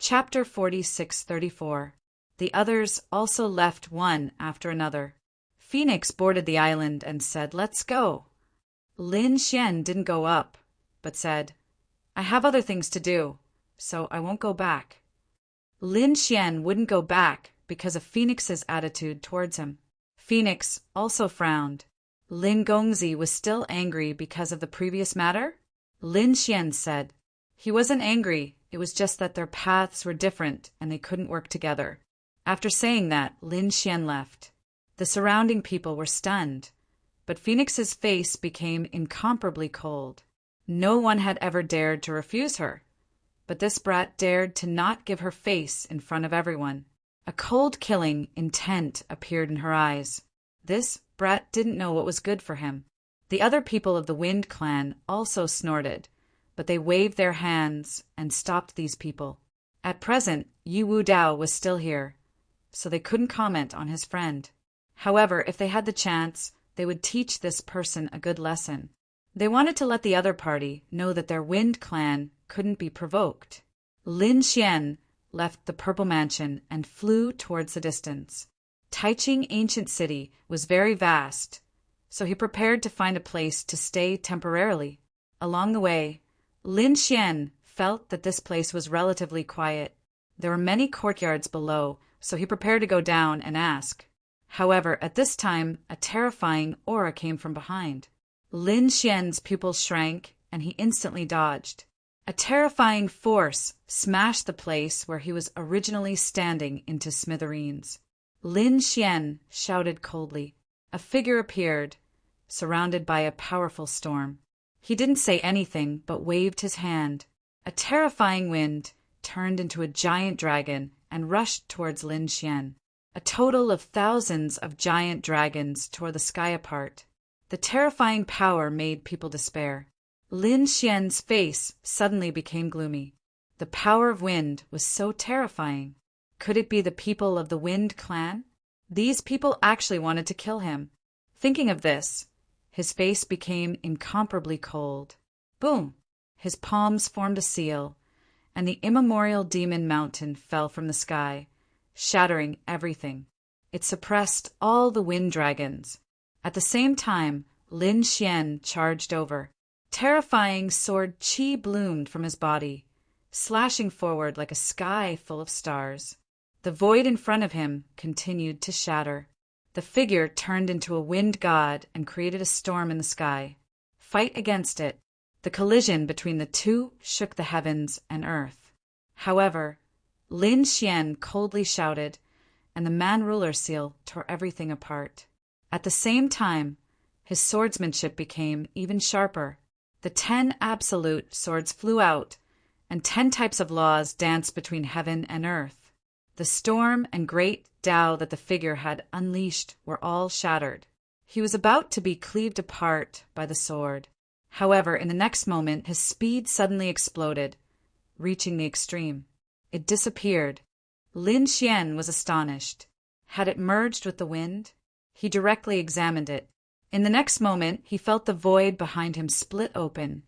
Chapter 46-34. The others also left one after another. Phoenix boarded the island and said, "Let's go." Lin Xian didn't go up, but said, "I have other things to do, so I won't go back." Lin Xian wouldn't go back because of Phoenix's attitude towards him. Phoenix also frowned. Lin Gongzi was still angry because of the previous matter? Lin Xian said, he wasn't angry, it was just that their paths were different and they couldn't work together. After saying that, Lin Xian left. The surrounding people were stunned, but Phoenix's face became incomparably cold. No one had ever dared to refuse her, but this brat dared to not give her face in front of everyone. A cold-killing intent appeared in her eyes. This brat didn't know what was good for him. The other people of the Wind clan also snorted, but they waved their hands and stopped these people. At present, Yi Wudao was still here, so they couldn't comment on his friend. However, if they had the chance, they would teach this person a good lesson. They wanted to let the other party know that their Wind clan couldn't be provoked. Lin Xian left the Purple Mansion and flew towards the distance. Taiching Ancient City was very vast, so he prepared to find a place to stay temporarily. Along the way, Lin Xian felt that this place was relatively quiet. There were many courtyards below, so he prepared to go down and ask. However, at this time, a terrifying aura came from behind. Lin Xian's pupils shrank, and he instantly dodged. A terrifying force smashed the place where he was originally standing into smithereens. Lin Xian shouted coldly. A figure appeared, surrounded by a powerful storm. He didn't say anything, but waved his hand. A terrifying wind turned into a giant dragon and rushed towards Lin Xian. A total of thousands of giant dragons tore the sky apart. The terrifying power made people despair. Lin Xian's face suddenly became gloomy. The power of wind was so terrifying. Could it be the people of the Wind clan? These people actually wanted to kill him. Thinking of this, his face became incomparably cold. Boom! His palms formed a seal, and the immemorial demon mountain fell from the sky, shattering everything. It suppressed all the wind dragons. At the same time, Lin Xian charged over. Terrifying sword qi bloomed from his body, slashing forward like a sky full of stars. The void in front of him continued to shatter. The figure turned into a wind god and created a storm in the sky. Fight against it. The collision between the two shook the heavens and earth. However, Lin Xian coldly shouted, and the man-ruler seal tore everything apart. At the same time, his swordsmanship became even sharper. The 10 absolute swords flew out, and 10 types of laws danced between heaven and earth. The storm and great Tao that the figure had unleashed were all shattered. He was about to be cleaved apart by the sword. However, in the next moment, his speed suddenly exploded, reaching the extreme. It disappeared. Lin Xian was astonished. Had it merged with the wind? He directly examined it. In the next moment, he felt the void behind him split open,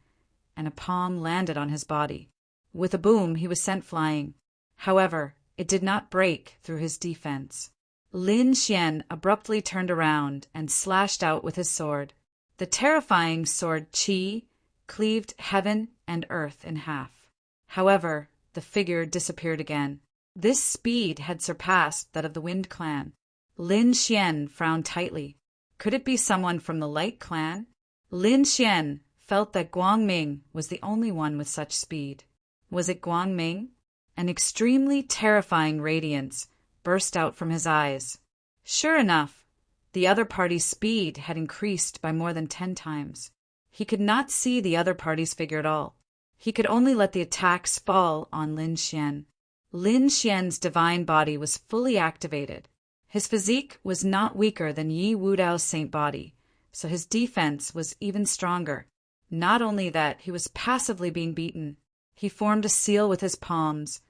and a palm landed on his body. With a boom, he was sent flying. However, it did not break through his defense. Lin Xian abruptly turned around and slashed out with his sword. The terrifying sword qi cleaved heaven and earth in half. However, the figure disappeared again. This speed had surpassed that of the Wind clan. Lin Xian frowned tightly. Could it be someone from the Light clan? Lin Xian felt that Guangming was the only one with such speed. Was it Guangming? An extremely terrifying radiance burst out from his eyes. Sure enough, the other party's speed had increased by more than 10 times. He could not see the other party's figure at all. He could only let the attacks fall on Lin Xian. Lin Xian's divine body was fully activated. His physique was not weaker than Yi Wudao's saint body, so his defense was even stronger. Not only that, he was passively being beaten. He formed a seal with his palms,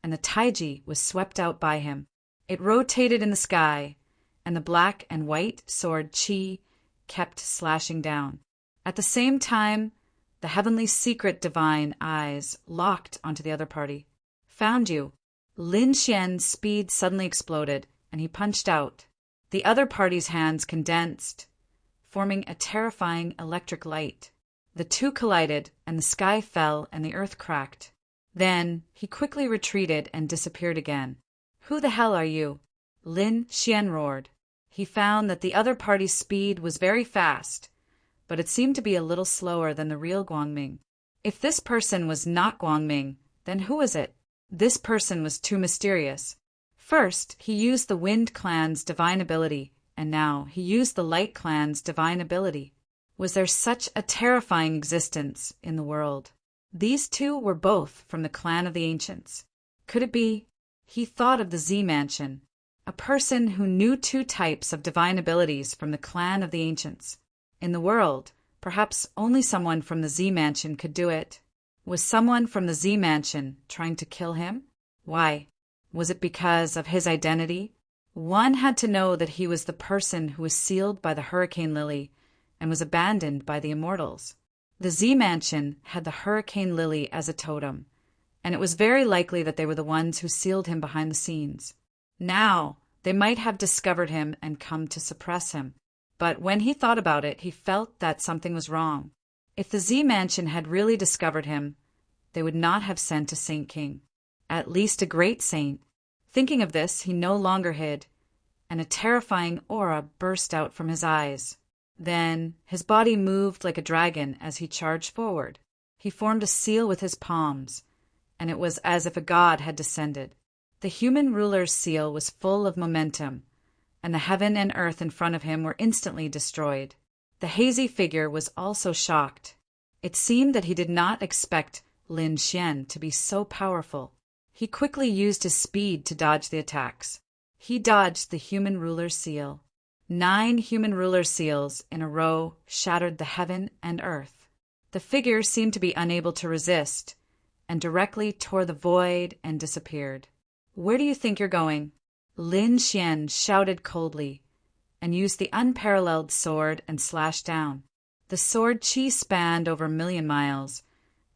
and the taiji was swept out by him. It rotated in the sky, and the black and white sword qi kept slashing down. At the same time, the heavenly secret divine eyes locked onto the other party. Found you. Lin Xian's speed suddenly exploded, and he punched out. The other party's hands condensed, forming a terrifying electric light. The two collided, and the sky fell and the earth cracked. Then he quickly retreated and disappeared again. Who the hell are you? Lin Xian roared. He found that the other party's speed was very fast, but it seemed to be a little slower than the real Guangming. If this person was not Guangming, then who was it? This person was too mysterious. First, he used the Wind Clan's divine ability, and now he used the Light Clan's divine ability. Was there such a terrifying existence in the world? These two were both from the clan of the ancients. Could it be? He thought of the Z Mansion, a person who knew two types of divine abilities from the clan of the ancients. In the world, perhaps only someone from the Z Mansion could do it. Was someone from the Z Mansion trying to kill him? Why? Was it because of his identity? One had to know that he was the person who was sealed by the Hurricane Lily and was abandoned by the immortals. The Z Mansion had the Hurricane Lily as a totem, and it was very likely that they were the ones who sealed him behind the scenes. Now, they might have discovered him and come to suppress him. But when he thought about it, he felt that something was wrong. If the Z Mansion had really discovered him, they would not have sent a Saint King, at least a great saint. Thinking of this, he no longer hid, and a terrifying aura burst out from his eyes. Then his body moved like a dragon as he charged forward. He formed a seal with his palms, and it was as if a god had descended. The human ruler's seal was full of momentum, and the heaven and earth in front of him were instantly destroyed. The hazy figure was also shocked. It seemed that he did not expect Lin Xian to be so powerful. He quickly used his speed to dodge the attacks. He dodged the human ruler's seal. 9 human ruler seals in a row shattered the heaven and earth. The figure seemed to be unable to resist, and directly tore the void and disappeared. Where do you think you're going? Lin Xian shouted coldly, and used the unparalleled sword and slashed down. The sword chi spanned over 1,000,000 miles,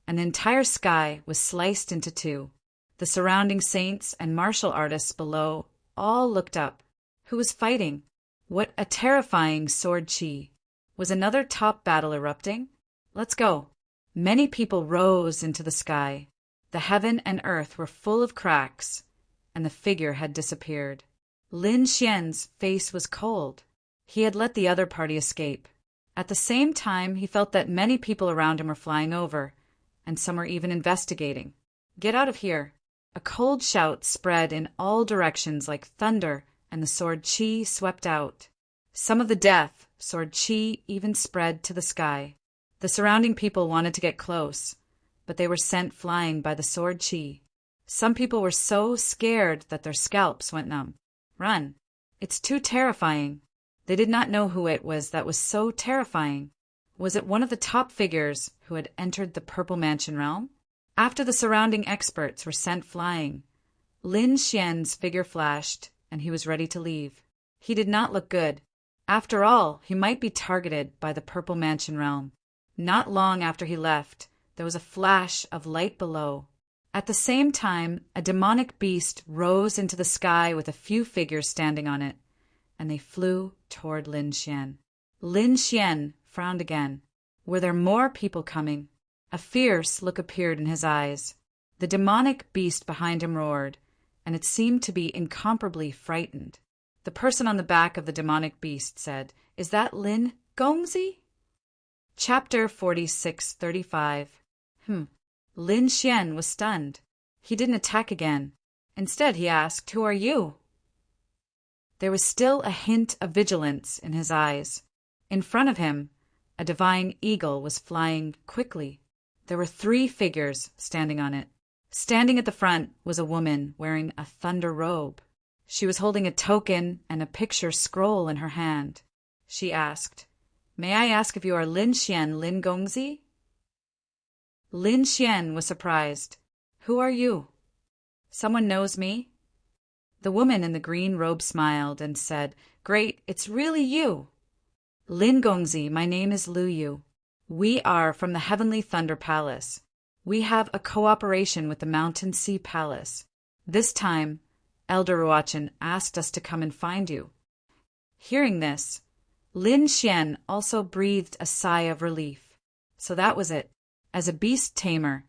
and the entire sky was sliced into 2. The surrounding saints and martial artists below all looked up. Who was fighting? What a terrifying sword chi! Was another top battle erupting? Let's go. Many people rose into the sky. The heaven and earth were full of cracks, and the figure had disappeared. Lin Xian's face was cold. He had let the other party escape. At the same time, he felt that many people around him were flying over, and some were even investigating. Get out of here! A cold shout spread in all directions like thunder, and the sword chi swept out. Some of the death sword chi even spread to the sky. The surrounding people wanted to get close, but they were sent flying by the sword chi. Some people were so scared that their scalps went numb. Run! It's too terrifying. They did not know who it was that was so terrifying. Was it one of the top figures who had entered the Purple Mansion realm? After the surrounding experts were sent flying, Lin Xian's figure flashed, and he was ready to leave. He did not look good. After all, he might be targeted by the Purple Mansion realm. Not long after he left, there was a flash of light below. At the same time, a demonic beast rose into the sky with a few figures standing on it, and they flew toward Lin Xian. Lin Xian frowned again. Were there more people coming? A fierce look appeared in his eyes. The demonic beast behind him roared, and it seemed to be incomparably frightened. The person on the back of the demonic beast said, "Is that Lin Gongzi?" Chapter 4635. Lin Xian was stunned. He didn't attack again. Instead, he asked, "Who are you?" There was still a hint of vigilance in his eyes. In front of him, a divine eagle was flying quickly. There were 3 figures standing on it. Standing at the front was a woman wearing a thunder robe. She was holding a token and a picture scroll in her hand. She asked, "May I ask if you are Lin Xian Lin Gongzi?" Lin Xian was surprised. "Who are you?" "Someone knows me?" The woman in the green robe smiled and said, "Great, it's really you." "Lin Gongzi, my name is Lu Yu. We are from the Heavenly Thunder Palace. We have a cooperation with the Mountain Sea Palace. This time, Elder Ruachin asked us to come and find you." Hearing this, Lin Xian also breathed a sigh of relief. So that was it. As a beast tamer,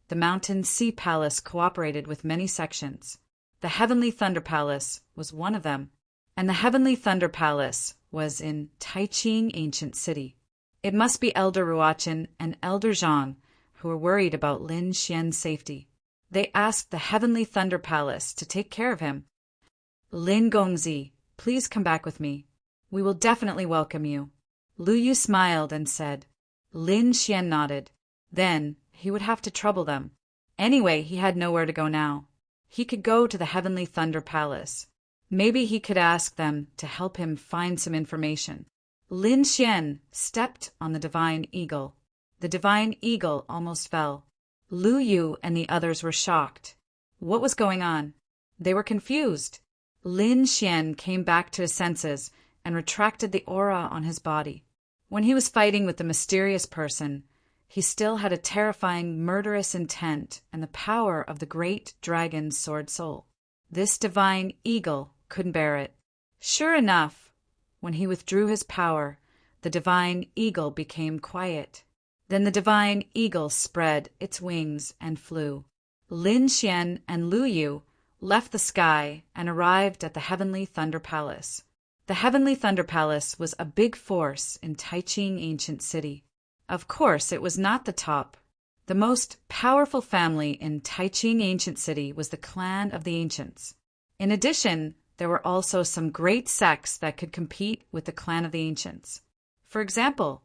the Mountain Sea Palace cooperated with many sections. The Heavenly Thunder Palace was one of them, and the Heavenly Thunder Palace was in Taiching Ancient City. It must be Elder Ruachin and Elder Zhang who were worried about Lin Xian's safety. They asked the Heavenly Thunder Palace to take care of him. "Lin Gongzi, please come back with me. We will definitely welcome you." Lu Yu smiled and said. Lin Xian nodded. Then he would have to trouble them. Anyway, he had nowhere to go now. He could go to the Heavenly Thunder Palace. Maybe he could ask them to help him find some information. Lin Xian stepped on the Divine Eagle. The Divine Eagle almost fell. Lu Yu and the others were shocked. What was going on? They were confused. Lin Xian came back to his senses and retracted the aura on his body. When he was fighting with the mysterious person, he still had a terrifying, murderous intent and the power of the great dragon's sword soul. This Divine Eagle couldn't bear it. Sure enough, when he withdrew his power, the Divine Eagle became quiet. Then the Divine Eagle spread its wings and flew. Lin Xian and Lu Yu left the sky and arrived at the Heavenly Thunder Palace. The Heavenly Thunder Palace was a big force in Taiching Ancient City. Of course, it was not the top. The most powerful family in Taiching Ancient City was the Clan of the Ancients. In addition, there were also some great sects that could compete with the Clan of the Ancients. For example,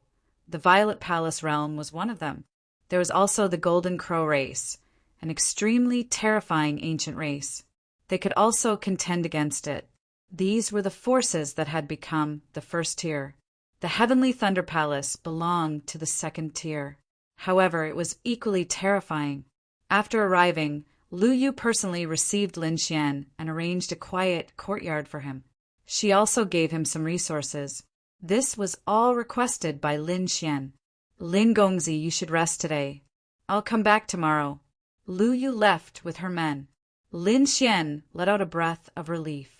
the Violet Palace realm was one of them. There was also the Golden Crow race, an extremely terrifying ancient race. They could also contend against it. These were the forces that had become the first tier. The Heavenly Thunder Palace belonged to the second tier. However, it was equally terrifying. After arriving, Lu Yu personally received Lin Xian and arranged a quiet courtyard for him. She also gave him some resources. This was all requested by Lin Xian. "Lin Gongzi, you should rest today. I'll come back tomorrow." Lu Yu left with her men. Lin Xian let out a breath of relief.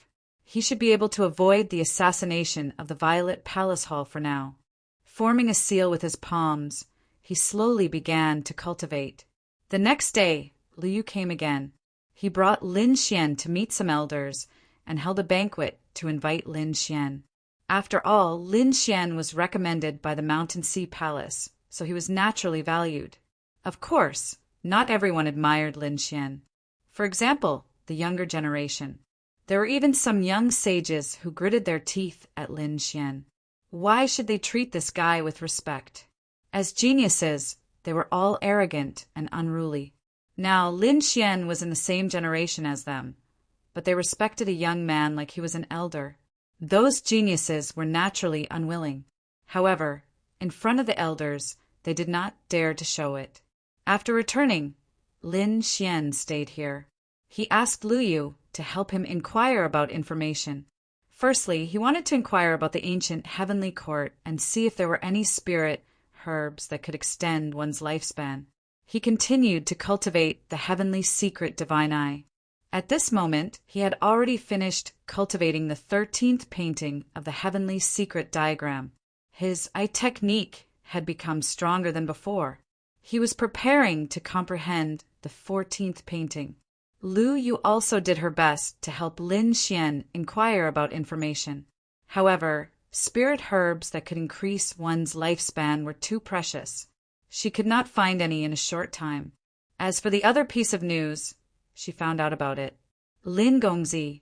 He should be able to avoid the assassination of the Violet Palace Hall for now. Forming a seal with his palms, he slowly began to cultivate. The next day, Lu Yu came again. He brought Lin Xian to meet some elders and held a banquet to invite Lin Xian. After all, Lin Xian was recommended by the Mountain Sea Palace, so he was naturally valued. Of course, not everyone admired Lin Xian. For example, the younger generation. There were even some young sages who gritted their teeth at Lin Xian. Why should they treat this guy with respect? As geniuses, they were all arrogant and unruly. Now, Lin Xian was in the same generation as them, but they respected a young man like he was an elder. Those geniuses were naturally unwilling. However, in front of the elders, they did not dare to show it. After returning, Lin Xian stayed here. He asked Lu Yu to help him inquire about information. Firstly, he wanted to inquire about the ancient heavenly court and see if there were any spirit herbs that could extend one's lifespan. He continued to cultivate the heavenly secret divine eye. At this moment, he had already finished cultivating the 13th painting of the heavenly secret diagram. His eye technique had become stronger than before. He was preparing to comprehend the 14th painting. Lu Yu also did her best to help Lin Xian inquire about information. However, spirit herbs that could increase one's lifespan were too precious. She could not find any in a short time. As for the other piece of news, she found out about it. "Lin Gongzi,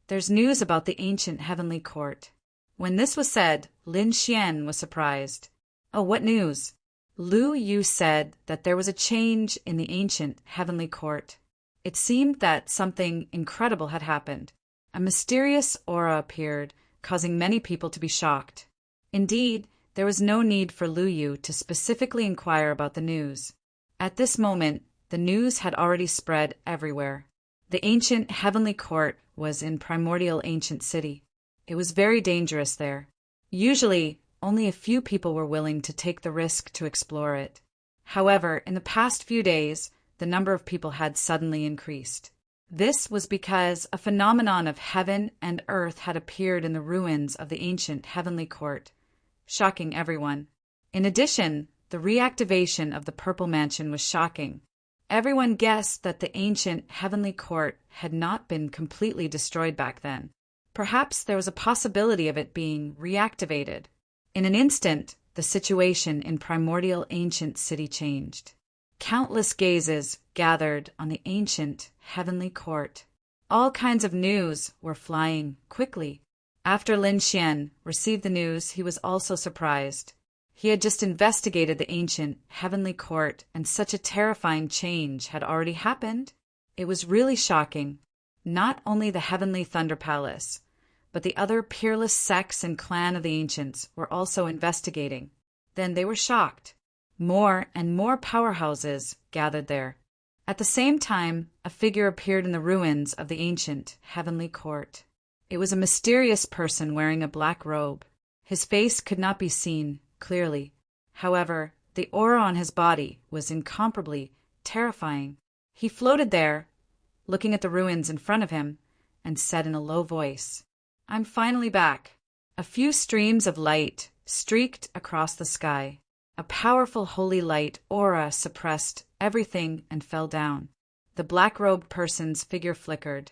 there's news about the ancient heavenly court." When this was said, Lin Xian was surprised. "Oh, what news?" Lu Yu said that there was a change in the ancient heavenly court. It seemed that something incredible had happened. A mysterious aura appeared, causing many people to be shocked. Indeed, there was no need for Lu Yu to specifically inquire about the news. At this moment, the news had already spread everywhere. The ancient heavenly court was in primordial ancient city. It was very dangerous there. Usually, only a few people were willing to take the risk to explore it. However, in the past few days, the number of people had suddenly increased. This was because a phenomenon of heaven and earth had appeared in the ruins of the ancient heavenly court, shocking everyone. In addition, the reactivation of the Purple Mansion was shocking. Everyone guessed that the ancient heavenly court had not been completely destroyed back then. Perhaps there was a possibility of it being reactivated. In an instant, the situation in primordial ancient city changed. Countless gazes gathered on the ancient heavenly court. All kinds of news were flying quickly. After Lin Xian received the news, he was also surprised. He had just investigated the ancient heavenly court, and such a terrifying change had already happened. It was really shocking. Not only the heavenly Thunder Palace, but the other peerless sects and clan of the ancients were also investigating. Then they were shocked. More and more powerhouses gathered there. At the same time, a figure appeared in the ruins of the ancient heavenly court. It was a mysterious person wearing a black robe. His face could not be seen clearly. However, the aura on his body was incomparably terrifying. He floated there, looking at the ruins in front of him, and said in a low voice, "I'm finally back." A few streams of light streaked across the sky. A powerful holy light aura suppressed everything and fell down. The black-robed person's figure flickered,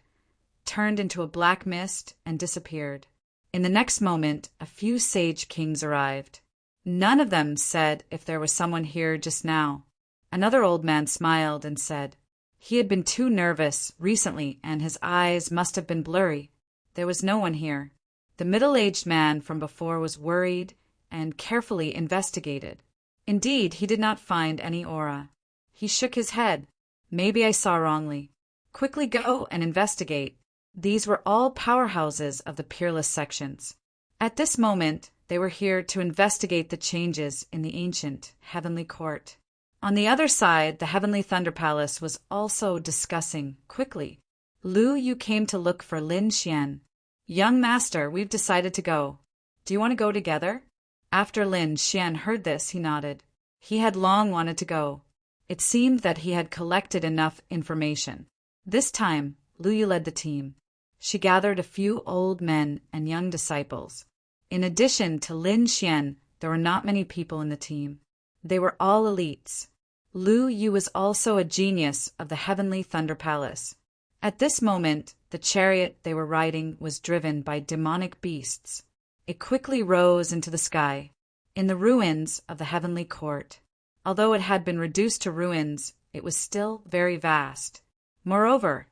turned into a black mist, and disappeared. In the next moment, a few sage kings arrived. None of them said if there was someone here just now. Another old man smiled and said he had been too nervous recently and his eyes must have been blurry. There was no one here. The middle-aged man from before was worried and carefully investigated. Indeed, he did not find any aura. He shook his head. Maybe I saw wrongly. Quickly go and investigate. These were all powerhouses of the peerless sections. At this moment, they were here to investigate the changes in the ancient heavenly court. On the other side, the heavenly Thunder Palace was also discussing quickly. Lu Yu came to look for Lin Xian. "Young master, we've decided to go. Do you want to go together?" After Lin Xian heard this, he nodded. He had long wanted to go. It seemed that he had collected enough information. This time, Lu Yu led the team. She gathered a few old men and young disciples. In addition to Lin Xian, there were not many people in the team. They were all elites. Lu Yu was also a genius of the heavenly Thunder Palace. At this moment, the chariot they were riding was driven by demonic beasts. It quickly rose into the sky, in the ruins of the heavenly court. Although it had been reduced to ruins, it was still very vast. Moreover,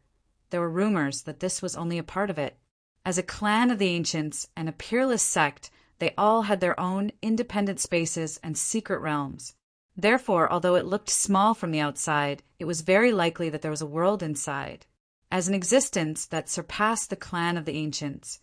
there were rumors that this was only a part of it. As a clan of the ancients and a peerless sect, they all had their own independent spaces and secret realms. Therefore, although it looked small from the outside, it was very likely that there was a world inside. As an existence that surpassed the clan of the ancients,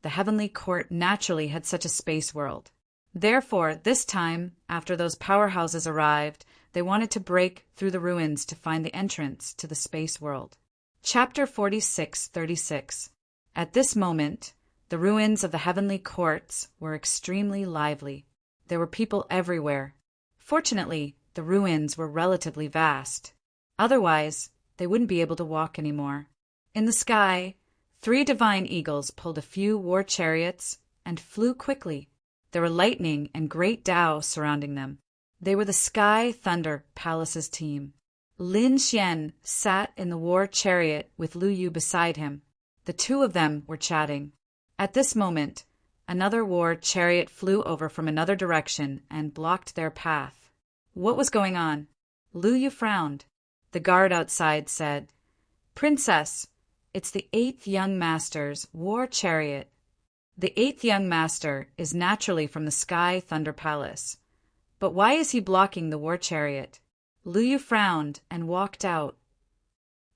the heavenly court naturally had such a space world. Therefore, this time, after those powerhouses arrived, they wanted to break through the ruins to find the entrance to the space world. Chapter 46:36. At this moment, the ruins of the heavenly courts were extremely lively. There were people everywhere. Fortunately, the ruins were relatively vast. Otherwise, they wouldn't be able to walk anymore. In the sky, 3 divine eagles pulled a few war chariots and flew quickly. There were lightning and great Tao surrounding them. They were the Sky Thunder Palace's team. Lin Xian sat in the war chariot with Lu Yu beside him. The two of them were chatting. At this moment, another war chariot flew over from another direction and blocked their path. What was going on? Lu Yu frowned. The guard outside said, "Princess, it's the 8th young master's war chariot." The 8th young master is naturally from the Sky Thunder Palace. But why is he blocking the war chariot? Lu Yu frowned and walked out.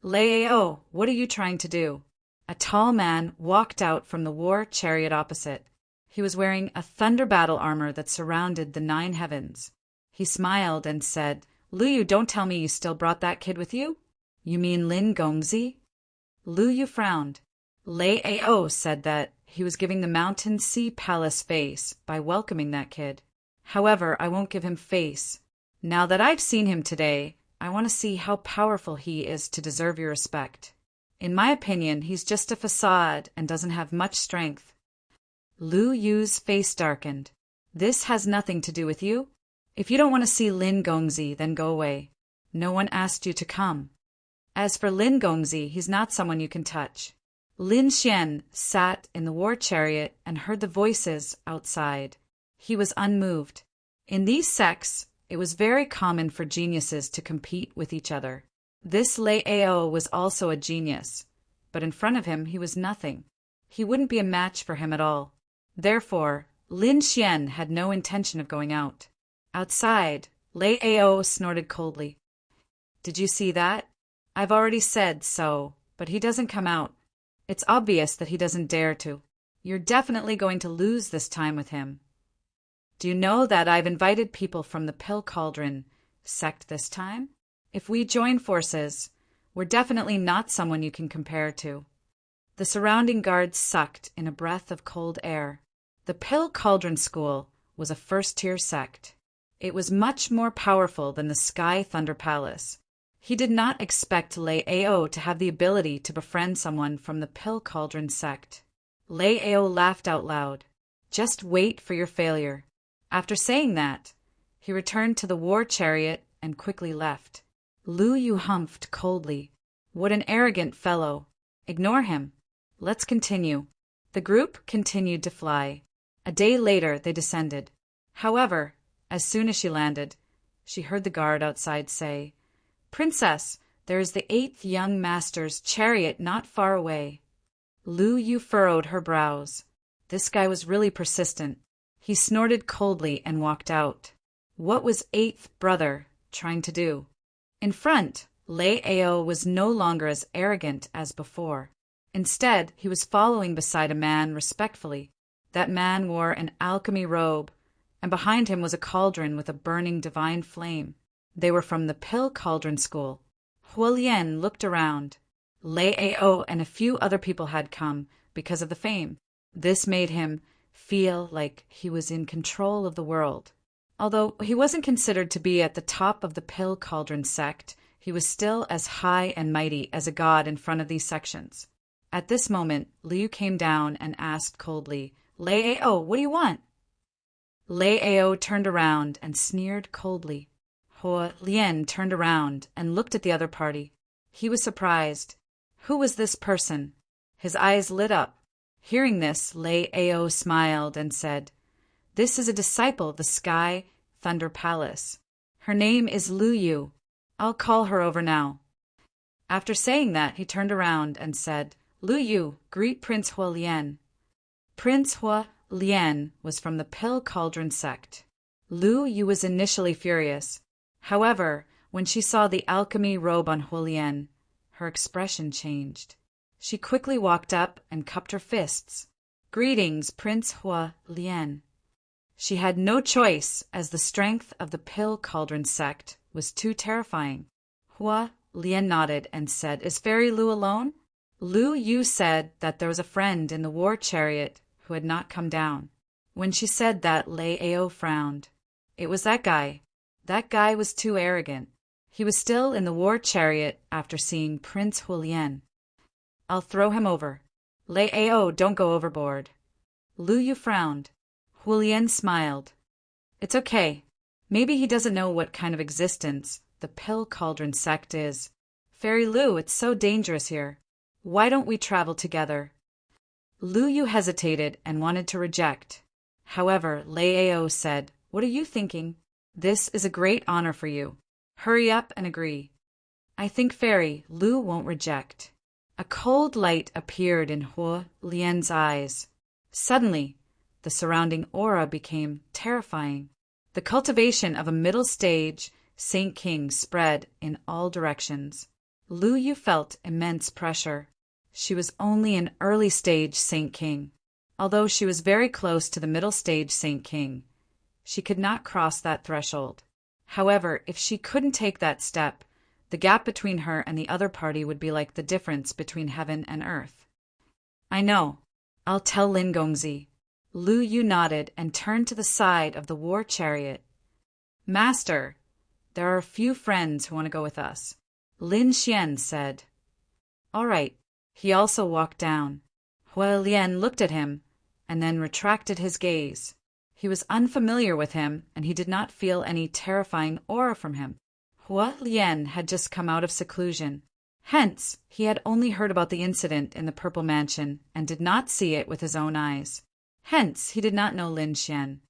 "Lao, what are you trying to do?" A tall man walked out from the war chariot opposite. He was wearing a thunder battle armor that surrounded the 9 heavens. He smiled and said, "Lu Yu, don't tell me you still brought that kid with you? You mean Lin Gongzi?" Lu Yu frowned. Lao said that he was giving the Mountain Sea Palace face by welcoming that kid. However, I won't give him face. Now that I've seen him today, I want to see how powerful he is to deserve your respect. In my opinion, he's just a facade and doesn't have much strength. Lu Yu's face darkened. This has nothing to do with you. If you don't want to see Lin Gongzi, then go away. No one asked you to come. As for Lin Gongzi, he's not someone you can touch. Lin Xian sat in the war chariot and heard the voices outside. He was unmoved. In these sects, it was very common for geniuses to compete with each other. This Lei Ao was also a genius, but in front of him he was nothing. He wouldn't be a match for him at all. Therefore, Lin Xian had no intention of going out. Outside, Lei Ao snorted coldly. Did you see that? I've already said so, but he doesn't come out. It's obvious that he doesn't dare to. You're definitely going to lose this time with him. Do you know that I've invited people from the Pill Cauldron sect this time? If we join forces, we're definitely not someone you can compare to. The surrounding guards sucked in a breath of cold air. The Pill Cauldron School was a first-tier sect. It was much more powerful than the Sky Thunder Palace. He did not expect Lei Ao to have the ability to befriend someone from the Pill Cauldron sect. Lei Ao laughed out loud. Just wait for your failure. After saying that, he returned to the war chariot and quickly left. Lu Yu humphed coldly. What an arrogant fellow. Ignore him. Let's continue. The group continued to fly. A day later they descended. However, as soon as she landed, she heard the guard outside say, "Princess, there is the 8th young master's chariot not far away." Lu Yu furrowed her brows. This guy was really persistent. He snorted coldly and walked out. What was 8th brother trying to do? In front, Lei Ao was no longer as arrogant as before. Instead, he was following beside a man respectfully. That man wore an alchemy robe, and behind him was a cauldron with a burning divine flame. They were from the Pill Cauldron School. Huolian looked around. Lei Ao and a few other people had come because of the fame. This made him feel like he was in control of the world. Although he wasn't considered to be at the top of the Pill Cauldron sect, he was still as high and mighty as a god in front of these sections. At this moment, Liu came down and asked coldly, "Lei Ao, what do you want?" Lei Ao turned around and sneered coldly. Hua Lian turned around and looked at the other party. He was surprised. Who was this person? His eyes lit up. Hearing this, Lei Ao smiled and said, "This is a disciple of the Sky Thunder Palace. Her name is Lu Yu. I'll call her over now." After saying that, he turned around and said, "Lu Yu, greet Prince Hua Lian." Prince Hua Lian was from the Pill Cauldron sect. Lu Yu was initially furious. However, when she saw the alchemy robe on Hua Lian, her expression changed. She quickly walked up and cupped her fists. "Greetings, Prince Hua Lian." She had no choice, as the strength of the Pill Cauldron sect was too terrifying. Hua Lian nodded and said, "Is Fairy Lu alone?" Lu Yu said that there was a friend in the war chariot who had not come down. When she said that, Lei Ao frowned. It was that guy. That guy was too arrogant. He was still in the war chariot after seeing Prince Huolian. "I'll throw him over." "Lei Ao, don't go overboard." Lu Yu frowned. Huolian smiled. "It's okay. Maybe he doesn't know what kind of existence the Pill Cauldron sect is. Fairy Lu, it's so dangerous here. Why don't we travel together?" Lu Yu hesitated and wanted to reject. However, Lei Ao said, "What are you thinking? This is a great honor for you. Hurry up and agree." "I think Fairy Lu won't reject." A cold light appeared in Hua Lian's eyes. Suddenly, the surrounding aura became terrifying. The cultivation of a middle stage Saint King spread in all directions. Lu Yu felt immense pressure. She was only an early stage Saint King. Although she was very close to the middle stage Saint King, she could not cross that threshold. However, if she couldn't take that step, the gap between her and the other party would be like the difference between heaven and earth. "I know. I'll tell Lin Gongzi." Lu Yu nodded and turned to the side of the war chariot. "Master, There are a few friends who want to go with us. Lin Xian said. All right. He also walked down. Hua Lian looked at him and then retracted his gaze. He was unfamiliar with him, and he did not feel any terrifying aura from him. Hua Lian had just come out of seclusion. Hence, he had only heard about the incident in the Purple Mansion and did not see it with his own eyes. Hence, he did not know Lin Xian.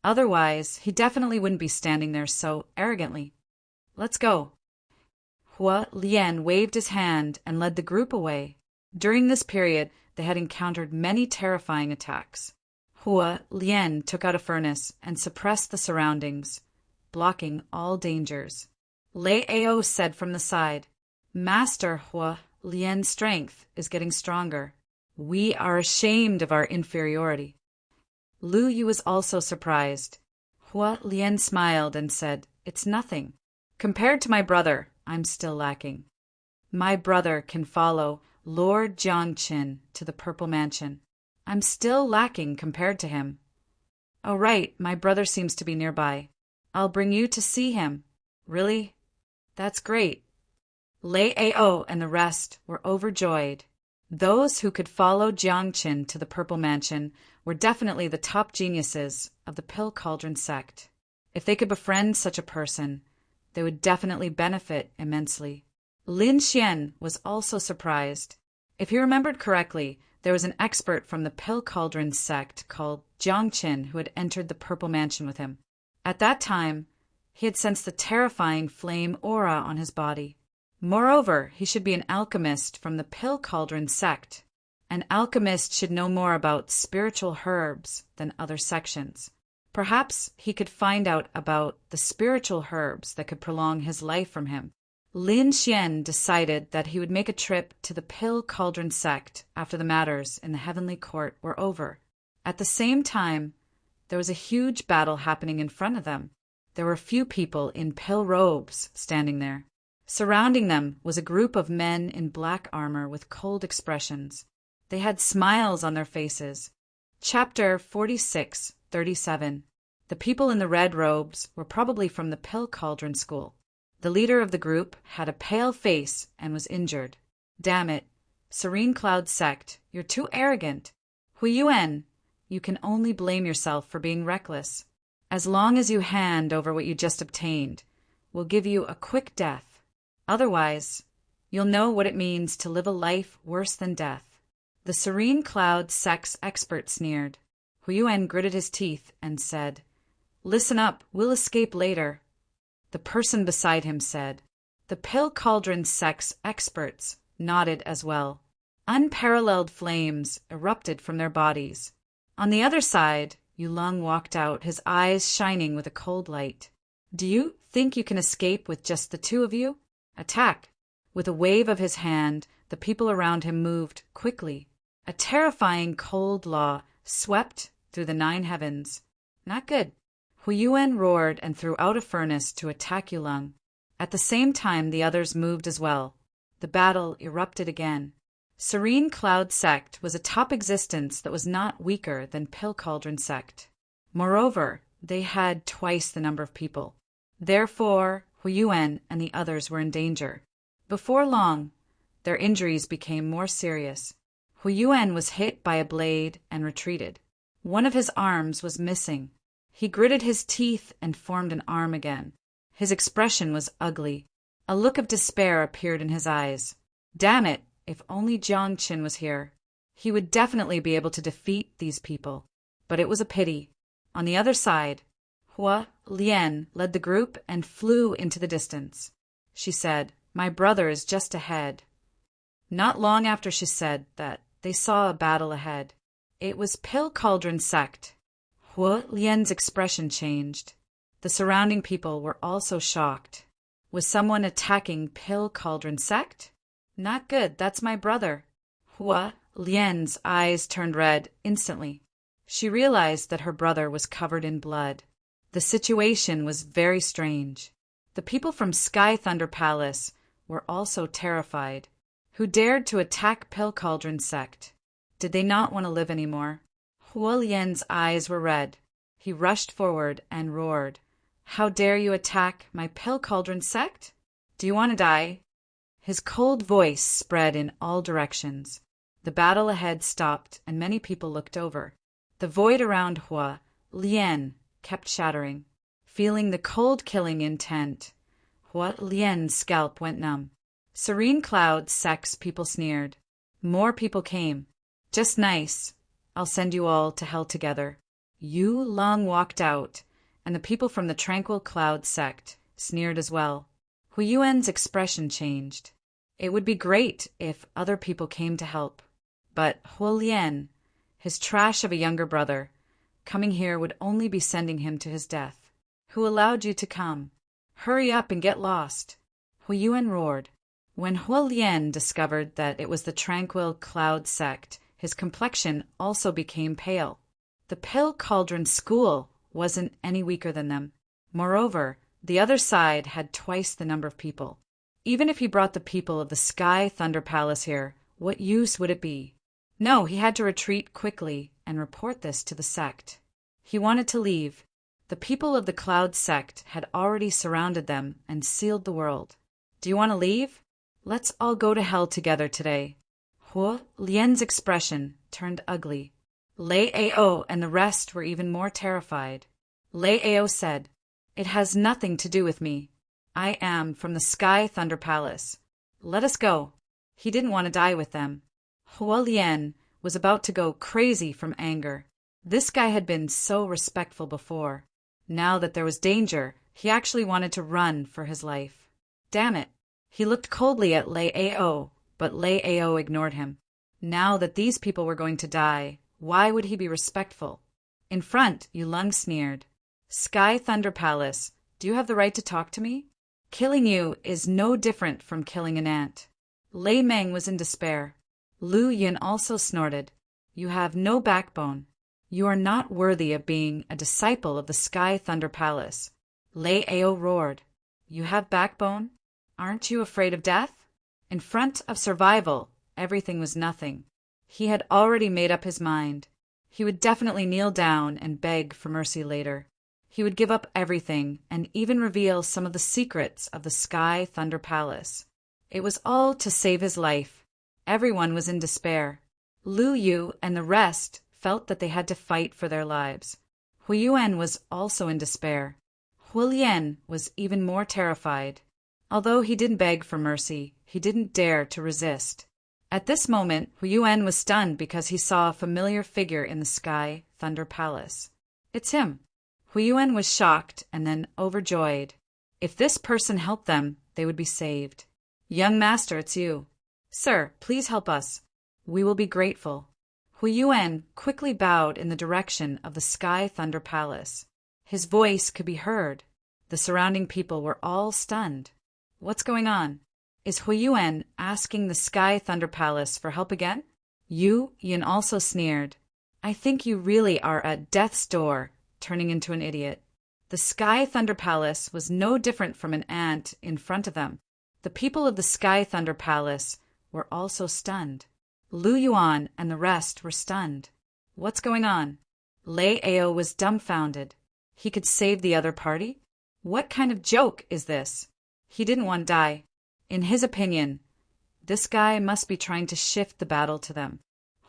Otherwise, he definitely wouldn't be standing there so arrogantly. Let's go. Hua Lian waved his hand and led the group away. During this period, they had encountered many terrifying attacks. Hua Lian took out a furnace and suppressed the surroundings, blocking all dangers. Lei Ao said from the side, Master Hua Lian's strength is getting stronger. We are ashamed of our inferiority. Lu Yu was also surprised. Hua Lian smiled and said, It's nothing. Compared to my brother, I'm still lacking. My brother can follow Lord Jiangqin to the Purple Mansion. I'm still lacking compared to him. Oh, right, my brother seems to be nearby. I'll bring you to see him. Really? That's great. Lei Ao and the rest were overjoyed. Those who could follow Jiangqin to the Purple Mansion were definitely the top geniuses of the Pill Cauldron sect. If they could befriend such a person, they would definitely benefit immensely. Lin Xian was also surprised. If he remembered correctly, there was an expert from the Pill Cauldron sect called Jiangqin who had entered the Purple Mansion with him. At that time, he had sensed the terrifying flame aura on his body. Moreover, he should be an alchemist from the Pill Cauldron sect. An alchemist should know more about spiritual herbs than other sections. Perhaps he could find out about the spiritual herbs that could prolong his life from him. Lin Xian decided that he would make a trip to the Pill Cauldron sect after the matters in the Heavenly Court were over. At the same time, there was a huge battle happening in front of them. There were a few people in pill robes standing there. Surrounding them was a group of men in black armor with cold expressions. They had smiles on their faces. Chapter 46:37. The people in the red robes were probably from the Pill Cauldron school. The leader of the group had a pale face and was injured. Damn it. Serene Cloud sect, you're too arrogant. Huiyuan, you can only blame yourself for being reckless. As long as you hand over what you just obtained, we'll give you a quick death. Otherwise, you'll know what it means to live a life worse than death. The Serene Cloud sect's expert sneered. Huiyuan gritted his teeth and said, Listen up, we'll escape later. The person beside him said. The Pill Cauldron sect's experts nodded as well. Unparalleled flames erupted from their bodies. On the other side, Yulong walked out, his eyes shining with a cold light. Do you think you can escape with just the two of you? Attack! With a wave of his hand, the people around him moved quickly. A terrifying cold law swept through the 9 heavens. Not good. Huiyuan roared and threw out a furnace to attack Yulong. At the same time, the others moved as well. The battle erupted again. Serene Cloud sect was a top existence that was not weaker than Pill Cauldron sect. Moreover, they had twice the number of people. Therefore, Huiyuan and the others were in danger. Before long, their injuries became more serious. Huiyuan was hit by a blade and retreated. One of his arms was missing. He gritted his teeth and formed an arm again. His expression was ugly. A look of despair appeared in his eyes. Damn it, if only Jiangqin was here. He would definitely be able to defeat these people. But it was a pity. On the other side, Hua Lian led the group and flew into the distance. She said, My brother is just ahead. Not long after she said that, they saw a battle ahead. It was Pill Cauldron sect. Hua Lian's expression changed. The surrounding people were also shocked. Was someone attacking Pill Cauldron sect? Not good, that's my brother. Hua Lian's eyes turned red instantly. She realized that her brother was covered in blood. The situation was very strange. The people from Sky Thunder Palace were also terrified. Who dared to attack Pill Cauldron sect? Did they not want to live anymore? Hua Lian's eyes were red. He rushed forward and roared. How dare you attack my pill cauldron sect? Do you want to die? His cold voice spread in all directions. The battle ahead stopped, and many people looked over. The void around Hua Lian kept shattering. Feeling the cold killing intent, Hua Lian's scalp went numb. Serene clouds sects people sneered. More people came. Just nice. I'll send you all to hell together. Yu Long walked out, and the people from the Tranquil Cloud sect sneered as well. Hu Yuan's expression changed. It would be great if other people came to help. But Hua Lian, his trash of a younger brother, coming here would only be sending him to his death. Who allowed you to come? Hurry up and get lost. Hu Yuan roared. When Hua Lian discovered that it was the Tranquil Cloud sect, his complexion also became pale. The Pill Cauldron School wasn't any weaker than them. Moreover, the other side had twice the number of people. Even if he brought the people of the Sky Thunder Palace here, what use would it be? No, he had to retreat quickly and report this to the sect. He wanted to leave. The people of the Cloud sect had already surrounded them and sealed the world. Do you want to leave? Let's all go to hell together today. Hua Lian's expression turned ugly. Lei Ao and the rest were even more terrified. Lei Ao said, "It has nothing to do with me. I am from the Sky Thunder Palace. Let us go." He didn't want to die with them. Hua Lian was about to go crazy from anger. This guy had been so respectful before. Now that there was danger, he actually wanted to run for his life. Damn it. He looked coldly at Lei Ao, but Lei Ao ignored him. Now that these people were going to die, why would he be respectful? In front, Yulong sneered. Sky Thunder Palace, do you have the right to talk to me? Killing you is no different from killing an ant. Lei Meng was in despair. Lu Yin also snorted. You have no backbone. You are not worthy of being a disciple of the Sky Thunder Palace. Lei Ao roared. You have backbone? Aren't you afraid of death? In front of survival, everything was nothing. He had already made up his mind. He would definitely kneel down and beg for mercy later. He would give up everything and even reveal some of the secrets of the Sky Thunder Palace. It was all to save his life. Everyone was in despair. Lu Yu and the rest felt that they had to fight for their lives. Hu Yuan was also in despair. Hua Lian was even more terrified. Although he didn't beg for mercy, he didn't dare to resist. At this moment, Hu Yuan was stunned because he saw a familiar figure in the Sky Thunder Palace. It's him. Hu Yuan was shocked and then overjoyed. If this person helped them, they would be saved. Young master, it's you. Sir, please help us. We will be grateful. Hu Yuan quickly bowed in the direction of the Sky Thunder Palace. His voice could be heard. The surrounding people were all stunned. What's going on? Is Hu Yuan asking the Sky Thunder Palace for help again? Yu Yin also sneered. I think you really are at death's door, turning into an idiot. The Sky Thunder Palace was no different from an ant in front of them. The people of the Sky Thunder Palace were also stunned. Lu Yuan and the rest were stunned. What's going on? Lei Ao was dumbfounded. He could save the other party? What kind of joke is this? He didn't want to die. In his opinion, this guy must be trying to shift the battle to them.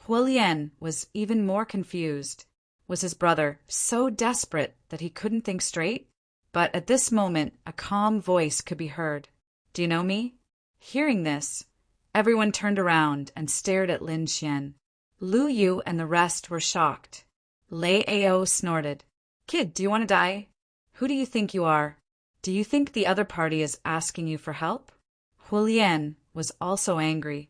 Hua Lian was even more confused. Was his brother so desperate that he couldn't think straight? But at this moment, a calm voice could be heard. Do you know me? Hearing this, everyone turned around and stared at Lin Xian. Lu Yu and the rest were shocked. Lei Ao snorted. Kid, do you want to die? Who do you think you are? Do you think the other party is asking you for help? Hua Lian was also angry.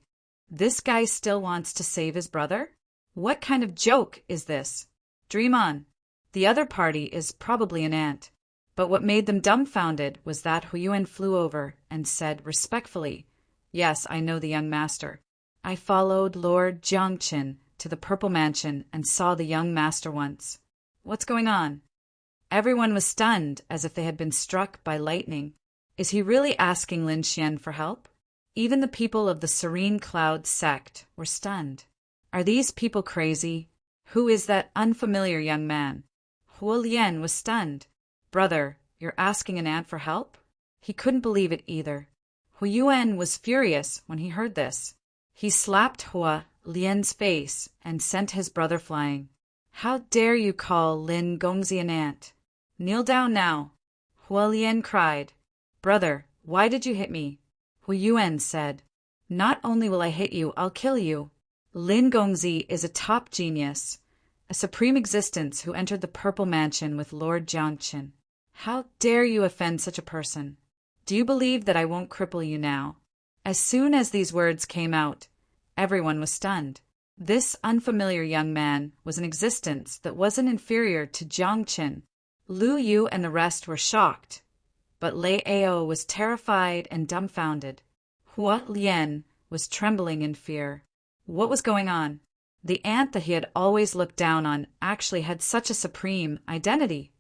This guy still wants to save his brother? What kind of joke is this? Dream on. The other party is probably an ant. But what made them dumbfounded was that Hu Yuan flew over and said respectfully, Yes, I know the young master. I followed Lord Jiangqin to the Purple Mansion and saw the young master once. What's going on? Everyone was stunned as if they had been struck by lightning. Is he really asking Lin Xian for help? Even the people of the Serene Cloud sect were stunned. Are these people crazy? Who is that unfamiliar young man? Hua Lian was stunned. Brother, You're asking an ant for help? He couldn't believe it either. Huiyuan was furious when he heard this. He slapped Hua Lian's face and sent his brother flying. How dare you call Lin Gongzi an ant? Kneel down now. Hua Lian cried. Brother, why did you hit me? Huiyuan said, Not only will I hit you, I'll kill you. Lin Gongzi is a top genius, a supreme existence who entered the Purple Mansion with Lord Jiangqin. How dare you offend such a person? Do you believe that I won't cripple you now? As soon as these words came out, everyone was stunned. This unfamiliar young man was an existence that wasn't inferior to Jiangqin. Lu Yu and the rest were shocked, but Lei Ao was terrified and dumbfounded. Hua Lian was trembling in fear. What was going on? The ant that he had always looked down on actually had such a supreme identity.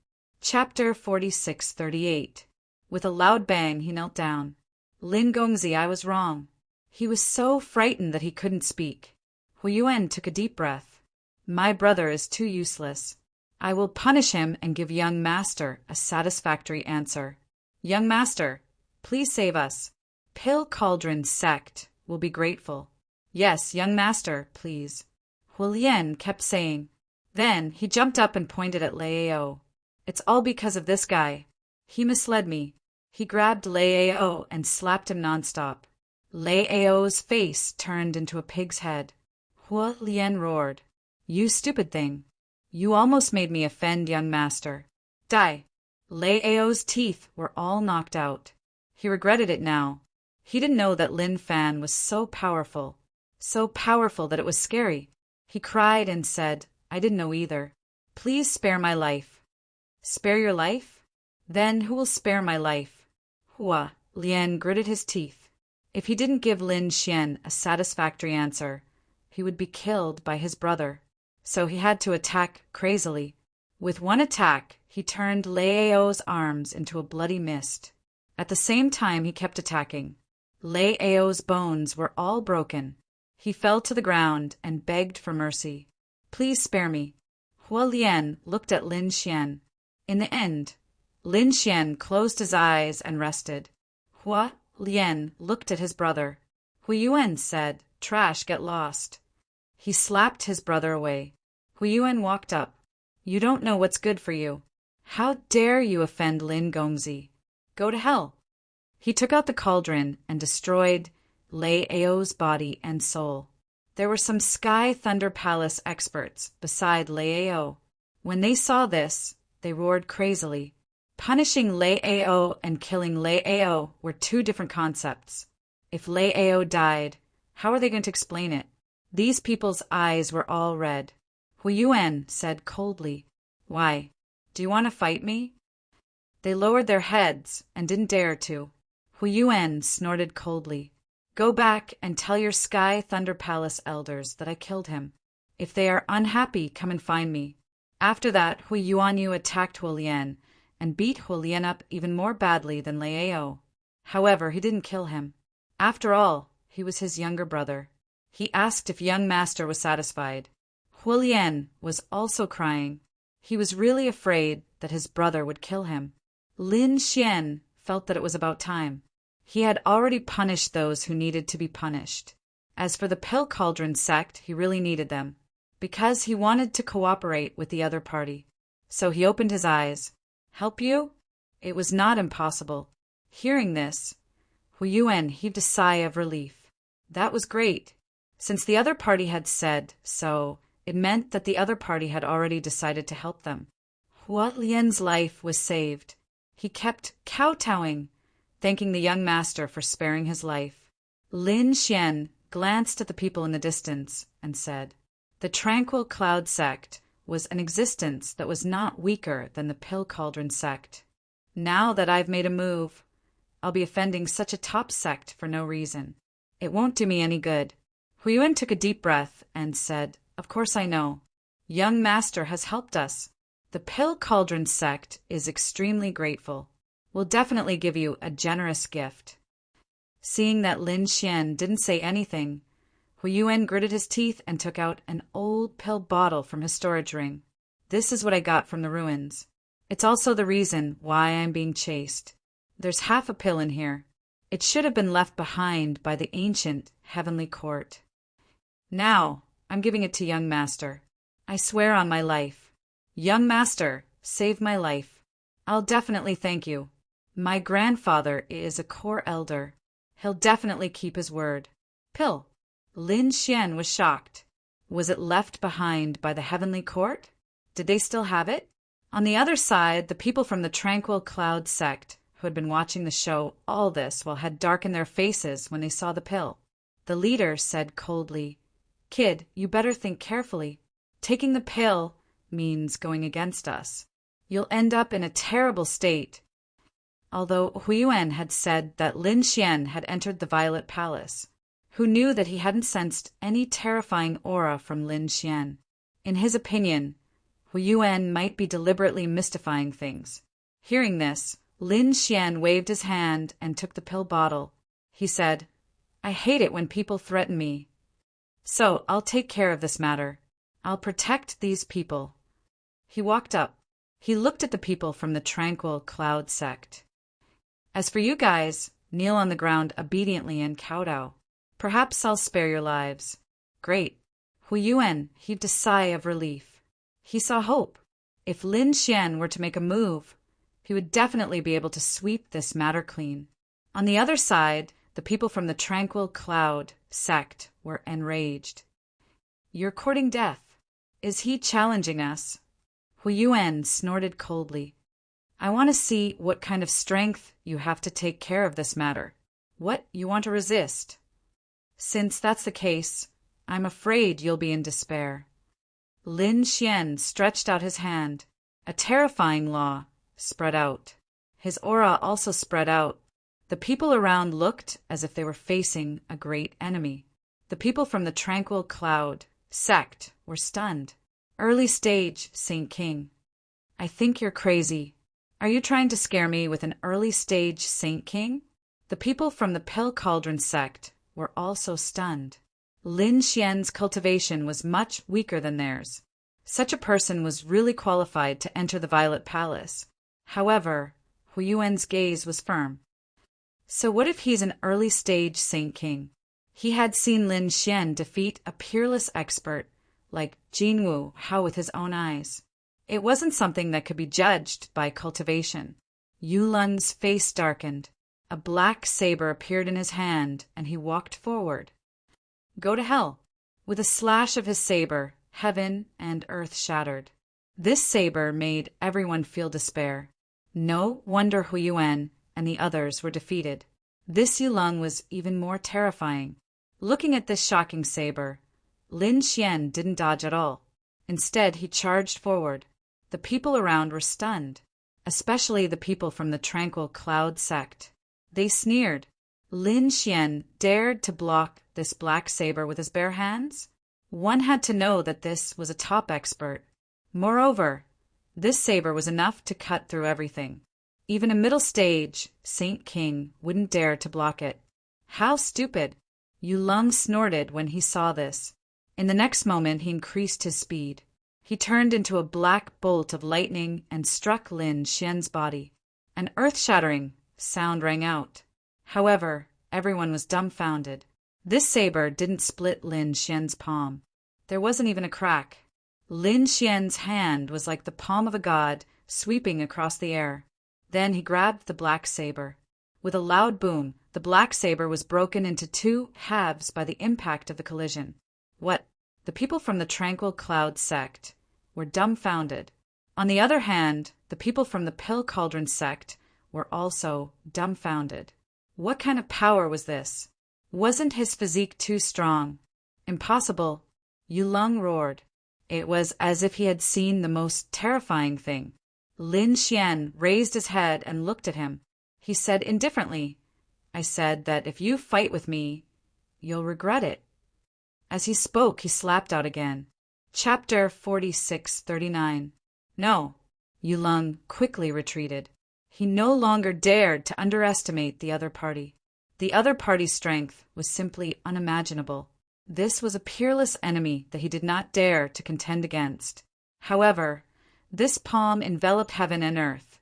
Chapter 46:38. With a loud bang, he knelt down. Lin Gongzi, I was wrong. He was so frightened that he couldn't speak. Huiyuan took a deep breath. My brother is too useless. I will punish him and give young master a satisfactory answer. Young master, please save us. Pill Cauldron sect will be grateful. Yes, young master, please. Huilian kept saying. Then he jumped up and pointed at Lei Ao. It's all because of this guy. He misled me. He grabbed Lei Ao and slapped him nonstop. Lei Ao's face turned into a pig's head. Hua Lian roared. You stupid thing. You almost made me offend young master. Die. Lei Ao's teeth were all knocked out. He regretted it now. He didn't know that Lin Fan was so powerful that it was scary. He cried and said, I didn't know either. Please spare my life. Spare your life? Then who will spare my life? Hua Lian gritted his teeth. If he didn't give Lin Xian a satisfactory answer, he would be killed by his brother. So he had to attack crazily. With one attack, he turned Lei Ao's arms into a bloody mist. At the same time he kept attacking. Lei Ao's bones were all broken. He fell to the ground and begged for mercy. Please spare me. Hua Lian looked at Lin Xian. In the end, Lin Xian closed his eyes and rested. Hua Lian looked at his brother. Huiyuan said, Trash, get lost. He slapped his brother away. Huiyuan walked up. You don't know what's good for you. How dare you offend Lin Gongzi? Go to hell. He took out the cauldron and destroyed Lei Ao's body and soul. There were some Sky Thunder Palace experts beside Lei Ao. When they saw this, they roared crazily. Punishing Lei Ao and killing Lei Ao were two different concepts. If Lei Ao died, how are they going to explain it? These people's eyes were all red. Huiyuan said coldly, Why? Do you want to fight me? They lowered their heads and didn't dare to. Huiyuan snorted coldly. Go back and tell your Sky Thunder Palace elders that I killed him. If they are unhappy, come and find me. After that, Huiyuanyu attacked Huilian and beat Huilian up even more badly than Lei Ao. However, he didn't kill him. After all, he was his younger brother. He asked if young master was satisfied. Huilian was also crying. He was really afraid that his brother would kill him. Lin Xian felt that it was about time. He had already punished those who needed to be punished. As for the Pill Cauldron sect, he really needed them, because he wanted to cooperate with the other party. So he opened his eyes. Help you? It was not impossible. Hearing this, Huiyuan heaved a sigh of relief. That was great. Since the other party had said so, it meant that the other party had already decided to help them. Hua Lian's life was saved. He kept kowtowing, thanking the young master for sparing his life. Lin Xian glanced at the people in the distance and said, The Tranquil Cloud sect was an existence that was not weaker than the Pill Cauldron sect. Now that I've made a move, I'll be offending such a top sect for no reason. It won't do me any good. Huiyuan took a deep breath and said, Of course I know. Young master has helped us. The Pill Cauldron sect is extremely grateful. We'll definitely give you a generous gift. Seeing that Lin Xian didn't say anything, Huiyuan gritted his teeth and took out an old pill bottle from his storage ring. This is what I got from the ruins. It's also the reason why I'm being chased. There's half a pill in here. It should have been left behind by the ancient heavenly court. Now, I'm giving it to young master. I swear on my life. Young master, save my life. I'll definitely thank you. My grandfather is a core elder. He'll definitely keep his word. Pill. Lin Xian was shocked. Was it left behind by the heavenly court? Did they still have it? On the other side, the people from the Tranquil Cloud sect, who had been watching the show all this while had darkened their faces when they saw the pill. The leader said coldly, "Kid, you better think carefully. Taking the pill means going against us. You'll end up in a terrible state." Although Huiyuan had said that Lin Xian had entered the Violet Palace, who knew that he hadn't sensed any terrifying aura from Lin Xian. In his opinion, Huiyuan might be deliberately mystifying things. Hearing this, Lin Xian waved his hand and took the pill bottle. He said, "I hate it when people threaten me. So I'll take care of this matter. I'll protect these people." He walked up. He looked at the people from the Tranquil Cloud sect. "As for you guys, kneel on the ground obediently and kowtow. Perhaps I'll spare your lives." "Great." Huiyuan heaved a sigh of relief. He saw hope. If Lin Xian were to make a move, he would definitely be able to sweep this matter clean. On the other side, the people from the Tranquil Cloud sect were enraged. "You're courting death. Is he challenging us?" Huiyuan snorted coldly. "I want to see what kind of strength you have to take care of this matter. What you want to resist. Since that's the case, I'm afraid you'll be in despair." Lin Xian stretched out his hand. A terrifying law spread out. His aura also spread out. The people around looked as if they were facing a great enemy. The people from the Tranquil Cloud sect were stunned. "Early stage, Saint King. I think you're crazy. Are you trying to scare me with an early stage Saint King?" The people from the Pill Cauldron sect were also stunned. Lin Xian's cultivation was much weaker than theirs. Such a person was really qualified to enter the Violet Palace. However, Huiyuan's gaze was firm. So what if he's an early stage Saint King? He had seen Lin Xian defeat a peerless expert like Jinwu Hao with his own eyes. It wasn't something that could be judged by cultivation. Yulun's face darkened. A black saber appeared in his hand, and he walked forward. "Go to hell." With a slash of his saber, heaven and earth shattered. This saber made everyone feel despair. No wonder Huiyuan and the others were defeated. This Yulong was even more terrifying. Looking at this shocking saber, Lin Xian didn't dodge at all. Instead, he charged forward. The people around were stunned, especially the people from the Tranquil Cloud sect. They sneered. Lin Xian dared to block this black saber with his bare hands? One had to know that this was a top expert. Moreover, this saber was enough to cut through everything. Even a middle stage Saint King wouldn't dare to block it. How stupid! Yulong snorted when he saw this. In the next moment, he increased his speed. He turned into a black bolt of lightning and struck Lin Xian's body. An earth-shattering sound rang out. However, everyone was dumbfounded. This saber didn't split Lin Xian's palm. There wasn't even a crack. Lin Xian's hand was like the palm of a god, sweeping across the air. Then he grabbed the black saber. With a loud boom, the black saber was broken into two halves by the impact of the collision. What? The people from the Tranquil Cloud sect were dumbfounded. On the other hand, the people from the Pill Cauldron sect were also dumbfounded. What kind of power was this? Wasn't his physique too strong? Impossible. Yulong roared. It was as if he had seen the most terrifying thing. Lin Xian raised his head and looked at him. He said indifferently, "I said that if you fight with me, you'll regret it." As he spoke, he slapped out again. Chapter 4639. No. Yulong quickly retreated. He no longer dared to underestimate the other party. The other party's strength was simply unimaginable. This was a peerless enemy that he did not dare to contend against. However, This palm enveloped heaven and earth,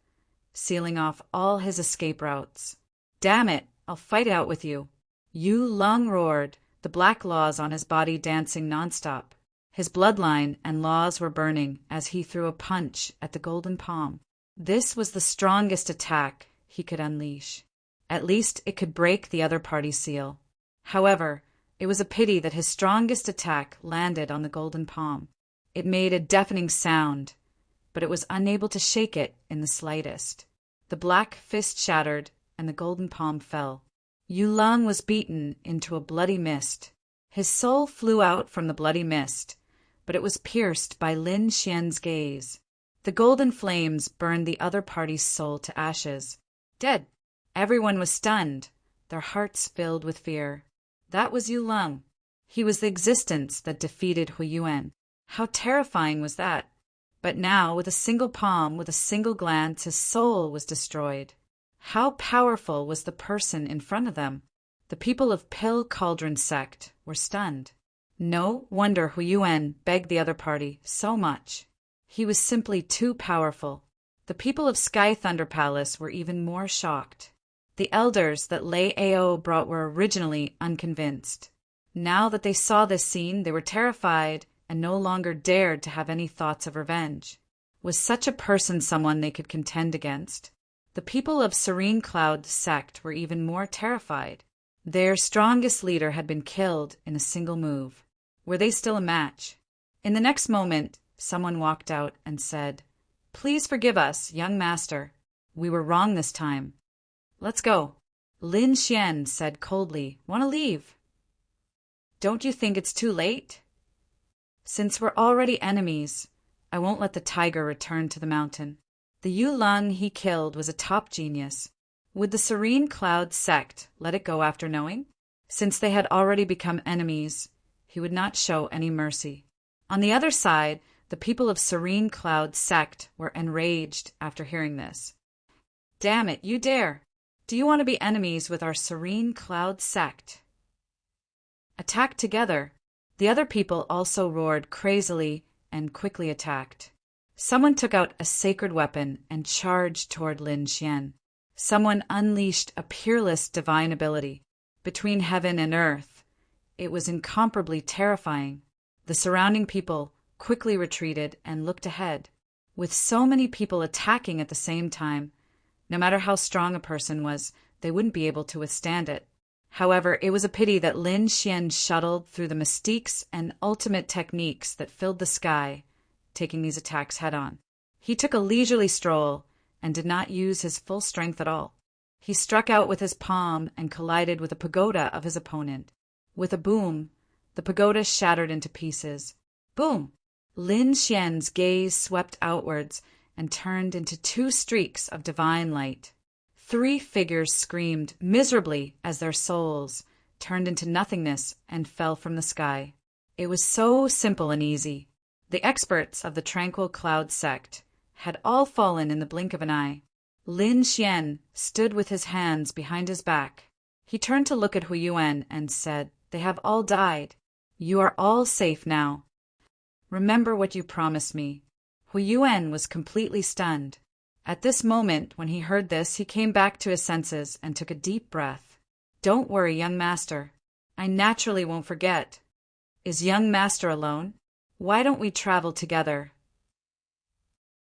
sealing off all his escape routes. "Damn it, I'll fight it out with you." Yu Lung roared, the black laws on his body dancing nonstop. His bloodline and laws were burning as he threw a punch at the golden palm. This was the strongest attack he could unleash. At least it could break the other party's seal. However, it was a pity that his strongest attack landed on the golden palm. It made a deafening sound, but it was unable to shake it in the slightest. The black fist shattered, and the golden palm fell. Yu Lung was beaten into a bloody mist. His soul flew out from the bloody mist, but it was pierced by Lin Xian's gaze. The golden flames burned the other party's soul to ashes. Dead. Everyone was stunned, their hearts filled with fear. That was Yu Lung. He was the existence that defeated Hu Yuan. How terrifying was that? But now, with a single palm, with a single glance, his soul was destroyed. How powerful was the person in front of them? The people of Pill Cauldron sect were stunned. No wonder Hu Yuan begged the other party so much. He was simply too powerful. The people of Sky Thunder Palace were even more shocked. The elders that Lei Ao brought were originally unconvinced. Now that they saw this scene, they were terrified and no longer dared to have any thoughts of revenge. Was such a person someone they could contend against? The people of Serene Cloud sect were even more terrified. Their strongest leader had been killed in a single move. Were they still a match? In the next moment, someone walked out and said, "Please forgive us, young master. We were wrong this time. Let's go." Lin Xian said coldly, "Want to leave?" "Don't you think it's too late?" "Since we're already enemies, I won't let the tiger return to the mountain." The Yu Lung he killed was a top genius. Would the Serene Cloud sect let it go after knowing? Since they had already become enemies, he would not show any mercy. On the other side, the people of Serene Cloud sect were enraged after hearing this. "Damn it, you dare! Do you want to be enemies with our Serene Cloud sect?" Attack together. The other people also roared crazily and quickly attacked. Someone took out a sacred weapon and charged toward Lin Xian. Someone unleashed a peerless divine ability. Between heaven and earth, it was incomparably terrifying. The surrounding people quickly retreated and looked ahead. With so many people attacking at the same time, no matter how strong a person was, they wouldn't be able to withstand it. However, it was a pity that Lin Xian shuttled through the mystiques and ultimate techniques that filled the sky, taking these attacks head-on. He took a leisurely stroll and did not use his full strength at all. He struck out with his palm and collided with a pagoda of his opponent. With a boom, the pagoda shattered into pieces. Boom! Lin Xian's gaze swept outwards and turned into 2 streaks of divine light. 3 figures screamed miserably as their souls turned into nothingness and fell from the sky. It was so simple and easy. The experts of the Tranquil Cloud sect had all fallen in the blink of an eye. Lin Xian stood with his hands behind his back. He turned to look at Hu Yuan and said, "They have all died. You are all safe now. Remember what you promised me." Hu Yuan was completely stunned. At this moment, when he heard this, he came back to his senses and took a deep breath. "Don't worry, young master. I naturally won't forget. Is young master alone? Why don't we travel together?"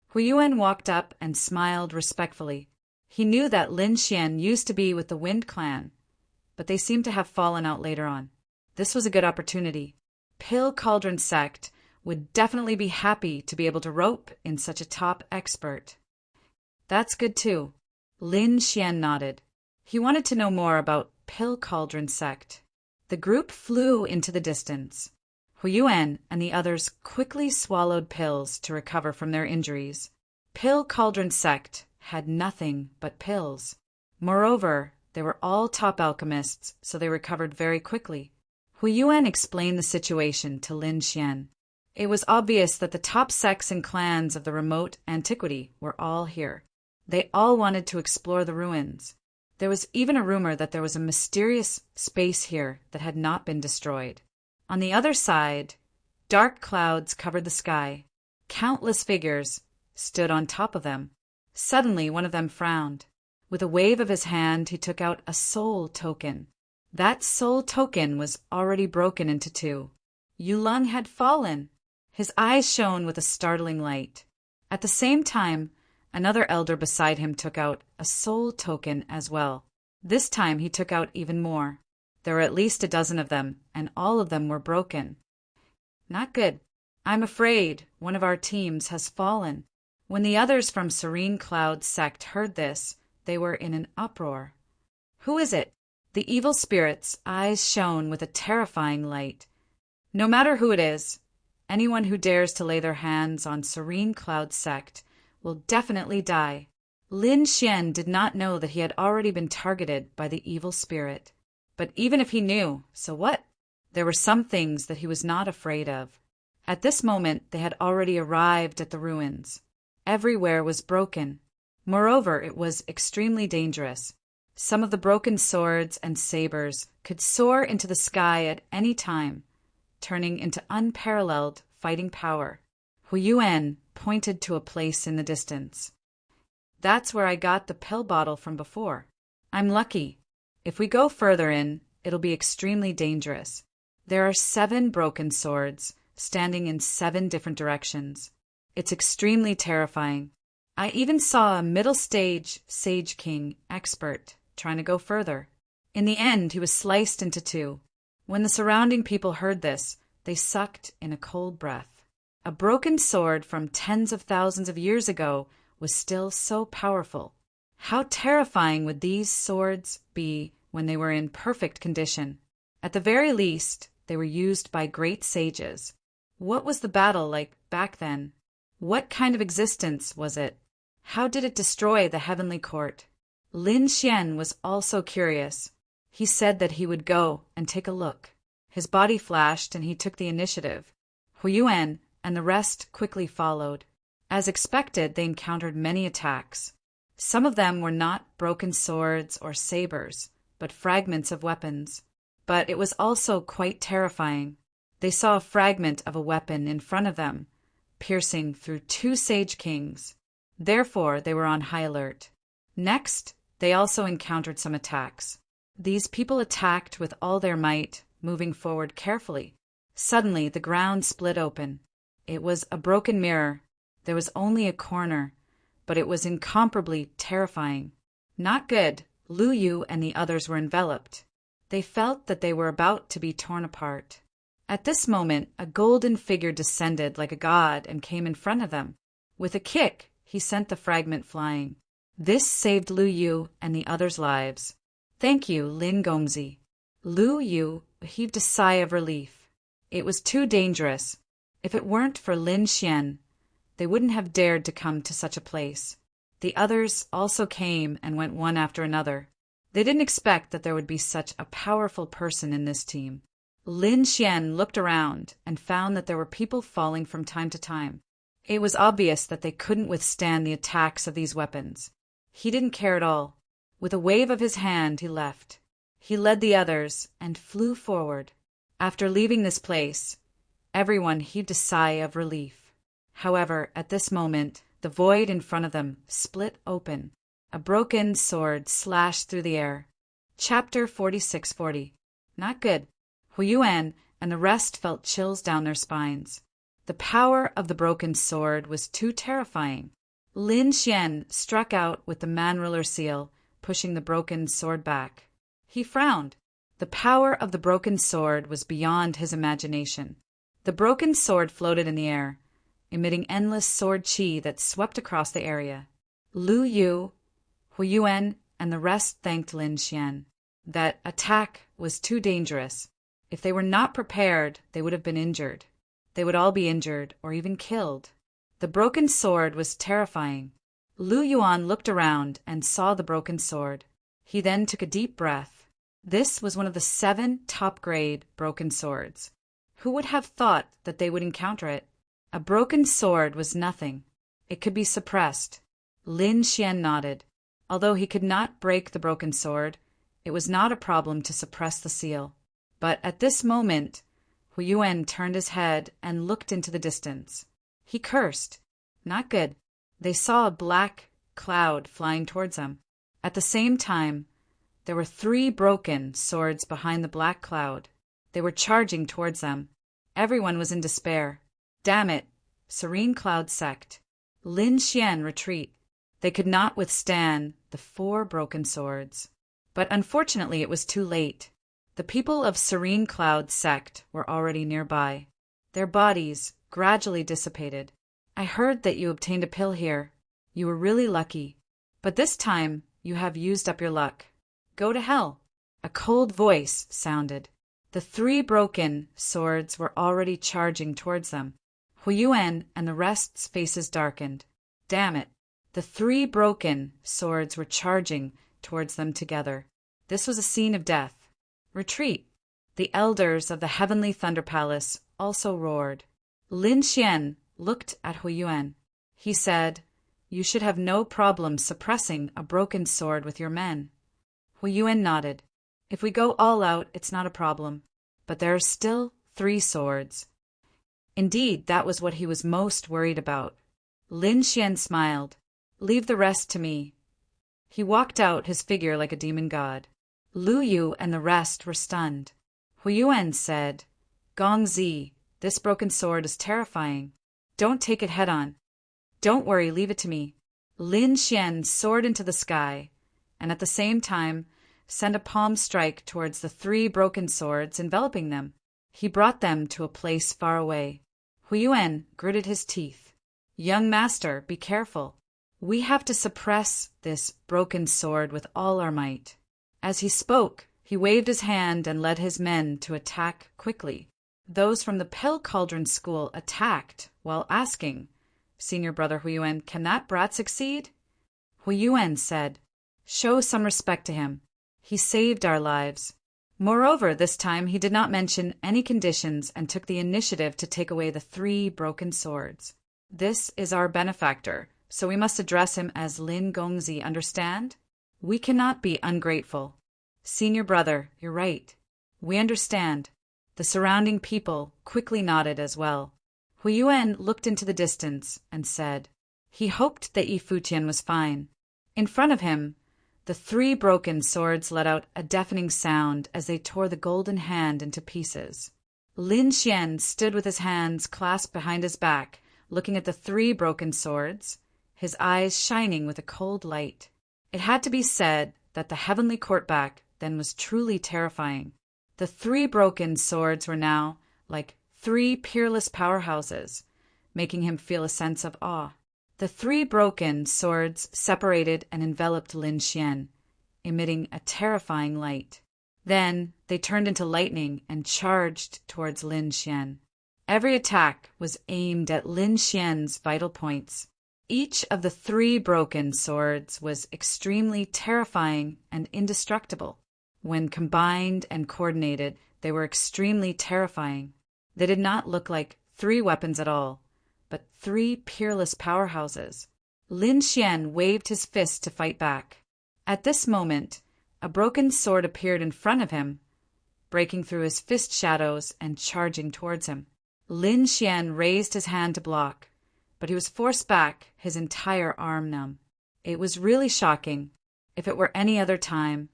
Hu Yuan walked up and smiled respectfully. He knew that Lin Xian used to be with the Wind Clan, but they seemed to have fallen out later on. This was a good opportunity. Pill Cauldron sect would definitely be happy to be able to rope in such a top expert. That's good too. Lin Xian nodded. He wanted to know more about Pill Cauldron sect. The group flew into the distance. Hu Yuan and the others quickly swallowed pills to recover from their injuries. Pill Cauldron sect had nothing but pills. Moreover, they were all top alchemists, so they recovered very quickly. Hu Yuan explained the situation to Lin Xian. It was obvious that the top sects and clans of the remote antiquity were all here. They all wanted to explore the ruins. There was even a rumor that there was a mysterious space here that had not been destroyed. On the other side, dark clouds covered the sky. Countless figures, stood on top of them. Suddenly, one of them frowned. With a wave of his hand, he took out a soul token. That soul token was already broken into two. Yulung had fallen. His eyes shone with a startling light. At the same time, another elder beside him took out a soul token as well. This time he took out even more. There were at least a dozen of them, and all of them were broken. Not good. I'm afraid one of our teams has fallen. When the others from Serene Cloud sect heard this, they were in an uproar. Who is it? The evil spirit's eyes shone with a terrifying light. No matter who it is, anyone who dares to lay their hands on Serene Cloud sect will definitely die. Lin Xian did not know that he had already been targeted by the evil spirit. But even if he knew, so what? There were some things that he was not afraid of. At this moment, they had already arrived at the ruins. Everywhere was broken. Moreover, it was extremely dangerous. Some of the broken swords and sabers could soar into the sky at any time, turning into unparalleled fighting power. Hu Yuan pointed to a place in the distance. That's where I got the pill bottle from before. I'm lucky. If we go further in, it'll be extremely dangerous. There are 7 broken swords, standing in 7 different directions. It's extremely terrifying. I even saw a middle-stage Sage King expert trying to go further. In the end, he was sliced into 2. When the surrounding people heard this, they sucked in a cold breath. A broken sword from tens of thousands of years ago was still so powerful. How terrifying would these swords be when they were in perfect condition? At the very least, they were used by great sages. What was the battle like back then? What kind of existence was it? How did it destroy the heavenly court? Lin Xian was also curious. He said that he would go and take a look. His body flashed and he took the initiative. Hu Yuan and the rest quickly followed. As expected, they encountered many attacks. Some of them were not broken swords or sabers, but fragments of weapons. But it was also quite terrifying. They saw a fragment of a weapon in front of them, piercing through 2 Sage Kings. Therefore, they were on high alert. Next, they also encountered some attacks. These people attacked with all their might, moving forward carefully. Suddenly, the ground split open. It was a broken mirror. There was only a corner, but it was incomparably terrifying. Not good. Lu Yu and the others were enveloped. They felt that they were about to be torn apart. At this moment, a golden figure descended like a god and came in front of them. With a kick, he sent the fragment flying. This saved Lu Yu and the others' lives. Thank you, Lin Gongzi. Lu Yu heaved a sigh of relief. It was too dangerous. If it weren't for Lin Xian, they wouldn't have dared to come to such a place. The others also came and went one after another. They didn't expect that there would be such a powerful person in this team. Lin Xian looked around and found that there were people falling from time to time. It was obvious that they couldn't withstand the attacks of these weapons. He didn't care at all. With a wave of his hand, he left. He led the others and flew forward. After leaving this place, everyone heaved a sigh of relief. However, at this moment, the void in front of them split open. A broken sword slashed through the air. Chapter 4640. Not good. Hu Yuan and the rest felt chills down their spines. The power of the broken sword was too terrifying. Lin Xian struck out with the man-ruler seal, pushing the broken sword back. He frowned. The power of the broken sword was beyond his imagination. The broken sword floated in the air, emitting endless sword chi that swept across the area. Lu Yu, Hu Yuan, and the rest thanked Lin Xian. That attack was too dangerous. If they were not prepared, they would have been injured. They would all be injured or even killed. The broken sword was terrifying. Lu Yuan looked around and saw the broken sword. He then took a deep breath. This was one of the 7 top-grade broken swords. Who would have thought that they would encounter it? A broken sword was nothing. It could be suppressed. Lin Xian nodded. Although he could not break the broken sword, it was not a problem to suppress the seal. But at this moment, Hu Yuan turned his head and looked into the distance. He cursed. Not good. They saw a black cloud flying towards them. At the same time, there were 3 broken swords behind the black cloud. They were charging towards them. Everyone was in despair. Damn it! Serene Cloud Sect. Lin Xian retreat. They could not withstand the 4 broken swords. But unfortunately it was too late. The people of Serene Cloud Sect were already nearby. Their bodies gradually dissipated. I heard that you obtained a pill here. You were really lucky. But this time you have used up your luck. Go to hell. A cold voice sounded. The 3 broken swords were already charging towards them. Huiyuan and the rest's faces darkened. Damn it. The 3 broken swords were charging towards them together. This was a scene of death. Retreat. The elders of the Heavenly Thunder Palace also roared. Lin Xian looked at Huiyuan. He said, "You should have no problem suppressing a broken sword with your men." Huiyuan nodded. "If we go all out, it's not a problem. But there are still 3 swords." Indeed, that was what he was most worried about. Lin Xian smiled. "Leave the rest to me." He walked out, his figure like a demon god. Lu Yu and the rest were stunned. Huiyuan said, "Gongzi, this broken sword is terrifying. Don't take it head-on. Don't worry, leave it to me." Lin Xian soared into the sky, and at the same time sent a palm strike towards the 3 broken swords enveloping them. He brought them to a place far away. Huiyuan gritted his teeth. "Young master, be careful. We have to suppress this broken sword with all our might." As he spoke, he waved his hand and led his men to attack quickly. Those from the Pill Cauldron School attacked while asking, "Senior Brother Huiyuan, can that brat succeed?" Huiyuan said, "Show some respect to him. He saved our lives." Moreover, this time he did not mention any conditions and took the initiative to take away the 3 broken swords. "This is our benefactor, so we must address him as Lin Gongzi, understand? We cannot be ungrateful." "Senior brother, you're right. We understand." The surrounding people quickly nodded as well. Huiyuan looked into the distance and said, he hoped that Yi Futian was fine. In front of him, the 3 broken swords let out a deafening sound as they tore the golden hand into pieces. Lin Xian stood with his hands clasped behind his back, looking at the 3 broken swords, his eyes shining with a cold light. It had to be said that the heavenly courtback then was truly terrifying. The 3 broken swords were now like 3 peerless powerhouses, making him feel a sense of awe. The 3 broken swords separated and enveloped Lin Xian, emitting a terrifying light. Then they turned into lightning and charged towards Lin Xian. Every attack was aimed at Lin Xian's vital points. Each of the 3 broken swords was extremely terrifying and indestructible. When combined and coordinated, they were extremely terrifying. They did not look like 3 weapons at all, but 3 peerless powerhouses. Lin Xian waved his fist to fight back. At this moment, a broken sword appeared in front of him, breaking through his fist shadows and charging towards him. Lin Xian raised his hand to block, but he was forced back, his entire arm numb. It was really shocking. If it were any other time,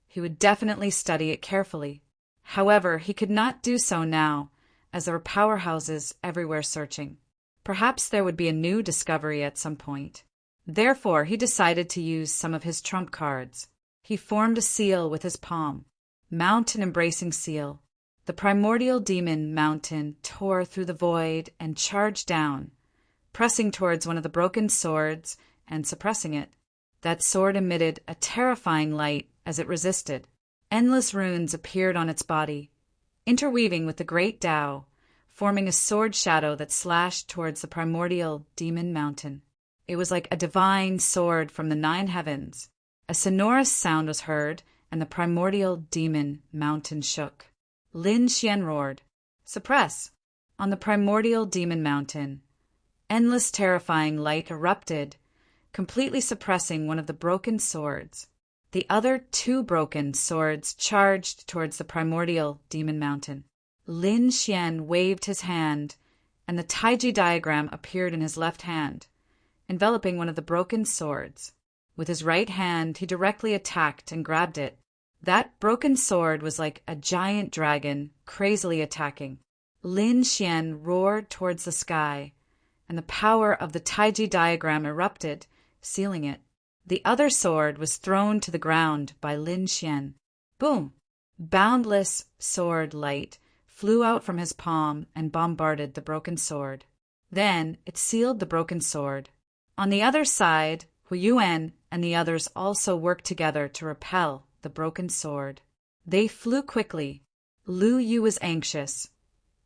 he would definitely study it carefully. However, he could not do so now, as there were powerhouses everywhere searching. Perhaps there would be a new discovery at some point. Therefore, he decided to use some of his trump cards. He formed a seal with his palm, mountain embracing seal. The primordial demon mountain tore through the void and charged down, pressing towards one of the broken swords and suppressing it. That sword emitted a terrifying light as it resisted. Endless runes appeared on its body, interweaving with the great Tao, forming a sword shadow that slashed towards the primordial demon mountain. It was like a divine sword from the 9 heavens. A sonorous sound was heard, and the primordial demon mountain shook. Lin Xian roared, "Suppress!" On the primordial demon mountain, endless terrifying light erupted, completely suppressing one of the broken swords. The other 2 broken swords charged towards the primordial demon mountain. Lin Xian waved his hand, and the Taiji diagram appeared in his left hand, enveloping one of the broken swords. With his right hand, he directly attacked and grabbed it. That broken sword was like a giant dragon, crazily attacking. Lin Xian roared towards the sky, and the power of the Taiji diagram erupted, sealing it. The other sword was thrown to the ground by Lin Xian. Boom! Boundless sword light flew out from his palm and bombarded the broken sword. Then it sealed the broken sword. On the other side, Huiyuan and the others also worked together to repel the broken sword. They flew quickly. Lu Yu was anxious.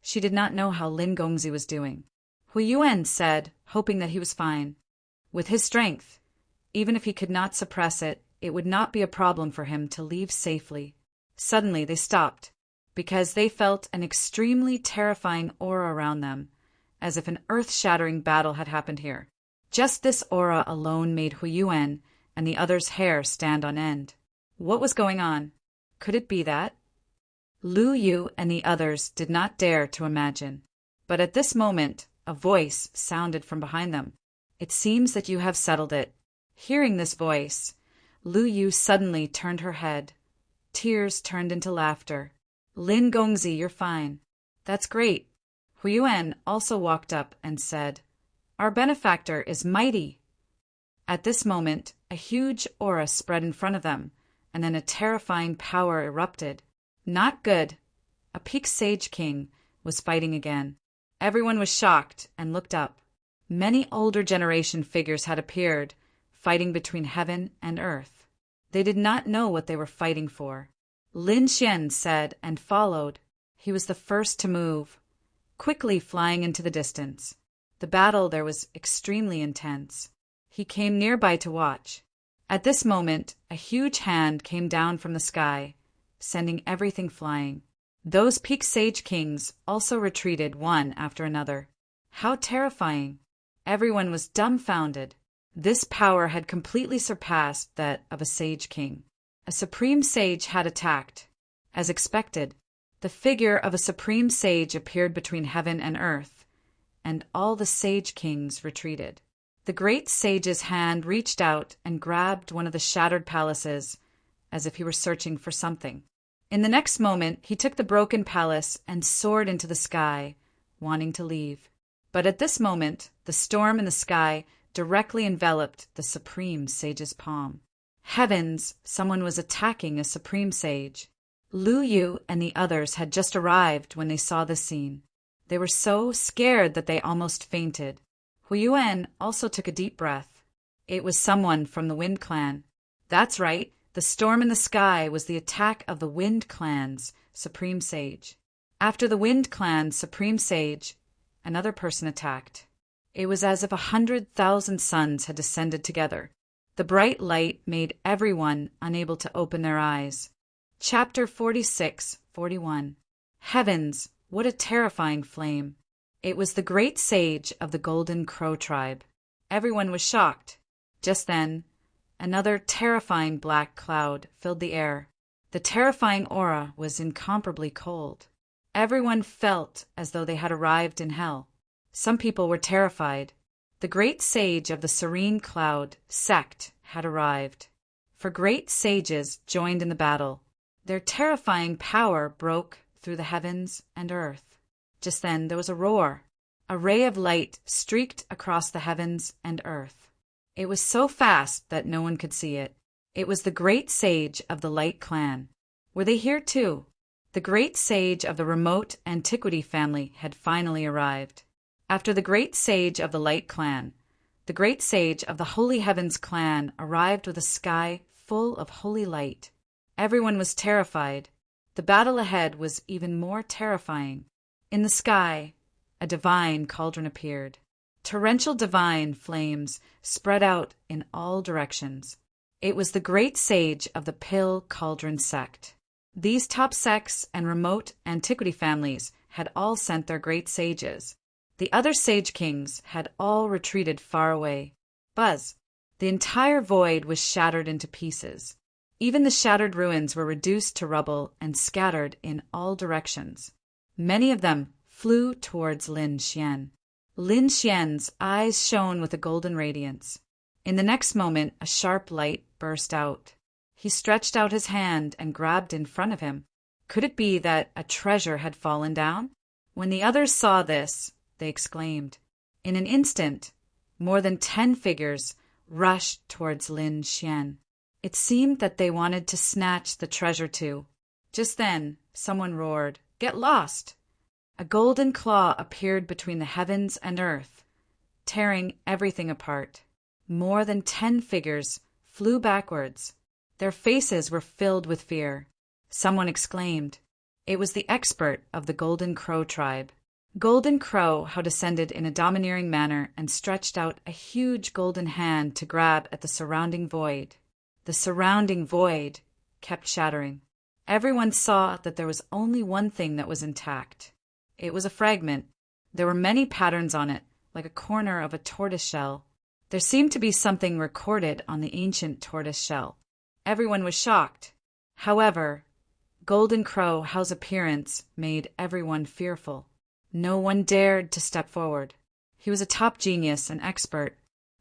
She did not know how Lin Gongzi was doing. Huiyuan said, hoping that he was fine. With his strength, even if he could not suppress it, it would not be a problem for him to leave safely. Suddenly they stopped, because they felt an extremely terrifying aura around them, as if an earth-shattering battle had happened here. Just this aura alone made Huiyuan and the others' hair stand on end. What was going on? Could it be that? Lu Yu and the others did not dare to imagine. But at this moment, a voice sounded from behind them. It seems that you have settled it. Hearing this voice, Lu Yu suddenly turned her head. Tears turned into laughter. Lin Gongzi, you're fine. That's great. Huiyuan also walked up and said, Our benefactor is mighty. At this moment, a huge aura spread in front of them, and then a terrifying power erupted. Not good. A peak sage king was fighting again. Everyone was shocked and looked up. Many older generation figures had appeared, fighting between heaven and earth. They did not know what they were fighting for. Lin Xian said and followed. He was the first to move, quickly flying into the distance. The battle there was extremely intense. He came nearby to watch. At this moment, a huge hand came down from the sky, sending everything flying. Those peak sage kings also retreated one after another. How terrifying! Everyone was dumbfounded. This power had completely surpassed that of a sage king. A supreme sage had attacked. As expected, the figure of a supreme sage appeared between heaven and earth, and all the sage kings retreated. The great sage's hand reached out and grabbed one of the shattered palaces, as if he were searching for something. In the next moment, he took the broken palace and soared into the sky, wanting to leave. But at this moment, the storm in the sky directly enveloped the supreme sage's palm. Heavens, someone was attacking a supreme sage. Lu Yu and the others had just arrived when they saw this scene. They were so scared that they almost fainted. Huiyuan also took a deep breath. It was someone from the Wind Clan. That's right, the storm in the sky was the attack of the Wind Clan's supreme sage. After the Wind Clan's supreme sage, another person attacked. It was as if 100,000 suns had descended together. The bright light made everyone unable to open their eyes. Chapter 46-41. Heavens, what a terrifying flame! It was the great sage of the Golden Crow tribe. Everyone was shocked. Just then, another terrifying black cloud filled the air. The terrifying aura was incomparably cold. Everyone felt as though they had arrived in hell. Some people were terrified. The great sage of the serene cloud sect had arrived. For great sages joined in the battle. Their terrifying power broke through the heavens and earth. Just then there was a roar. A ray of light streaked across the heavens and earth. It was so fast that no one could see it. It was the great sage of the Light Clan. Were they here too? The great sage of the remote Antiquity family had finally arrived. After the great sage of the Light Clan, the great sage of the Holy Heavens clan arrived with a sky full of holy light. Everyone was terrified. The battle ahead was even more terrifying. In the sky, a divine cauldron appeared. Torrential divine flames spread out in all directions. It was the great sage of the Pill Cauldron sect. These top sects and remote Antiquity families had all sent their great sages. The other sage kings had all retreated far away. Buzz! The entire void was shattered into pieces. Even the shattered ruins were reduced to rubble and scattered in all directions. Many of them flew towards Lin Xian. Lin Xian's eyes shone with a golden radiance. In the next moment, a sharp light burst out. He stretched out his hand and grabbed in front of him. Could it be that a treasure had fallen down? When the others saw this, they exclaimed. In an instant, more than 10 figures rushed towards Lin Xian. It seemed that they wanted to snatch the treasure too. Just then, someone roared, "Get lost!" A golden claw appeared between the heavens and earth, tearing everything apart. More than 10 figures flew backwards. Their faces were filled with fear. Someone exclaimed. It was the expert of the Golden Crow tribe. Golden Crow had descended in a domineering manner and stretched out a huge golden hand to grab at the surrounding void. The surrounding void kept shattering. Everyone saw that there was only one thing that was intact. It was a fragment. There were many patterns on it, like a corner of a tortoise shell. There seemed to be something recorded on the ancient tortoise shell. Everyone was shocked. However, Golden Crow's appearance made everyone fearful. No one dared to step forward. He was a top genius, an expert.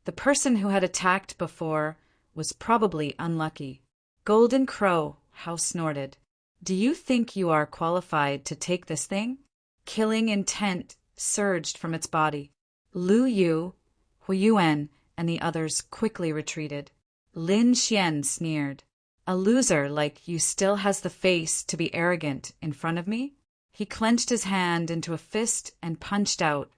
The person who had attacked before was probably unlucky. Golden Crow snorted. Do you think you are qualified to take this thing? Killing intent surged from its body. Lu Yu, Hu Yuan, and the others quickly retreated. Lin Xian sneered. A loser like you still has the face to be arrogant in front of me? He clenched his hand into a fist and punched out,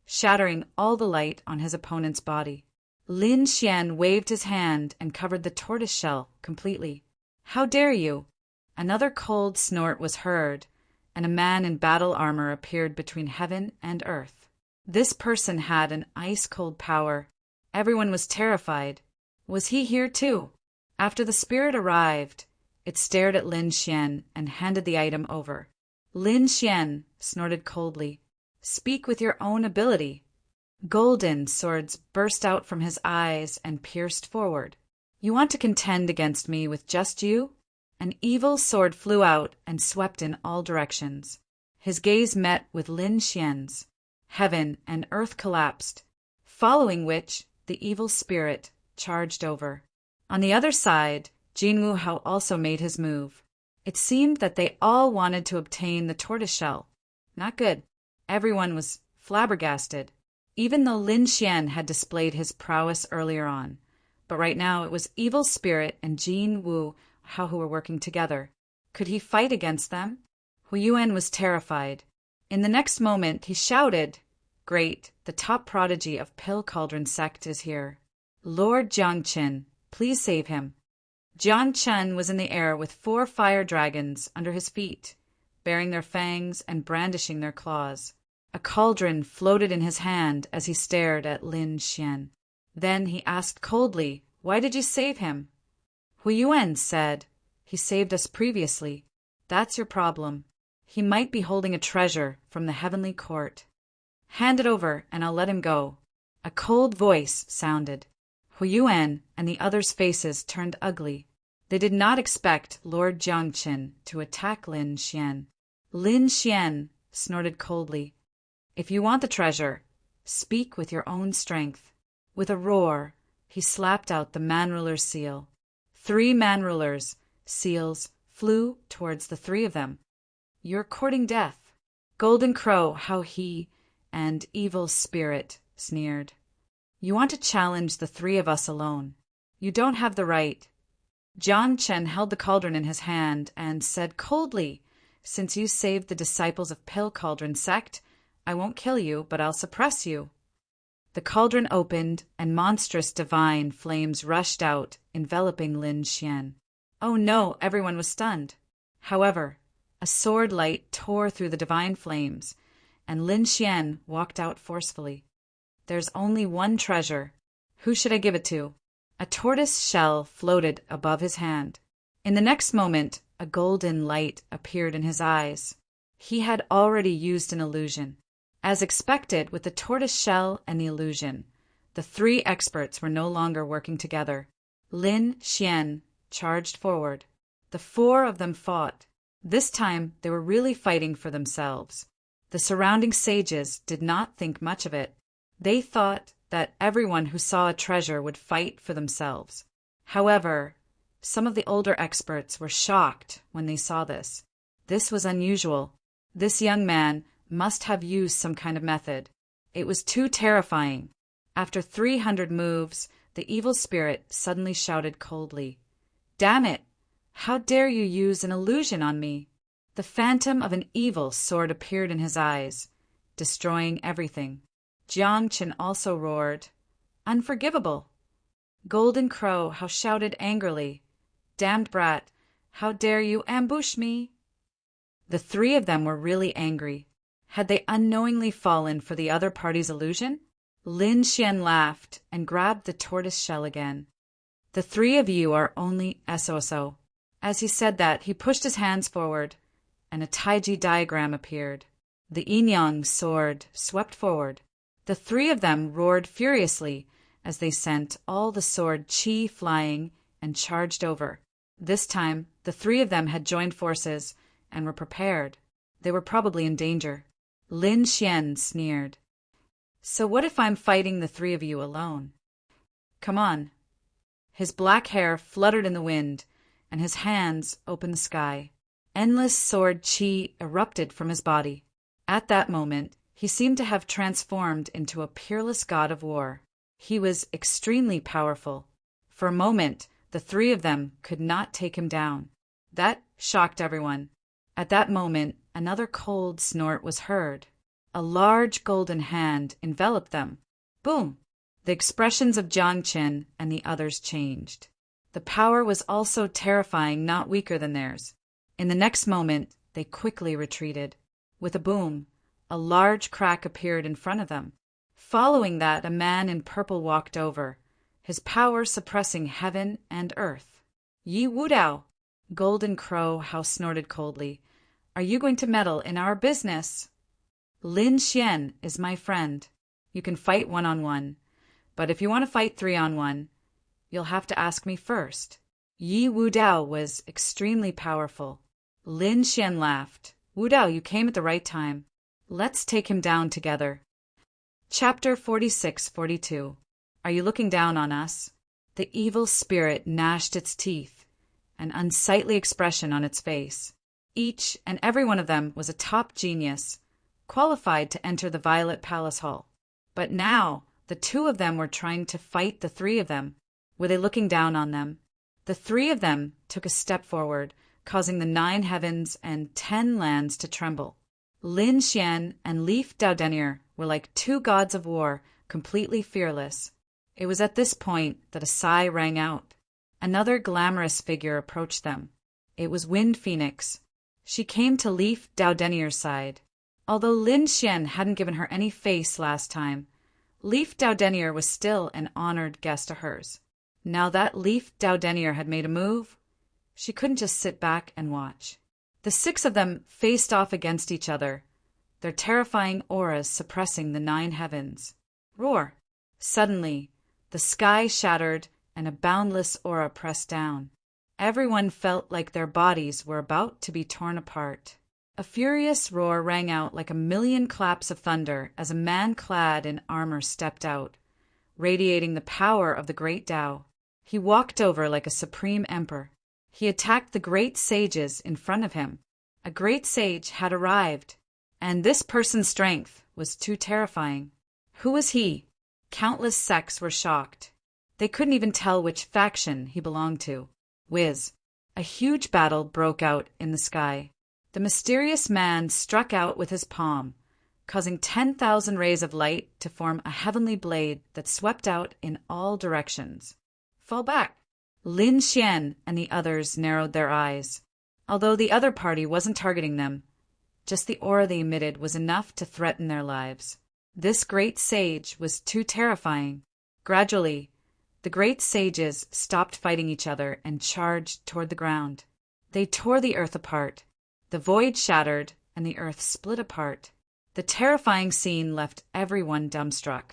shattering all the light on his opponent's body. Lin Xian waved his hand and covered the tortoise shell completely. How dare you? Another cold snort was heard, and a man in battle armor appeared between heaven and earth. This person had an ice-cold power. Everyone was terrified. Was he here too? After the spirit arrived, it stared at Lin Xian and handed the item over. Lin Xian snorted coldly. Speak with your own ability. Golden swords burst out from his eyes and pierced forward. You want to contend against me with just you? An evil sword flew out and swept in all directions. His gaze met with Lin Xian's. Heaven and earth collapsed, following which the evil spirit charged over. On the other side, Jinwu Hao also made his move. It seemed that they all wanted to obtain the tortoise shell. Not good. Everyone was flabbergasted, even though Lin Xian had displayed his prowess earlier on. But right now it was Evil Spirit and Jinwu Hao who were working together. Could he fight against them? Hu Yuan was terrified. In the next moment he shouted, Great, the top prodigy of Pill Cauldron sect is here. Lord Jiangchen, please save him. Jiang Chen was in the air with 4 fire dragons under his feet, bearing their fangs and brandishing their claws. A cauldron floated in his hand as he stared at Lin Xian. Then he asked coldly, Why did you save him? Hu Yuan said, He saved us previously. That's your problem. He might be holding a treasure from the heavenly court. Hand it over and I'll let him go. A cold voice sounded. Hu Yuan and the others' faces turned ugly. They did not expect Lord Jiangchen to attack Lin Xian. Lin Xian snorted coldly. If you want the treasure, speak with your own strength. With a roar, he slapped out the man-ruler's seal. 3 man-rulers, seals, flew towards the 3 of them. You're courting death. Golden Crow, how he and Evil Spirit sneered. You want to challenge the 3 of us alone. You don't have the right. Jiang Chen held the cauldron in his hand and said coldly, Since you saved the disciples of Pill Cauldron sect, I won't kill you, but I'll suppress you. The cauldron opened, and monstrous divine flames rushed out, enveloping Lin Xian. Oh no, everyone was stunned. However, a sword light tore through the divine flames, and Lin Xian walked out forcefully. There's only one treasure. Who should I give it to? A tortoise shell floated above his hand. In the next moment, a golden light appeared in his eyes. He had already used an illusion. As expected with the tortoise shell and the illusion, the 3 experts were no longer working together. Lin Xian charged forward. The 4 of them fought. This time they were really fighting for themselves. The surrounding sages did not think much of it. They thought that everyone who saw a treasure would fight for themselves. However, some of the older experts were shocked when they saw this. This was unusual. This young man must have used some kind of method. It was too terrifying. After 300 moves, the evil spirit suddenly shouted coldly, "Damn it! How dare you use an illusion on me?" The phantom of an evil sword appeared in his eyes, destroying everything. Jiangchen also roared, "Unforgivable!" Golden Crow shouted angrily, "Damned brat! How dare you ambush me?" The three of them were really angry. Had they unknowingly fallen for the other party's illusion? Lin Xian laughed and grabbed the tortoise shell again. "The three of you are only SOSO." As he said that, he pushed his hands forward, and a Taiji diagram appeared. The yin-yang sword swept forward. The three of them roared furiously as they sent all the sword chi flying and charged over. This time, the three of them had joined forces and were prepared. They were probably in danger. Lin Xian sneered. "So what if I'm fighting the three of you alone? Come on." His black hair fluttered in the wind, and his hands opened the sky. Endless sword chi erupted from his body. At that moment, he seemed to have transformed into a peerless god of war. He was extremely powerful. For a moment, the three of them could not take him down. That shocked everyone. At that moment, another cold snort was heard. A large golden hand enveloped them. Boom! The expressions of Jiangchen and the others changed. The power was also terrifying, not weaker than theirs. In the next moment, they quickly retreated. With a boom, a large crack appeared in front of them. Following that, a man in purple walked over, his power suppressing heaven and earth. "Yi Wudao!" Golden Crow snorted coldly. "Are you going to meddle in our business?" "Lin Xian is my friend. You can fight one-on-one, but if you want to fight three-on-one, you'll have to ask me first." Yi Wudao was extremely powerful. Lin Xian laughed. "Wudao, you came at the right time. Let's take him down together." Chapter 46-42. Are you looking down on us? The evil spirit gnashed its teeth, an unsightly expression on its face. Each and every one of them was a top genius, qualified to enter the Violet Palace Hall. But now, the two of them were trying to fight the three of them. Were they looking down on them? The three of them took a step forward, causing the 9 heavens and 10 lands to tremble. Lin Xian and Leaf Daudenier were like two gods of war, completely fearless. It was at this point that a sigh rang out. Another glamorous figure approached them. It was Wind Phoenix. She came to Leaf Daudenier's side. Although Lin Xian hadn't given her any face last time, Leaf Daudenier was still an honored guest of hers. Now that Leaf Daudenier had made a move, she couldn't just sit back and watch. The 6 of them faced off against each other, their terrifying auras suppressing the 9 heavens. Roar! Suddenly, the sky shattered and a boundless aura pressed down. Everyone felt like their bodies were about to be torn apart. A furious roar rang out like a million claps of thunder as a man clad in armor stepped out, radiating the power of the great Tao. He walked over like a supreme emperor. He attacked the great sages in front of him. A great sage had arrived, and this person's strength was too terrifying. Who was he? Countless sects were shocked. They couldn't even tell which faction he belonged to. Whiz! A huge battle broke out in the sky. The mysterious man struck out with his palm, causing 10,000 rays of light to form a heavenly blade that swept out in all directions. Fall back! Lin Xian and the others narrowed their eyes. Although the other party wasn't targeting them, just the aura they emitted was enough to threaten their lives. This great sage was too terrifying. Gradually, the great sages stopped fighting each other and charged toward the ground. They tore the earth apart. The void shattered and the earth split apart. The terrifying scene left everyone dumbstruck.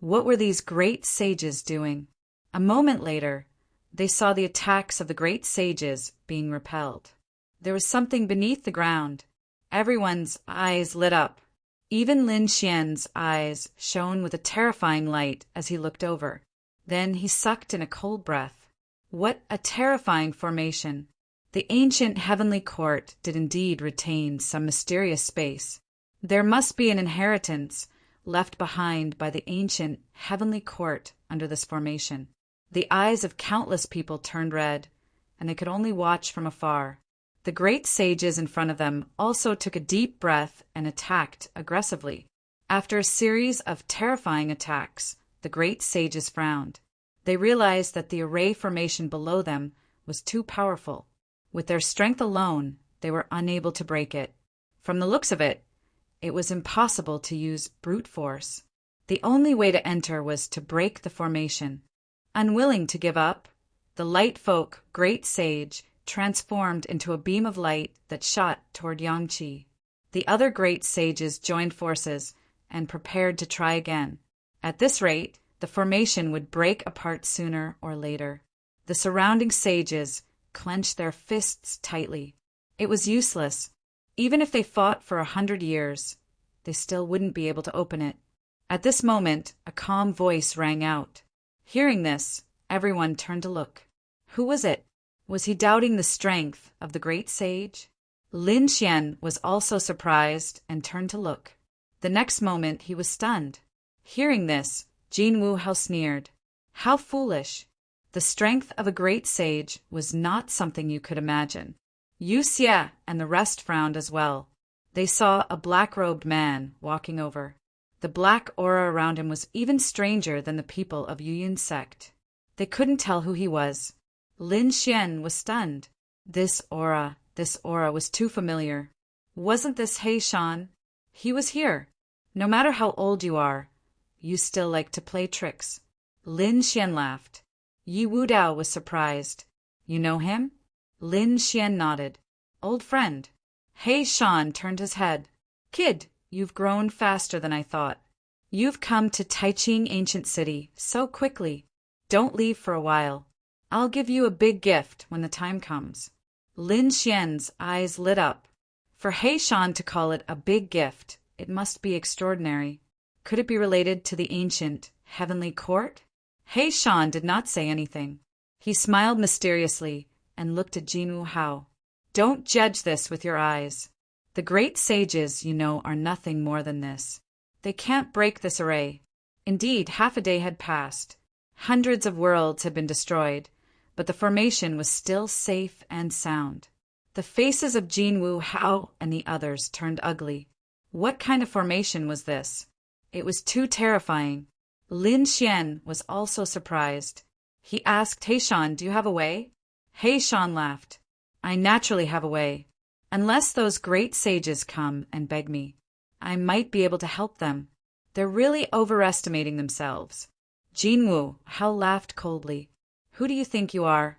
What were these great sages doing? A moment later, they saw the attacks of the great sages being repelled. There was something beneath the ground. Everyone's eyes lit up. Even Lin Xian's eyes shone with a terrifying light as he looked over. Then he sucked in a cold breath. What a terrifying formation! The ancient heavenly court did indeed retain some mysterious space. There must be an inheritance left behind by the ancient heavenly court under this formation. The eyes of countless people turned red, and they could only watch from afar. The great sages in front of them also took a deep breath and attacked aggressively. After a series of terrifying attacks, the great sages frowned. They realized that the array formation below them was too powerful. With their strength alone, they were unable to break it. From the looks of it, it was impossible to use brute force. The only way to enter was to break the formation. Unwilling to give up, the light folk, great sage, transformed into a beam of light that shot toward Yangqi. The other great sages joined forces and prepared to try again. At this rate, the formation would break apart sooner or later. The surrounding sages clenched their fists tightly. It was useless. Even if they fought for 100 years, they still wouldn't be able to open it. At this moment, a calm voice rang out. Hearing this, everyone turned to look. Who was it? Was he doubting the strength of the great sage? Lin Xian was also surprised and turned to look. The next moment he was stunned. Hearing this, Jin Wuhao sneered. How foolish! The strength of a great sage was not something you could imagine. Yu Xie and the rest frowned as well. They saw a black-robed man walking over. The black aura around him was even stranger than the people of Yu Yun's sect. They couldn't tell who he was. Lin Xian was stunned. This aura was too familiar. Wasn't this He Shan? He was here. No matter how old you are, you still like to play tricks. Lin Xian laughed. Yi Wudao was surprised. You know him? Lin Xian nodded. Old friend. He Shan turned his head. Kid, you've grown faster than I thought. You've come to Taiqing Ancient City so quickly. Don't leave for a while. I'll give you a big gift when the time comes. Lin Xian's eyes lit up. For He Shan to call it a big gift, it must be extraordinary. Could it be related to the ancient heavenly court? He Shan did not say anything. He smiled mysteriously and looked at Jin Wuhao. Don't judge this with your eyes. The great sages, you know, are nothing more than this. They can't break this array. Indeed, half a day had passed. Hundreds of worlds had been destroyed, but the formation was still safe and sound. The faces of Jin Wuhao and the others turned ugly. What kind of formation was this? It was too terrifying. Lin Xian was also surprised. He asked He Shan, do you have a way? He Shan laughed. I naturally have a way. Unless those great sages come and beg me, I might be able to help them. They're really overestimating themselves. Jin Wuhao laughed coldly. Who do you think you are?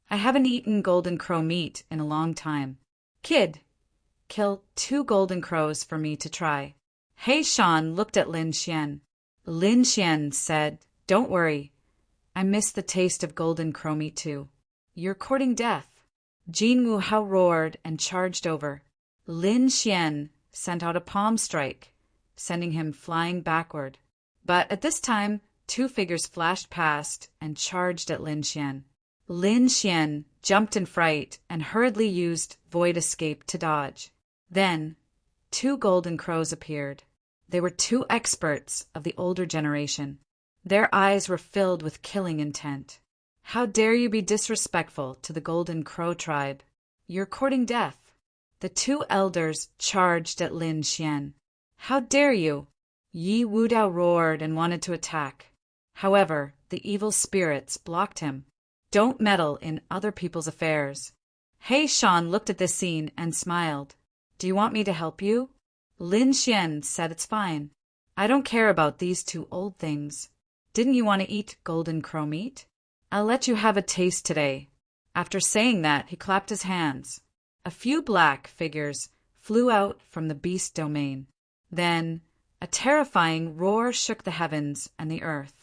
I haven't eaten golden crow meat in a long time. Kid, kill 2 golden crows for me to try. He Shan looked at Lin Xian. Lin Xian said, don't worry. I miss the taste of golden crow meat too. You're courting death. Jin Wuhao roared and charged over. Lin Xian sent out a palm strike, sending him flying backward. But at this time, 2 figures flashed past and charged at Lin Xian. Lin Xian jumped in fright and hurriedly used Void Escape to dodge. Then, 2 golden crows appeared. They were 2 experts of the older generation. Their eyes were filled with killing intent. How dare you be disrespectful to the Golden Crow tribe? You're courting death. The 2 elders charged at Lin Xian. How dare you? Yi Wudao roared and wanted to attack. However, the evil spirits blocked him. Don't meddle in other people's affairs. He Shan looked at this scene and smiled. Do you want me to help you? Lin Xian said it's fine. I don't care about these 2 old things. Didn't you want to eat golden crow meat? I'll let you have a taste today. After saying that, he clapped his hands. A few black figures flew out from the beast domain. Then, a terrifying roar shook the heavens and the earth.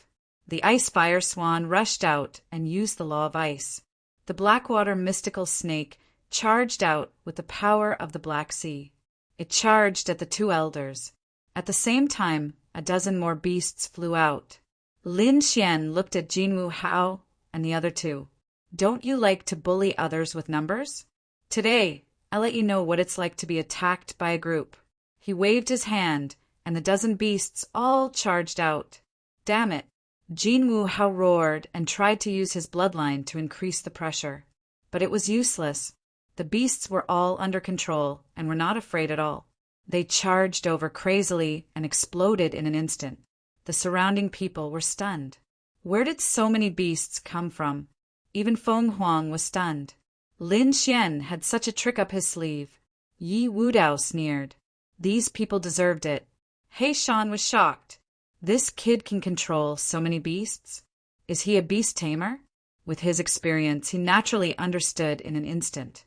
The ice fire swan rushed out and used the law of ice. The Blackwater mystical snake charged out with the power of the Black Sea. It charged at the 2 elders. At the same time, a dozen more beasts flew out. Lin Xian looked at Jinwu Hao and the other two. Don't you like to bully others with numbers? Today, I'll let you know what it's like to be attacked by a group. He waved his hand, and the dozen beasts all charged out. Damn it! Jinwu Hao roared and tried to use his bloodline to increase the pressure. But it was useless. The beasts were all under control and were not afraid at all. They charged over crazily and exploded in an instant. The surrounding people were stunned. Where did so many beasts come from? Even Feng Huang was stunned. Lin Xian had such a trick up his sleeve. Yi Wudao sneered. These people deserved it. He Shan was shocked. This kid can control so many beasts? Is he a beast tamer? With his experience, he naturally understood in an instant.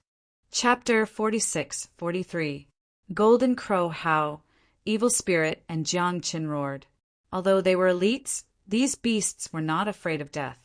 Chapter 46-43. Golden Crow Hao, Evil Spirit, and Jiang Qin roared. Although they were elites, these beasts were not afraid of death.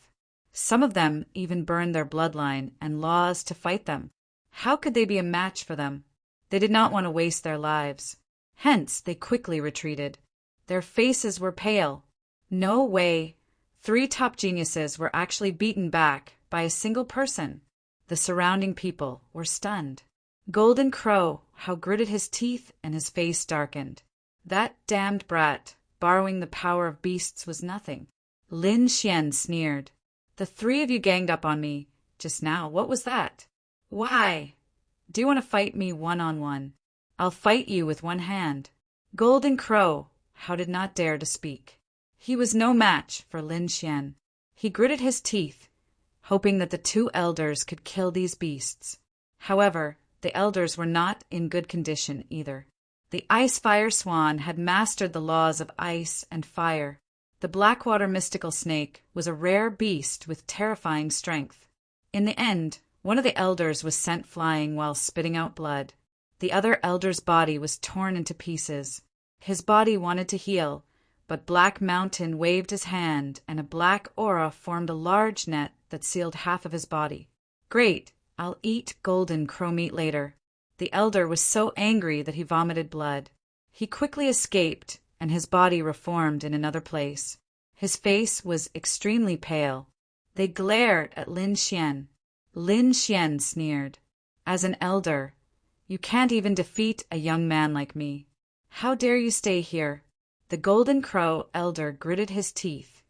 Some of them even burned their bloodline and laws to fight them. How could they be a match for them? They did not want to waste their lives. Hence, they quickly retreated. Their faces were pale. No way. 3 top geniuses were actually beaten back by a single person. The surrounding people were stunned. Golden Crow Hao gritted his teeth and his face darkened. That damned brat, borrowing the power of beasts, was nothing. Lin Xian sneered. The 3 of you ganged up on me just now. What was that? Why? Do you want to fight me one-on-one? I'll fight you with one hand. Golden Crow Hao did not dare to speak. He was no match for Lin Xian. He gritted his teeth, hoping that the 2 elders could kill these beasts. However, the elders were not in good condition either. The Ice Fire Swan had mastered the laws of ice and fire. The Blackwater Mystical Snake was a rare beast with terrifying strength. In the end, one of the elders was sent flying while spitting out blood. The other elder's body was torn into pieces. His body wanted to heal, but Black Mountain waved his hand and a black aura formed a large net that sealed half of his body. Great, I'll eat golden crow meat later. The elder was so angry that he vomited blood. He quickly escaped, and his body reformed in another place. His face was extremely pale. They glared at Lin Xian. Lin Xian sneered. As an elder, you can't even defeat a young man like me. How dare you stay here? The Golden Crow elder gritted his teeth,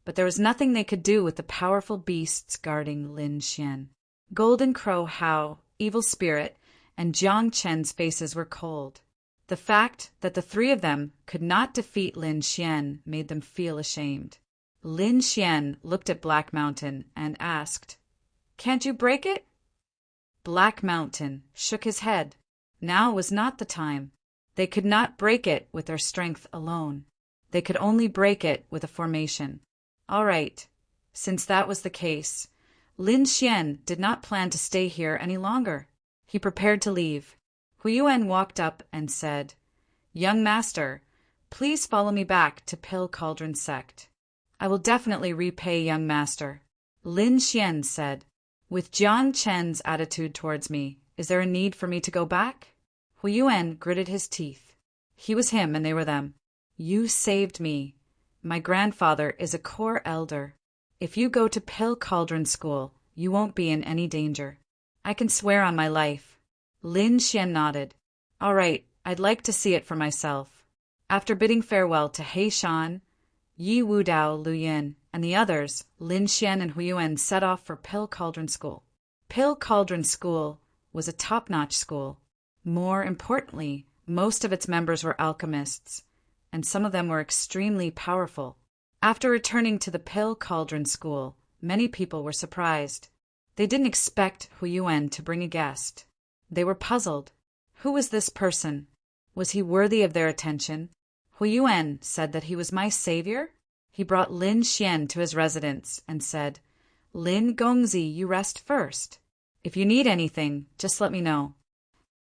but there was nothing they could do with the powerful beasts guarding Lin Xian. Golden Crow Hao, Evil Spirit, and Jiang Chen's faces were cold. The fact that the 3 of them could not defeat Lin Xian made them feel ashamed. Lin Xian looked at Black Mountain and asked, "Can't you break it?" Black Mountain shook his head. Now was not the time. They could not break it with their strength alone. They could only break it with a formation. All right. Since that was the case, Lin Xian did not plan to stay here any longer. He prepared to leave. Huiyuan walked up and said, "Young master, please follow me back to Pill Cauldron Sect." "I will definitely repay young master," Lin Xian said. "With Jiang Chen's attitude towards me, is there a need for me to go back?" Huiyuan gritted his teeth. He was him and they were them. "You saved me. My grandfather is a core elder. If you go to Pill Cauldron School, you won't be in any danger." "I can swear on my life." Lin Xian nodded. "All right, I'd like to see it for myself." After bidding farewell to He Shan, Yi Wudao, Lu Yin, and the others, Lin Xian and Huiyuan set off for Pill Cauldron School. Pill Cauldron School was a top-notch school. More importantly, most of its members were alchemists, and some of them were extremely powerful. After returning to the Pill Cauldron School, many people were surprised. They didn't expect Huiyuan to bring a guest. They were puzzled. Who was this person? Was he worthy of their attention? Huiyuan said that he was my savior. He brought Lin Xian to his residence and said, "Lin Gongzi, you rest first. If you need anything, just let me know."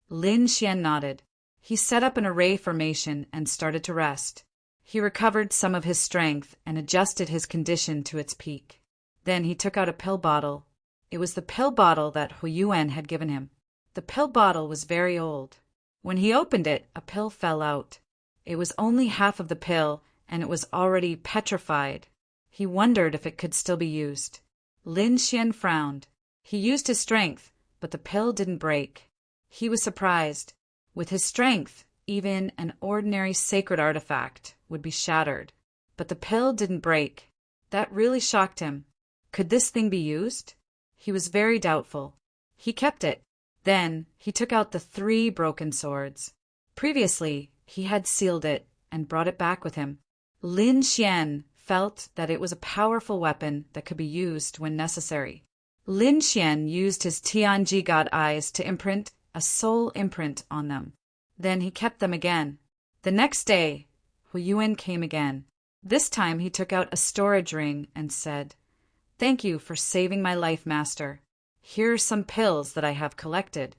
Lin Xian nodded. He set up an array formation and started to rest. He recovered some of his strength and adjusted his condition to its peak. Then he took out a pill bottle. It was the pill bottle that Huiyuan had given him. The pill bottle was very old. When he opened it, a pill fell out. It was only half of the pill, and it was already petrified. He wondered if it could still be used. Lin Xian frowned. He used his strength, but the pill didn't break. He was surprised. With his strength, even an ordinary sacred artifact would be shattered. But the pill didn't break. That really shocked him. Could this thing be used? He was very doubtful. He kept it. Then he took out the 3 broken swords. Previously, he had sealed it and brought it back with him. Lin Xian felt that it was a powerful weapon that could be used when necessary. Lin Xian used his Tianji God eyes to imprint a soul imprint on them. Then he kept them again. The next day, Huiyuan came again. This time he took out a storage ring and said, "Thank you for saving my life, Master. Here are some pills that I have collected.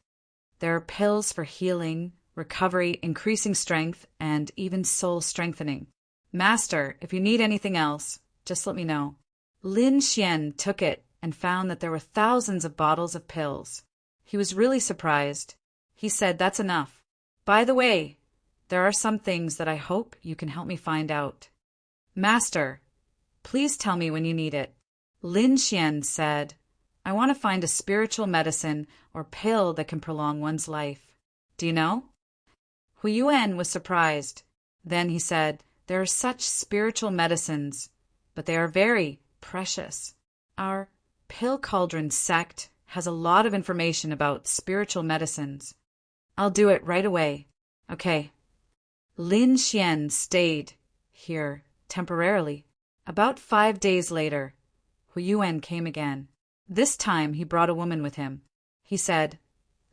There are pills for healing, recovery, increasing strength, and even soul strengthening. Master, if you need anything else, just let me know." Lin Xian took it and found that there were thousands of bottles of pills. He was really surprised. He said, "That's enough. By the way, there are some things that I hope you can help me find out." "Master, please tell me when you need it." Lin Xian said, "I want to find a spiritual medicine or pill that can prolong one's life. Do you know?" Huiyuan was surprised. Then he said, "There are such spiritual medicines, but they are very precious. Our Pill Cauldron sect has a lot of information about spiritual medicines. I'll do it right away." "Okay." Lin Xian stayed here temporarily. About 5 days later, Huiyuan came again. This time he brought a woman with him. He said,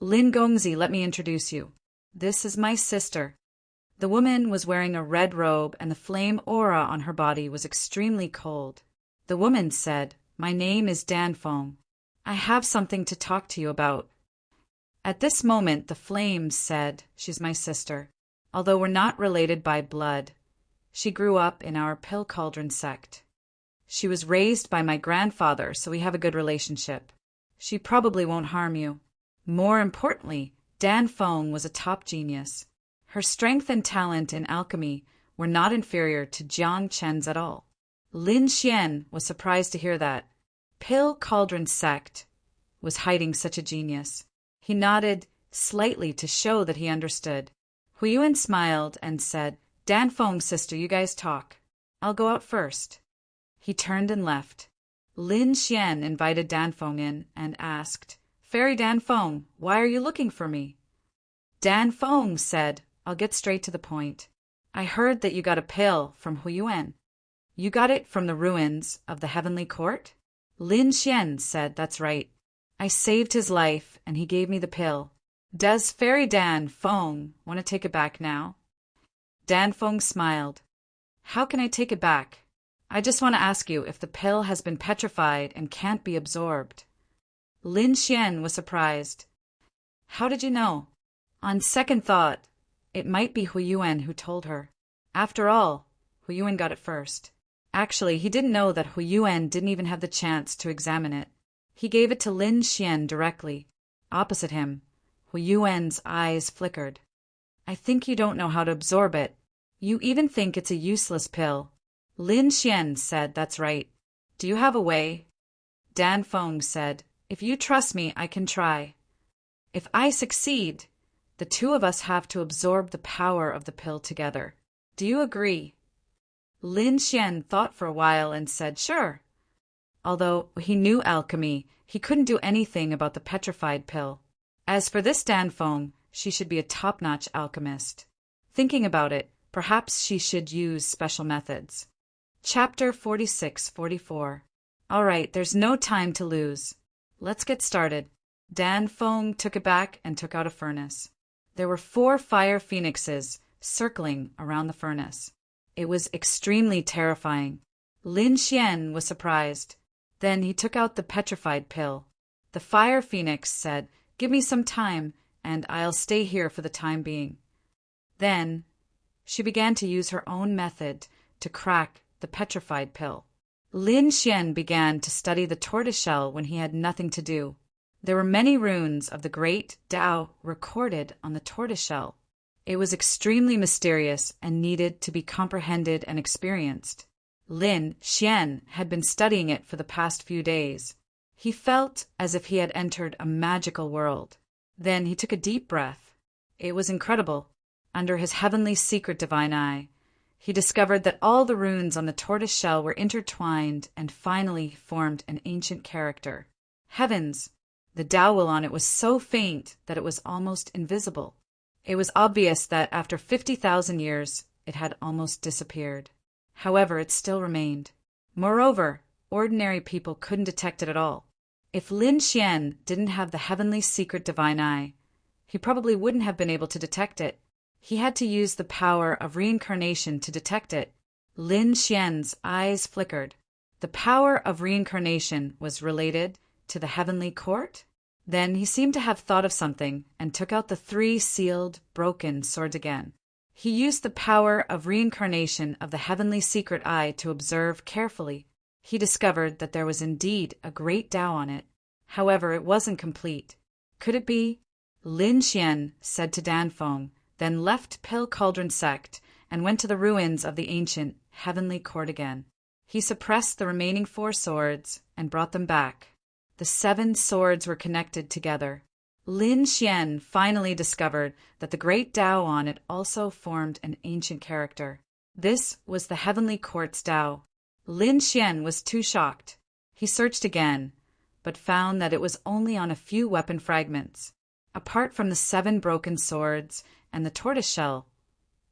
"Lin Gongzi, let me introduce you. This is my sister." The woman was wearing a red robe, and the flame aura on her body was extremely cold. The woman said, "My name is Danfeng. I have something to talk to you about." At this moment, the flames said, "She's my sister. Although we're not related by blood, she grew up in our Pill Cauldron sect. She was raised by my grandfather, so we have a good relationship. She probably won't harm you." More importantly, Danfeng was a top genius. Her strength and talent in alchemy were not inferior to Jiang Chen's at all. Lin Xian was surprised to hear that. Pill Cauldron sect was hiding such a genius. He nodded slightly to show that he understood. Huiyuan smiled and said, "Danfeng, sister, you guys talk. I'll go out first." He turned and left. Lin Xian invited Danfeng in and asked, "Fairy Danfeng, why are you looking for me?" Danfeng said, "I'll get straight to the point. I heard that you got a pill from Huiyuan. You got it from the ruins of the Heavenly Court?" Lin Xian said, "That's right. I saved his life, and he gave me the pill. Does Fairy Danfeng want to take it back now?" Danfeng smiled. "How can I take it back? I just want to ask you if the pill has been petrified and can't be absorbed." Lin Xian was surprised. "How did you know?" On second thought, it might be Huiyuan who told her. After all, Huiyuan got it first. Actually, he didn't know that Huiyuan didn't even have the chance to examine it. He gave it to Lin Xian directly. Opposite him, Huiyuan's eyes flickered. "I think you don't know how to absorb it. You even think it's a useless pill." Lin Xian said, "That's right. Do you have a way?" Danfeng said, "If you trust me, I can try. If I succeed, the two of us have to absorb the power of the pill together. Do you agree?" Lin Xian thought for a while and said, "Sure." Although he knew alchemy, he couldn't do anything about the petrified pill. As for this Danfeng, she should be a top-notch alchemist. Thinking about it, perhaps she should use special methods. Chapter 46-44. All right, there's no time to lose. Let's get started. Danfeng took it back and took out a furnace. There were 4 fire phoenixes circling around the furnace. It was extremely terrifying. Lin Xian was surprised. Then he took out the petrified pill. The fire phoenix said, "Give me some time, and I'll stay here for the time being." Then she began to use her own method to crack the petrified pill. Lin Xian began to study the tortoiseshell when he had nothing to do. There were many runes of the great Tao recorded on the tortoiseshell. It was extremely mysterious and needed to be comprehended and experienced. Lin Xian had been studying it for the past few days. He felt as if he had entered a magical world. Then he took a deep breath. It was incredible. Under his heavenly secret divine eye, he discovered that all the runes on the tortoise shell were intertwined and finally formed an ancient character. Heavens! The dowel on it was so faint that it was almost invisible. It was obvious that after 50,000 years, it had almost disappeared. However, it still remained. Moreover, ordinary people couldn't detect it at all. If Lin Xian didn't have the heavenly secret divine eye, he probably wouldn't have been able to detect it. He had to use the power of reincarnation to detect it. Lin Xian's eyes flickered. The power of reincarnation was related to the heavenly court? Then he seemed to have thought of something and took out the 3 sealed, broken swords again. He used the power of reincarnation of the heavenly secret eye to observe carefully. He discovered that there was indeed a great Tao on it. However, it wasn't complete. Could it be? Lin Xian said to Danfeng, then left Pill Cauldron Sect and went to the ruins of the ancient heavenly court again. He suppressed the remaining 4 swords and brought them back. The 7 swords were connected together. Lin Xian finally discovered that the great Tao on it also formed an ancient character. This was the heavenly court's Tao. Lin Xian was too shocked. He searched again, but found that it was only on a few weapon fragments. Apart from the 7 broken swords and the tortoise shell,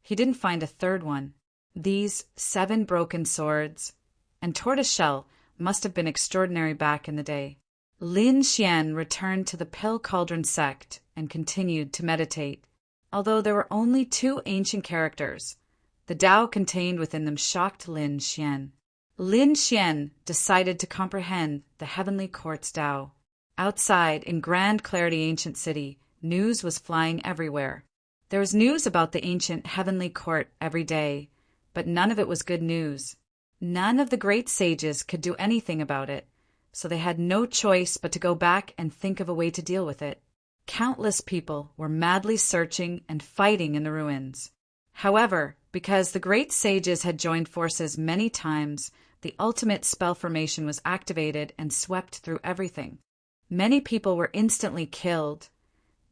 he didn't find a third one. These 7 broken swords and tortoise shell must have been extraordinary back in the day. Lin Xian returned to the Pill Cauldron Sect and continued to meditate. Although there were only 2 ancient characters, the Tao contained within them shocked Lin Xian. Lin Xian decided to comprehend the heavenly court's Tao. Outside, in Grand Clarity Ancient City, news was flying everywhere. There was news about the ancient heavenly court every day, but none of it was good news. None of the great sages could do anything about it, so they had no choice but to go back and think of a way to deal with it. Countless people were madly searching and fighting in the ruins. However, because the great sages had joined forces many times, the ultimate spell formation was activated and swept through everything. Many people were instantly killed,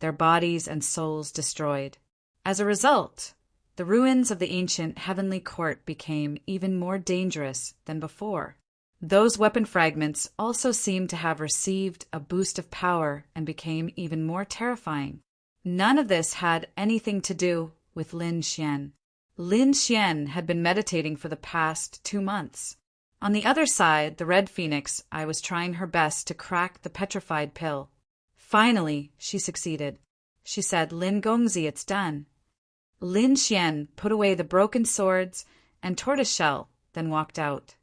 their bodies and souls destroyed. As a result, the ruins of the ancient heavenly court became even more dangerous than before. Those weapon fragments also seemed to have received a boost of power and became even more terrifying. None of this had anything to do with Lin Xian. Lin Xian had been meditating for the past 2 months. On the other side, the Red Phoenix Eye was trying her best to crack the petrified pill. Finally, she succeeded. She said, "Lin Gongzi, it's done." Lin Xian put away the broken swords and tortoise shell, then walked out.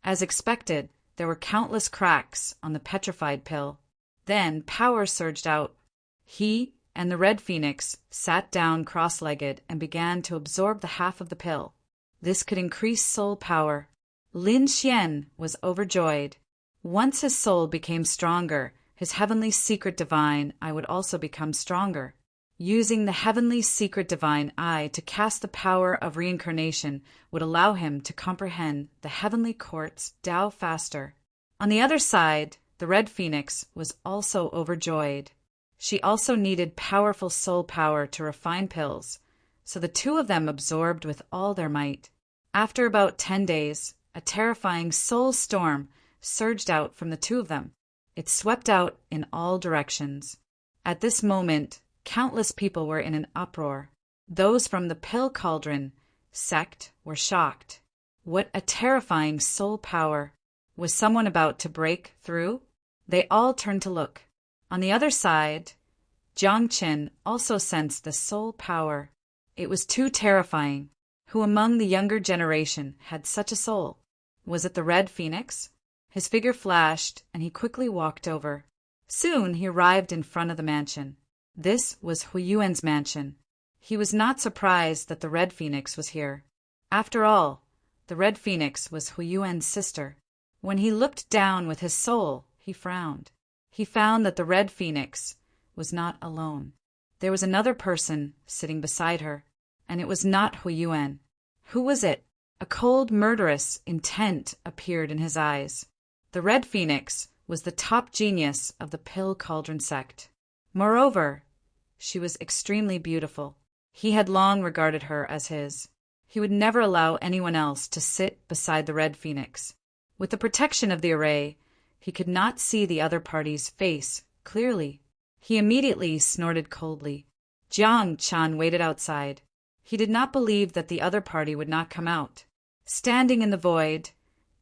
As expected, there were countless cracks on the petrified pill. Then power surged out. He and the Red Phoenix sat down cross-legged and began to absorb the half of the pill. This could increase soul power. Lin Xian was overjoyed. Once his soul became stronger, his heavenly secret divine eye would also become stronger. Using the heavenly secret divine eye to cast the power of reincarnation would allow him to comprehend the heavenly court's Tao faster. On the other side, the Red Phoenix was also overjoyed. She also needed powerful soul power to refine pills, so the 2 of them absorbed with all their might. After about 10 days, a terrifying soul storm surged out from the 2 of them. It swept out in all directions. At this moment, countless people were in an uproar. Those from the Pill Cauldron Sect were shocked. What a terrifying soul power! Was someone about to break through? They all turned to look. On the other side, Jiang Qin also sensed the soul power. It was too terrifying. Who among the younger generation had such a soul? Was it the Red Phoenix? His figure flashed, and he quickly walked over. Soon he arrived in front of the mansion. This was Huyuan's mansion. He was not surprised that the Red Phoenix was here. After all, the Red Phoenix was Huyuan's sister. When he looked down with his soul, he frowned. He found that the Red Phoenix was not alone. There was another person sitting beside her. and it was not Huiyuan. Who was it? A cold, murderous intent appeared in his eyes. The Red Phoenix was the top genius of the Pill Cauldron sect. Moreover, she was extremely beautiful. He had long regarded her as his. He would never allow anyone else to sit beside the Red Phoenix. With the protection of the array, he could not see the other party's face clearly. He immediately snorted coldly. Jiang Chan waited outside. He did not believe that the other party would not come out. Standing in the void,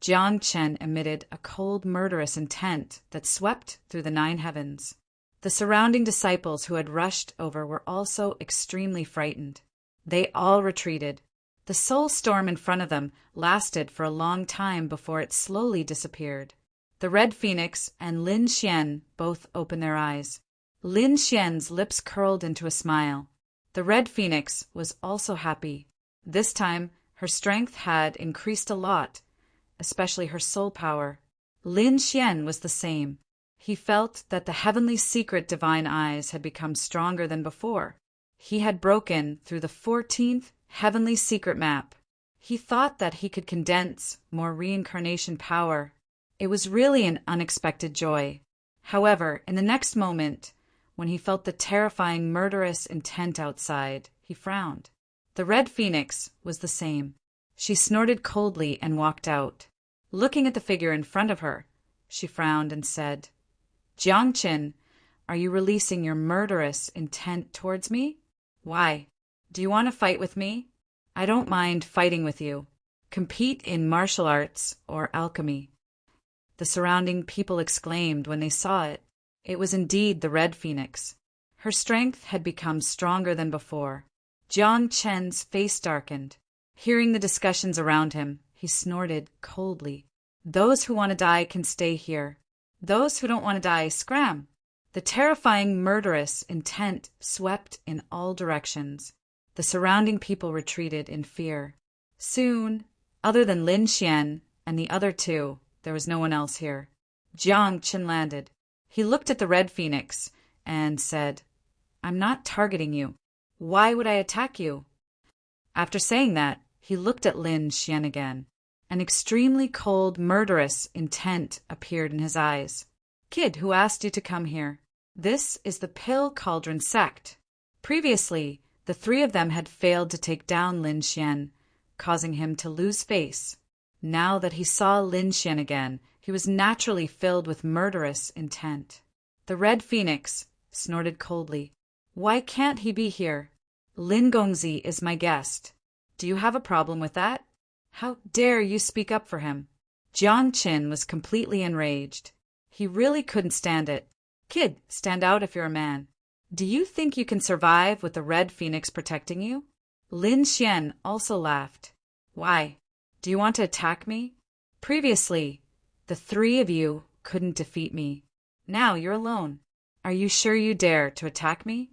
Jiang Chen emitted a cold, murderous intent that swept through the 9 heavens. The surrounding disciples who had rushed over were also extremely frightened. They all retreated. The soul storm in front of them lasted for a long time before it slowly disappeared. The Red Phoenix and Lin Xian both opened their eyes. Lin Xian's lips curled into a smile. The Red Phoenix was also happy. This time, her strength had increased a lot, especially her soul power. Lin Xian was the same. He felt that the heavenly secret divine eyes had become stronger than before. He had broken through the 14th heavenly secret map. He thought that he could condense more reincarnation power. It was really an unexpected joy. However, in the next moment, when he felt the terrifying murderous intent outside, he frowned. The Red Phoenix was the same. She snorted coldly and walked out. Looking at the figure in front of her, she frowned and said, "Jiang Qin, are you releasing your murderous intent towards me? Why? Do you want to fight with me? I don't mind fighting with you. Compete in martial arts or alchemy." The surrounding people exclaimed when they saw it. It was indeed the Red Phoenix. Her strength had become stronger than before. Jiang Chen's face darkened. Hearing the discussions around him, he snorted coldly. "Those who want to die can stay here. Those who don't want to die, scram!" The terrifying murderous intent swept in all directions. The surrounding people retreated in fear. Soon, other than Lin Xian and the other 2, there was no one else here. Jiang Qin landed. He looked at the Red Phoenix and said, "I'm not targeting you. Why would I attack you?" After saying that, he looked at Lin Xian again. An extremely cold, murderous intent appeared in his eyes. "Kid, who asked you to come here? This is the Pill Cauldron sect." Previously, the 3 of them had failed to take down Lin Xian, causing him to lose face. Now that he saw Lin Xian again, he was naturally filled with murderous intent. The Red Phoenix snorted coldly. "Why can't he be here? Lin Gongzi is my guest. Do you have a problem with that? How dare you speak up for him?" Jiang Qin was completely enraged. He really couldn't stand it. "Kid, stand out if you're a man. Do you think you can survive with the Red Phoenix protecting you?" Lin Xian also laughed. "Why? Do you want to attack me? Previously, the 3 of you couldn't defeat me. Now you're alone. Are you sure you dare to attack me?"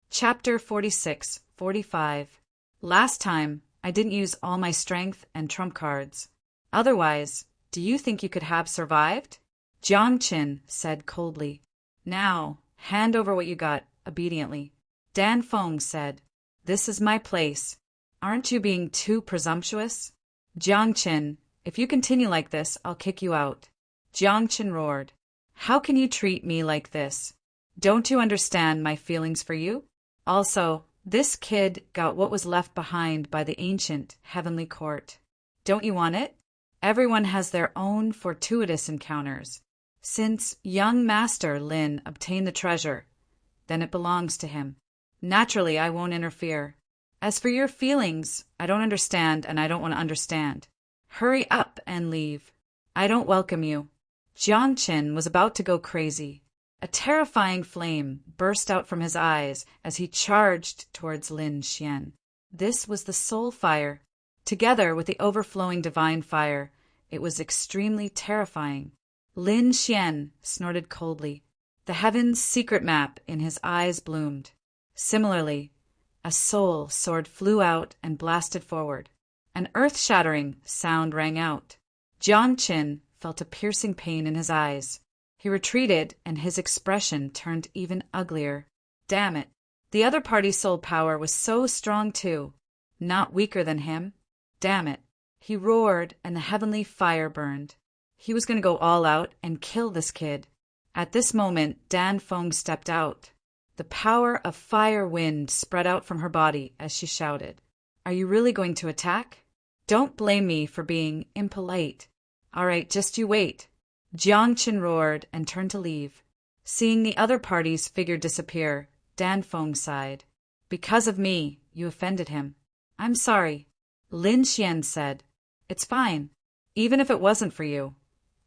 Chapter 46-45. Last time, I didn't use all my strength and trump cards. Otherwise, do you think you could have survived? Jiang Qin said coldly. "Now, hand over what you got, obediently." Dan Feng said, "This is my place. Aren't you being too presumptuous?" "Jiang Qin, if you continue like this, I'll kick you out." Jiang Qin roared, "How can you treat me like this? Don't you understand my feelings for you? Also, this kid got what was left behind by the ancient heavenly court. Don't you want it? Everyone has their own fortuitous encounters. Since young Master Lin obtained the treasure, then it belongs to him. Naturally, I won't interfere. As for your feelings, I don't understand and I don't want to understand. Hurry up and leave. I don't welcome you." Jiang Qin was about to go crazy. A terrifying flame burst out from his eyes as he charged towards Lin Xian. This was the soul fire. Together with the overflowing divine fire, it was extremely terrifying. Lin Xian snorted coldly. The heaven's secret map in his eyes bloomed. Similarly, a soul sword flew out and blasted forward. An earth-shattering sound rang out. Jiang Qin felt a piercing pain in his eyes. He retreated, and his expression turned even uglier. Damn it! The other party's soul power was so strong too. Not weaker than him. Damn it. He roared, and the heavenly fire burned. He was going to go all out and kill this kid. At this moment, Dan Feng stepped out. The power of fire wind spread out from her body as she shouted, "Are you really going to attack? Don't blame me for being impolite. All right, just you wait." Jiang Qin roared and turned to leave. Seeing the other party's figure disappear, Dan Feng sighed. "Because of me, you offended him." "I'm sorry," Lin Xian said. "It's fine. Even if it wasn't for you,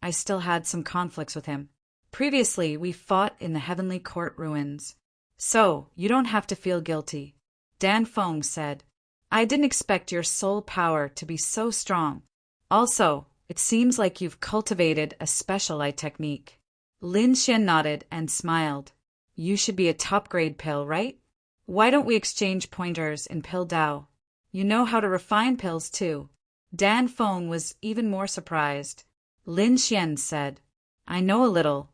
I still had some conflicts with him. Previously, we fought in the Heavenly Court ruins. So, you don't have to feel guilty," Dan Feng said. "I didn't expect your soul power to be so strong. Also, it seems like you've cultivated a special eye technique." Lin Xian nodded and smiled. "You should be a top-grade pill, right? Why don't we exchange pointers in Pill Dao? You know how to refine pills, too." Dan Feng was even more surprised. Lin Xian said, "I know a little,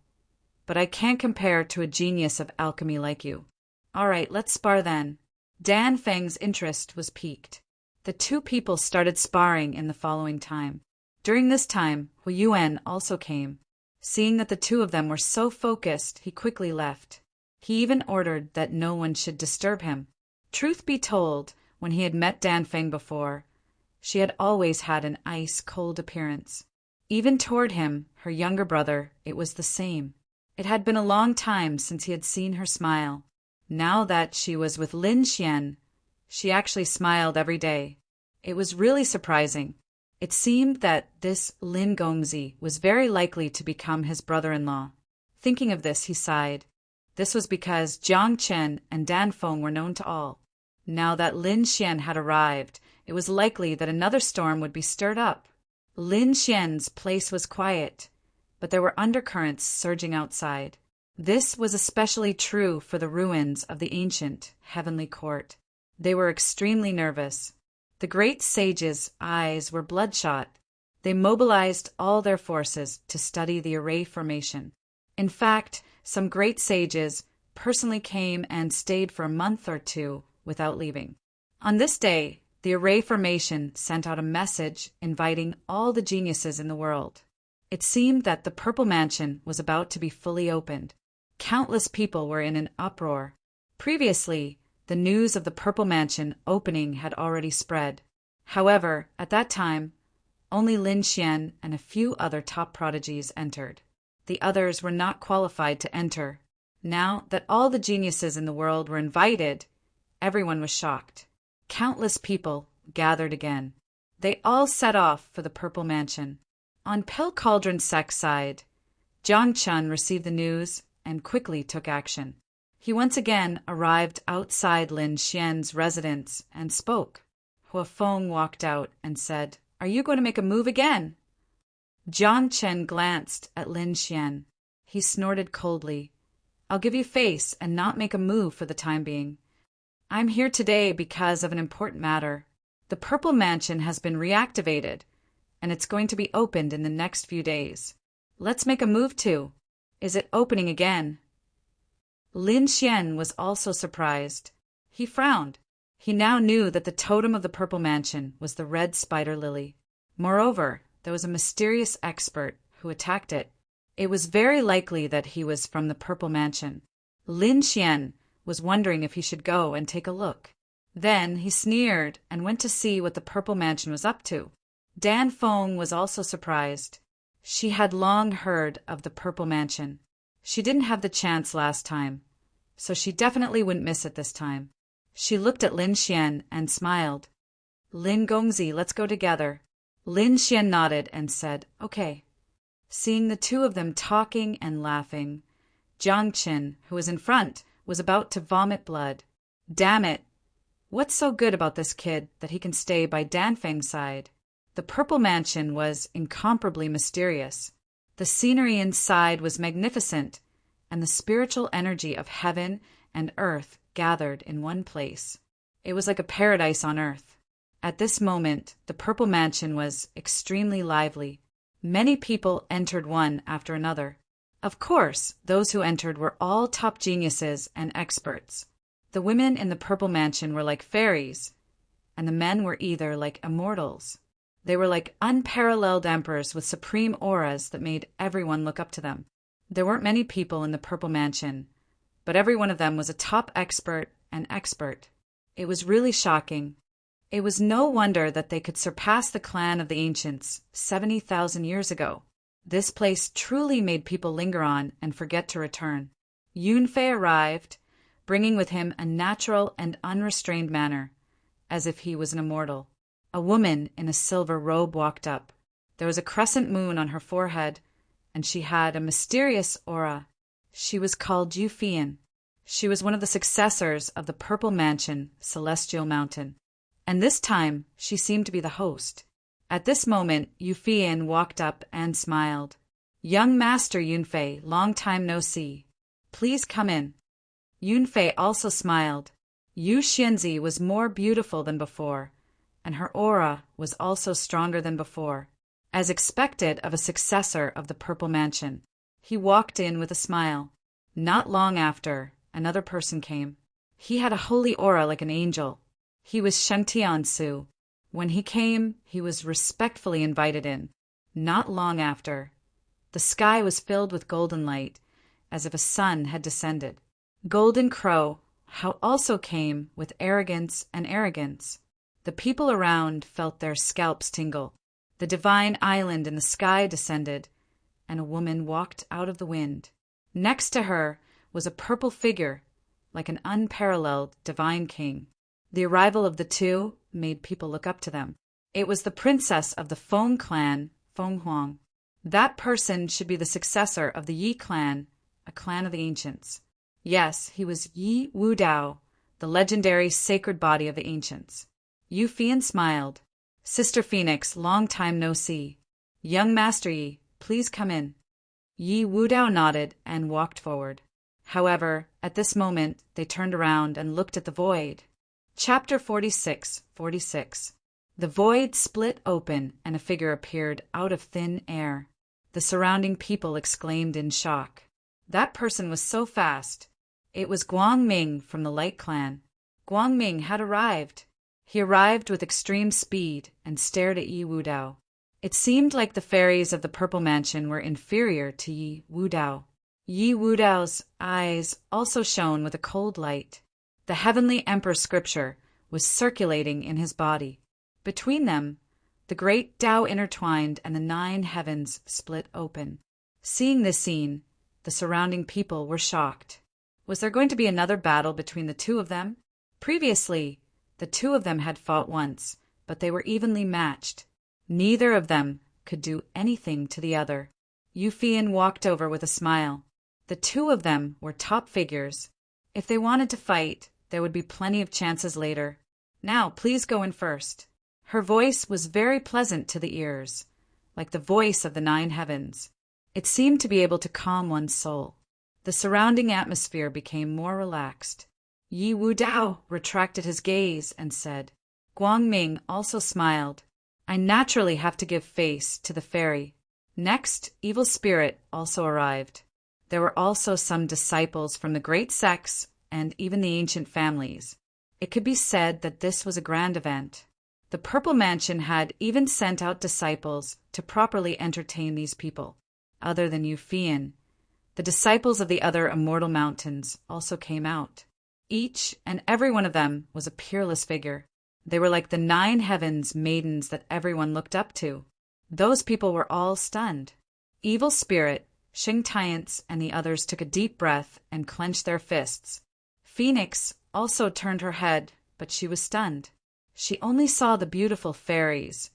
but I can't compare to a genius of alchemy like you." "All right, let's spar then." Dan Feng's interest was piqued. The two people started sparring in the following time. During this time, Hu Yuan also came. Seeing that the two of them were so focused, he quickly left. He even ordered that no one should disturb him. Truth be told, when he had met Dan Feng before, she had always had an ice-cold appearance. Even toward him, her younger brother, it was the same. It had been a long time since he had seen her smile. Now that she was with Lin Xian, she actually smiled every day. It was really surprising. It seemed that this Lin Gongzi was very likely to become his brother-in-law. Thinking of this, he sighed. This was because Jiang Chen and Dan Feng were known to all. Now that Lin Xian had arrived, it was likely that another storm would be stirred up. Lin Xian's place was quiet, but there were undercurrents surging outside. This was especially true for the ruins of the ancient Heavenly Court. They were extremely nervous. The great sage's eyes were bloodshot. They mobilized all their forces to study the array formation. In fact, some great sages personally came and stayed for a month or two without leaving. On this day, the array formation sent out a message inviting all the geniuses in the world. It seemed that the Purple Mansion was about to be fully opened. Countless people were in an uproar. Previously, the news of the Purple Mansion opening had already spread. However, at that time, only Lin Xian and a few other top prodigies entered. The others were not qualified to enter. Now that all the geniuses in the world were invited, everyone was shocked. Countless people gathered again. They all set off for the Purple Mansion. On Pill Cauldron Sec's side, Jiang Chun received the news and quickly took action. He once again arrived outside Lin Xian's residence and spoke. Hua Feng walked out and said, "Are you going to make a move again?" Jiang Chen glanced at Lin Xian. He snorted coldly. "I'll give you face and not make a move for the time being. I'm here today because of an important matter. The Purple Mansion has been reactivated, and it's going to be opened in the next few days. Let's make a move too. Is it opening again?" Lin Xian was also surprised. He frowned. He now knew that the totem of the Purple Mansion was the red spider lily. Moreover, there was a mysterious expert who attacked it. It was very likely that he was from the Purple Mansion. Lin Xian was wondering if he should go and take a look. Then he sneered and went to see what the Purple Mansion was up to. Dan Feng was also surprised. She had long heard of the Purple Mansion. She didn't have the chance last time, so she definitely wouldn't miss it this time. She looked at Lin Xian and smiled. "Lin Gongzi, let's go together." Lin Xian nodded and said, "Okay." Seeing the two of them talking and laughing, Jiang Qin, who was in front, was about to vomit blood. Damn it! What's so good about this kid that he can stay by Dan Feng's side? The Purple Mansion was incomparably mysterious. The scenery inside was magnificent, and the spiritual energy of heaven and earth gathered in one place. It was like a paradise on earth. At this moment, the Purple Mansion was extremely lively. Many people entered one after another. Of course, those who entered were all top geniuses and experts. The women in the Purple Mansion were like fairies. and the men were either like immortals. They were like unparalleled emperors with supreme auras that made everyone look up to them. There weren't many people in the Purple Mansion, but every one of them was a top expert and expert. It was really shocking. It was no wonder that they could surpass the clan of the ancients 70,000 years ago. This place truly made people linger on and forget to return. Yunfei arrived, bringing with him a natural and unrestrained manner, as if he was an immortal. A woman in a silver robe walked up. There was a crescent moon on her forehead, and she had a mysterious aura. She was called Yufian. She was one of the successors of the Purple Mansion, Celestial Mountain. And this time, she seemed to be the host. At this moment, Yufian walked up and smiled. "Young Master Yunfei, long time no see. Please come in." Yunfei also smiled. Yu Xianzi was more beautiful than before, and her aura was also stronger than before. As expected of a successor of the Purple Mansion, he walked in with a smile. Not long after, another person came. He had a holy aura like an angel. He was Shengtian Su. When he came, he was respectfully invited in. Not long after, the sky was filled with golden light, as if a sun had descended. Golden Crow also came with arrogance and arrogance. The people around felt their scalps tingle. The divine island in the sky descended, and a woman walked out of the wind. Next to her was a purple figure, like an unparalleled divine king. The arrival of the two made people look up to them. It was the princess of the Feng clan, Feng Huang. That person should be the successor of the Yi clan, a clan of the ancients. Yes, he was Yi Wudao, the legendary sacred body of the ancients. Yu Fian smiled. "Sister Phoenix, long time no see. Young Master Yi, please come in." Yi Wudao nodded and walked forward. However, at this moment, they turned around and looked at the void. Chapter 46. The void split open and a figure appeared out of thin air. The surrounding people exclaimed in shock. That person was so fast. It was Guangming from the Light Clan. Guangming had arrived. He arrived with extreme speed and stared at Yi Wudao. It seemed like the fairies of the Purple Mansion were inferior to Yi Wudao. Yi Wudao's eyes also shone with a cold light. The heavenly emperor scripture was circulating in his body. Between them, the great Tao intertwined and the 9 heavens split open. Seeing this scene, the surrounding people were shocked. Was there going to be another battle between the two of them? Previously, the two of them had fought once, but they were evenly matched. Neither of them could do anything to the other. Yufian walked over with a smile. The two of them were top figures. If they wanted to fight, there would be plenty of chances later. "Now, please go in first." Her voice was very pleasant to the ears, like the voice of the 9 heavens. It seemed to be able to calm one's soul. The surrounding atmosphere became more relaxed. Yi Wudao retracted his gaze and said. Guangming also smiled. "I naturally have to give face to the fairy." Next, Evil Spirit also arrived. There were also some disciples from the great sects and even the ancient families. It could be said that this was a grand event. The Purple Mansion had even sent out disciples to properly entertain these people. Other than Yufian, the disciples of the other immortal mountains also came out. Each and every one of them was a peerless figure. They were like the 9 heavens maidens that everyone looked up to. Those people were all stunned. Evil Spirit, Shengtiance, and the others took a deep breath and clenched their fists. Phoenix also turned her head, but she was stunned. She only saw the beautiful fairies,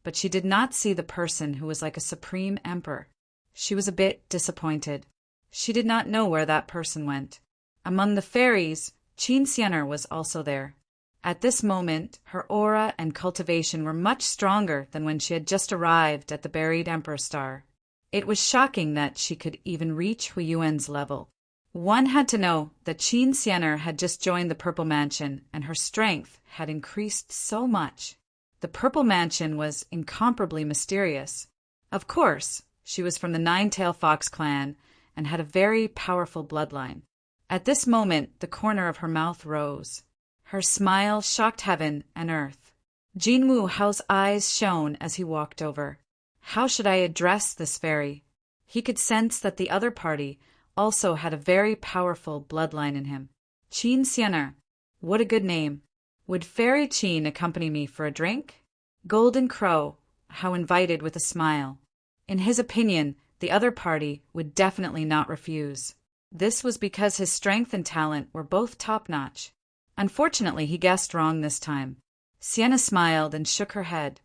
but she did not see the person who was like a supreme emperor. She was a bit disappointed. She did not know where that person went. Among the fairies, Qin Xianer was also there. At this moment, her aura and cultivation were much stronger than when she had just arrived at the buried Emperor Star. It was shocking that she could even reach Huiyuan's level. One had to know that Qin Xianer had just joined the Purple Mansion, and her strength had increased so much. The Purple Mansion was incomparably mysterious. Of course, she was from the 9-Tailed Fox clan and had a very powerful bloodline. At this moment, the corner of her mouth rose. Her smile shocked heaven and earth. Jinwoo Hao's eyes shone as he walked over. How should I address this fairy? He could sense that the other party also had a very powerful bloodline in him. Qin Xianer. What a good name. Would Fairy Qin accompany me for a drink? Golden Crow. How invited with a smile. In his opinion, the other party would definitely not refuse. This was because his strength and talent were both top-notch. Unfortunately, he guessed wrong this time. Sienna smiled and shook her head.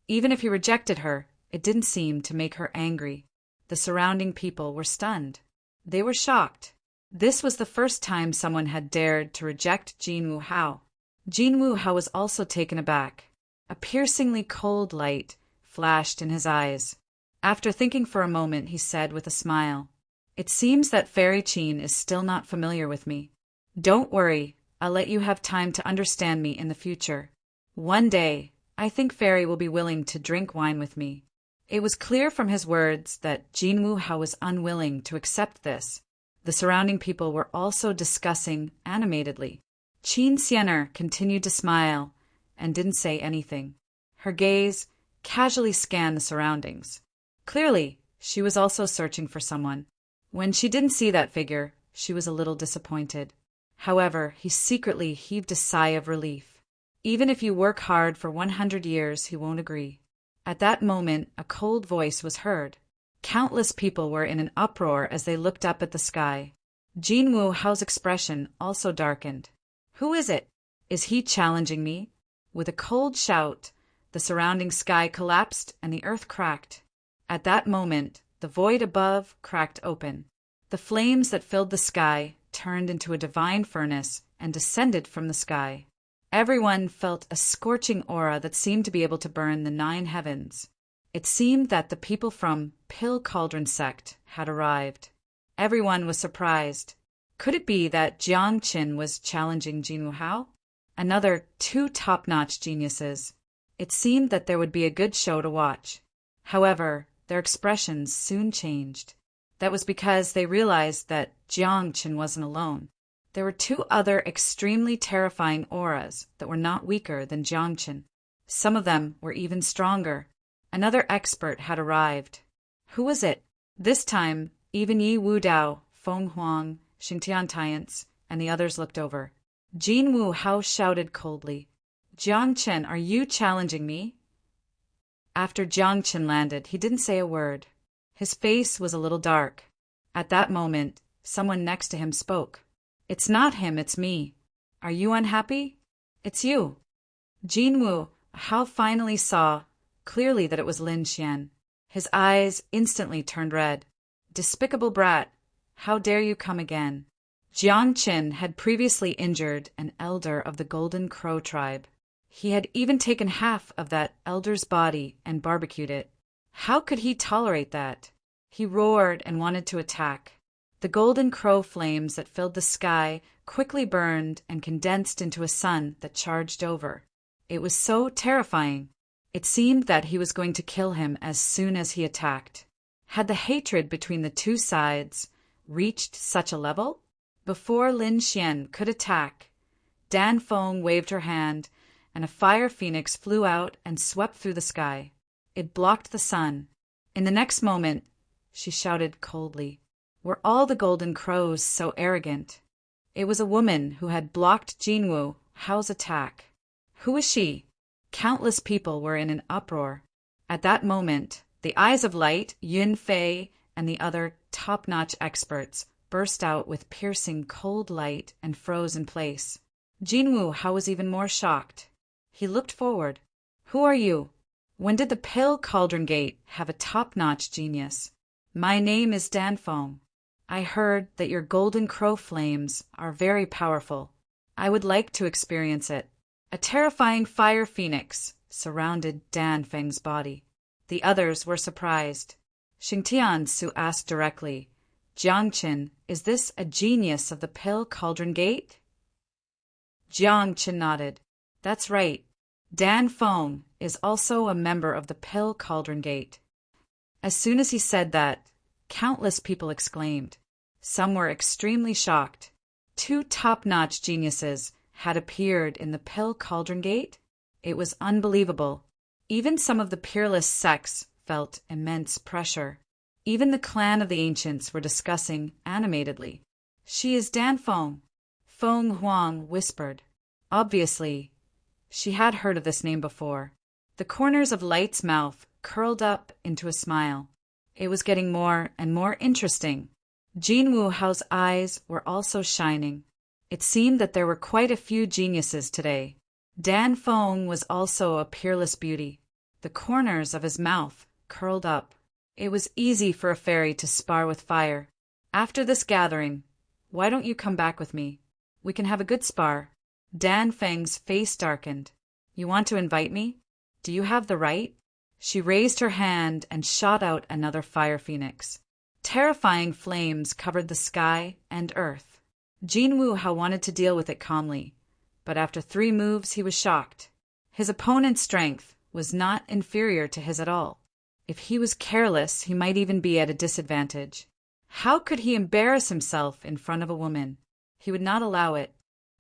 Even if he rejected her, it didn't seem to make her angry. The surrounding people were stunned. They were shocked. This was the first time someone had dared to reject Jinwoo Hao. Jinwoo Hao was also taken aback. A piercingly cold light flashed in his eyes. After thinking for a moment, he said with a smile, "It seems that Fairy Qin is still not familiar with me. Don't worry, I'll let you have time to understand me in the future. One day, I think Fairy will be willing to drink wine with me." It was clear from his words that Jinwoo Hao was unwilling to accept this. The surrounding people were also discussing animatedly. Qin Xianer continued to smile and didn't say anything. Her gaze casually scanned the surroundings. Clearly, she was also searching for someone. When she didn't see that figure, she was a little disappointed. However, he secretly heaved a sigh of relief. Even if you work hard for 100 years, he won't agree. At that moment, a cold voice was heard. Countless people were in an uproar as they looked up at the sky. Jinwoo Hao's expression also darkened. Who is it? Is he challenging me? With a cold shout, the surrounding sky collapsed and the earth cracked. At that moment, the void above cracked open. The flames that filled the sky turned into a divine furnace and descended from the sky. Everyone felt a scorching aura that seemed to be able to burn the 9 heavens. It seemed that the people from Pill Cauldron sect had arrived. Everyone was surprised. Could it be that Jiang Qin was challenging Jinwoo Hao? Another 2 top-notch geniuses. It seemed that there would be a good show to watch. However, their expressions soon changed. That was because they realized that Jiang Qin wasn't alone. There were 2 other extremely terrifying auras that were not weaker than Jiang Qin. Some of them were even stronger. Another expert had arrived. Who was it? This time, even Yi Wudao, Feng Huang, Xingtian Tiance, and the others looked over. Jinwoo Hao shouted coldly, "Jiang Qin, are you challenging me?" After Jiang Qin landed, he didn't say a word. His face was a little dark. At that moment, someone next to him spoke. "It's not him, it's me. Are you unhappy?" "It's you." Jinwoo Hao finally saw clearly that it was Lin Xian. His eyes instantly turned red. "Despicable brat, how dare you come again?" Jiang Qin had previously injured an elder of the Golden Crow tribe. He had even taken half of that elder's body and barbecued it. How could he tolerate that? He roared and wanted to attack. The Golden Crow flames that filled the sky quickly burned and condensed into a sun that charged over. It was so terrifying. It seemed that he was going to kill him as soon as he attacked. Had the hatred between the 2 sides reached such a level? Before Lin Xian could attack, Dan Feng waved her hand, and a fire phoenix flew out and swept through the sky. It blocked the sun. In the next moment, she shouted coldly, "Were all the Golden Crows so arrogant?" It was a woman who had blocked Jinwoo Hao's attack. Who was she? Countless people were in an uproar. At that moment, the Eyes of Light, Yun Fei, and the other top-notch experts burst out with piercing cold light and froze in place. Jinwoo Hao was even more shocked. He looked forward. "Who are you? When did the Pill Cauldron Gate have a top-notch genius?" "My name is Dan Feng. I heard that your Golden Crow flames are very powerful. I would like to experience it." A terrifying fire phoenix surrounded Dan Feng's body. The others were surprised. Xingtian Su asked directly, "Jiang Qin, is this a genius of the Pill Cauldron Gate?" Jiang Qin nodded. "That's right. Dan Feng is also a member of the Pill Cauldron Gate." As soon as he said that, countless people exclaimed. Some were extremely shocked. 2 top-notch geniuses had appeared in the Pill Cauldron Gate? It was unbelievable. Even some of the peerless sex felt immense pressure. Even the clan of the ancients were discussing animatedly. She is Dan Feng. Feng Huang whispered. Obviously, she had heard of this name before. The corners of Light's mouth curled up into a smile. It was getting more and more interesting. Jin Wu Hao's eyes were also shining. It seemed that there were quite a few geniuses today. Dan Feng was also a peerless beauty. The corners of his mouth curled up. It was easy for a fairy to spar with fire. After this gathering, why don't you come back with me? We can have a good spar. Dan Feng's face darkened. You want to invite me? Do you have the right? She raised her hand and shot out another fire phoenix. Terrifying flames covered the sky and earth. Jin Wu Hao wanted to deal with it calmly, but after 3 moves he was shocked. His opponent's strength was not inferior to his at all. If he was careless, he might even be at a disadvantage. How could he embarrass himself in front of a woman? He would not allow it.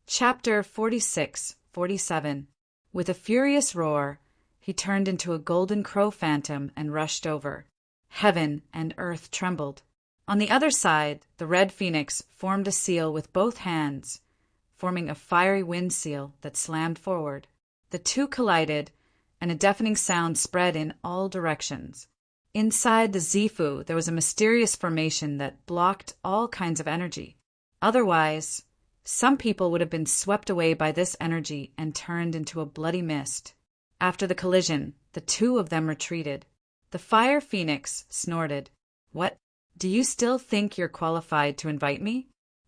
Chapter 46-47. With a furious roar, he turned into a golden crow phantom and rushed over. Heaven and earth trembled. On the other side, the red phoenix formed a seal with both hands, forming a fiery wind seal that slammed forward. The two collided, and a deafening sound spread in all directions. Inside the Zifu, there was a mysterious formation that blocked all kinds of energy. Otherwise, some people would have been swept away by this energy and turned into a bloody mist. After the collision, the two of them retreated. The fire phoenix snorted. What? Do you still think you're qualified to invite me?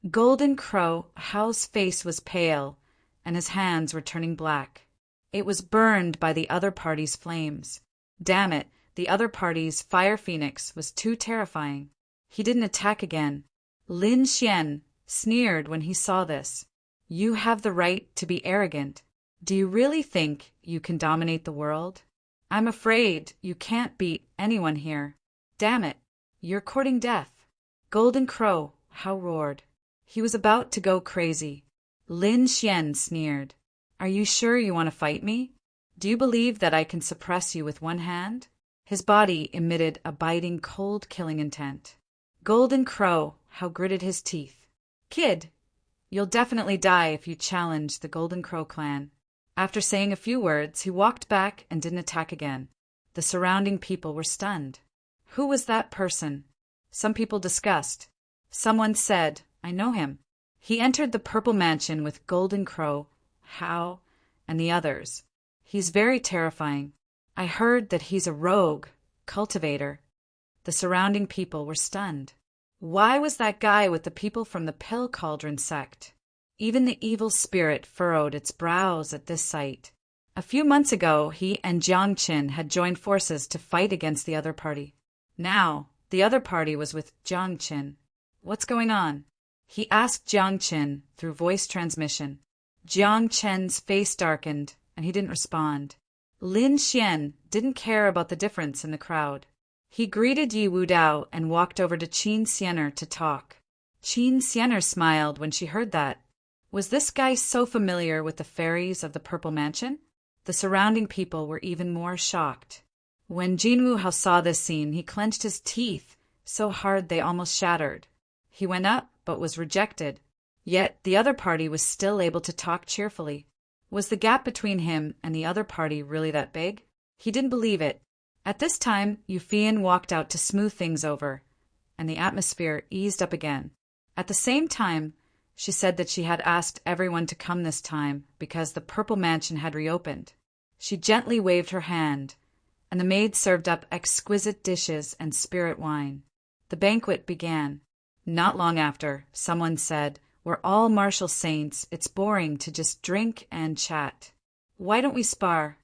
Golden Crow Hao's face was pale, and his hands were turning black. It was burned by the other party's flames. Damn it, the other party's fire phoenix was too terrifying. He didn't attack again. Lin Xian sneered when he saw this. You have the right to be arrogant. Do you really think you can dominate the world? I'm afraid you can't beat anyone here. Damn it, you're courting death. Golden Crow Hao roared. He was about to go crazy. Lin Xian sneered. Are you sure you want to fight me? Do you believe that I can suppress you with one hand? His body emitted a biting, cold, killing intent. Golden Crow Hao gritted his teeth. Kid, you'll definitely die if you challenge the Golden Crow clan. After saying a few words, he walked back and didn't attack again. The surrounding people were stunned. Who was that person? Some people discussed. Someone said, I know him. He entered the purple mansion with Golden Crow, Hao, and the others. He's very terrifying. I heard that he's a rogue cultivator. The surrounding people were stunned. Why was that guy with the people from the Pill Cauldron sect? Even the evil spirit furrowed its brows at this sight. A few months ago, he and Jiang Qin had joined forces to fight against the other party. Now, the other party was with Jiang Qin. What's going on? He asked Jiang Qin through voice transmission. Jiang Qin's face darkened, and he didn't respond. Lin Xian didn't care about the difference in the crowd. He greeted Yi Wudao and walked over to Qin Xianer to talk. Qin Xianer smiled when she heard that. Was this guy so familiar with the fairies of the Purple Mansion? The surrounding people were even more shocked. When Jin Wu Hao saw this scene, he clenched his teeth so hard they almost shattered. He went up, but was rejected. Yet the other party was still able to talk cheerfully. Was the gap between him and the other party really that big? He didn't believe it. At this time, Yufian walked out to smooth things over, and the atmosphere eased up again. At the same time, she said that she had asked everyone to come this time because the Purple Mansion had reopened. She gently waved her hand, and the maid served up exquisite dishes and spirit wine. The banquet began. Not long after, someone said, We're all martial saints. It's boring to just drink and chat. Why don't we spar?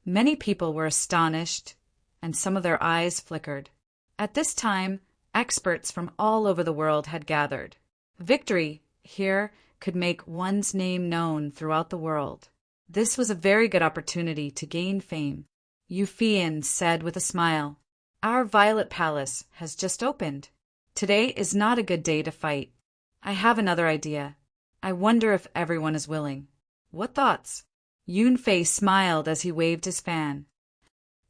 Many people were astonished, and some of their eyes flickered. At this time, experts from all over the world had gathered. Victory here could make one's name known throughout the world. This was a very good opportunity to gain fame. Yufian said with a smile, Our Violet Palace has just opened. Today is not a good day to fight. I have another idea. I wonder if everyone is willing. What thoughts? Yunfei smiled as he waved his fan.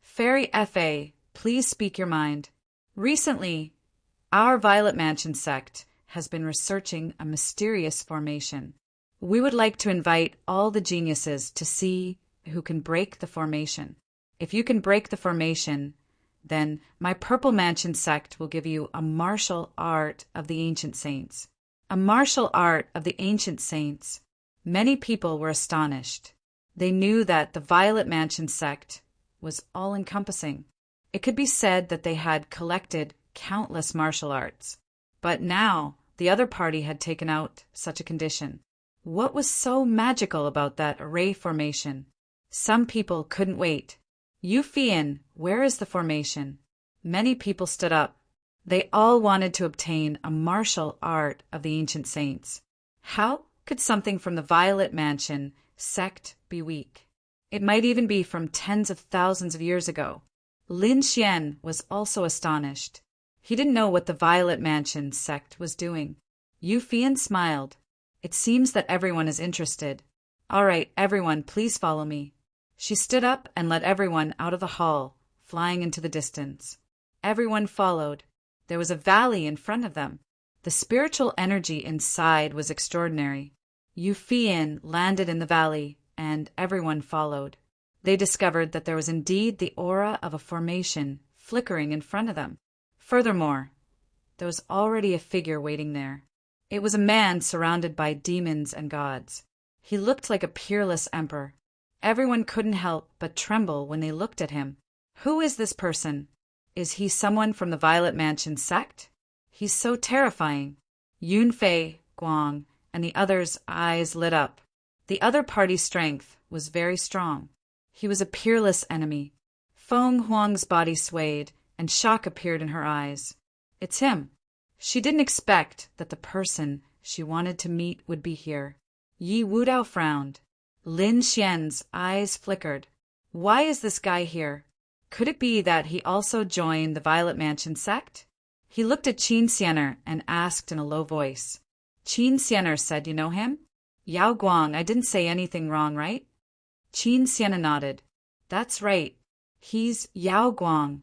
Fairy Fa, please speak your mind. Recently, our Violet Mansion sect has been researching a mysterious formation. We would like to invite all the geniuses to see who can break the formation. If you can break the formation, then my Purple Mansion sect will give you a martial art of the ancient saints. A martial art of the ancient saints. Many people were astonished. They knew that the Violet Mansion sect was all-encompassing. It could be said that they had collected countless martial arts. But now the other party had taken out such a condition. What was so magical about that array formation? Some people couldn't wait. Yufian, where is the formation? Many people stood up. They all wanted to obtain a martial art of the ancient saints. How could something from the Violet Mansion sect be weak? It might even be from tens of thousands of years ago. Lin Xian was also astonished. He didn't know what the Violet Mansion sect was doing. Yufian smiled. It seems that everyone is interested. All right, everyone, please follow me. She stood up and led everyone out of the hall, flying into the distance. Everyone followed. There was a valley in front of them. The spiritual energy inside was extraordinary. Yufian landed in the valley, and everyone followed. They discovered that there was indeed the aura of a formation flickering in front of them. Furthermore, there was already a figure waiting there. It was a man surrounded by demons and gods. He looked like a peerless emperor. Everyone couldn't help but tremble when they looked at him. Who is this person? Is he someone from the Violet Mansion sect? He's so terrifying. Yunfei, Guang, and the others' eyes lit up. The other party's strength was very strong. He was a peerless enemy. Feng Huang's body swayed, and shock appeared in her eyes. It's him. She didn't expect that the person she wanted to meet would be here. Yi Wudao frowned. Lin Xian's eyes flickered. Why is this guy here? Could it be that he also joined the Violet Mansion sect? He looked at Qin Xianer and asked in a low voice. Qin Xianer said, "You know him?" Yao Guang, I didn't say anything wrong, right? Qin Xianer nodded. That's right. He's Yao Guang,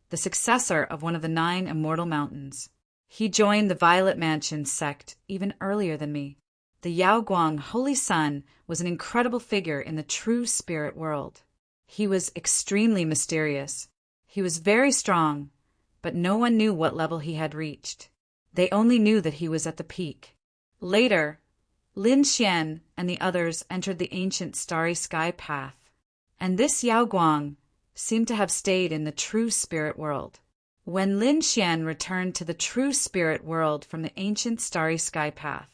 the successor of one of the 9 immortal mountains. He joined the Violet Mansion sect even earlier than me. The Yao Guang Holy Son was an incredible figure in the true spirit world. He was extremely mysterious. He was very strong, but no one knew what level he had reached. They only knew that he was at the peak. Later, Lin Xian and the others entered the ancient starry sky path, and this Yao Guang seemed to have stayed in the true spirit world. When Lin Xian returned to the true spirit world from the ancient starry sky path,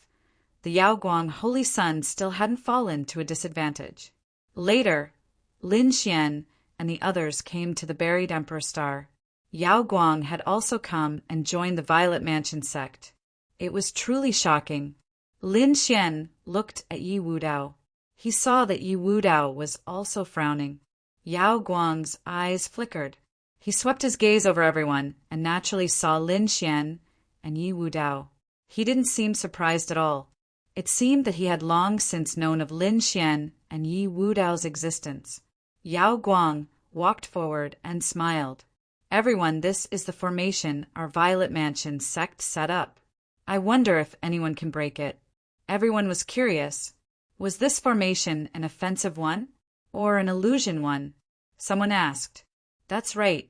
the Yao Guang Holy Son still hadn't fallen to a disadvantage. Later, Lin Xian and the others came to the buried Emperor Star. Yao Guang had also come and joined the Violet Mansion sect. It was truly shocking. Lin Xian looked at Yi Wudao. He saw that Yi Wudao was also frowning. Yao Guang's eyes flickered. He swept his gaze over everyone and naturally saw Lin Xian and Yi Wudao. He didn't seem surprised at all. It seemed that he had long since known of Lin Xian and Yi Wudao's existence. Yao Guang walked forward and smiled. Everyone, this is the formation our Violet Mansion sect set up. I wonder if anyone can break it. Everyone was curious. Was this formation an offensive one or an illusion one? Someone asked. That's right.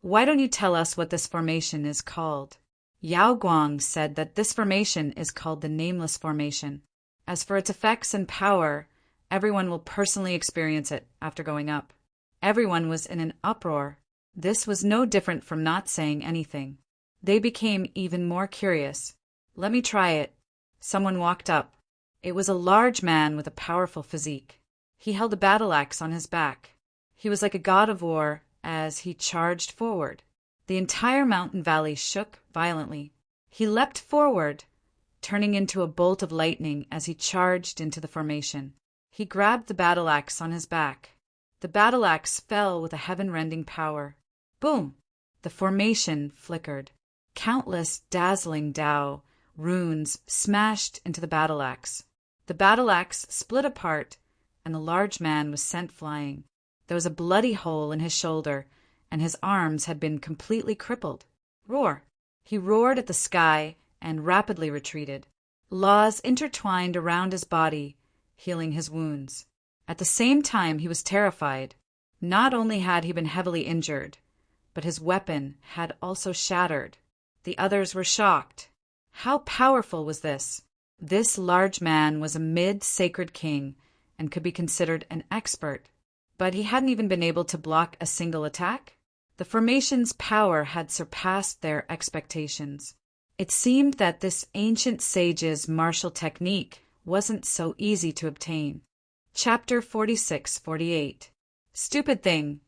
Why don't you tell us what this formation is called? Yao Guang said that this formation is called the Nameless Formation. As for its effects and power, everyone will personally experience it after going up. Everyone was in an uproar. This was no different from not saying anything. They became even more curious. Let me try it. Someone walked up. It was a large man with a powerful physique. He held a battle axe on his back. He was like a god of war as he charged forward. The entire mountain valley shook violently. He leapt forward, turning into a bolt of lightning as he charged into the formation. He grabbed the battle axe on his back. The battle axe fell with a heaven-rending power. Boom! The formation flickered. Countless dazzling Dao runes smashed into the battle axe. The battle axe split apart and the large man was sent flying. There was a bloody hole in his shoulder, and his arms had been completely crippled. Roar! He roared at the sky and rapidly retreated. Laws intertwined around his body, healing his wounds. At the same time, he was terrified. Not only had he been heavily injured, but his weapon had also shattered. The others were shocked. How powerful was this? This large man was a mid-sacred king and could be considered an expert, but he hadn't even been able to block a single attack. The formation's power had surpassed their expectations. It seemed that this ancient sage's martial technique wasn't so easy to obtain. Chapter 46-48. Stupid thing.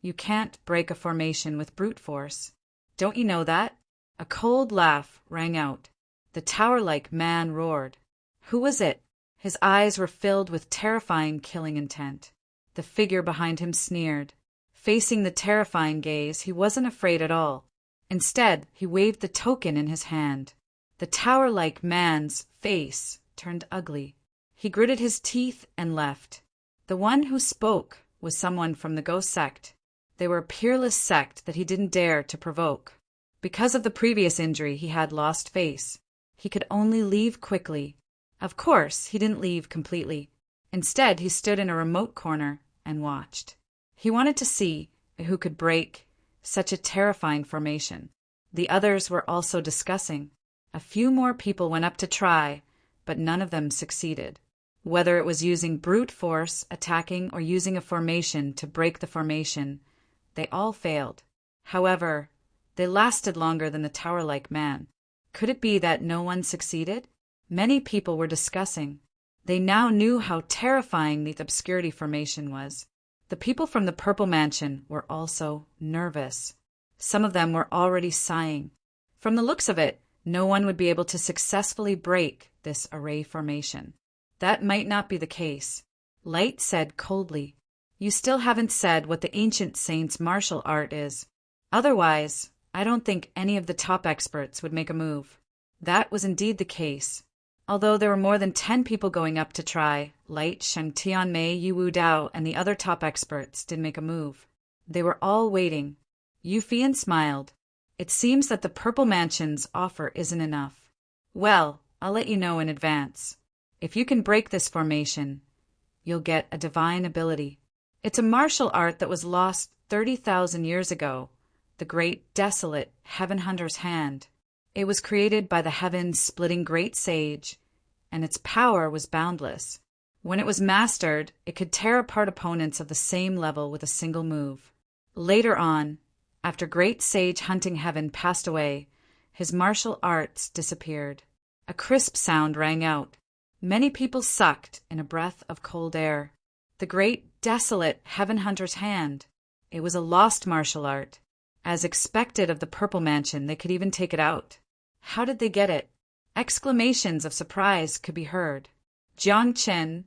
You can't break a formation with brute force. Don't you know that? A cold laugh rang out. The tower-like man roared. Who was it? His eyes were filled with terrifying killing intent. The figure behind him sneered. Facing the terrifying gaze, he wasn't afraid at all. Instead, he waved the token in his hand. The tower-like man's face turned ugly. He gritted his teeth and left. The one who spoke was someone from the ghost sect. They were a peerless sect that he didn't dare to provoke. Because of the previous injury, he had lost face. He could only leave quickly. Of course, he didn't leave completely. Instead, he stood in a remote corner and watched. He wanted to see who could break such a terrifying formation. The others were also discussing. A few more people went up to try, but none of them succeeded. Whether it was using brute force, attacking, or using a formation to break the formation, they all failed. However, they lasted longer than the tower-like man. Could it be that no one succeeded? Many people were discussing. They now knew how terrifying the obscurity formation was. The people from the Purple Mansion were also nervous. Some of them were already sighing. From the looks of it, no one would be able to successfully break this array formation. That might not be the case. Light said coldly, "You still haven't said what the ancient saint's martial art is. Otherwise, I don't think any of the top experts would make a move." That was indeed the case. Although there were more than 10 people going up to try, Light, Shang Tianmei, Yu Wu Dao, and the other top experts didn't make a move. They were all waiting. Yu Fian smiled. It seems that the Purple Mansion's offer isn't enough. Well, I'll let you know in advance. If you can break this formation, you'll get a divine ability. It's a martial art that was lost 30,000 years ago, the great desolate Heaven Hunter's hand. It was created by the heaven-splitting great sage, and its power was boundless. When it was mastered, it could tear apart opponents of the same level with a single move. Later on, after great sage Hunting Heaven passed away, his martial arts disappeared. A crisp sound rang out. Many people sucked in a breath of cold air. The great desolate Heaven Hunter's hand. It was a lost martial art. As expected of the Purple Mansion, they could even take it out. How did they get it? Exclamations of surprise could be heard. Jiang Chen,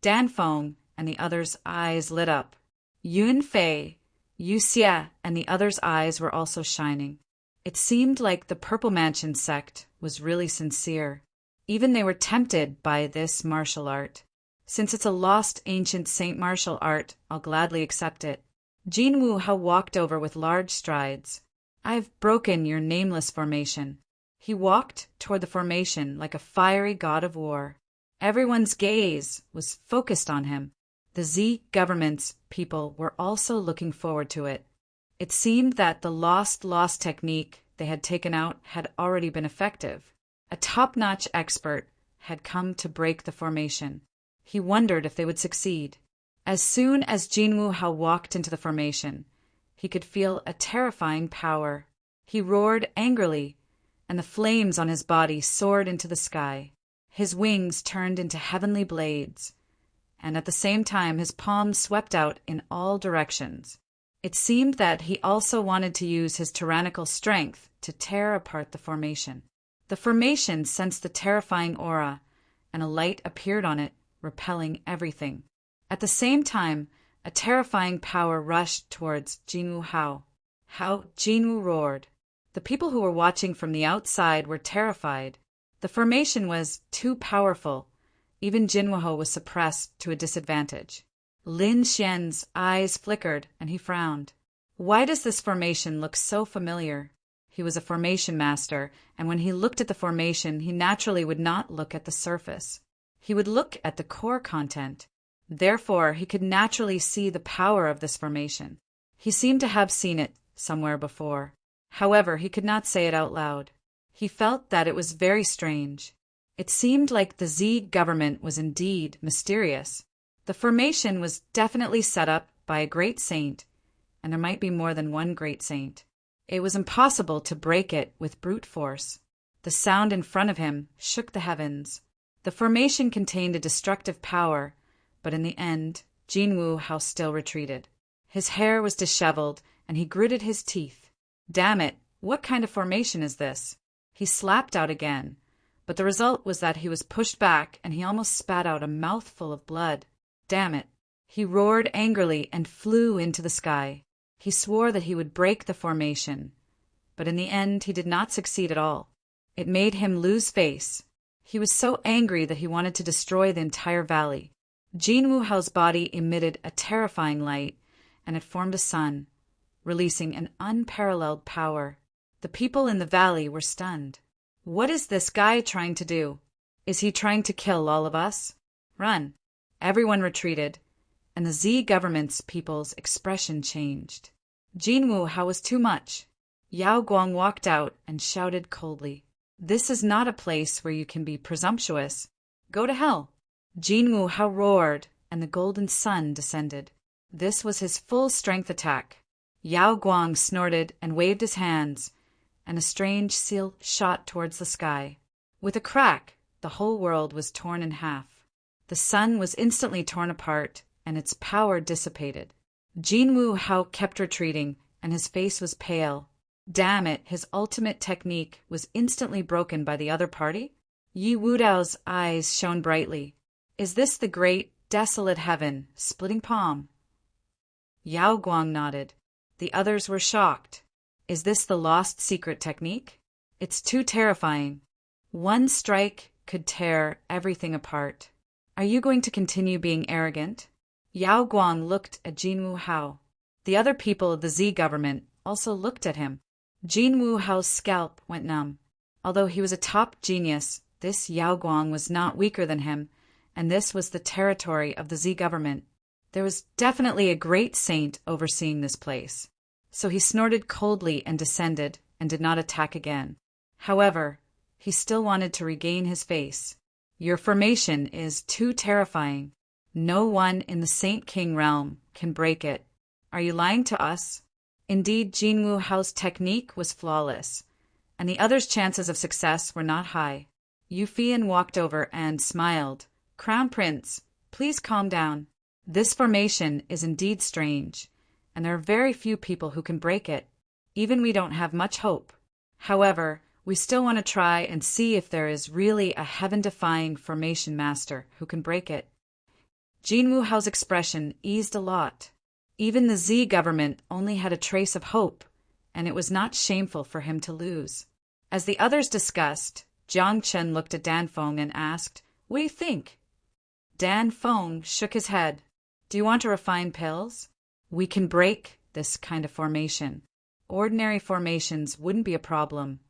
Dan Feng, and the others' eyes lit up. Yun Fei, Yu Xie, and the others' eyes were also shining. It seemed like the Purple Mansion sect was really sincere. Even they were tempted by this martial art. Since it's a lost ancient saint martial art, I'll gladly accept it. Jin Wu Hao walked over with large strides. I've broken your nameless formation. He walked toward the formation like a fiery god of war. Everyone's gaze was focused on him. The Z government's people were also looking forward to it. It seemed that the lost technique they had taken out had already been effective. A top-notch expert had come to break the formation. He wondered if they would succeed. As soon as Jinwu Hao walked into the formation, he could feel a terrifying power. He roared angrily, and the flames on his body soared into the sky. His wings turned into heavenly blades, and at the same time his palms swept out in all directions. It seemed that he also wanted to use his tyrannical strength to tear apart the formation. The formation sensed the terrifying aura, and a light appeared on it, repelling everything. At the same time, a terrifying power rushed towards Jinwu Hao. How Jinwu roared. The people who were watching from the outside were terrified. The formation was too powerful, Even Jinwoo was suppressed to a disadvantage. Lin Xian's eyes flickered, and he frowned. Why does this formation look so familiar? He was a formation master, and when he looked at the formation, he naturally would not look at the surface. He would look at the core content. Therefore, he could naturally see the power of this formation. He seemed to have seen it somewhere before. However, he could not say it out loud. He felt that it was very strange. It seemed like the Z government was indeed mysterious. The formation was definitely set up by a great saint, and there might be more than one great saint. It was impossible to break it with brute force. The sound in front of him shook the heavens. The formation contained a destructive power, but in the end, Jinwoo still retreated. His hair was disheveled, and he gritted his teeth. Damn it, what kind of formation is this? He slapped out again, but the result was that he was pushed back and he almost spat out a mouthful of blood. Damn it. He roared angrily and flew into the sky. He swore that he would break the formation, but in the end he did not succeed at all. It made him lose face. He was so angry that he wanted to destroy the entire valley. Jinwoo's body emitted a terrifying light, and it formed a sun, releasing an unparalleled power. The people in the valley were stunned. What is this guy trying to do? Is he trying to kill all of us? Run. Everyone retreated, and the Z government's people's expression changed. Jinwoo was too much. Yao Guang walked out and shouted coldly, "This is not a place where you can be presumptuous. Go to hell." Jinwoo roared, and the golden sun descended. This was his full-strength attack. Yao Guang snorted and waved his hands, and a strange seal shot towards the sky. With a crack, the whole world was torn in half. The sun was instantly torn apart, and its power dissipated. Jinwoo kept retreating, and his face was pale. Damn it, his ultimate technique was instantly broken by the other party? Yi Wudao's eyes shone brightly. Is this the great, desolate heaven, splitting palm? Yao Guang nodded. The others were shocked. Is this the lost secret technique? It's too terrifying. One strike could tear everything apart. Are you going to continue being arrogant? Yao Guang looked at Jinwoo. The other people of the Z government also looked at him. Jinwoo's scalp went numb. Although he was a top genius, this Yao Guang was not weaker than him, and this was the territory of the Z government. There was definitely a great saint overseeing this place. So he snorted coldly and descended, and did not attack again. However, he still wanted to regain his face. Your formation is too terrifying. No one in the Saint King realm can break it. Are you lying to us? Indeed, Jinwoo's technique was flawless, and the others' chances of success were not high. Yu Fian walked over and smiled. Crown Prince, please calm down. This formation is indeed strange, and there are very few people who can break it. Even we don't have much hope. However, we still want to try and see if there is really a heaven-defying formation master who can break it. Jinwoo's expression eased a lot. Even the Z government only had a trace of hope, and it was not shameful for him to lose. As the others discussed, Jiang Chen looked at Dan Feng and asked, "What do you think?" Dan Feng shook his head. "Do you want to refine pills? We can break this kind of formation. Ordinary formations wouldn't be a problem,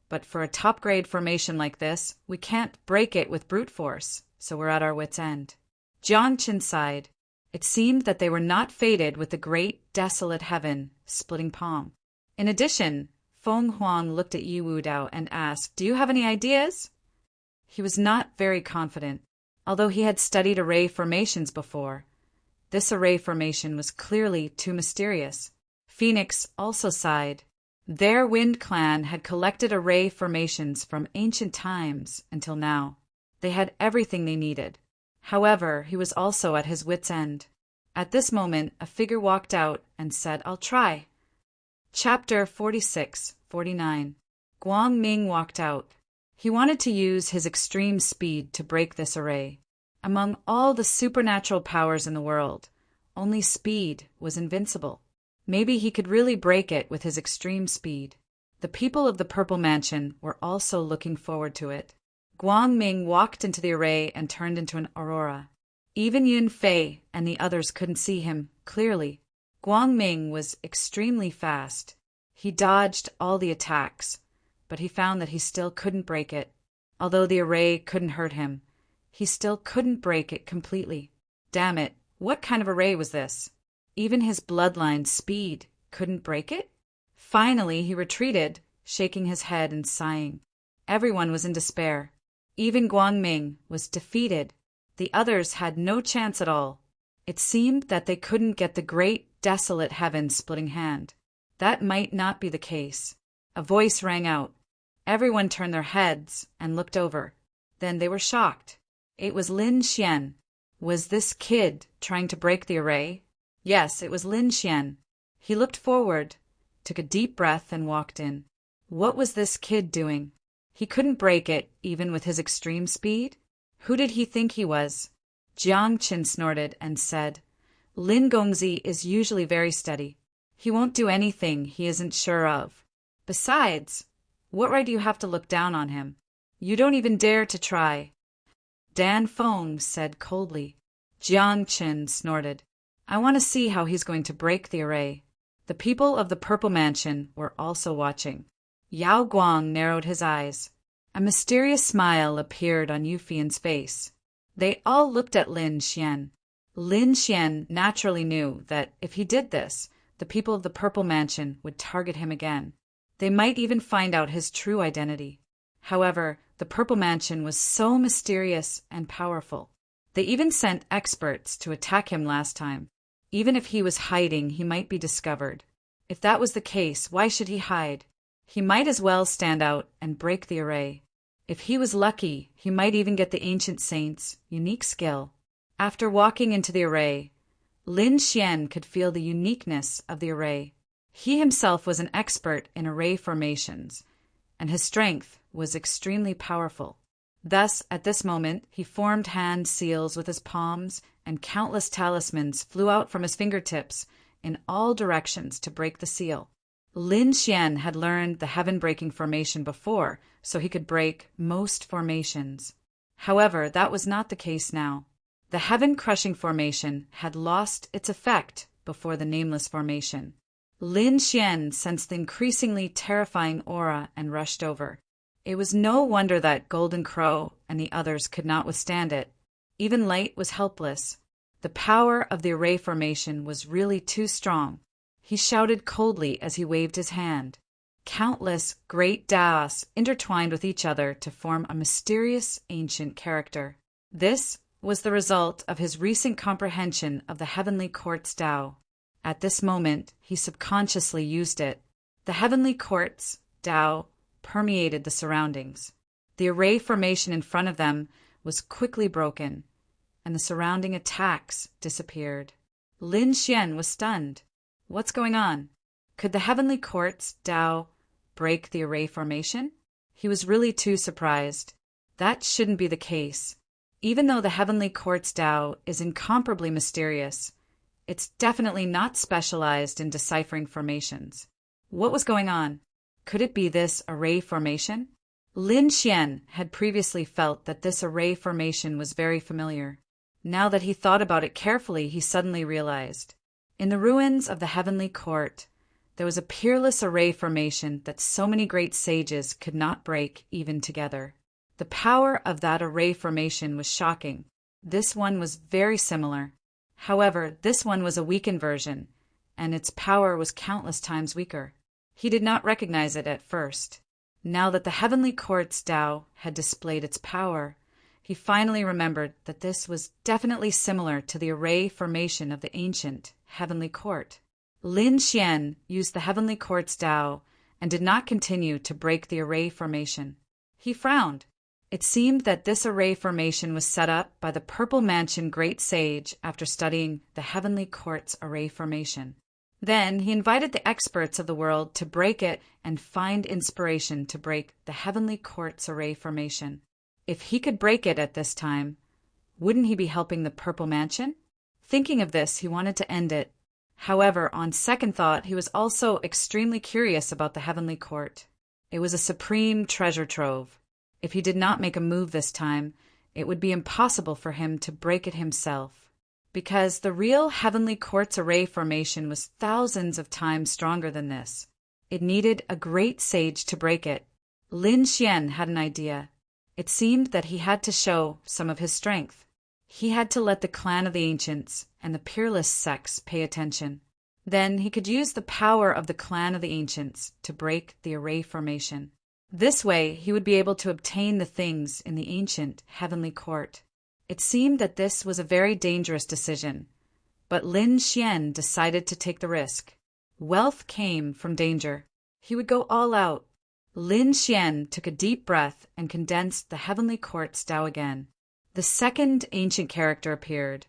but for a top-grade formation like this, we can't break it with brute force, so we're at our wits' end." Jiang Chen sighed. It seemed that they were not fated with the great, desolate heaven, splitting palm. In addition, Feng Huang looked at Yi Wudao and asked, "Do you have any ideas?" He was not very confident, although he had studied array formations before. This array formation was clearly too mysterious. Phoenix also sighed. Their Wind Clan had collected array formations from ancient times until now. They had everything they needed. However, he was also at his wits' end. At this moment, a figure walked out and said, "I'll try." Chapter 46-49. Guang Ming walked out. He wanted to use his extreme speed to break this array. Among all the supernatural powers in the world, only speed was invincible. Maybe he could really break it with his extreme speed. The people of the Purple Mansion were also looking forward to it. Guangming walked into the array and turned into an aurora. Even Yun Fei and the others couldn't see him clearly. Guangming was extremely fast. He dodged all the attacks, but he found that he still couldn't break it. Although the array couldn't hurt him, he still couldn't break it completely. Damn it, what kind of array was this? Even his bloodline speed couldn't break it? Finally, he retreated, shaking his head and sighing. Everyone was in despair. Even Guangming was defeated. The others had no chance at all. It seemed that they couldn't get the great, desolate heaven-splitting hand. That might not be the case. A voice rang out. Everyone turned their heads and looked over. Then they were shocked. It was Lin Xian. Was this kid trying to break the array? Yes, it was Lin Xian. He looked forward, took a deep breath, and walked in. What was this kid doing? He couldn't break it, even with his extreme speed? Who did he think he was? Jiang Qin snorted and said, Lin Gongzi is usually very steady. He won't do anything he isn't sure of. Besides, what right do you have to look down on him? You don't even dare to try. Dan Feng said coldly. Jiang Qin snorted. I want to see how he's going to break the array. The people of the Purple Mansion were also watching. Yao Guang narrowed his eyes. A mysterious smile appeared on Yufian's face. They all looked at Lin Xian. Lin Xian naturally knew that if he did this, the people of the Purple Mansion would target him again. They might even find out his true identity. However, the Purple Mansion was so mysterious and powerful. They even sent experts to attack him last time. Even if he was hiding, he might be discovered. If that was the case, why should he hide? He might as well stand out and break the array. If he was lucky, he might even get the Ancient Saint's unique skill. After walking into the array, Lin Xian could feel the uniqueness of the array. He himself was an expert in array formations, and his strength was extremely powerful. Thus, at this moment, he formed hand seals with his palms, and countless talismans flew out from his fingertips in all directions to break the seal. Lin Xian had learned the heaven-breaking formation before, so he could break most formations. However, that was not the case now. The heaven-crushing formation had lost its effect before the nameless formation. Lin Xian sensed the increasingly terrifying aura and rushed over. It was no wonder that Golden Crow and the others could not withstand it. Even Light was helpless. The power of the array formation was really too strong. He shouted coldly as he waved his hand. Countless great Daos intertwined with each other to form a mysterious ancient character. This was the result of his recent comprehension of the Heavenly Quartz Tao. At this moment, he subconsciously used it. The Heavenly Quartz Tao permeated the surroundings. The array formation in front of them was quickly broken, and the surrounding attacks disappeared. Lin Xian was stunned. What's going on? Could the Heavenly Quartz Tao break the array formation? He was really too surprised. That shouldn't be the case. Even though the Heavenly Quartz Tao is incomparably mysterious, it's definitely not specialized in deciphering formations. What was going on? Could it be this array formation? Lin Xian had previously felt that this array formation was very familiar. Now that he thought about it carefully, he suddenly realized. In the ruins of the Heavenly Court, there was a peerless array formation that so many great sages could not break even together. The power of that array formation was shocking. This one was very similar. However, this one was a weakened version, and its power was countless times weaker. He did not recognize it at first. Now that the Heavenly Quartz Tao had displayed its power, he finally remembered that this was definitely similar to the array formation of the ancient Heavenly Court. Lin Xian used the Heavenly Quartz Tao and did not continue to break the array formation. He frowned. It seemed that this array formation was set up by the Purple Mansion Great Sage after studying the Heavenly Quartz array formation. Then he invited the experts of the world to break it and find inspiration to break the Heavenly Quartz array formation. If he could break it at this time, wouldn't he be helping the Purple Mansion? Thinking of this, he wanted to end it. However, on second thought, he was also extremely curious about the Heavenly Court. It was a supreme treasure trove. If he did not make a move this time, it would be impossible for him to break it himself, because the real heavenly quartz array formation was thousands of times stronger than this. It needed a great sage to break it. Lin Xian had an idea. It seemed that he had to show some of his strength. He had to let the clan of the ancients and the peerless sex pay attention. Then he could use the power of the clan of the ancients to break the array formation. This way he would be able to obtain the things in the ancient heavenly court. It seemed that this was a very dangerous decision, but Lin Xian decided to take the risk. Wealth came from danger. He would go all out. Lin Xian took a deep breath and condensed the heavenly quartz Tao again. The second ancient character appeared,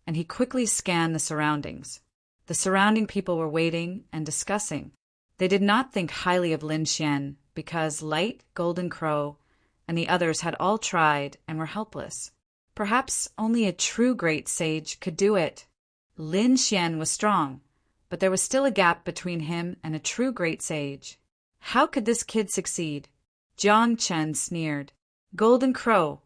and he quickly scanned the surroundings. The surrounding people were waiting and discussing. They did not think highly of Lin Xian because Light, Golden Crow, and the others had all tried and were helpless. Perhaps only a true great sage could do it. Lin Xian was strong, but there was still a gap between him and a true great sage. How could this kid succeed? Jiang Chen sneered. Golden Crow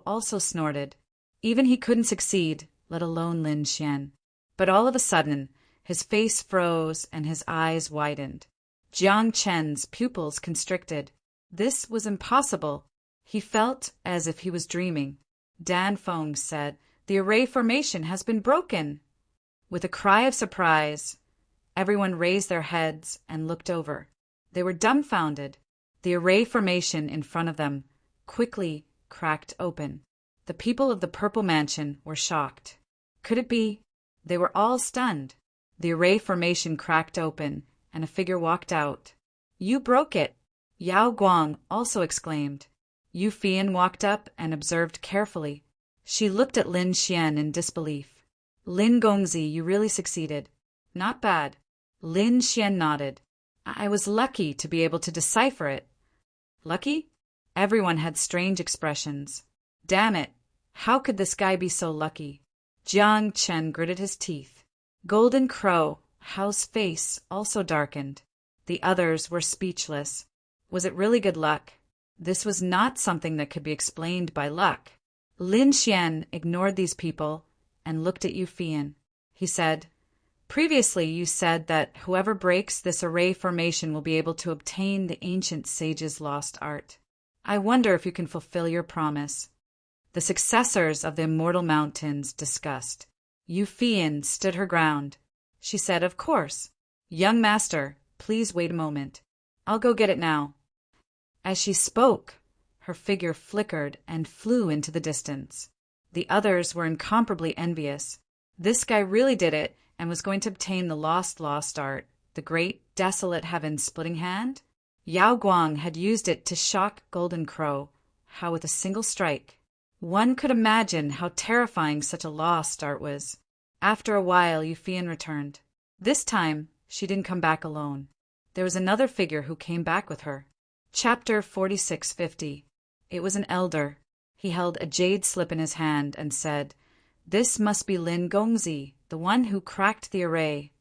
also snorted. Even he couldn't succeed, let alone Lin Xian. But all of a sudden, his face froze and his eyes widened. Jiang Chen's pupils constricted. This was impossible. He felt as if he was dreaming. Dan Feng said, "The array formation has been broken." With a cry of surprise, everyone raised their heads and looked over. They were dumbfounded. The array formation in front of them quickly cracked open. The people of the Purple Mansion were shocked. Could it be? They were all stunned. The array formation cracked open, and a figure walked out. "You broke it!" Yao Guang also exclaimed. Yu Fian walked up and observed carefully. She looked at Lin Xian in disbelief. "Lin Gongzi, you really succeeded." "Not bad." Lin Xian nodded. "I was lucky to be able to decipher it." "Lucky?" Everyone had strange expressions. "Damn it! How could this guy be so lucky?" Jiang Chen gritted his teeth. Golden Crow, Hao's face also darkened. The others were speechless. Was it really good luck? This was not something that could be explained by luck. Lin Xian ignored these people and looked at Yu Fian. He said, "Previously you said that whoever breaks this array formation will be able to obtain the ancient sage's lost art. I wonder if you can fulfill your promise." The successors of the Immortal Mountains discussed. Yu Fian stood her ground. She said, "Of course. Young master, please wait a moment. I'll go get it now." As she spoke, her figure flickered and flew into the distance. The others were incomparably envious. This guy really did it and was going to obtain the lost art, the great desolate heaven-splitting hand. Yao Guang had used it to shock Golden Crow, how with a single strike. One could imagine how terrifying such a lost art was. After a while, Yu Fian returned. This time, she didn't come back alone. There was another figure who came back with her. Chapter 4650. It was an elder. He held a jade slip in his hand and said, "This must be Lin Gongzi, the one who cracked the array."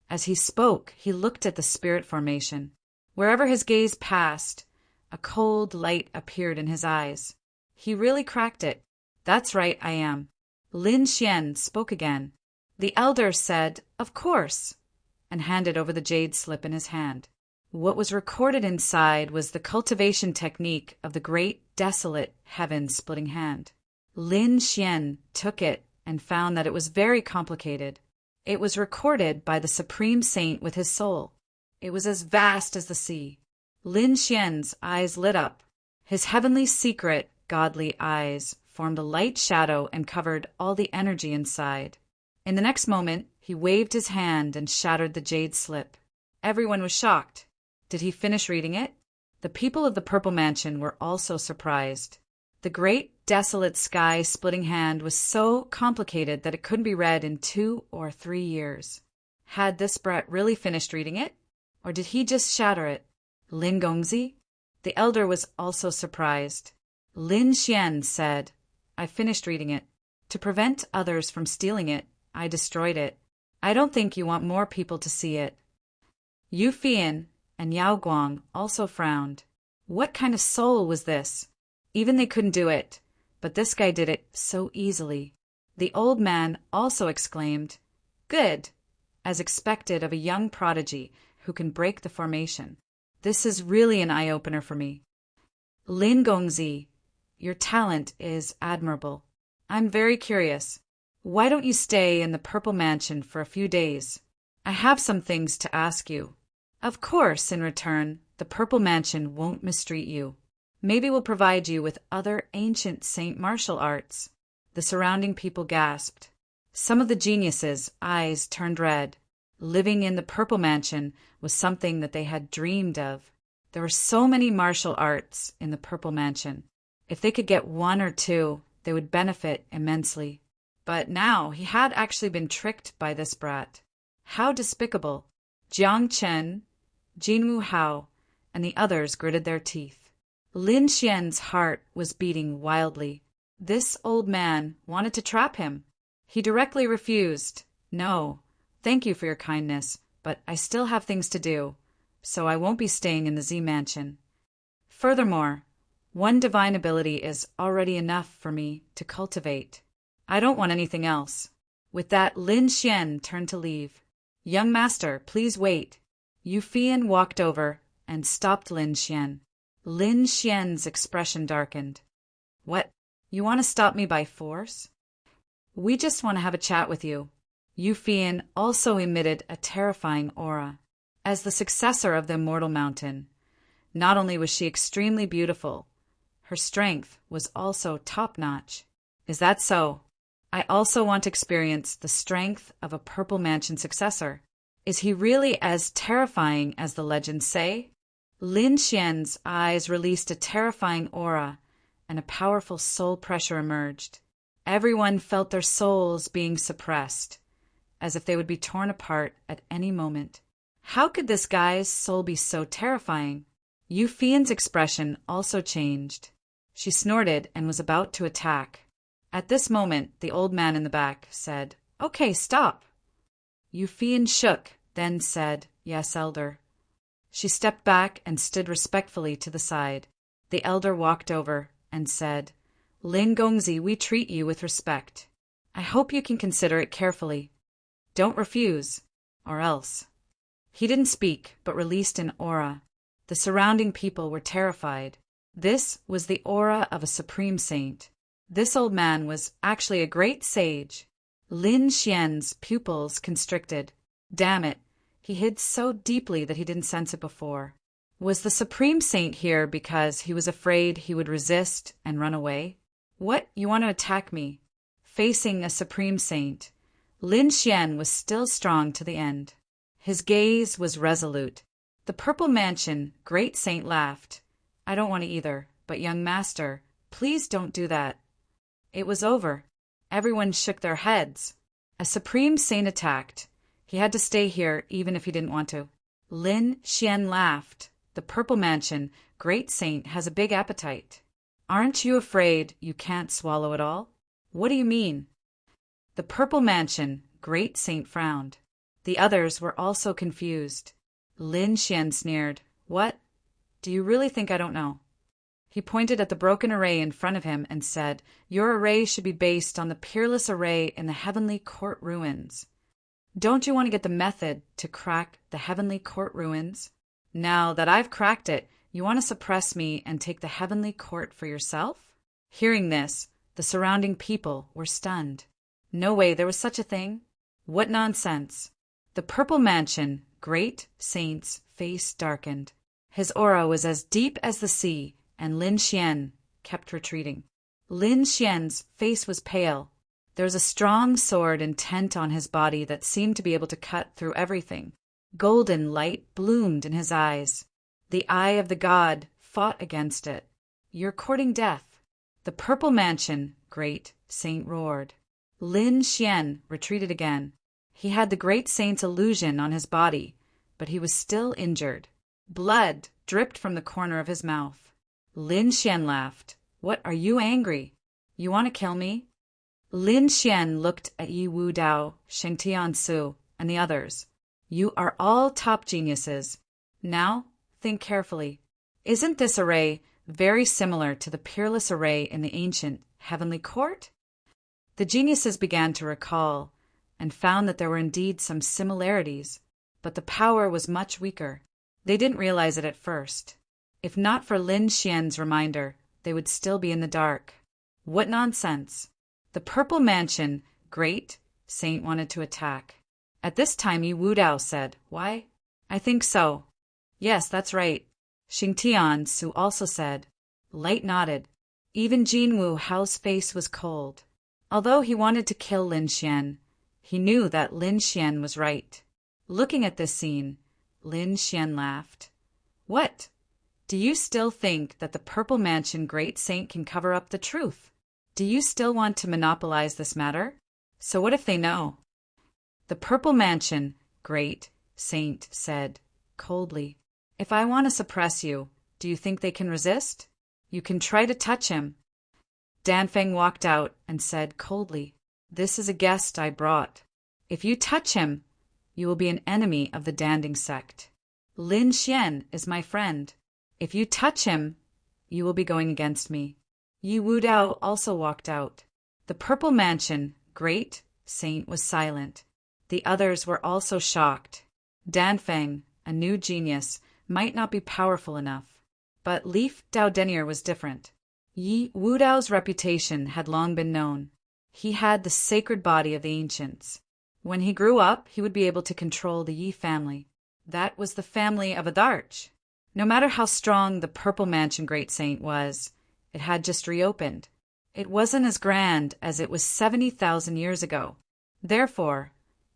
As he spoke, he looked at the spirit formation. Wherever his gaze passed, a cold light appeared in his eyes. He really cracked it. "That's right, I am." Lin Xian spoke again. The elder said, "Of course," and handed over the jade slip in his hand. What was recorded inside was the cultivation technique of the great desolate heaven-splitting hand. Lin Xian took it and found that it was very complicated. It was recorded by the Supreme Saint with his soul. It was as vast as the sea. Lin Xian's eyes lit up. His heavenly secret, godly eyes formed a light shadow and covered all the energy inside. In the next moment, he waved his hand and shattered the jade slip. Everyone was shocked. Did he finish reading it? The people of the Purple Mansion were also surprised. The great, desolate sky-splitting hand was so complicated that it couldn't be read in 2 or 3 years. Had this brat really finished reading it? Or did he just shatter it? Lin Gongzi? The elder was also surprised. Lin Xian said, "I finished reading it. To prevent others from stealing it, I destroyed it. I don't think you want more people to see it." Yu Fian and Yao Guang also frowned. What kind of soul was this? Even they couldn't do it, but this guy did it so easily. The old man also exclaimed, "Good," as expected of a young prodigy who can break the formation. This is really an eye-opener for me. Lin Gongzi, your talent is admirable. I'm very curious. Why don't you stay in the Purple Mansion for a few days? I have some things to ask you. Of course, in return, the Purple Mansion won't mistreat you. Maybe we'll provide you with other ancient saint martial arts. The surrounding people gasped. Some of the geniuses' eyes turned red. Living in the Purple Mansion was something that they had dreamed of. There were so many martial arts in the Purple Mansion. If they could get one or two, they would benefit immensely. But now he had actually been tricked by this brat. How despicable! Jiang Chen, Jinwu Hao, and the others gritted their teeth. Lin Xian's heart was beating wildly. This old man wanted to trap him. He directly refused. "No, thank you for your kindness, but I still have things to do, so I won't be staying in the Z Mansion. Furthermore, one divine ability is already enough for me to cultivate. I don't want anything else." With that, Lin Xian turned to leave. "Young master, please wait." Yu Fian walked over and stopped Lin Xian. Lin Xian's expression darkened. "What? You want to stop me by force?" "We just want to have a chat with you." Yu Fian also emitted a terrifying aura. As the successor of the Immortal Mountain, not only was she extremely beautiful, her strength was also top-notch. "Is that so? I also want to experience the strength of a Purple Mansion successor. Is he really as terrifying as the legends say?" Lin Xian's eyes released a terrifying aura, and a powerful soul pressure emerged. Everyone felt their souls being suppressed, as if they would be torn apart at any moment. How could this guy's soul be so terrifying? Yu Fian's expression also changed. She snorted and was about to attack. At this moment, the old man in the back said, "Okay, stop." Yu Fian shook, then said, "Yes, elder." She stepped back and stood respectfully to the side. The elder walked over and said, "Lin Gongzi, we treat you with respect. I hope you can consider it carefully. Don't refuse, or else." He didn't speak, but released an aura. The surrounding people were terrified. This was the aura of a supreme saint. This old man was actually a great sage. Lin Xian's pupils constricted. Damn it, he hid so deeply that he didn't sense it before. Was the supreme saint here because he was afraid he would resist and run away? "What, you want to attack me?" Facing a supreme saint, Lin Xian was still strong to the end. His gaze was resolute. The Purple Mansion great saint laughed. "I don't want to either, but young master, please don't do that." It was over. Everyone shook their heads. A supreme saint attacked. He had to stay here even if he didn't want to. Lin Xian laughed. "The Purple Mansion great saint has a big appetite. Aren't you afraid you can't swallow it all?" "What do you mean?" The Purple Mansion great saint frowned. The others were also confused. Lin Xian sneered. "What? Do you really think I don't know?" He pointed at the broken array in front of him and said, "Your array should be based on the peerless array in the Heavenly Court ruins. Don't you want to get the method to crack the Heavenly Court ruins? Now that I've cracked it, you want to suppress me and take the Heavenly Court for yourself?" Hearing this, the surrounding people were stunned. No way there was such a thing. What nonsense. The Purple Mansion great saint's face darkened. His aura was as deep as the sea, and Lin Xian kept retreating. Lin Xian's face was pale. There was a strong sword intent on his body that seemed to be able to cut through everything. Golden light bloomed in his eyes. The eye of the god fought against it. "You're courting death." The Purple Mansion great saint roared. Lin Xian retreated again. He had the great saint's illusion on his body, but he was still injured. Blood dripped from the corner of his mouth. Lin Xian laughed. "What, are you angry? You want to kill me?" Lin Xian looked at Yi Wu Dao, Sheng Tiansu, and the others. "You are all top geniuses. Now, think carefully. Isn't this array very similar to the peerless array in the ancient heavenly court? The geniuses began to recall, and found that there were indeed some similarities, but the power was much weaker. They didn't realize it at first. If not for Lin Xian's reminder, they would still be in the dark. What nonsense! The Purple Mansion great saint wanted to attack. At this time Yi Wudao said, "Why? I think so." "Yes, that's right." Xingtian Su also said. Light nodded. Even Jin Wu Hao's face was cold. Although he wanted to kill Lin Xian, he knew that Lin Xian was right. Looking at this scene, Lin Xian laughed. "What? Do you still think that the Purple Mansion great saint can cover up the truth? Do you still want to monopolize this matter? So what if they know?" The Purple Mansion great saint said, coldly, "If I want to suppress you, do you think they can resist? You can try to touch him." Danfeng walked out and said coldly, "This is a guest I brought. If you touch him, you will be an enemy of the Danding sect. Lin Xian is my friend. If you touch him, you will be going against me." Yi Wudao also walked out. The Purple Mansion great saint was silent. The others were also shocked. Danfeng, a new genius, might not be powerful enough, but Leaf Dao Denier was different. Yi Wudao's reputation had long been known. He had the sacred body of the ancients. When he grew up, he would be able to control the Yi family. That was the family of a Darch. No matter how strong the Purple Mansion great saint was, it had just reopened. It wasn't as grand as it was 70,000 years ago. Therefore,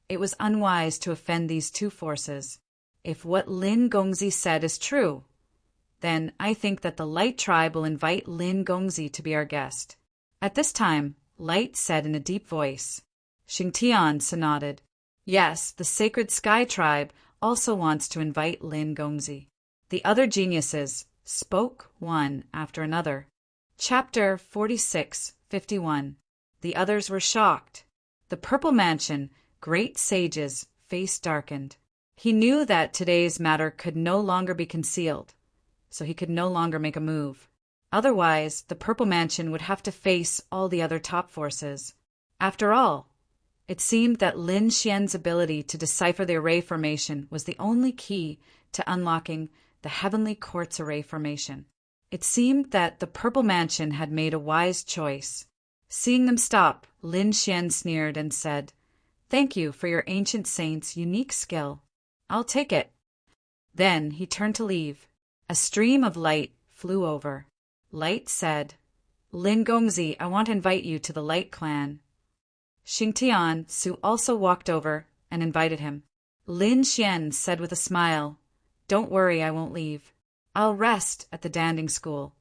it was unwise to offend these two forces. If what Lin Gongzi said is true, then I think that the Light Tribe will invite Lin Gongzi to be our guest. At this time, Light said in a deep voice. Xingtian nodded. Yes, the Sacred Sky Tribe also wants to invite Lin Gongzi. The other geniuses spoke one after another. Chapter 46:51. The others were shocked. The Purple Mansion great sage's face darkened. He knew that today's matter could no longer be concealed, so he could no longer make a move. Otherwise, the Purple Mansion would have to face all the other top forces. After all, it seemed that Lin Xian's ability to decipher the array formation was the only key to unlocking the Heavenly Court's array formation. It seemed that the Purple Mansion had made a wise choice. Seeing them stop, Lin Xian sneered and said, "Thank you for your ancient saint's unique skill. I'll take it." Then he turned to leave. A stream of light flew over. Light said, "Lin Gongzi, I want to invite you to the Light Clan." Xingtian Su also walked over and invited him. Lin Xian said with a smile, "Don't worry, I won't leave. I'll rest at the Danding School.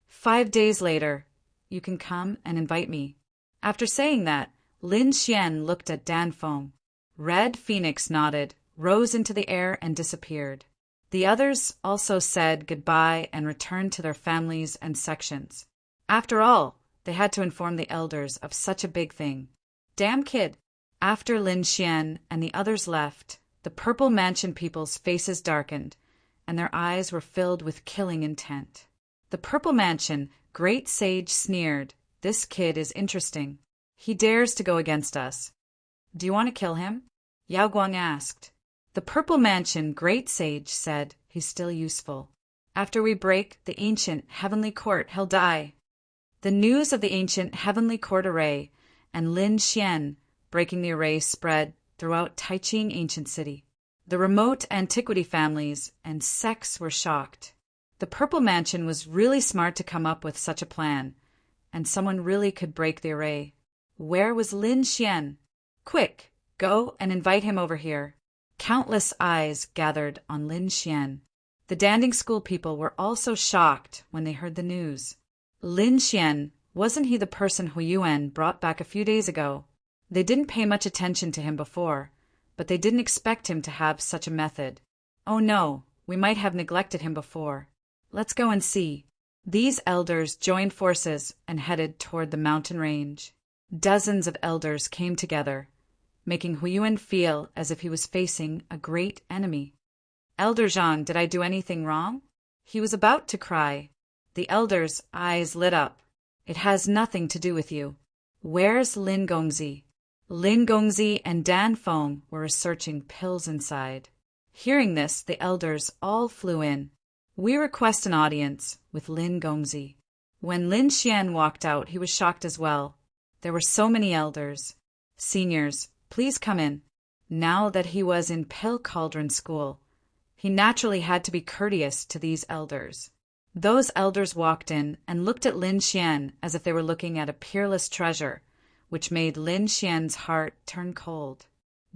5 days later, you can come and invite me." After saying that, Lin Xian looked at Danfeng. Red Phoenix nodded, rose into the air, and disappeared. The others also said goodbye and returned to their families and sections. After all, they had to inform the elders of such a big thing. Damn kid! After Lin Xian and the others left, the Purple Mansion people's faces darkened, and their eyes were filled with killing intent. The Purple Mansion great sage sneered, "This kid is interesting. He dares to go against us. Do you want to kill him?" Yao Guang asked. The Purple Mansion great sage said, "He's still useful. After we break the ancient heavenly court, he'll die." The news of the ancient heavenly court array and Lin Xian breaking the array spread throughout Taiching ancient city. The remote antiquity families and sects were shocked. The Purple Mansion was really smart to come up with such a plan, and someone really could break the array. Where was Lin Xian? Quick, go and invite him over here. Countless eyes gathered on Lin Xian. The Danding School people were also shocked when they heard the news. Lin Xian, wasn't he the person Huiyuan brought back a few days ago? They didn't pay much attention to him before, but they didn't expect him to have such a method. Oh no, we might have neglected him before. Let's go and see. These elders joined forces and headed toward the mountain range. Dozens of elders came together, making Huiyuan feel as if he was facing a great enemy. "Elder Zhang, did I do anything wrong?" He was about to cry. The elder's eyes lit up. It has nothing to do with you. Where's Lin Gongzi? Lin Gongzi and Dan Feng were researching pills inside. Hearing this, the elders all flew in. We request an audience with Lin Gongzi. When Lin Xian walked out, he was shocked as well. There were so many elders. Seniors, please come in. Now that he was in Pill Cauldron School, he naturally had to be courteous to these elders. Those elders walked in and looked at Lin Xian as if they were looking at a peerless treasure, which made Lin Xian's heart turn cold.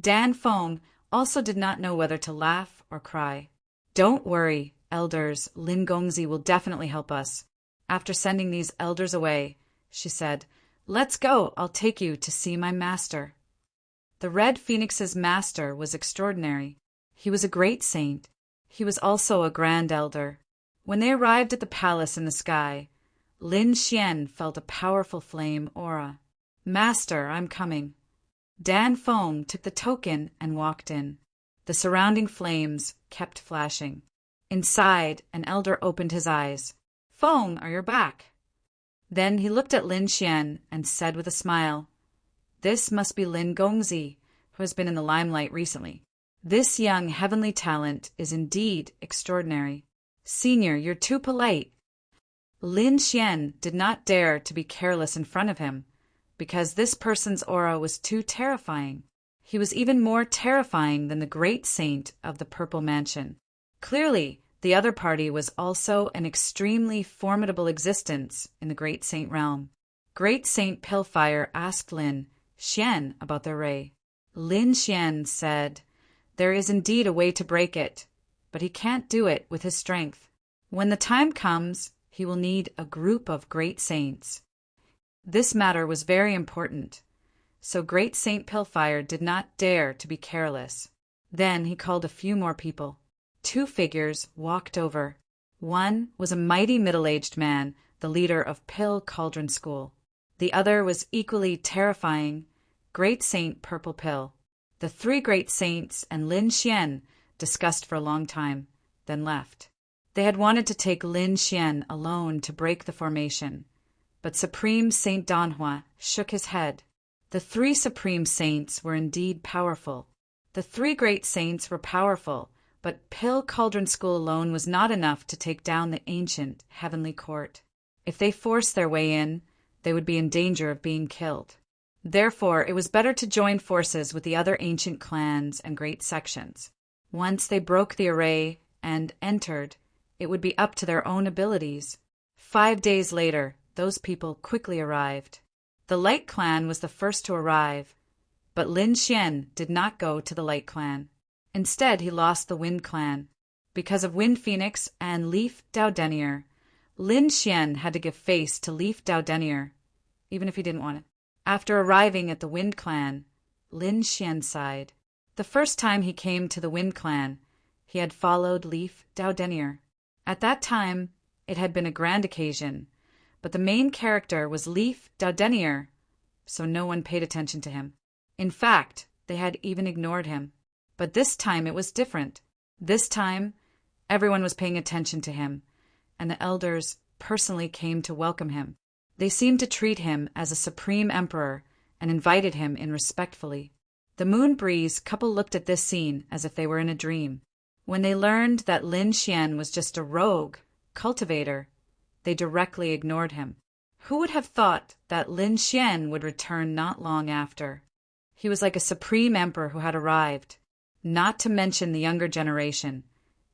Dan Feng also did not know whether to laugh or cry. Don't worry, elders, Lin Gongzi will definitely help us. After sending these elders away, she said, let's go, I'll take you to see my master. The Red Phoenix's master was extraordinary. He was a great saint. He was also a grand elder. When they arrived at the palace in the sky, Lin Xian felt a powerful flame aura. Master, I'm coming. Dan Feng took the token and walked in. The surrounding flames kept flashing. Inside, an elder opened his eyes. Feng, are you back? Then he looked at Lin Xian and said with a smile, this must be Lin Gongzi, who has been in the limelight recently. This young heavenly talent is indeed extraordinary. Senior, you're too polite. Lin Xian did not dare to be careless in front of him, because this person's aura was too terrifying. He was even more terrifying than the great saint of the Purple Mansion. Clearly, the other party was also an extremely formidable existence in the Great Saint realm. Great Saint Pillfire asked Lin Xian about their ray. Lin Xian said, there is indeed a way to break it, but he can't do it with his strength. When the time comes, he will need a group of great saints. This matter was very important, so Great Saint Pillfire did not dare to be careless. Then he called a few more people. 2 figures walked over. One was a mighty middle-aged man, the leader of Pill Cauldron School. The other was equally terrifying, Great Saint Purple Pill. The 3 great saints and Lin Xian discussed for a long time, then left. They had wanted to take Lin Xian alone to break the formation, but Supreme Saint Danhua shook his head. The 3 supreme saints were indeed powerful. The 3 great saints were powerful, but Pill Cauldron School alone was not enough to take down the ancient heavenly court. If they forced their way in, they would be in danger of being killed. Therefore, it was better to join forces with the other ancient clans and great sections. Once they broke the array and entered, it would be up to their own abilities. 5 days later, those people quickly arrived. The Light Clan was the first to arrive, but Lin Xian did not go to the Light Clan. Instead, he lost the Wind Clan. Because of Wind Phoenix and Leaf Dowdenier, Lin Xian had to give face to Leaf Dowdenier, even if he didn't want it. After arriving at the Wind Clan, Lin Xian sighed. The first time he came to the Wind Clan, he had followed Leaf Dowdenier. At that time, it had been a grand occasion, but the main character was Leaf Dowdenier, so no one paid attention to him. In fact, they had even ignored him. But this time it was different. This time, everyone was paying attention to him, and the elders personally came to welcome him. They seemed to treat him as a supreme emperor and invited him in respectfully. The Moon Breeze couple looked at this scene as if they were in a dream. When they learned that Lin Xian was just a rogue cultivator, they directly ignored him. Who would have thought that Lin Xian would return not long after? He was like a supreme emperor who had arrived. Not to mention the younger generation.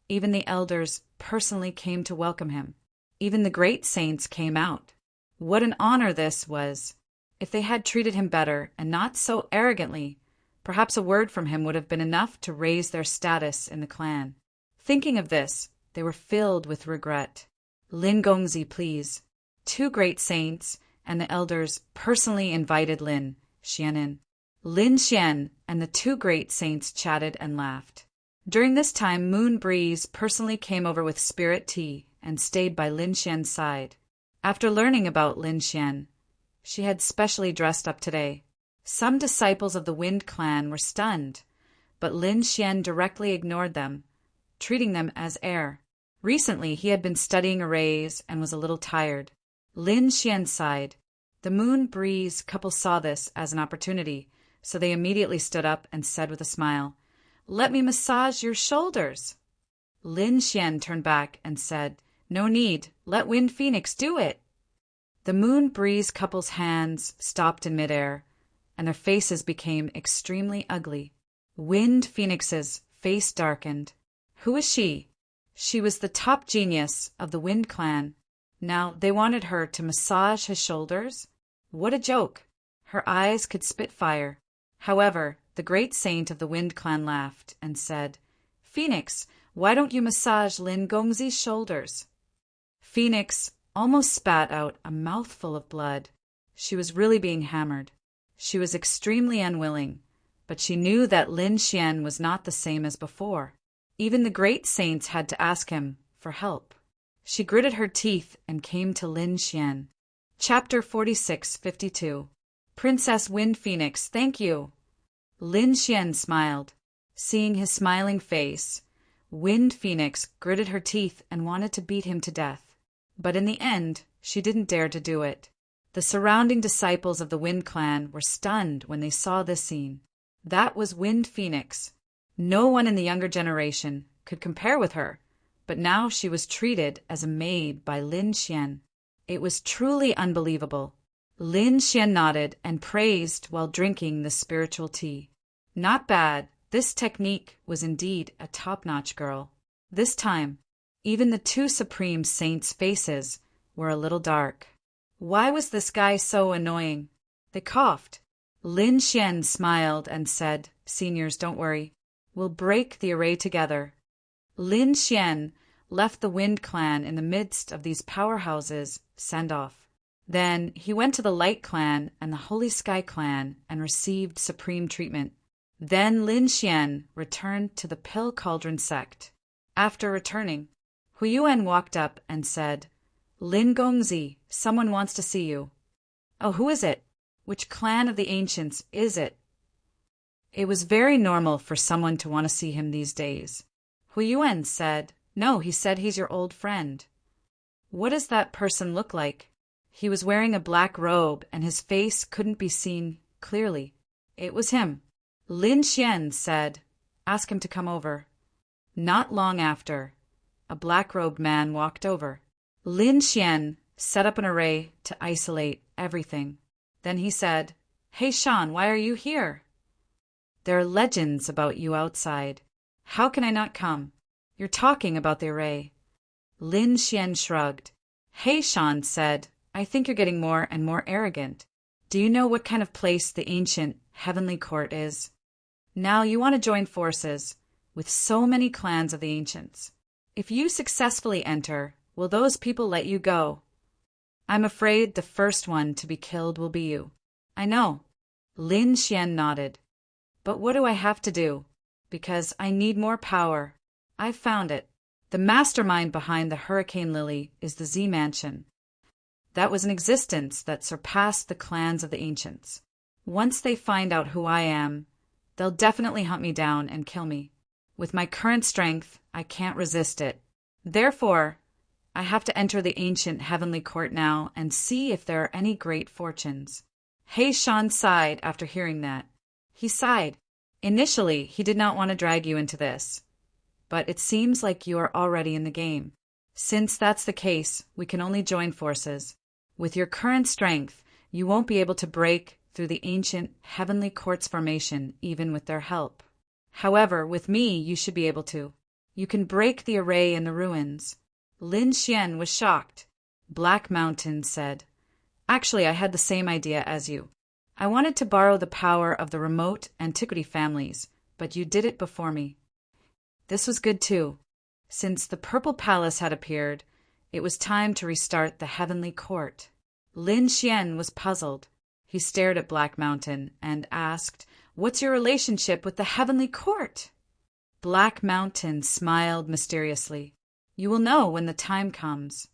Even the elders personally came to welcome him. Even the great saints came out. What an honor this was! If they had treated him better and not so arrogantly, perhaps a word from him would have been enough to raise their status in the clan. Thinking of this, they were filled with regret. Lin Gongzi, please. 2 great saints and the elders personally invited Lin Xian in. Lin Xian and the 2 great saints chatted and laughed. During this time, Moon Breeze personally came over with spirit tea and stayed by Lin Xian's side. After learning about Lin Xian, she had specially dressed up today. Some disciples of the Wind Clan were stunned, but Lin Xian directly ignored them, treating them as air. Recently, he had been studying arrays and was a little tired. Lin Xian sighed. The Moon Breeze couple saw this as an opportunity, so they immediately stood up and said with a smile, "Let me massage your shoulders." Lin Xian turned back and said, "No need, let Wind Phoenix do it." The Moon Breeze couple's hands stopped in midair, and their faces became extremely ugly. Wind Phoenix's face darkened. Who is she? She was the top genius of the Wind Clan. Now they wanted her to massage his shoulders? What a joke! Her eyes could spit fire. However, the great saint of the Wind Clan laughed and said, "Phoenix, why don't you massage Lin Gongzi's shoulders?" Phoenix almost spat out a mouthful of blood. She was really being hammered. She was extremely unwilling, but she knew that Lin Xian was not the same as before. Even the great saints had to ask him for help. She gritted her teeth and came to Lin Xian. Chapter 46:52. Princess Wind Phoenix, thank you. Lin Xian smiled. Seeing his smiling face, Wind Phoenix gritted her teeth and wanted to beat him to death. But in the end, she didn't dare to do it. The surrounding disciples of the Wind Clan were stunned when they saw this scene. That was Wind Phoenix. No one in the younger generation could compare with her, but now she was treated as a maid by Lin Xian. It was truly unbelievable. Lin Xian nodded and praised while drinking the spiritual tea. Not bad. This technique was indeed a top-notch girl. This time, even the two supreme saints' faces were a little dark. Why was this guy so annoying? They coughed. Lin Xian smiled and said, "Seniors, don't worry. We'll break the array together." Lin Xian left the Wind Clan in the midst of these powerhouses' send-off. Then he went to the Light Clan and the Holy Sky Clan and received supreme treatment. Then Lin Xian returned to the Pill Cauldron sect. After returning, Huiyuan walked up and said, "Lin Gongzi, someone wants to see you." "Oh, who is it? Which clan of the ancients is it?" It was very normal for someone to want to see him these days. Huiyuan said, "No, he said he's your old friend." "What does that person look like?" He was wearing a black robe and his face couldn't be seen clearly. It was him. Lin Xian said, "Ask him to come over." Not long after, a black-robed man walked over. Lin Xian set up an array to isolate everything. Then he said, "Hey Shan, why are you here?" "There are legends about you outside. How can I not come? You're talking about the array." Lin Xian shrugged. Hey Shan said, "I think you're getting more and more arrogant. Do you know what kind of place the ancient Heavenly Court is? Now you want to join forces with so many clans of the ancients. If you successfully enter, will those people let you go? I'm afraid the first one to be killed will be you." "I know." Lin Xian nodded. "But what do I have to do? Because I need more power. I've found it. The mastermind behind the Hurricane Lily is the Z Mansion. That was an existence that surpassed the clans of the ancients. Once they find out who I am, they'll definitely hunt me down and kill me. With my current strength, I can't resist it. Therefore, I have to enter the ancient Heavenly Court now and see if there are any great fortunes." He Shan sighed after hearing that. He sighed. Initially, he did not want to drag you into this, but it seems like you are already in the game. Since that's the case, we can only join forces. With your current strength, you won't be able to break through the ancient Heavenly Court's formation even with their help. However, with me, you should be able to. You can break the array in the ruins. Lin Xian was shocked. Black Mountain said, "Actually, I had the same idea as you. I wanted to borrow the power of the remote antiquity families, but you did it before me." This was good too. Since the Purple Palace had appeared, it was time to restart the Heavenly Court. Lin Xian was puzzled. He stared at Black Mountain and asked, "What's your relationship with the Heavenly Court?" Black Mountain smiled mysteriously. "You will know when the time comes."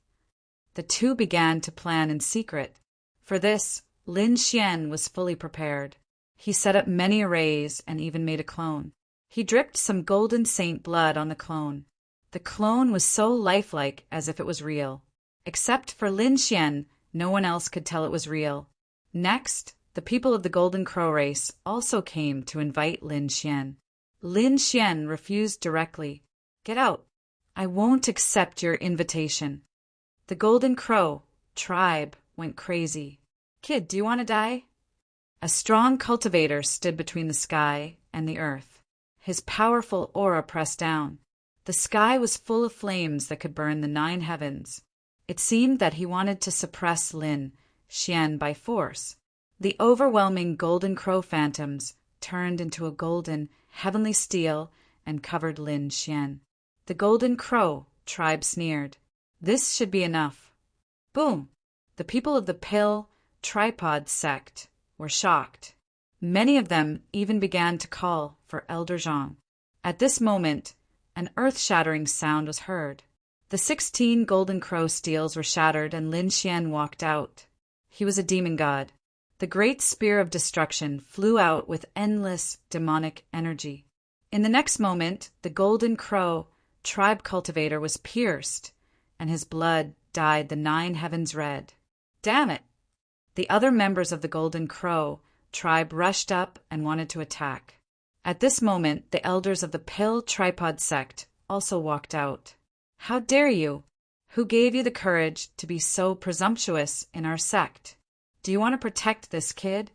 The two began to plan in secret. For this, Lin Xian was fully prepared. He set up many arrays and even made a clone. He dripped some golden saint blood on the clone. The clone was so lifelike as if it was real. Except for Lin Xian, no one else could tell it was real. Next, the people of the Golden Crow race also came to invite Lin Xian. Lin Xian refused directly. Get out. I won't accept your invitation. The Golden Crow tribe went crazy. Kid, do you want to die? A strong cultivator stood between the sky and the earth. His powerful aura pressed down. The sky was full of flames that could burn the 9 heavens. It seemed that he wanted to suppress Lin Xian by force. The overwhelming Golden Crow phantoms turned into a golden, heavenly steel and covered Lin Xian. The Golden Crow tribe sneered. This should be enough. Boom! The people of the Pill Tripod sect were shocked. Many of them even began to call for Elder Zhang. At this moment, an earth-shattering sound was heard. The 16 Golden Crow steels were shattered and Lin Xian walked out. He was a demon god. The great spear of destruction flew out with endless demonic energy. In the next moment, the Golden Crow tribe cultivator was pierced, and his blood dyed the 9 heavens red. Damn it! The other members of the Golden Crow tribe rushed up and wanted to attack. At this moment, the elders of the Pill Tripod sect also walked out. How dare you? Who gave you the courage to be so presumptuous in our sect? Do you want to protect this kid?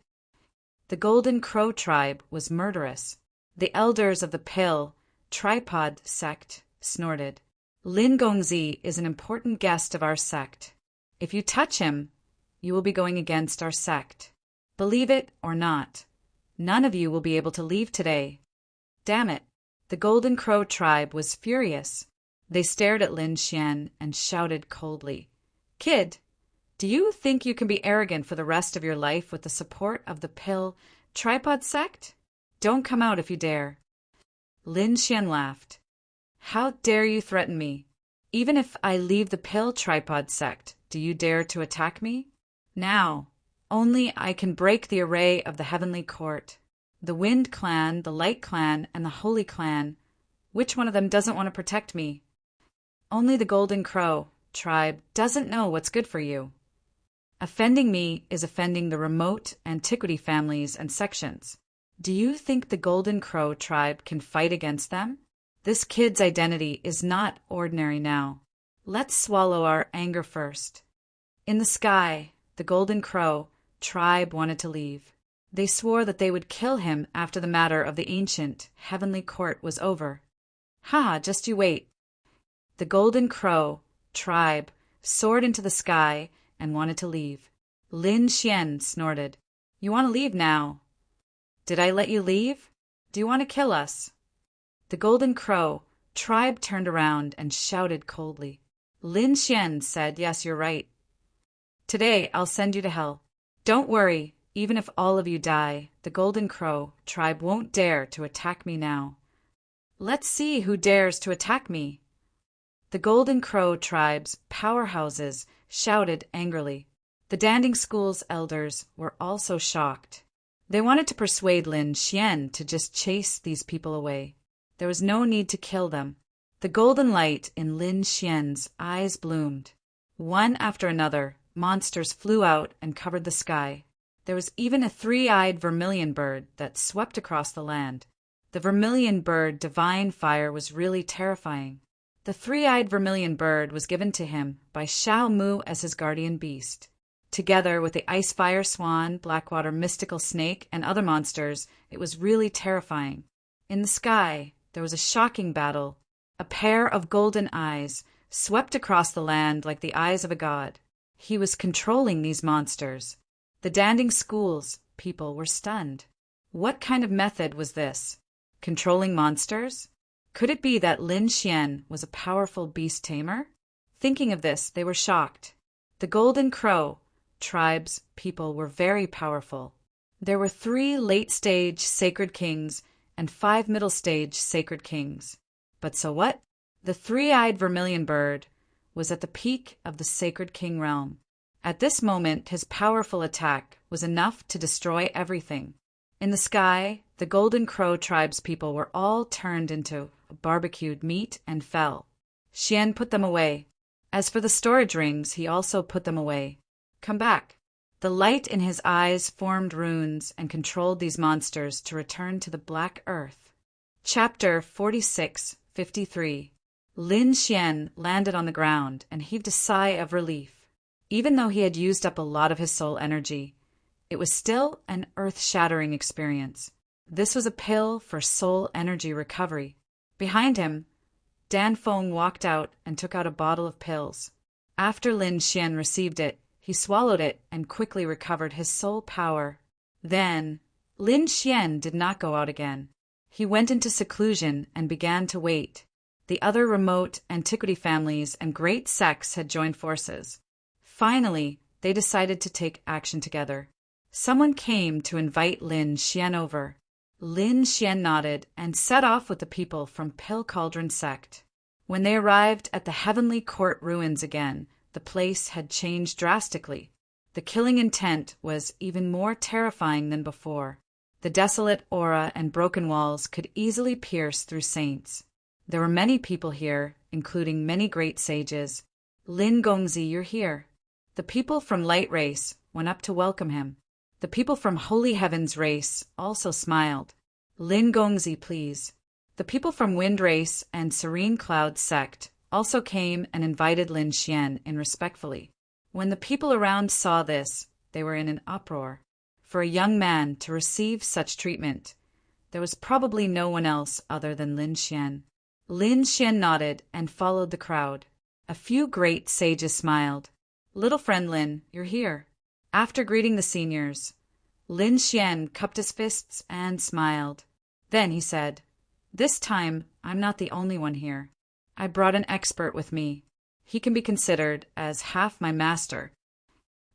The Golden Crow tribe was murderous. The elders of the Pill Tripod sect snorted. Lin Gongzi is an important guest of our sect. If you touch him, you will be going against our sect. Believe it or not, none of you will be able to leave today. Damn it! The Golden Crow tribe was furious. They stared at Lin Xian and shouted coldly, Kid, do you think you can be arrogant for the rest of your life with the support of the Pill Tripod sect? Don't come out if you dare. Lin Xian laughed. How dare you threaten me? Even if I leave the Pill Tripod sect, do you dare to attack me? Now, only I can break the array of the heavenly court. The Wind Clan, the Light Clan, and the Holy Clan. Which one of them doesn't want to protect me? Only the Golden Crow tribe doesn't know what's good for you. Offending me is offending the remote antiquity families and sections. Do you think the Golden Crow tribe can fight against them? This kid's identity is not ordinary now. Let's swallow our anger first. In the sky, the Golden Crow tribe wanted to leave. They swore that they would kill him after the matter of the ancient heavenly court was over. Ha, just you wait. The Golden Crow tribe soared into the sky and wanted to leave. Lin Xian snorted. You want to leave now? Did I let you leave? Do you want to kill us? The Golden Crow tribe turned around and shouted coldly. Lin Xian said, Yes, you're right. Today I'll send you to hell. Don't worry, even if all of you die, the Golden Crow tribe won't dare to attack me now. Let's see who dares to attack me. The Golden Crow tribe's powerhouses shouted angrily. The Danding School's elders were also shocked. They wanted to persuade Lin Xian to just chase these people away. There was no need to kill them. The golden light in Lin Xian's eyes bloomed. One after another, monsters flew out and covered the sky. There was even a 3-eyed vermilion bird that swept across the land. The vermilion bird divine fire was really terrifying. The 3-eyed vermilion bird was given to him by Xiao Mu as his guardian beast. Together with the ice fire swan, blackwater mystical snake, and other monsters, it was really terrifying. In the sky, there was a shocking battle. A pair of golden eyes swept across the land like the eyes of a god. He was controlling these monsters. The Danding School's people were stunned. What kind of method was this? Controlling monsters? Could it be that Lin Xian was a powerful beast tamer? Thinking of this, they were shocked. The Golden Crow tribe's people were very powerful. There were 3 late-stage sacred kings and 5 middle-stage sacred kings. But so what? The 3-eyed vermilion bird was at the peak of the sacred king realm. At this moment, his powerful attack was enough to destroy everything. In the sky, the Golden Crow tribe's people were all turned into barbecued meat and fell. Xian put them away. As for the storage rings, he also put them away. Come back. The light in his eyes formed runes and controlled these monsters to return to the Black Earth. Chapter 46:53. Lin Xian landed on the ground and heaved a sigh of relief. Even though he had used up a lot of his soul energy, it was still an earth-shattering experience. This was a pill for soul energy recovery. Behind him, Dan Feng walked out and took out a bottle of pills. After Lin Xian received it, he swallowed it and quickly recovered his soul power. Then, Lin Xian did not go out again. He went into seclusion and began to wait. The other remote antiquity families and great sects had joined forces. Finally, they decided to take action together. Someone came to invite Lin Xian over. Lin Xian nodded and set off with the people from Pill Cauldron sect. When they arrived at the Heavenly Court ruins again, the place had changed drastically. The killing intent was even more terrifying than before. The desolate aura and broken walls could easily pierce through saints. There were many people here, including many great sages. Lin Gongzi, you're here. The people from Light Race went up to welcome him. The people from Holy Heaven's race also smiled. Lin Gongzi, please. The people from Wind Race and Serene Cloud sect also came and invited Lin Xian in respectfully. When the people around saw this, they were in an uproar. For a young man to receive such treatment, there was probably no one else other than Lin Xian. Lin Xian nodded and followed the crowd. A few great sages smiled. Little friend Lin, you're here. After greeting the seniors, Lin Xian cupped his fists and smiled. Then he said, "This time, I'm not the only one here. I brought an expert with me. He can be considered as half my master.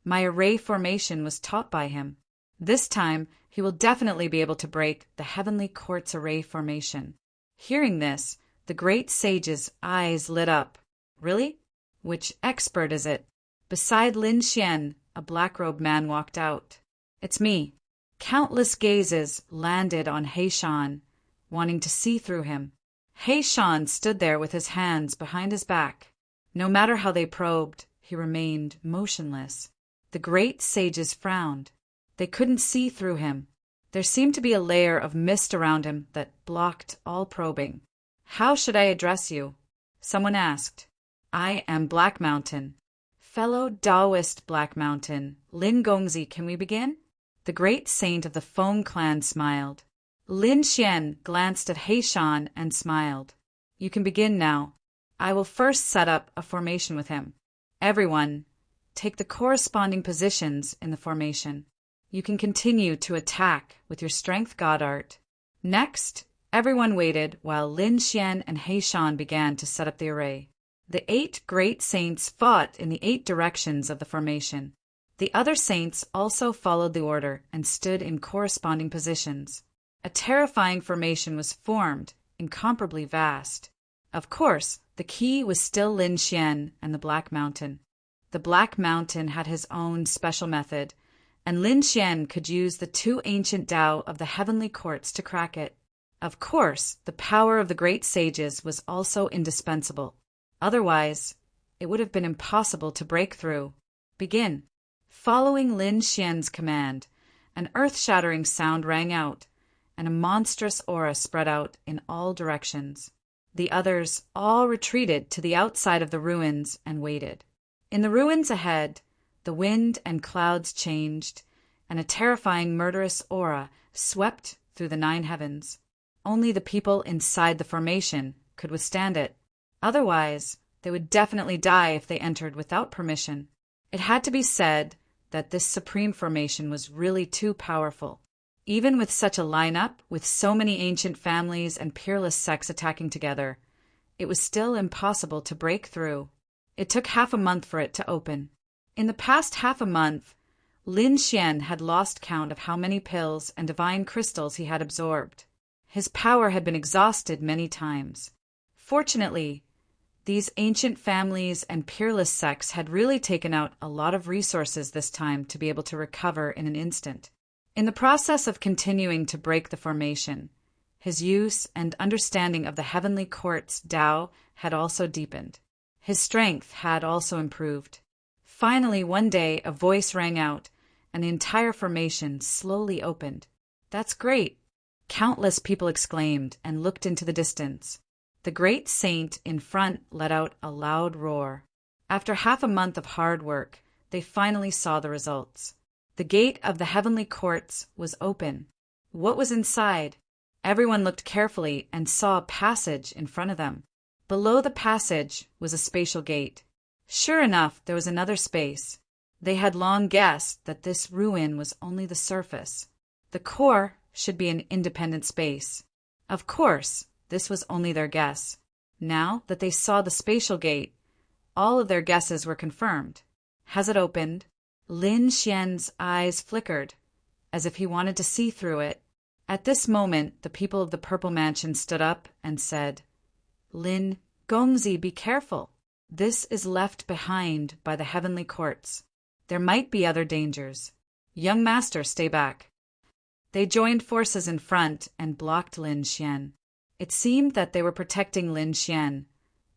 My array formation was taught by him. This time, he will definitely be able to break the Heavenly Court's array formation." Hearing this, the great sage's eyes lit up. Really? Which expert is it? Beside Lin Xian, a black-robed man walked out. It's me. Countless gazes landed on He Shan, wanting to see through him. He Shan stood there with his hands behind his back. No matter how they probed, he remained motionless. The great sages frowned. They couldn't see through him. There seemed to be a layer of mist around him that blocked all probing. "How should I address you?" someone asked. "I am Black Mountain." "Fellow Taoist Black Mountain, Lin Gongzi, can we begin?" The great saint of the Feng clan smiled. Lin Xian glanced at He Shan and smiled. "You can begin now. I will first set up a formation with him. Everyone, take the corresponding positions in the formation. You can continue to attack with your strength god art." Next, everyone waited while Lin Xian and He Shan began to set up the array. The 8 great saints fought in the 8 directions of the formation. The other saints also followed the order and stood in corresponding positions. A terrifying formation was formed, incomparably vast. Of course, the key was still Lin Xian and the Black Mountain. The Black Mountain had his own special method, and Lin Xian could use the 2 ancient Tao of the Heavenly Courts to crack it. Of course, the power of the great sages was also indispensable. Otherwise, it would have been impossible to break through. Begin. Following Lin Xian's command, an earth-shattering sound rang out, and a monstrous aura spread out in all directions. The others all retreated to the outside of the ruins and waited. In the ruins ahead, the wind and clouds changed, and a terrifying murderous aura swept through the 9 heavens. Only the people inside the formation could withstand it. Otherwise, they would definitely die if they entered without permission. It had to be said that this supreme formation was really too powerful. Even with such a lineup, with so many ancient families and peerless sects attacking together, it was still impossible to break through. It took half a month for it to open. In the past half a month, Lin Xian had lost count of how many pills and divine crystals he had absorbed. His power had been exhausted many times. Fortunately, these ancient families and peerless sects had really taken out a lot of resources this time to be able to recover in an instant. In the process of continuing to break the formation, His use and understanding of the heavenly court's Tao had also deepened. His strength had also improved. Finally, one day, a voice rang out, and the entire formation slowly opened. "That's great!" Countless people exclaimed and looked into the distance. The great saint in front let out a loud roar. After half a month of hard work, they finally saw the results. The gate of the heavenly courts was open. What was inside? Everyone looked carefully and saw a passage in front of them. Below the passage was a spatial gate. Sure enough, there was another space. They had long guessed that this ruin was only the surface. The core should be an independent space. Of course, this was only their guess. Now that they saw the spatial gate, all of their guesses were confirmed. As it opened, Lin Xian's eyes flickered, as if he wanted to see through it. At this moment, the people of the Purple Mansion stood up and said, "Lin Gongzi, be careful. This is left behind by the heavenly courts. There might be other dangers. Young master, stay back." They joined forces in front and blocked Lin Xian. It seemed that they were protecting Lin Xian,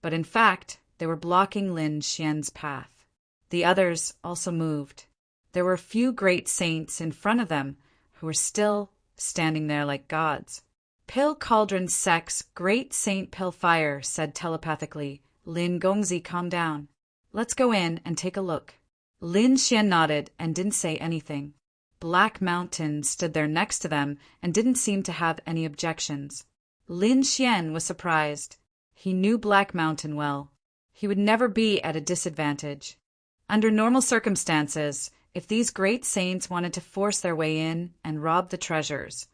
but in fact, they were blocking Lin Xian's path. The others also moved. There were a few great saints in front of them who were still standing there like gods. Pill Cauldron Sec's Great Saint Pillfire said telepathically, "Lin Gongzi, calm down. Let's go in and take a look." Lin Xian nodded and didn't say anything. Black Mountain stood there next to them and didn't seem to have any objections. Lin Xian was surprised. He knew Black Mountain well. He would never be at a disadvantage. Under normal circumstances, if these great saints wanted to force their way in and rob the treasures,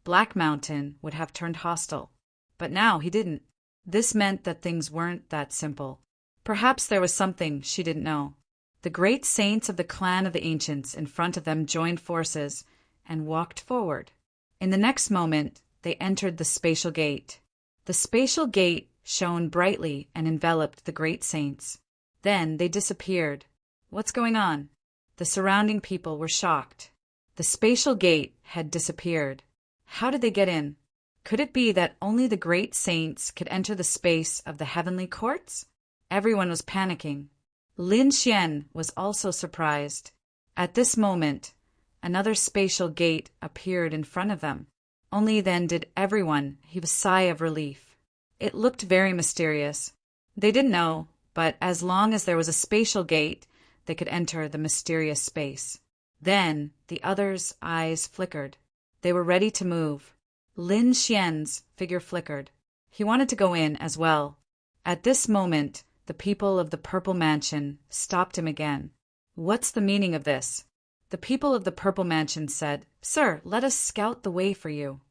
Black Mountain would have turned hostile. But now he didn't. This meant that things weren't that simple. Perhaps there was something she didn't know. The great saints of the clan of the ancients in front of them joined forces and walked forward. In the next moment, they entered the spatial gate. The spatial gate shone brightly and enveloped the great saints. Then they disappeared. What's going on? The surrounding people were shocked. The spatial gate had disappeared. How did they get in? Could it be that only the great saints could enter the space of the heavenly courts? Everyone was panicking. Lin Xian was also surprised. At this moment, another spatial gate appeared in front of them. Only then did everyone heave a sigh of relief. It looked very mysterious. They didn't know, but as long as there was a spatial gate, they could enter the mysterious space. Then the others' eyes flickered. They were ready to move. Lin Xian's figure flickered. He wanted to go in as well. At this moment, the people of the Purple Mansion stopped him again. "What's the meaning of this?" The people of the Purple Mansion said, "Sir, let us scout the way for you."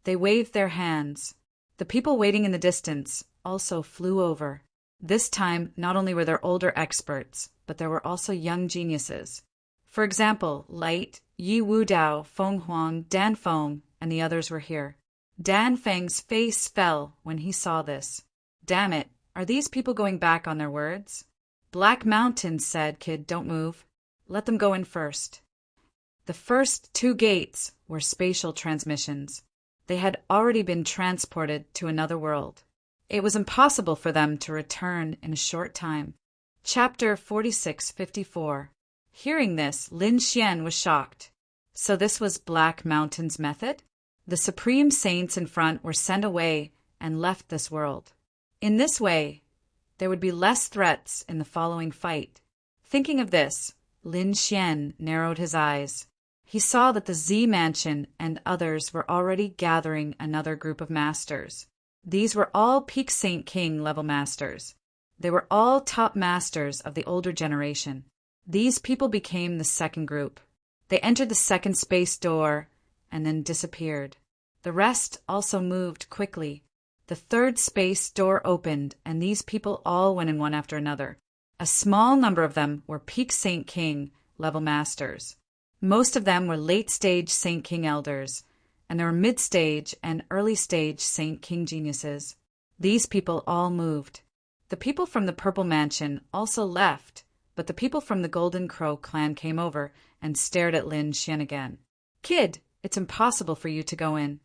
They waved their hands. The people waiting in the distance also flew over. This time, not only were there older experts, but there were also young geniuses. For example, Light, Yi Wudao, Feng Huang, Dan Feng, and the others were here. Dan Feng's face fell when he saw this. Damn it, are these people going back on their words? Black Mountain said, "Kid, don't move. Let them go in first." The first two gates were spatial transmissions. They had already been transported to another world. It was impossible for them to return in a short time. Chapter 4654. Hearing this, Lin Xian was shocked. So this was Black Mountain's method? The supreme saints in front were sent away and left this world. In this way, there would be less threats in the following fight. Thinking of this, Lin Xian narrowed his eyes. He saw that the Z Mansion and others were already gathering another group of masters. These were all Peak Saint King level masters. They were all top masters of the older generation. These people became the second group. They entered the second space door and then disappeared. The rest also moved quickly. The third space door opened, and these people all went in one after another. A small number of them were Peak Saint King level masters. Most of them were late-stage Saint King elders, and there were mid-stage and early-stage Saint King geniuses. These people all moved. The people from the Purple Mansion also left, but the people from the Golden Crow clan came over and stared at Lin Xian again. "Kid, it's impossible for you to go in."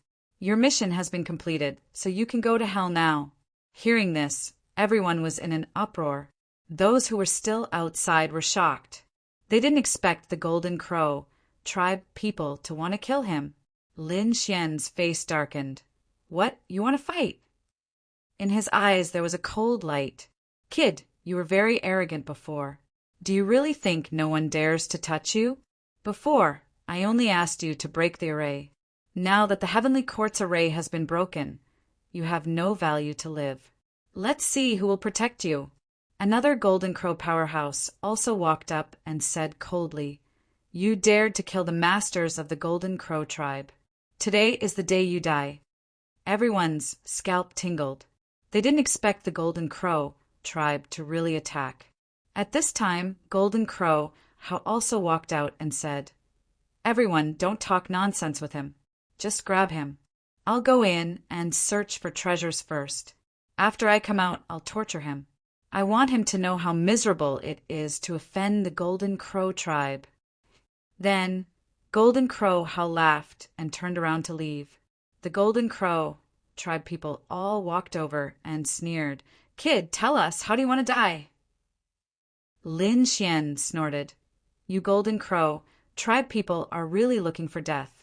Your mission has been completed, so you can go to hell now." Hearing this, everyone was in an uproar. Those who were still outside were shocked. They didn't expect the Golden Crow tribe people to want to kill him. Lin Xian's face darkened. "What? You want to fight?" In his eyes there was a cold light. "Kid, you were very arrogant before. Do you really think no one dares to touch you? Before, I only asked you to break the array. Now that the Heavenly Court's array has been broken, you have no value to live. Let's see who will protect you." Another Golden Crow powerhouse also walked up and said coldly, "You dared to kill the masters of the Golden Crow tribe. Today is the day you die." Everyone's scalp tingled. They didn't expect the Golden Crow tribe to really attack. At this time, Golden Crow also walked out and said, "Everyone, don't talk nonsense with him. Just grab him. I'll go in and search for treasures first. After I come out, I'll torture him. I want him to know how miserable it is to offend the Golden Crow tribe." Then, Golden Crow laughed and turned around to leave. The Golden Crow tribe people all walked over and sneered, "Kid, tell us, how do you want to die?" Lin Xian snorted, "You Golden Crow tribe people are really looking for death.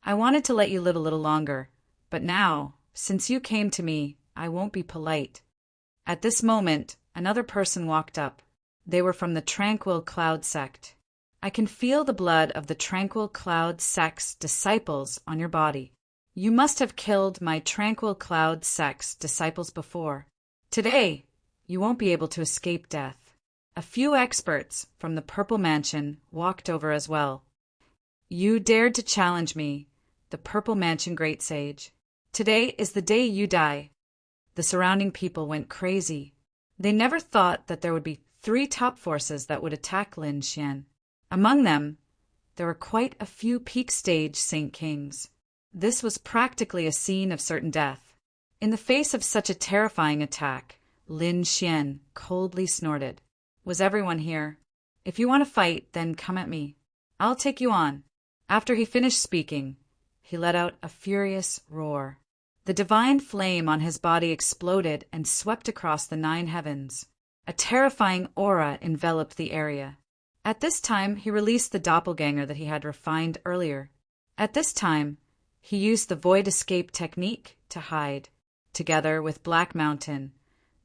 I wanted to let you live a little longer, but now, since you came to me, I won't be polite." At this moment, another person walked up. They were from the Tranquil Cloud sect. "I can feel the blood of the Tranquil Cloud sect's disciples on your body. You must have killed my Tranquil Cloud sect's disciples before. Today, you won't be able to escape death." A few experts from the Purple Mansion walked over as well. "You dared to challenge me, the Purple Mansion Great Sage. Today is the day you die." The surrounding people went crazy. They never thought that there would be 3 top forces that would attack Lin Xian. Among them, there were quite a few peak stage Saint Kings. This was practically a scene of certain death. In the face of such a terrifying attack, Lin Xian coldly snorted, "Was everyone here? If you want to fight, then come at me. I'll take you on." After he finished speaking, he let out a furious roar. The divine flame on his body exploded and swept across the 9 heavens. A terrifying aura enveloped the area. At this time, he released the doppelganger that he had refined earlier. At this time, he used the void escape technique to hide. Together with Black Mountain,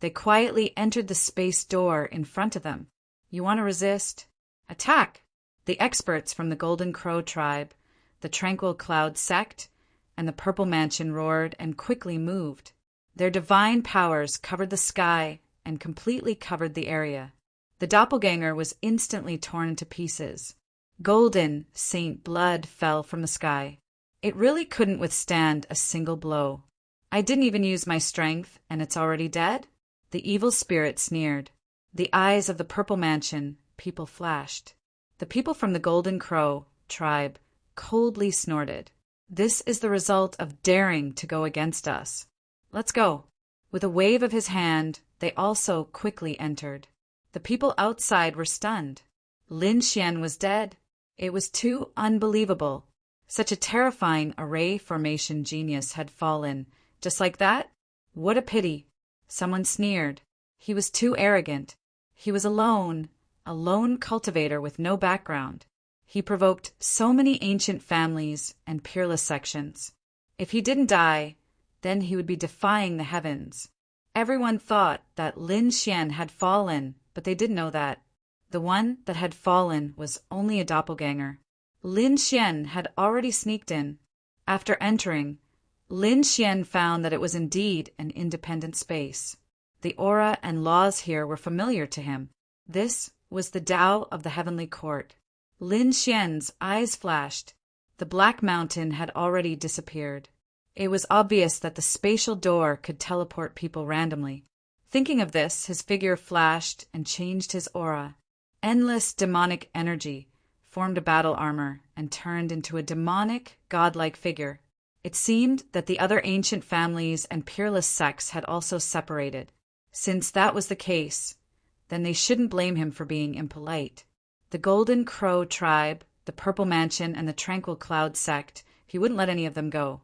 they quietly entered the space door in front of them. "You want to resist? Attack!" The experts from the Golden Crow tribe, the Tranquil Cloud sect, and the Purple Mansion roared and quickly moved. Their divine powers covered the sky and completely covered the area. The doppelganger was instantly torn into pieces. Golden saint blood fell from the sky. It really couldn't withstand a single blow. "I didn't even use my strength, and it's already dead?" The evil spirit sneered. The eyes of the Purple Mansion people flashed. The people from the Golden Crow tribe coldly snorted. "This is the result of daring to go against us. Let's go." With a wave of his hand, they also quickly entered. The people outside were stunned. Lin Xian was dead. It was too unbelievable. Such a terrifying array formation genius had fallen. Just like that? What a pity. Someone sneered. He was too arrogant. He was alone, a lone cultivator with no background. He provoked so many ancient families and peerless sections. If he didn't die, then he would be defying the heavens. Everyone thought that Lin Xian had fallen, but they didn't know that. The one that had fallen was only a doppelganger. Lin Xian had already sneaked in. After entering, Lin Xian found that it was indeed an independent space. The aura and laws here were familiar to him. This was the Tao of the Heavenly Court. Lin Xian's eyes flashed. The Black Mountain had already disappeared. It was obvious that the spatial door could teleport people randomly. Thinking of this, his figure flashed and changed his aura. Endless demonic energy formed a battle armor and turned into a demonic, godlike figure. It seemed that the other ancient families and peerless sects had also separated. Since that was the case, then they shouldn't blame him for being impolite. The Golden Crow tribe, the Purple Mansion, and the Tranquil Cloud sect, he wouldn't let any of them go.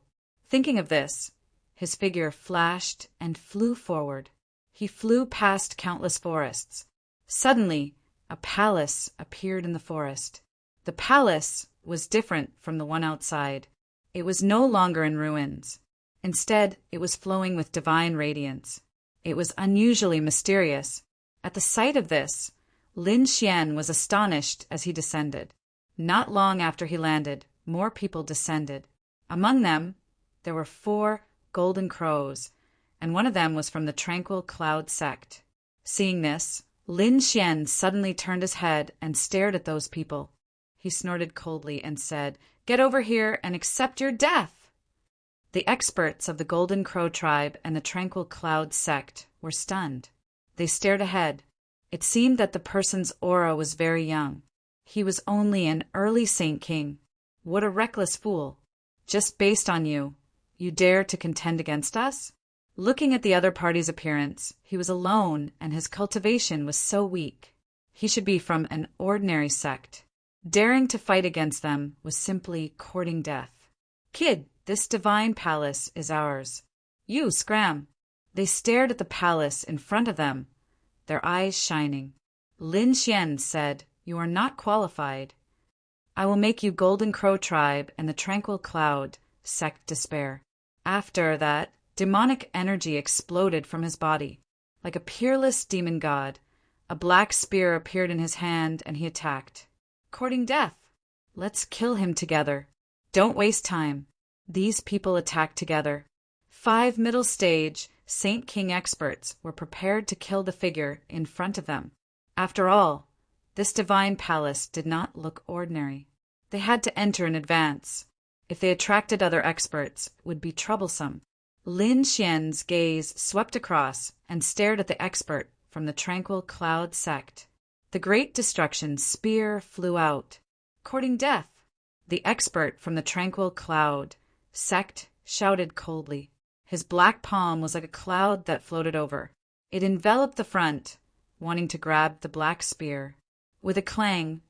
Thinking of this, his figure flashed and flew forward. He flew past countless forests. Suddenly, a palace appeared in the forest. The palace was different from the one outside. It was no longer in ruins. Instead, it was flowing with divine radiance. It was unusually mysterious. At the sight of this, Lin Xian was astonished as he descended. Not long after he landed, more people descended. Among them, there were 4 golden crows, and one of them was from the Tranquil Cloud sect. Seeing this, Lin Xian suddenly turned his head and stared at those people. He snorted coldly and said, "Get over here and accept your death!" The experts of the Golden Crow tribe and the Tranquil Cloud sect were stunned. They stared ahead. It seemed that the person's aura was very young. He was only an early Saint King. What a reckless fool. Just based on you dare to contend against us? Looking at the other party's appearance, he was alone and his cultivation was so weak. He should be from an ordinary sect. Daring to fight against them was simply courting death. "Kid, this divine palace is ours. You, scram!" They stared at the palace in front of them, their eyes shining. Lin Xian said, "You are not qualified. I will make you Golden Crow tribe and the Tranquil Cloud sect despair." After that, demonic energy exploded from his body. Like a peerless demon god, a black spear appeared in his hand and he attacked. Courting death. Let's kill him together. Don't waste time. These people attacked together. 5 middle stage Saint King experts were prepared to kill the figure in front of them. After all, this divine palace did not look ordinary. They had to enter in advance. If they attracted other experts, it would be troublesome. Lin Xian's gaze swept across and stared at the expert from the Tranquil Cloud sect. The Great Destruction spear flew out, courting death. The expert from the Tranquil Cloud sect shouted coldly. His black palm was like a cloud that floated over. It enveloped the front, wanting to grab the black spear. With a clang,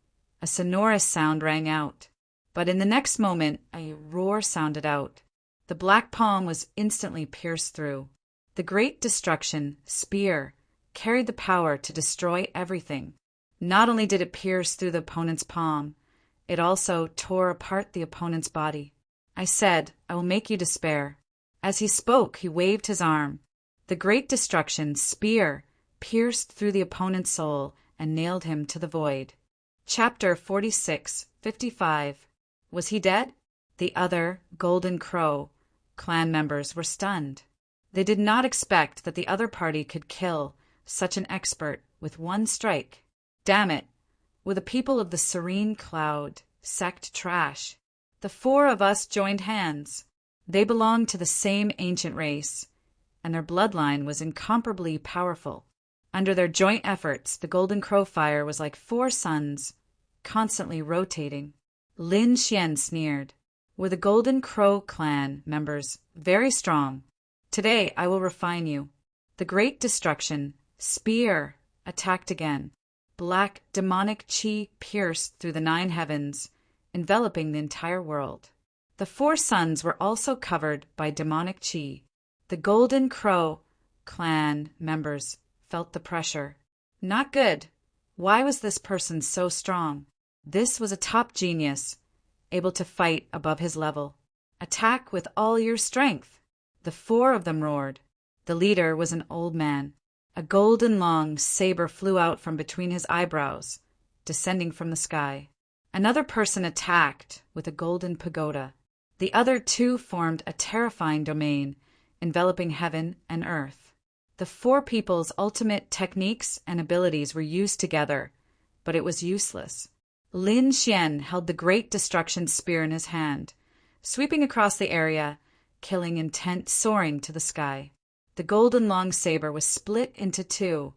a sonorous sound rang out. But in the next moment, a roar sounded out. The black palm was instantly pierced through. The Great Destruction spear carried the power to destroy everything. Not only did it pierce through the opponent's palm, it also tore apart the opponent's body. I said, "I will make you despair." As he spoke, he waved his arm. The Great Destruction spear pierced through the opponent's soul and nailed him to the void. Chapter 46:55. Was he dead? The other Golden Crow clan members were stunned. They did not expect that the other party could kill such an expert with one strike. Damn it! Were the people of the Serene Cloud sect trash? The 4 of us joined hands. They belonged to the same ancient race, and their bloodline was incomparably powerful. Under their joint efforts, the Golden Crow fire was like 4 suns, constantly rotating. Lin Xian sneered. Were the Golden Crow clan members very strong? Today I will refine you. The Great Destruction spear attacked again. Black demonic chi pierced through the 9 heavens, enveloping the entire world. The 4 suns were also covered by demonic chi. The Golden Crow clan members felt the pressure. Not good. Why was this person so strong? This was a top genius, able to fight above his level. Attack with all your strength. The 4 of them roared. The leader was an old man. A golden long saber flew out from between his eyebrows, descending from the sky. Another person attacked with a golden pagoda. The other 2 formed a terrifying domain, enveloping heaven and earth. The 4 people's ultimate techniques and abilities were used together, but it was useless. Lin Xian held the Great Destruction spear in his hand, sweeping across the area, killing intent soaring to the sky. The golden long saber was split into 2,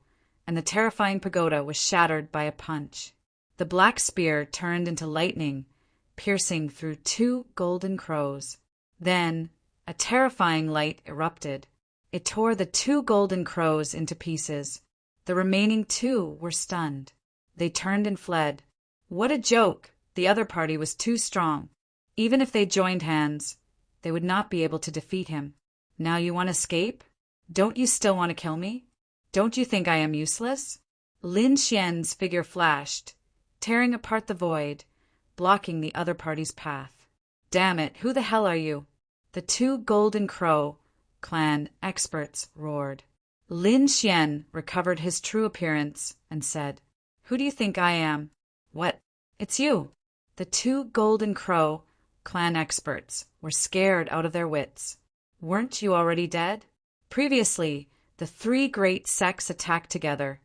and the terrifying pagoda was shattered by a punch. The black spear turned into lightning, piercing through 2 golden crows. Then, a terrifying light erupted. It tore the 2 golden crows into pieces. The remaining 2 were stunned. They turned and fled. What a joke! The other party was too strong. Even if they joined hands, they would not be able to defeat him. Now you want to escape? Don't you still want to kill me? Don't you think I am useless? Lin Xian's figure flashed, tearing apart the void, blocking the other party's path. Damn it, who the hell are you? The two Golden Crow clan experts roared. Lin Xian recovered his true appearance and said, Who do you think I am? What? It's you. The two Golden Crow clan experts were scared out of their wits. Weren't you already dead? Previously, the three great sects attacked together,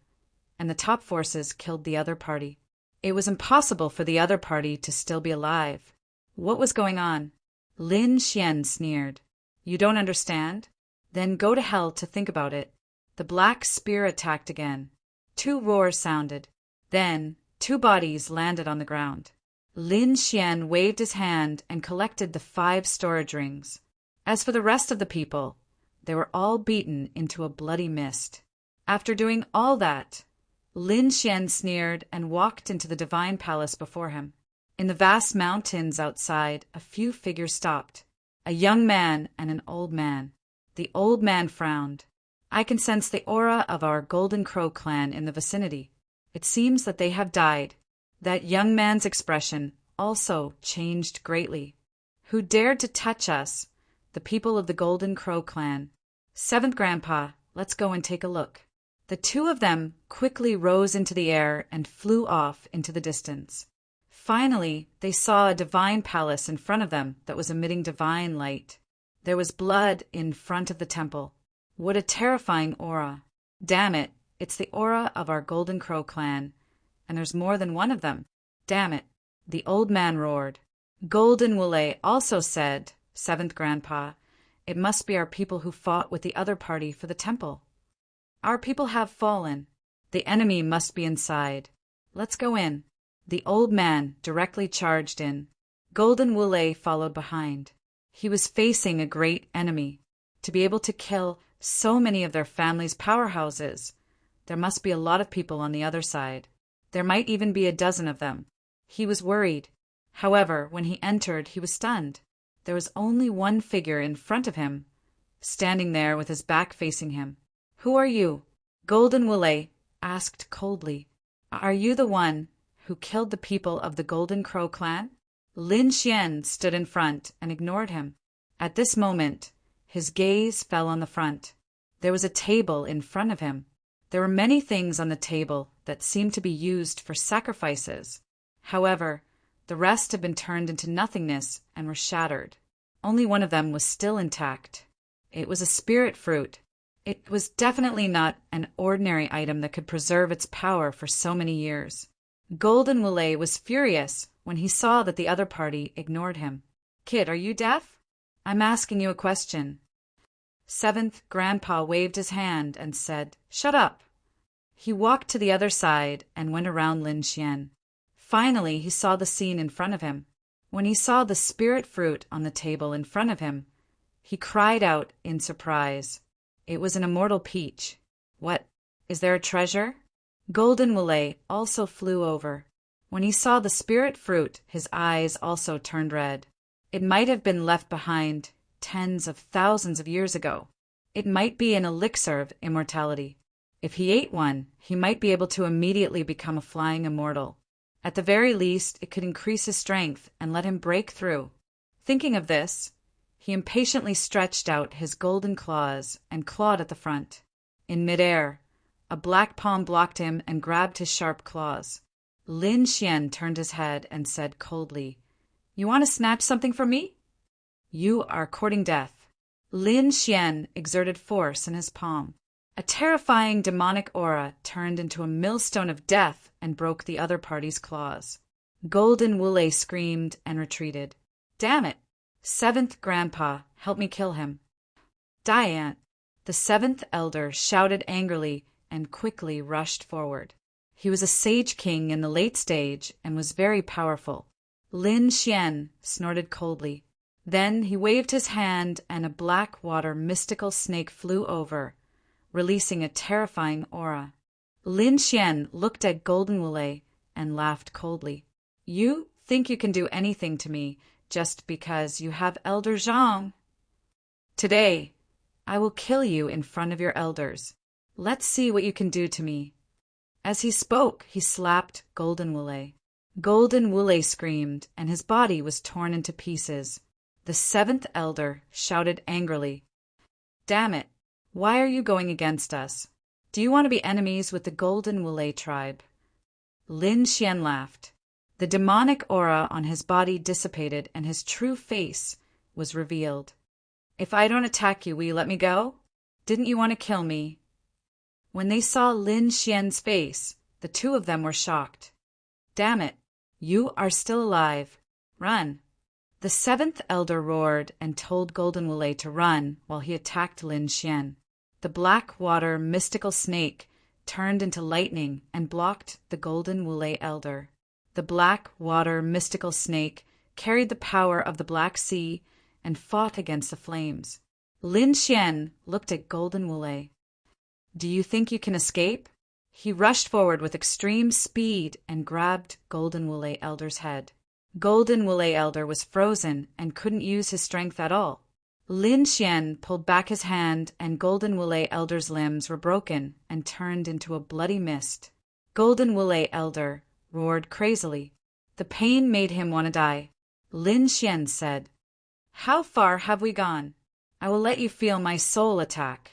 and the top forces killed the other party. It was impossible for the other party to still be alive. What was going on? Lin Xian sneered. You don't understand? Then go to hell to think about it. The black spear attacked again. Two roars sounded. Then, two bodies landed on the ground. Lin Xian waved his hand and collected the 5 storage rings. As for the rest of the people, they were all beaten into a bloody mist. After doing all that, Lin Xian sneered and walked into the divine palace before him. In the vast mountains outside, a few figures stopped. A young man and an old man. The old man frowned. I can sense the aura of our Golden Crow clan in the vicinity. It seems that they have died. That young man's expression also changed greatly. Who dared to touch us? The people of the Golden Crow clan. 7th Grandpa, let's go and take a look. The two of them quickly rose into the air and flew off into the distance. Finally, they saw a divine palace in front of them that was emitting divine light. There was blood in front of the temple. What a terrifying aura. Damn it, it's the aura of our Golden Crow clan. And there's more than one of them. Damn it, the old man roared. Golden Wule also said, 7th Grandpa, it must be our people who fought with the other party for the temple. Our people have fallen. The enemy must be inside. Let's go in. The old man directly charged in. Golden Wule followed behind. He was facing a great enemy. To be able to kill so many of their family's powerhouses, there must be a lot of people on the other side. There might even be a dozen of them. He was worried. However, when he entered, he was stunned. There was only one figure in front of him, standing there with his back facing him. Who are you? Golden Wule asked coldly. Are you the one who killed the people of the Golden Crow clan? Lin Xian stood in front and ignored him. At this moment, his gaze fell on the front. There was a table in front of him. There were many things on the table that seemed to be used for sacrifices. However, the rest had been turned into nothingness and were shattered. Only one of them was still intact. It was a spirit fruit. It was definitely not an ordinary item that could preserve its power for so many years. Golden Wule was furious when he saw that the other party ignored him. Kid, are you deaf? I'm asking you a question. 7th Grandpa waved his hand and said, Shut up. He walked to the other side and went around Lin Xian. Finally, he saw the scene in front of him. When he saw the spirit fruit on the table in front of him, he cried out in surprise. It was an immortal peach. What? Is there a treasure? Golden Wule also flew over. When he saw the spirit fruit, his eyes also turned red. It might have been left behind tens of thousands of years ago. It might be an elixir of immortality. If he ate one, he might be able to immediately become a flying immortal. At the very least, it could increase his strength and let him break through. Thinking of this, he impatiently stretched out his golden claws and clawed at the front. In midair, a black palm blocked him and grabbed his sharp claws. Lin Xian turned his head and said coldly, You want to snatch something from me? You are courting death. Lin Xian exerted force in his palm. A terrifying demonic aura turned into a millstone of death and broke the other party's claws. Golden Wule screamed and retreated. Damn it! 7th Grandpa, help me kill him. Die, the 7th elder shouted angrily and quickly rushed forward. He was a sage king in the late stage and was very powerful. Lin Xian snorted coldly. Then he waved his hand and a black water mystical snake flew over, releasing a terrifying aura. Lin Xian looked at Golden Wule and laughed coldly. You think you can do anything to me just because you have Elder Zhang. Today, I will kill you in front of your elders. Let's see what you can do to me." As he spoke, he slapped Golden Wule. Golden Wule screamed, and his body was torn into pieces. The seventh elder shouted angrily, "Damn it! Why are you going against us? Do you want to be enemies with the Golden Wule tribe?" Lin Xian laughed. The demonic aura on his body dissipated and his true face was revealed. "If I don't attack you, will you let me go? Didn't you want to kill me?" When they saw Lin Xian's face, the two of them were shocked. "Damn it! You are still alive. Run!" The seventh elder roared and told Golden Wule to run while he attacked Lin Xian. The black water mystical snake turned into lightning and blocked the Golden Wule elder. The black water mystical snake carried the power of the Black Sea and fought against the flames. Lin Xian looked at Golden Wule. "Do you think you can escape?" He rushed forward with extreme speed and grabbed Golden Wule elder's head. Golden Wule elder was frozen and couldn't use his strength at all. Lin Xian pulled back his hand and Golden Wule elder's limbs were broken and turned into a bloody mist. Golden Wule elder roared crazily. The pain made him want to die. Lin Xian said, "How far have we gone? I will let you feel my soul attack."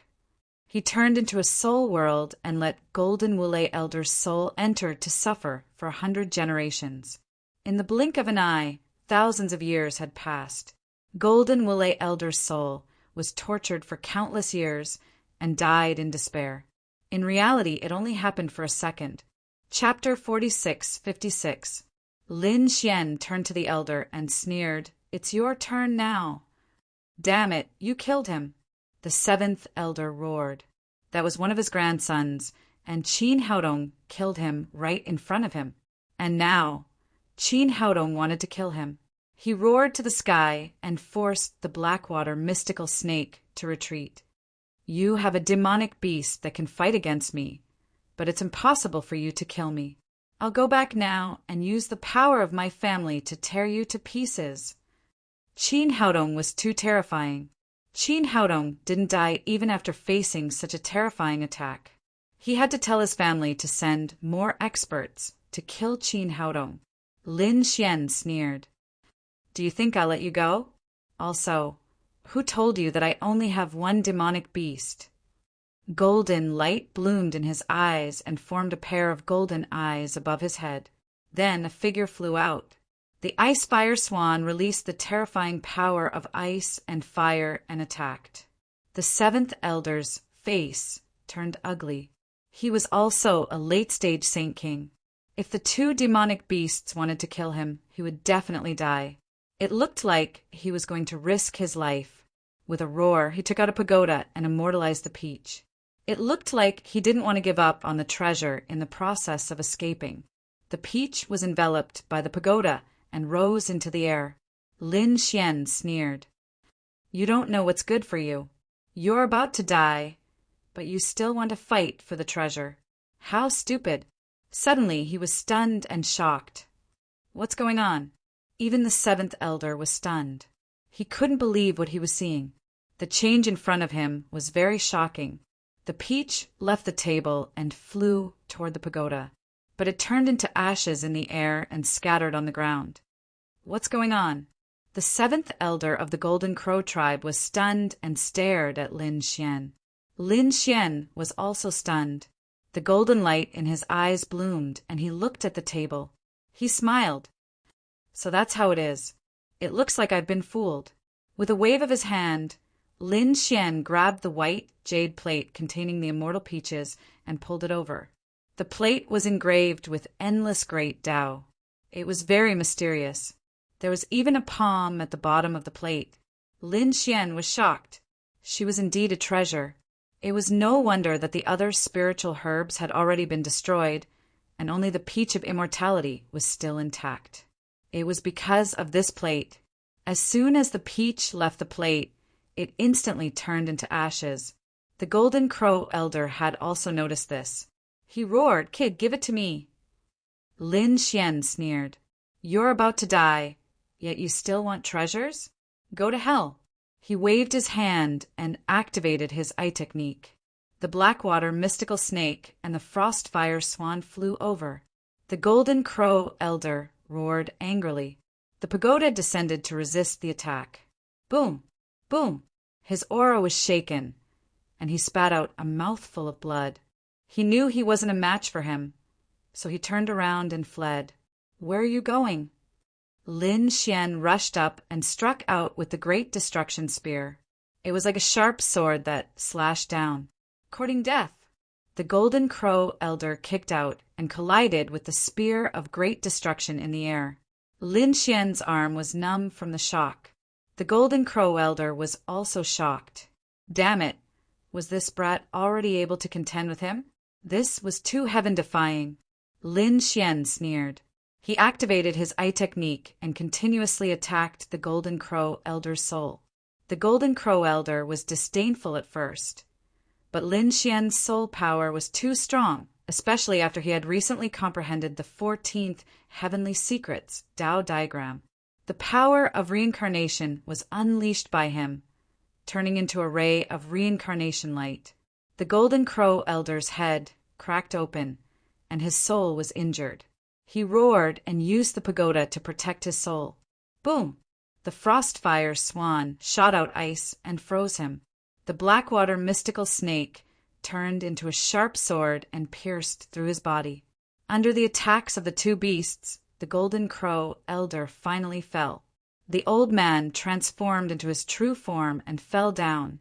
He turned into a soul world and let Golden Wule elder's soul enter to suffer for 100 generations. In the blink of an eye, thousands of years had passed. Golden Wule elder's soul was tortured for countless years and died in despair. In reality, it only happened for a second. Chapter 46:56. Lin Xian turned to the elder and sneered, "It's your turn now." "Damn it, you killed him." The seventh elder roared. That was one of his grandsons, and Qin Haodong killed him right in front of him. And now, Qin Haodong wanted to kill him. He roared to the sky and forced the Blackwater mystical snake to retreat. "You have a demonic beast that can fight against me, but it's impossible for you to kill me. I'll go back now and use the power of my family to tear you to pieces." Qin Haodong was too terrifying. Qin Haodong didn't die even after facing such a terrifying attack. He had to tell his family to send more experts to kill Qin Haodong. Lin Xian sneered. "Do you think I'll let you go? Also, who told you that I only have one demonic beast?" Golden light bloomed in his eyes and formed a pair of golden eyes above his head. Then a figure flew out. The ice fire swan released the terrifying power of ice and fire and attacked. The seventh elder's face turned ugly. He was also a late-stage Saint King. If the two demonic beasts wanted to kill him, he would definitely die. It looked like he was going to risk his life. With a roar, he took out a pagoda and immortalized the peach. It looked like he didn't want to give up on the treasure in the process of escaping. The peach was enveloped by the pagoda and rose into the air. Lin Xian sneered. "You don't know what's good for you. You're about to die, but you still want to fight for the treasure. How stupid." Suddenly, he was stunned and shocked. "What's going on?" Even the seventh elder was stunned. He couldn't believe what he was seeing. The change in front of him was very shocking. The peach left the table and flew toward the pagoda, but it turned into ashes in the air and scattered on the ground. "What's going on?" The seventh elder of the Golden Crow tribe was stunned and stared at Lin Xian. Lin Xian was also stunned. The golden light in his eyes bloomed, and he looked at the table. He smiled. "So that's how it is. It looks like I've been fooled." With a wave of his hand, Lin Xian grabbed the white jade plate containing the immortal peaches and pulled it over. The plate was engraved with endless great Tao. It was very mysterious. There was even a palm at the bottom of the plate. Lin Xian was shocked. She was indeed a treasure. It was no wonder that the other spiritual herbs had already been destroyed, and only the peach of immortality was still intact. It was because of this plate. As soon as the peach left the plate, it instantly turned into ashes. The Golden Crow elder had also noticed this. He roared, "Kid, give it to me." Lin Xian sneered. "You're about to die. Yet you still want treasures? Go to hell. He waved his hand and activated his eye technique. The Blackwater mystical snake and the Frostfire swan flew over. The Golden Crow elder roared angrily. The pagoda descended to resist the attack. Boom! Boom! His aura was shaken, and he spat out a mouthful of blood. He knew he wasn't a match for him, so he turned around and fled. Where are you going? Lin Xian rushed up and struck out with the Great Destruction Spear. It was like a sharp sword that slashed down, courting death. The Golden Crow elder kicked out and collided with the Spear of Great Destruction in the air. Lin Xian's arm was numb from the shock. The Golden Crow elder was also shocked. Damn it! Was this brat already able to contend with him? This was too heaven-defying. Lin Xian sneered. He activated his eye technique and continuously attacked the Golden Crow elder's soul. The Golden Crow elder was disdainful at first, but Lin Xian's soul power was too strong, especially after he had recently comprehended the 14th Heavenly Secrets Tao diagram. The power of reincarnation was unleashed by him, turning into a ray of reincarnation light. The Golden Crow elder's head cracked open, and his soul was injured. He roared and used the pagoda to protect his soul. Boom! The Frostfire swan shot out ice and froze him. The Blackwater mystical snake turned into a sharp sword and pierced through his body. Under the attacks of the two beasts, the Golden Crow elder finally fell. The old man transformed into his true form and fell down,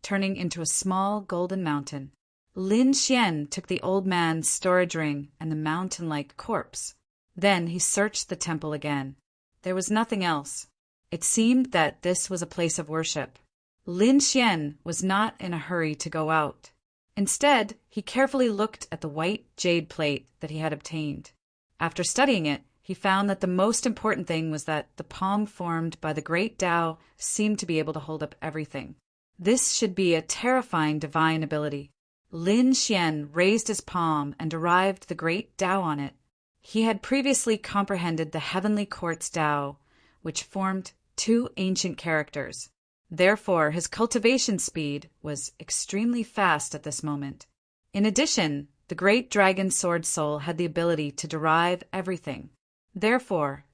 turning into a small golden mountain. Lin Xian took the old man's storage ring and the mountain-like corpse. Then he searched the temple again. There was nothing else. It seemed that this was a place of worship. Lin Xian was not in a hurry to go out. Instead, he carefully looked at the white jade plate that he had obtained. After studying it, he found that the most important thing was that the palm formed by the great Tao seemed to be able to hold up everything. This should be a terrifying divine ability. Lin Xian raised his palm and derived the great Tao on it. He had previously comprehended the heavenly quartz Tao, which formed two ancient characters. Therefore, his cultivation speed was extremely fast at this moment. In addition, the great dragon sword soul had the ability to derive everything. Therefore,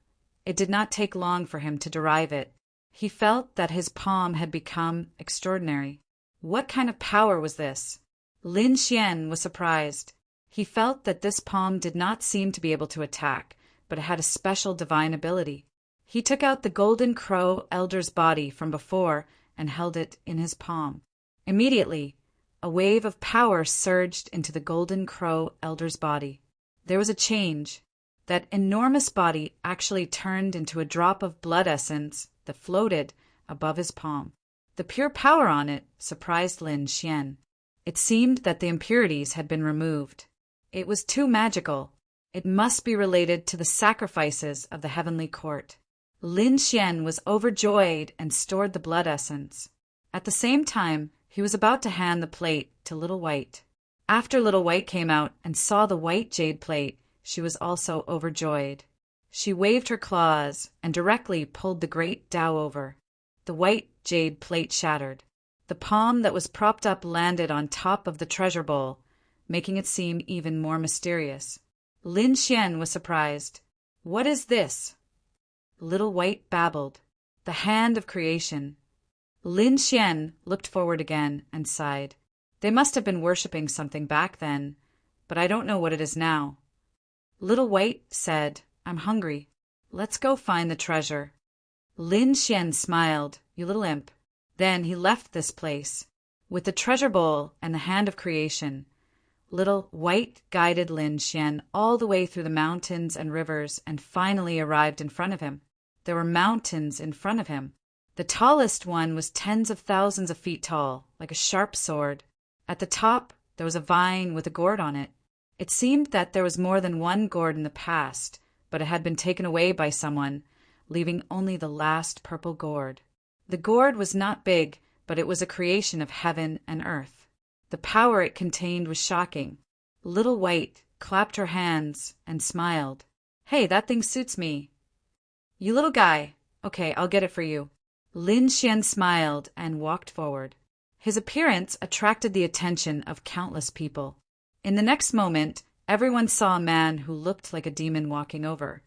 it did not take long for him to derive it. He felt that his palm had become extraordinary. What kind of power was this? Lin Xian was surprised. He felt that this palm did not seem to be able to attack, but it had a special divine ability. He took out the Golden Crow elder's body from before and held it in his palm. Immediately, a wave of power surged into the Golden Crow elder's body. There was a change. That enormous body actually turned into a drop of blood essence that floated above his palm. The pure power on it surprised Lin Xian. It seemed that the impurities had been removed. It was too magical. It must be related to the sacrifices of the heavenly court. Lin Xian was overjoyed and stored the blood essence. At the same time, he was about to hand the plate to Little White. After Little White came out and saw the white jade plate, she was also overjoyed. She waved her claws and directly pulled the great Tao over. The white jade plate shattered. The palm that was propped up landed on top of the treasure bowl, making it seem even more mysterious. Lin Xian was surprised. What is this? Little White babbled. The hand of creation. Lin Xian looked forward again and sighed. They must have been worshipping something back then, but I don't know what it is now. Little White said, I'm hungry. Let's go find the treasure. Lin Xian smiled, you little imp. Then he left this place. With the treasure bowl and the hand of creation, Little White guided Lin Xian all the way through the mountains and rivers and finally arrived in front of him. There were mountains in front of him. The tallest one was tens of thousands of feet tall, like a sharp sword. At the top, there was a vine with a gourd on it. It seemed that there was more than one gourd in the past, but it had been taken away by someone, leaving only the last purple gourd. The gourd was not big, but it was a creation of heaven and earth. The power it contained was shocking. Little White clapped her hands and smiled. Hey, that thing suits me. You little guy, Okay, I'll get it for you. Lin Xian smiled and walked forward. His appearance attracted the attention of countless people. In the next moment, everyone saw a man who looked like a demon walking over.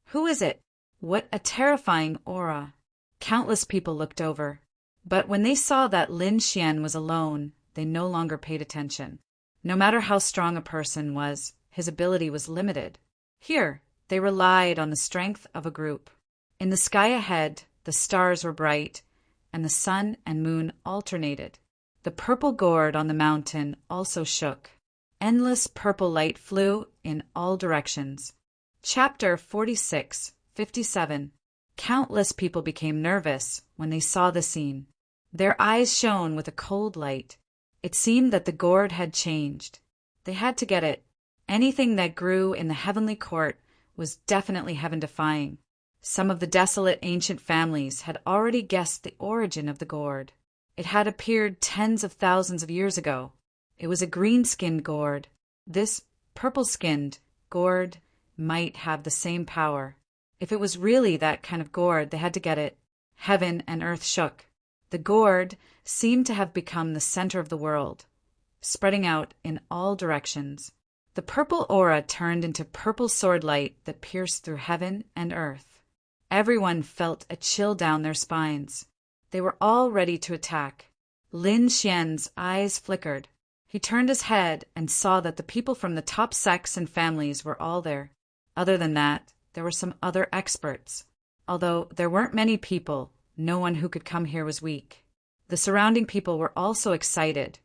Who is it? What a terrifying aura! Countless people looked over. But when they saw that Lin Xian was alone, they no longer paid attention. No matter how strong a person was, his ability was limited. Here, they relied on the strength of a group. In the sky ahead, the stars were bright, and the sun and moon alternated. The purple gourd on the mountain also shook. Endless purple light flew in all directions. Chapter 46:57. Countless people became nervous when they saw the scene. Their eyes shone with a cold light. It seemed that the gourd had changed. They had to get it. Anything that grew in the heavenly court was definitely heaven-defying. Some of the desolate ancient families had already guessed the origin of the gourd. It had appeared tens of thousands of years ago. It was a green-skinned gourd. This purple-skinned gourd might have the same power. If it was really that kind of gourd, they had to get it. Heaven and earth shook. The gourd seemed to have become the center of the world, spreading out in all directions. The purple aura turned into purple sword light that pierced through heaven and earth. Everyone felt a chill down their spines. They were all ready to attack. Lin Xian's eyes flickered. He turned his head and saw that the people from the top sects and families were all there. Other than that, there were some other experts. Although there weren't many people, no one who could come here was weak. The surrounding people were also excited,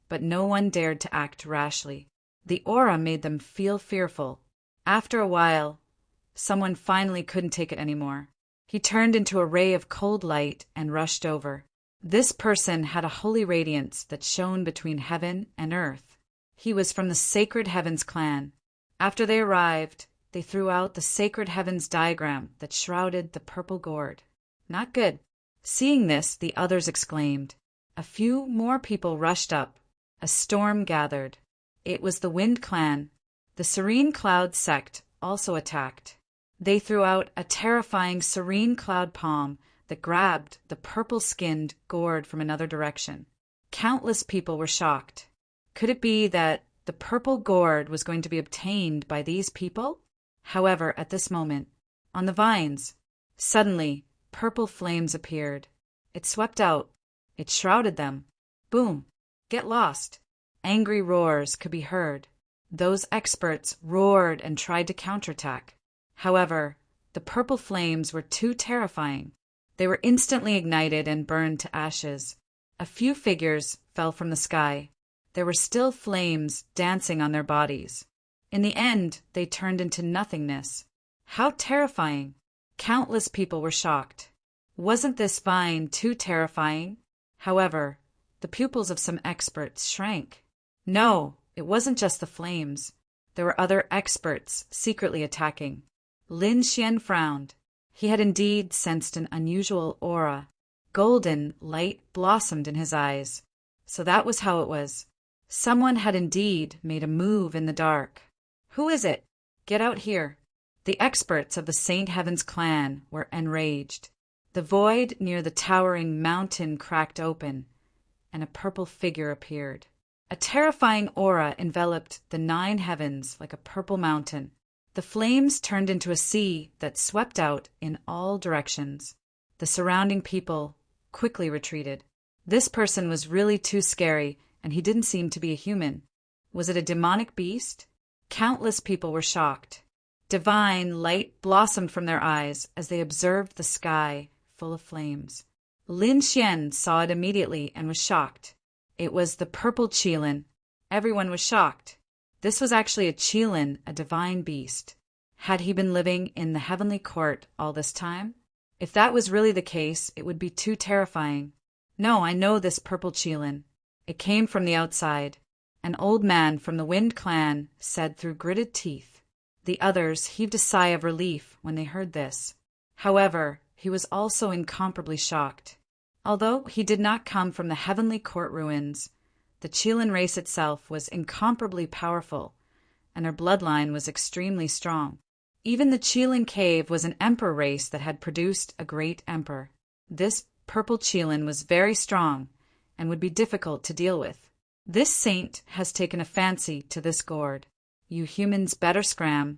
but no one dared to act rashly. The aura made them feel fearful. After a while, someone finally couldn't take it anymore. He turned into a ray of cold light and rushed over. This person had a holy radiance that shone between heaven and earth. He was from the Sacred Heavens clan. After they arrived, they threw out the Sacred Heavens diagram that shrouded the purple gourd. Not good. Seeing this, the others exclaimed. A few more people rushed up. A storm gathered. It was the Wind Clan. The Serene Cloud sect also attacked. They threw out a terrifying serene cloud palm that grabbed the purple-skinned gourd from another direction. Countless people were shocked. Could it be that the purple gourd was going to be obtained by these people? However, at this moment, on the vines, suddenly, purple flames appeared. It swept out. It shrouded them. Boom! Get lost! Angry roars could be heard. Those experts roared and tried to counterattack. However, the purple flames were too terrifying. They were instantly ignited and burned to ashes. A few figures fell from the sky. There were still flames dancing on their bodies. In the end, they turned into nothingness. How terrifying! Countless people were shocked. Wasn't this vine too terrifying? However, the pupils of some experts shrank. No, it wasn't just the flames. There were other experts secretly attacking. Lin Xian frowned. He had indeed sensed an unusual aura. Golden light blossomed in his eyes. So that was how it was. Someone had indeed made a move in the dark. Who is it? Get out here. The experts of the Saint Heaven's clan were enraged. The void near the towering mountain cracked open, and a purple figure appeared. A terrifying aura enveloped the 9 heavens like a purple mountain. The flames turned into a sea that swept out in all directions. The surrounding people quickly retreated. This person was really too scary, and he didn't seem to be a human. Was it a demonic beast? Countless people were shocked. Divine light blossomed from their eyes as they observed the sky full of flames. Lin Xian saw it immediately and was shocked. It was the purple Qilin. Everyone was shocked. This was actually a Qilin, a divine beast. Had he been living in the heavenly court all this time? If that was really the case, it would be too terrifying. No, I know this purple Qilin. It came from the outside. An old man from the Wind Clan said through gritted teeth. The others heaved a sigh of relief when they heard this. However, he was also incomparably shocked. Although he did not come from the heavenly court ruins, the Qilin race itself was incomparably powerful, and their bloodline was extremely strong. Even the Qilin cave was an emperor race that had produced a great emperor. This purple Qilin was very strong and would be difficult to deal with. This saint has taken a fancy to this gourd. You humans better scram,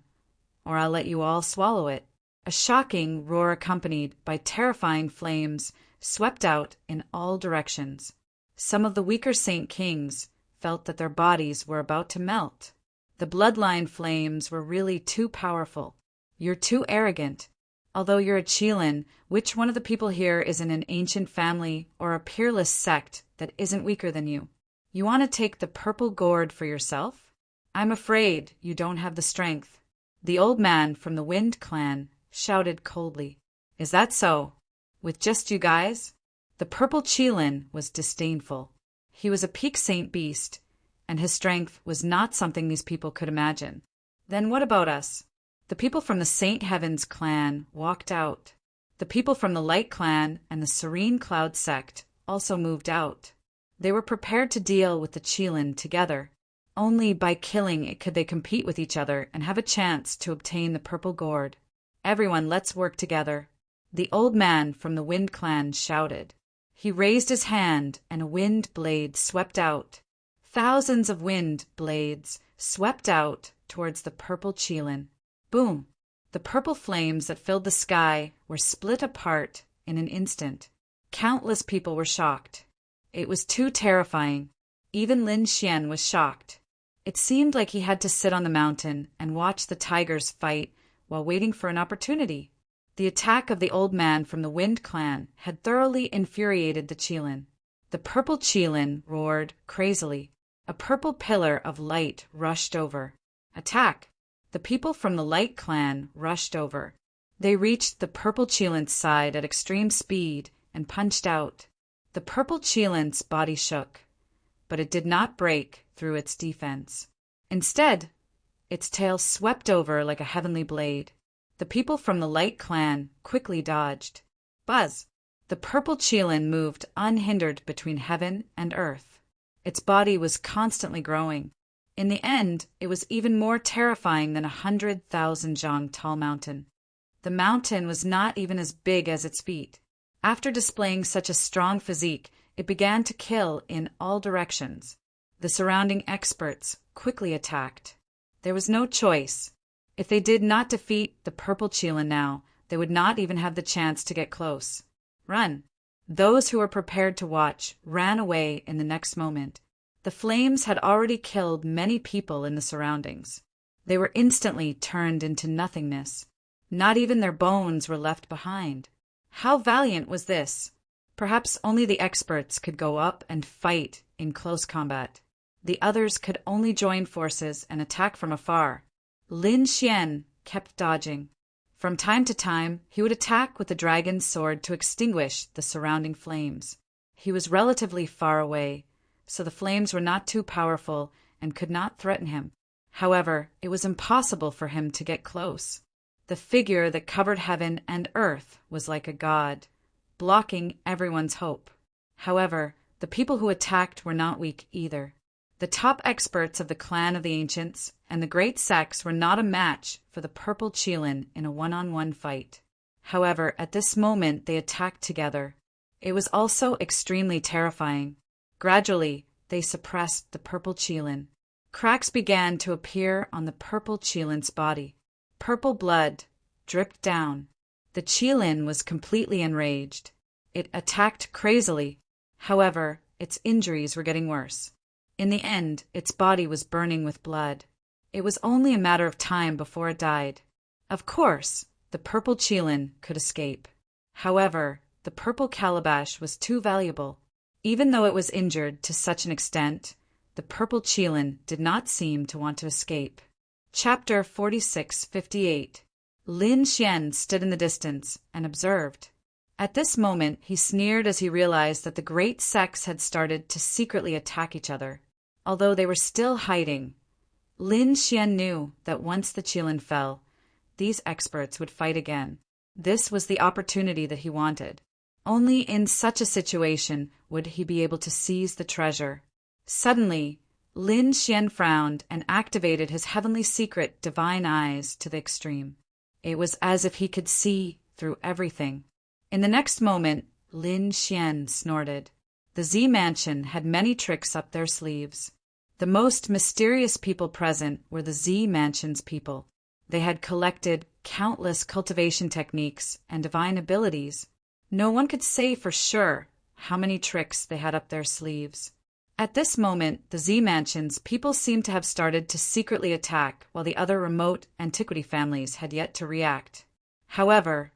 or I'll let you all swallow it. A shocking roar accompanied by terrifying flames swept out in all directions. Some of the weaker saint kings felt that their bodies were about to melt. The bloodline flames were really too powerful. You're too arrogant. Although you're a Qilin, which one of the people here is in an ancient family or a peerless sect that isn't weaker than you? You want to take the purple gourd for yourself? I'm afraid you don't have the strength. The old man from the Wind clan shouted coldly. Is that so? With just you guys? The purple Qilin was disdainful. He was a peak saint beast, and his strength was not something these people could imagine. Then what about us? The people from the Saint Heavens clan walked out. The people from the Light clan and the Serene Cloud sect also moved out. They were prepared to deal with the Qilin together. Only by killing it could they compete with each other and have a chance to obtain the purple gourd. Everyone, let's work together. The old man from the Wind clan shouted. He raised his hand and a wind blade swept out. Thousands of wind blades swept out towards the purple Qilin. Boom! The purple flames that filled the sky were split apart in an instant. Countless people were shocked. It was too terrifying. Even Lin Xian was shocked. It seemed like he had to sit on the mountain and watch the tigers fight while waiting for an opportunity. The attack of the old man from the Wind clan had thoroughly infuriated the Qilin. The purple Qilin roared crazily. A purple pillar of light rushed over. Attack! The people from the Light clan rushed over. They reached the purple Qilin's side at extreme speed and punched out. The purple Qilin's body shook, but it did not break through its defense. Instead, its tail swept over like a heavenly blade. The people from the Light clan quickly dodged. Buzz! The purple Qilin moved unhindered between heaven and earth. Its body was constantly growing. In the end, it was even more terrifying than 100,000 zhang tall mountain. The mountain was not even as big as its feet. After displaying such a strong physique, it began to kill in all directions. The surrounding experts quickly attacked. There was no choice. If they did not defeat the purple Qilin now, they would not even have the chance to get close. Run! Those who were prepared to watch ran away in the next moment. The flames had already killed many people in the surroundings. They were instantly turned into nothingness. Not even their bones were left behind. How valiant was this? Perhaps only the experts could go up and fight in close combat. The others could only join forces and attack from afar. Lin Xian kept dodging. From time to time, he would attack with the dragon's sword to extinguish the surrounding flames. He was relatively far away, so the flames were not too powerful and could not threaten him. However, it was impossible for him to get close. The figure that covered heaven and earth was like a god, blocking everyone's hope. However, the people who attacked were not weak either. The top experts of the clan of the ancients and the great sects were not a match for the purple Qilin in a one-on-one fight. However, at this moment they attacked together. It was also extremely terrifying. Gradually, they suppressed the purple Qilin. Cracks began to appear on the purple Qilin's body. Purple blood dripped down. The Qilin was completely enraged. It attacked crazily. However, its injuries were getting worse. In the end, its body was burning with blood. It was only a matter of time before it died. Of course, the purple Qilin could escape. However, the purple calabash was too valuable. Even though it was injured to such an extent, the purple Qilin did not seem to want to escape. Chapter 46:58. Lin Xian stood in the distance and observed. At this moment, he sneered as he realized that the great sects had started to secretly attack each other. Although they were still hiding, Lin Xian knew that once the Qilin fell, these experts would fight again. This was the opportunity that he wanted. Only in such a situation would he be able to seize the treasure. Suddenly, Lin Xian frowned and activated his heavenly secret divine eyes to the extreme. It was as if he could see through everything. In the next moment, Lin Xian snorted. The Z Mansion had many tricks up their sleeves. The most mysterious people present were the Z Mansion's people. They had collected countless cultivation techniques and divine abilities. No one could say for sure how many tricks they had up their sleeves. At this moment, the Z Mansion's people seemed to have started to secretly attack, while the other remote antiquity families had yet to react. However,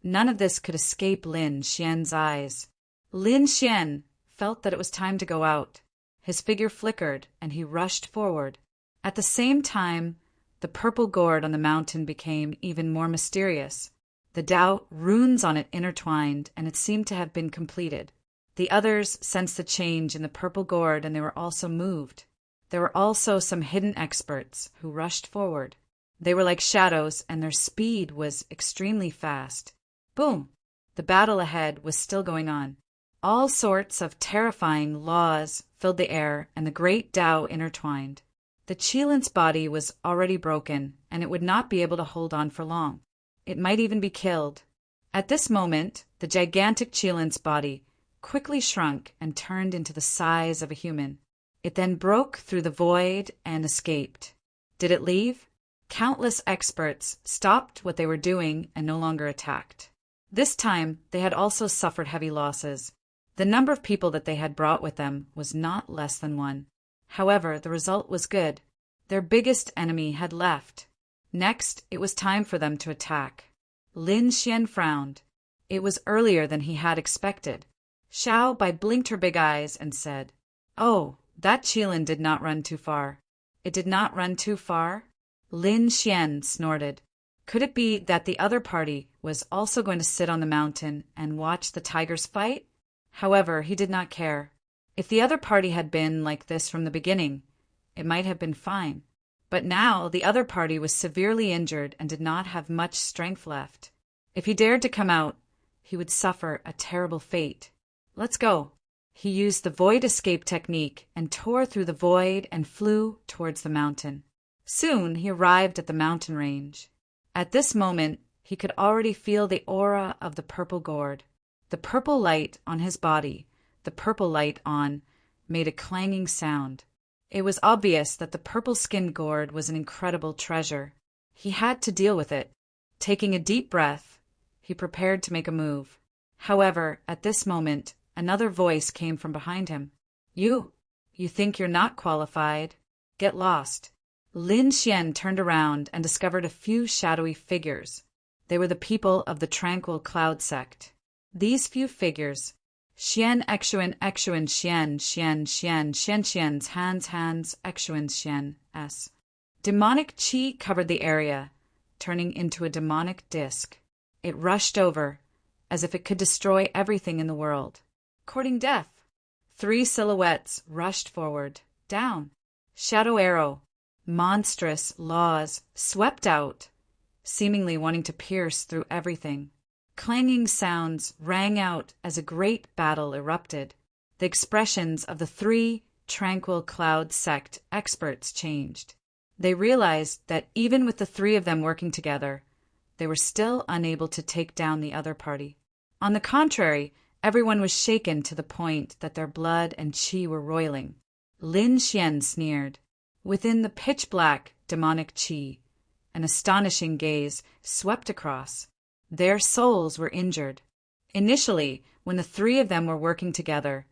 none of this could escape Lin Xian's eyes. Lin Xian felt that it was time to go out. His figure flickered, and he rushed forward. At the same time, the purple gourd on the mountain became even more mysterious. The Tao runes on it intertwined, and it seemed to have been completed. The others sensed the change in the purple gourd, and they were also moved. There were also some hidden experts who rushed forward. They were like shadows, and their speed was extremely fast. Boom! The battle ahead was still going on. All sorts of terrifying laws filled the air, and the great Tao intertwined. The Qilin's body was already broken, and it would not be able to hold on for long. It might even be killed. At this moment, the gigantic Qilин's body quickly shrunk and turned into the size of a human. It then broke through the void and escaped. Did it leave? Countless experts stopped what they were doing and no longer attacked. This time, they had also suffered heavy losses. The number of people that they had brought with them was not less than one. However, the result was good. Their biggest enemy had left. Next, it was time for them to attack. Lin Xian frowned. It was earlier than he had expected. Xiao Bai blinked her big eyes and said, "Oh, that Qilin did not run too far." It did not run too far? Lin Xian snorted. Could it be that the other party was also going to sit on the mountain and watch the tigers fight? However, he did not care. If the other party had been like this from the beginning, it might have been fine. But now the other party was severely injured and did not have much strength left. If he dared to come out, he would suffer a terrible fate. Let's go. He used the void escape technique and tore through the void and flew towards the mountain. Soon he arrived at the mountain range. At this moment, he could already feel the aura of the purple gourd. The purple light on his body, the purple light on, made a clanging sound. It was obvious that the purple-skinned gourd was an incredible treasure. He had to deal with it. Taking a deep breath, he prepared to make a move. However, at this moment, another voice came from behind him. You think you're not qualified? Get lost." Lin Xian turned around and discovered a few shadowy figures. They were the people of the Tranquil Cloud sect. These few figures, Xian Exuan Exuan Xian Xian Xian Xian Xian's hands Exuan Xian S. Demonic qi covered the area, turning into a demonic disc. It rushed over, as if it could destroy everything in the world. Courting death. 3 silhouettes rushed forward, down. Shadow arrow, monstrous laws swept out, seemingly wanting to pierce through everything. Clanging sounds rang out as a great battle erupted. The expressions of the 3 Tranquil Cloud sect experts changed. They realized that even with the 3 of them working together, they were still unable to take down the other party. On the contrary, everyone was shaken to the point that their blood and qi were roiling. Lin Xian sneered. Within the pitch-black demonic qi, an astonishing gaze swept across. Their souls were injured. Initially, when the 3 of them were working together,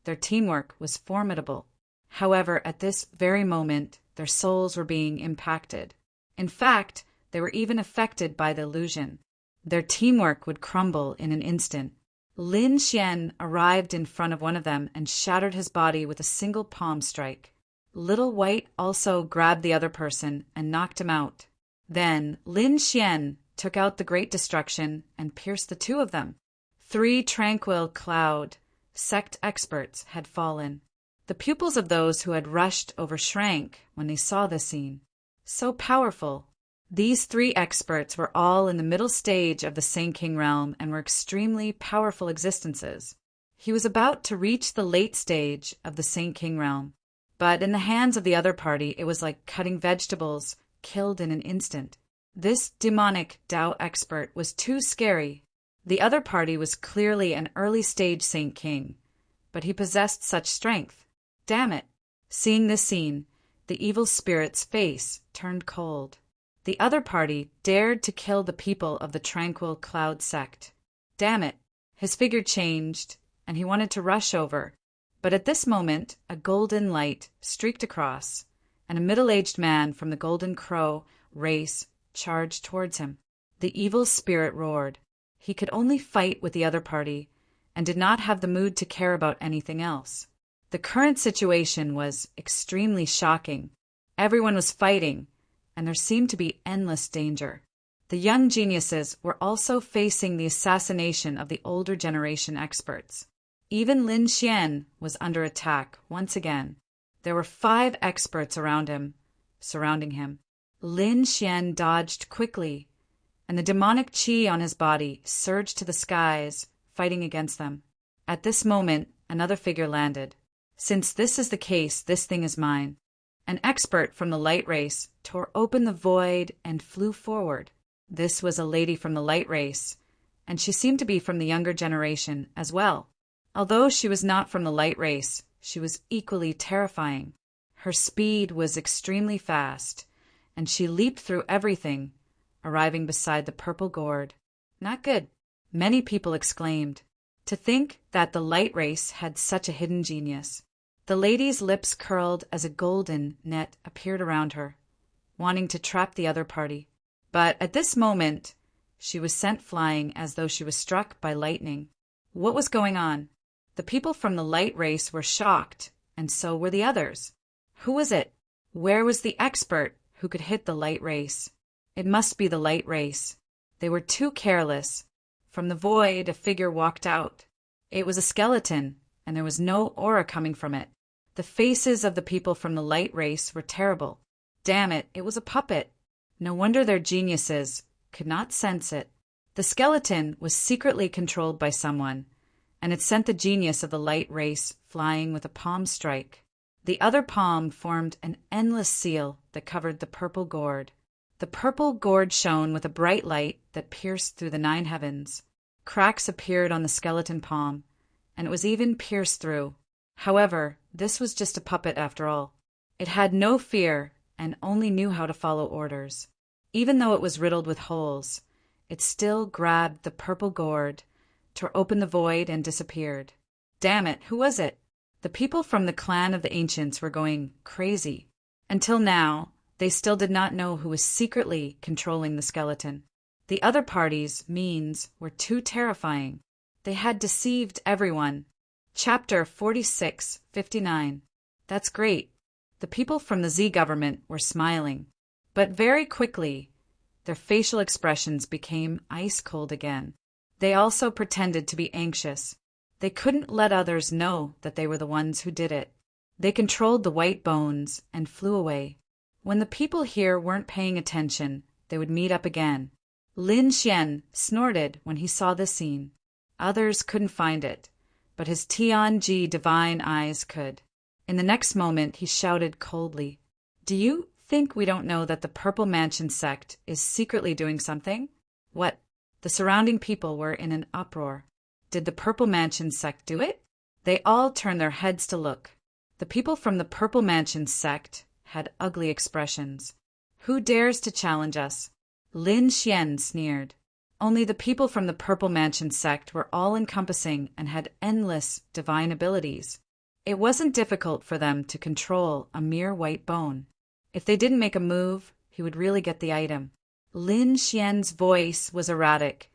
their teamwork was formidable. However, at this very moment, their souls were being impacted. In fact, they were even affected by the illusion. Their teamwork would crumble in an instant. Lin Xian arrived in front of one of them and shattered his body with a single palm strike. Little White also grabbed the other person and knocked him out. Then Lin Xian took out the great destruction and pierced the 2 of them. 3 Tranquil Cloud sect experts had fallen. The pupils of those who had rushed over shrank when they saw this scene. So powerful. These 3 experts were all in the middle stage of the Saint King realm and were extremely powerful existences. He was about to reach the late stage of the Saint King realm, but in the hands of the other party it was like cutting vegetables, killed in an instant. This demonic Tao expert was too scary. The other party was clearly an early-stage Saint King, but he possessed such strength. Damn it! Seeing this scene, the evil spirit's face turned cold. The other party dared to kill the people of the Tranquil Cloud sect. Damn it! His figure changed, and he wanted to rush over. But at this moment, a golden light streaked across, and a middle-aged man from the Golden Crow race charged towards him. The evil spirit roared. He could only fight with the other party, and did not have the mood to care about anything else. The current situation was extremely shocking. Everyone was fighting, and there seemed to be endless danger. The young geniuses were also facing the assassination of the older generation experts. Even Lin Xian was under attack once again. There were 5 experts surrounding him. Lin Xian dodged quickly, and the demonic qi on his body surged to the skies, fighting against them. At this moment, another figure landed. Since this is the case, this thing is mine. An expert from the light race tore open the void and flew forward. This was a lady from the light race, and she seemed to be from the younger generation as well. Although she was not from the light race, she was equally terrifying. Her speed was extremely fast, and she leaped through everything, arriving beside the purple gourd. Not good. Many people exclaimed. To think that the light race had such a hidden genius. The lady's lips curled as a golden net appeared around her, wanting to trap the other party. But at this moment, she was sent flying as though she was struck by lightning. What was going on? The people from the light race were shocked, and so were the others. Who was it? Where was the expert who could hit the light race? It must be the light race. They were too careless. From the void, a figure walked out. It was a skeleton, and there was no aura coming from it. The faces of the people from the light race were terrible. Damn it, it was a puppet. No wonder their geniuses could not sense it. The skeleton was secretly controlled by someone, and it sent the genius of the light race flying with a palm strike. The other palm formed an endless seal that covered the purple gourd. The purple gourd shone with a bright light that pierced through the 9 heavens. Cracks appeared on the skeleton palm, and it was even pierced through. However, this was just a puppet after all. It had no fear and only knew how to follow orders. Even though it was riddled with holes, it still grabbed the purple gourd, tore open the void, and disappeared. Damn it, who was it? The people from the clan of the ancients were going crazy. Until now, they still did not know who was secretly controlling the skeleton. The other party's means were too terrifying. They had deceived everyone. Chapter 46:59. That's great. The people from the Z government were smiling. But very quickly, their facial expressions became ice cold again. They also pretended to be anxious. They couldn't let others know that they were the ones who did it. They controlled the white bones and flew away. When the people here weren't paying attention, they would meet up again. Lin Xian snorted when he saw this scene. Others couldn't find it, but his Tianji divine eyes could. In the next moment, he shouted coldly, "Do you think we don't know that the Purple Mansion sect is secretly doing something?" What? The surrounding people were in an uproar. Did the Purple Mansion sect do it? They all turned their heads to look. The people from the Purple Mansion sect had ugly expressions. Who dares to challenge us? Lin Xian sneered. Only the people from the Purple Mansion sect were all-encompassing and had endless divine abilities. It wasn't difficult for them to control a mere white bone. If they didn't make a move, he would really get the item. Lin Xian's voice was erratic,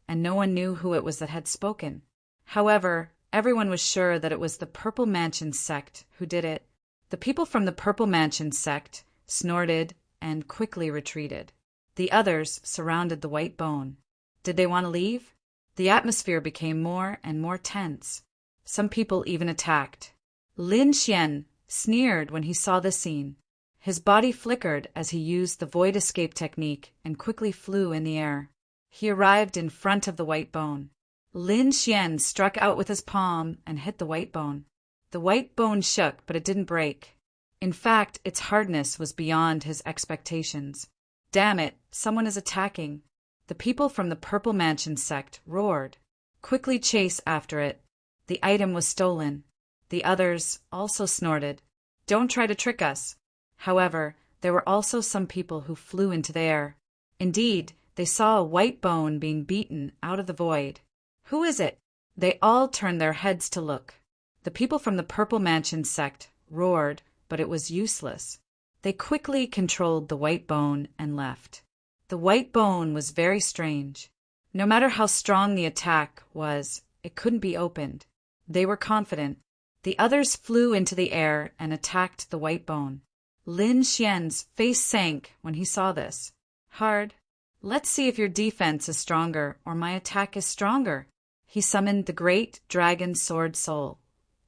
and no one knew who it was that had spoken. However, everyone was sure that it was the Purple Mansion sect who did it. The people from the Purple Mansion sect snorted and quickly retreated. The others surrounded the white bone. Did they want to leave? The atmosphere became more and more tense. Some people even attacked. Lin Xian sneered when he saw this scene. His body flickered as he used the void escape technique and quickly flew in the air. He arrived in front of the white bone. Lin Xian struck out with his palm and hit the white bone. The white bone shook, but it didn't break. In fact, its hardness was beyond his expectations. Damn it, someone is attacking. The people from the Purple Mansion sect roared. Quickly chase after it. The item was stolen. The others also snorted. Don't try to trick us. However, there were also some people who flew into the air. Indeed, they saw a white bone being beaten out of the void. Who is it? They all turned their heads to look. The people from the Purple Mansion sect roared, but it was useless. They quickly controlled the white bone and left. The white bone was very strange. No matter how strong the attack was, it couldn't be opened. They were confident. The others flew into the air and attacked the white bone. Lin Xian's face sank when he saw this. Hard. Let's see if your defense is stronger or my attack is stronger. He summoned the great dragon sword soul,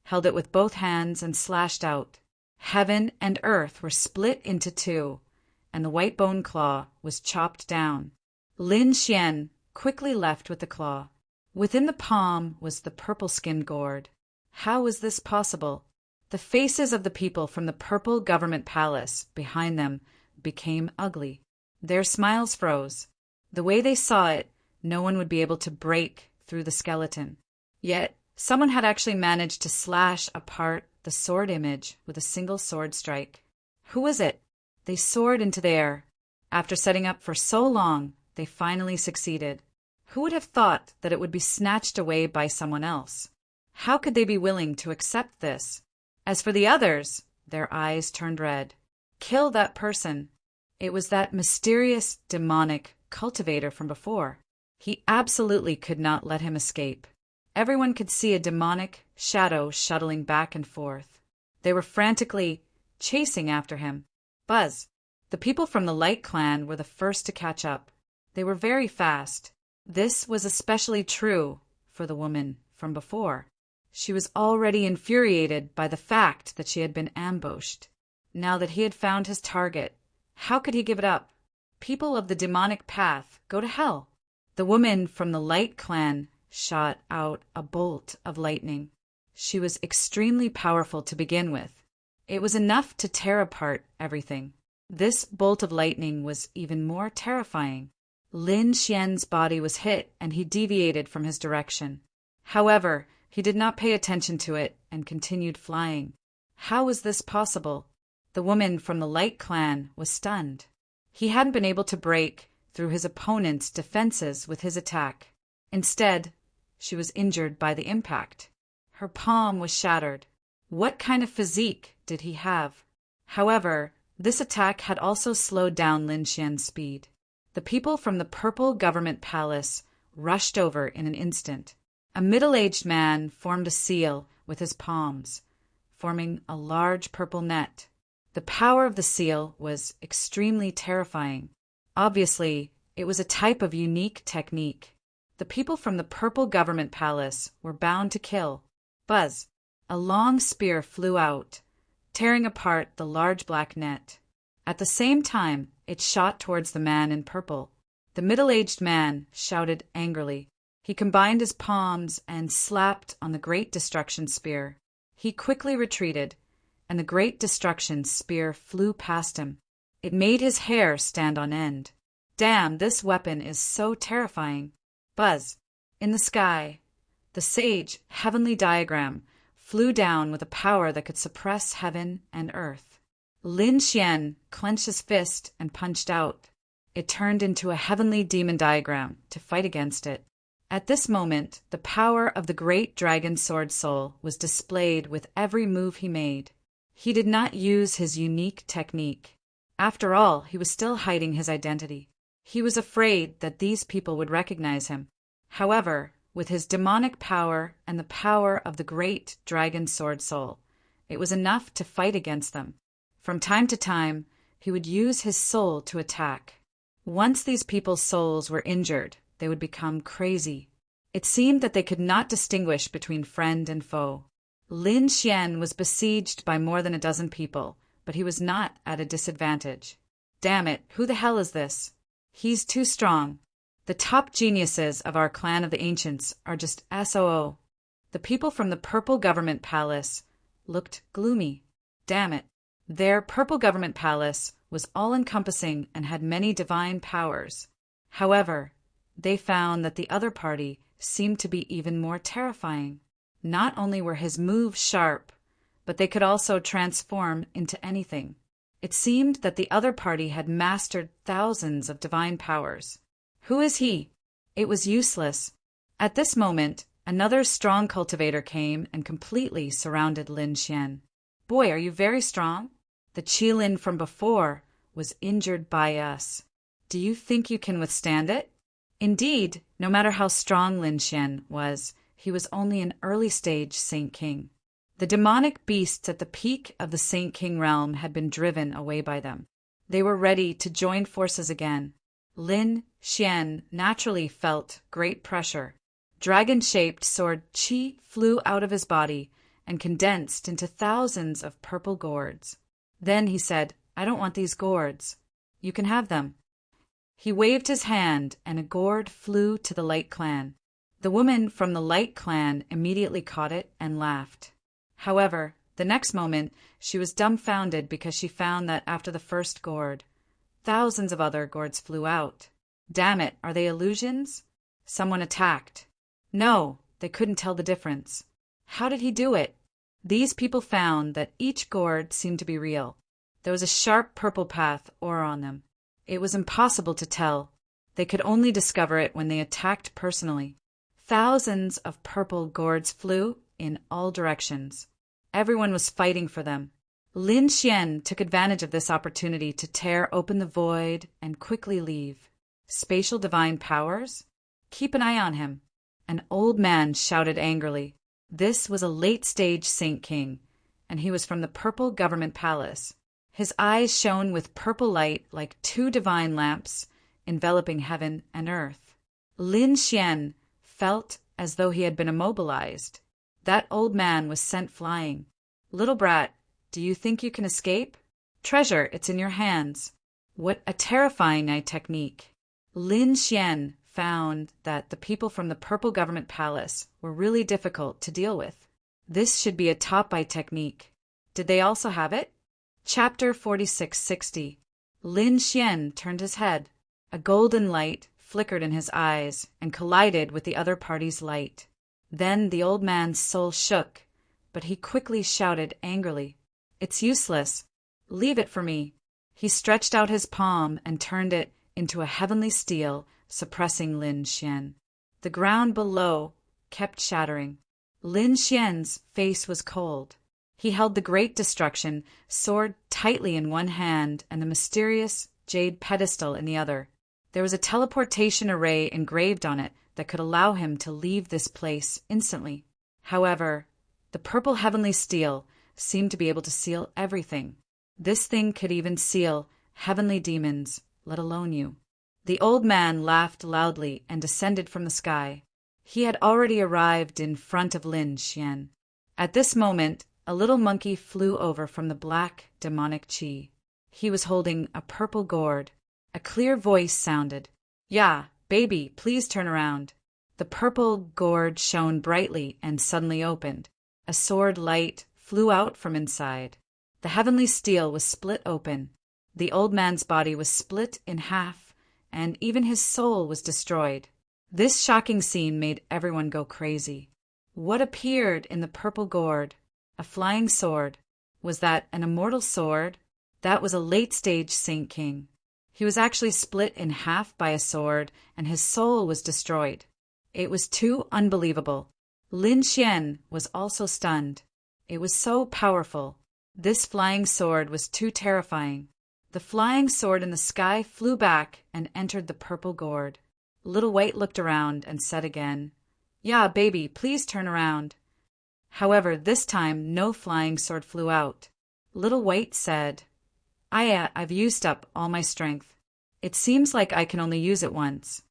held it with both hands and slashed out. Heaven and earth were split into two, and the white bone claw was chopped down. Lin Xian quickly left with the claw. Within the palm was the purple-skinned gourd. How was this possible? The faces of the people from the purple government palace behind them became ugly. Their smiles froze. The way they saw it, no one would be able to break through the skeleton. Yet, someone had actually managed to slash apart the sword image with a single sword strike. Who was it? They soared into the air. After setting up for so long, they finally succeeded. Who would have thought that it would be snatched away by someone else? How could they be willing to accept this? As for the others, their eyes turned red. Kill that person. It was that mysterious, demonic cultivator from before. He absolutely could not let him escape. Everyone could see a demonic shadow shuttling back and forth. They were frantically chasing after him. Buzz. The people from the Light Clan were the first to catch up. They were very fast. This was especially true for the woman from before. She was already infuriated by the fact that she had been ambushed. Now that he had found his target, how could he give it up? People of the demonic path, go to hell. The woman from the Light Clan shot out a bolt of lightning. She was extremely powerful to begin with. It was enough to tear apart everything. This bolt of lightning was even more terrifying. Lin Xian's body was hit and he deviated from his direction. However, he did not pay attention to it and continued flying. How was this possible? The woman from the Light Clan was stunned. He hadn't been able to break through his opponent's defenses with his attack. Instead, she was injured by the impact. Her palm was shattered. What kind of physique did he have? However, this attack had also slowed down Lin Xian's speed. The people from the Purple Government Palace rushed over in an instant. A middle-aged man formed a seal with his palms, forming a large purple net. The power of the seal was extremely terrifying. Obviously, it was a type of unique technique. The people from the Purple Government Palace were bound to kill. Buzz. A long spear flew out, tearing apart the large black net. At the same time, it shot towards the man in purple. The middle-aged man shouted angrily. He combined his palms and slapped on the Great Destruction Spear. He quickly retreated, and the Great Destruction Spear flew past him. It made his hair stand on end. Damn, this weapon is so terrifying. Buzz. In the sky, the sage heavenly diagram flew down with a power that could suppress heaven and earth. Lin Xian clenched his fist and punched out. It turned into a heavenly demon diagram to fight against it. At this moment, the power of the great dragon sword soul was displayed with every move he made. He did not use his unique technique. After all, he was still hiding his identity. He was afraid that these people would recognize him. However, with his demonic power and the power of the great dragon sword soul, it was enough to fight against them. From time to time, he would use his soul to attack. Once these people's souls were injured, they would become crazy. It seemed that they could not distinguish between friend and foe. Lin Xian was besieged by more than a dozen people, but he was not at a disadvantage. Damn it, who the hell is this? He's too strong. The top geniuses of our clan of the ancients are just SOO. The people from the Purple Government Palace looked gloomy. Damn it. Their Purple Government Palace was all-encompassing and had many divine powers. However, they found that the other party seemed to be even more terrifying. Not only were his moves sharp, but they could also transform into anything. It seemed that the other party had mastered thousands of divine powers. Who is he? It was useless. At this moment, another strong cultivator came and completely surrounded Lin Xian. Boy, are you very strong? The Qilin from before was injured by us. Do you think you can withstand it? Indeed, no matter how strong Lin Xian was, he was only an early-stage Saint King. The demonic beasts at the peak of the Saint King realm had been driven away by them. They were ready to join forces again. Lin Xian naturally felt great pressure. Dragon-shaped sword qi flew out of his body and condensed into thousands of purple gourds. Then he said, "I don't want these gourds. You can have them." He waved his hand, and a gourd flew to the Light Clan. The woman from the Light Clan immediately caught it and laughed. However, the next moment, she was dumbfounded because she found that after the first gourd, thousands of other gourds flew out. Damn it, are they illusions? Someone attacked. No, they couldn't tell the difference. How did he do it? These people found that each gourd seemed to be real. There was a sharp purple path aura on them. It was impossible to tell. They could only discover it when they attacked personally. Thousands of purple gourds flew in all directions. Everyone was fighting for them. Lin Xian took advantage of this opportunity to tear open the void and quickly leave. Spatial divine powers? Keep an eye on him. An old man shouted angrily. This was a late-stage Saint King, and he was from the purple government palace. His eyes shone with purple light like two divine lamps, enveloping heaven and earth. Lin Xian felt as though he had been immobilized. That old man was sent flying. Little brat, do you think you can escape? Treasure, it's in your hands. What a terrifying technique. Lin Xian found that the people from the purple government palace were really difficult to deal with. This should be a top-eye technique. Did they also have it? Chapter 4660. Lin Xian turned his head. A golden light flickered in his eyes and collided with the other party's light. Then the old man's soul shook, but he quickly shouted angrily, "It's useless. Leave it for me." He stretched out his palm and turned it into a heavenly steel, suppressing Lin Xian. The ground below kept shattering. Lin Xian's face was cold. He held the great destruction sword tightly in one hand and the mysterious jade pedestal in the other. There was a teleportation array engraved on it that could allow him to leave this place instantly. However, the purple heavenly steel seemed to be able to seal everything. This thing could even seal heavenly demons, let alone you. The old man laughed loudly and descended from the sky. He had already arrived in front of Lin Xian. At this moment, a little monkey flew over from the black demonic qi. He was holding a purple gourd. A clear voice sounded, "Yeah, baby, please turn around." The purple gourd shone brightly and suddenly opened. A sword light flew out from inside. The heavenly steel was split open. The old man's body was split in half, and even his soul was destroyed. This shocking scene made everyone go crazy. What appeared in the purple gourd? A flying sword. Was that an immortal sword? That was a late-stage Saint King. He was actually split in half by a sword, and his soul was destroyed. It was too unbelievable. Lin Xian was also stunned. It was so powerful. This flying sword was too terrifying. The flying sword in the sky flew back and entered the purple gourd. Little White looked around and said again, "Yeah, baby, please turn around." However, this time no flying sword flew out. Little White said, I've used up all my strength. It seems like I can only use it once."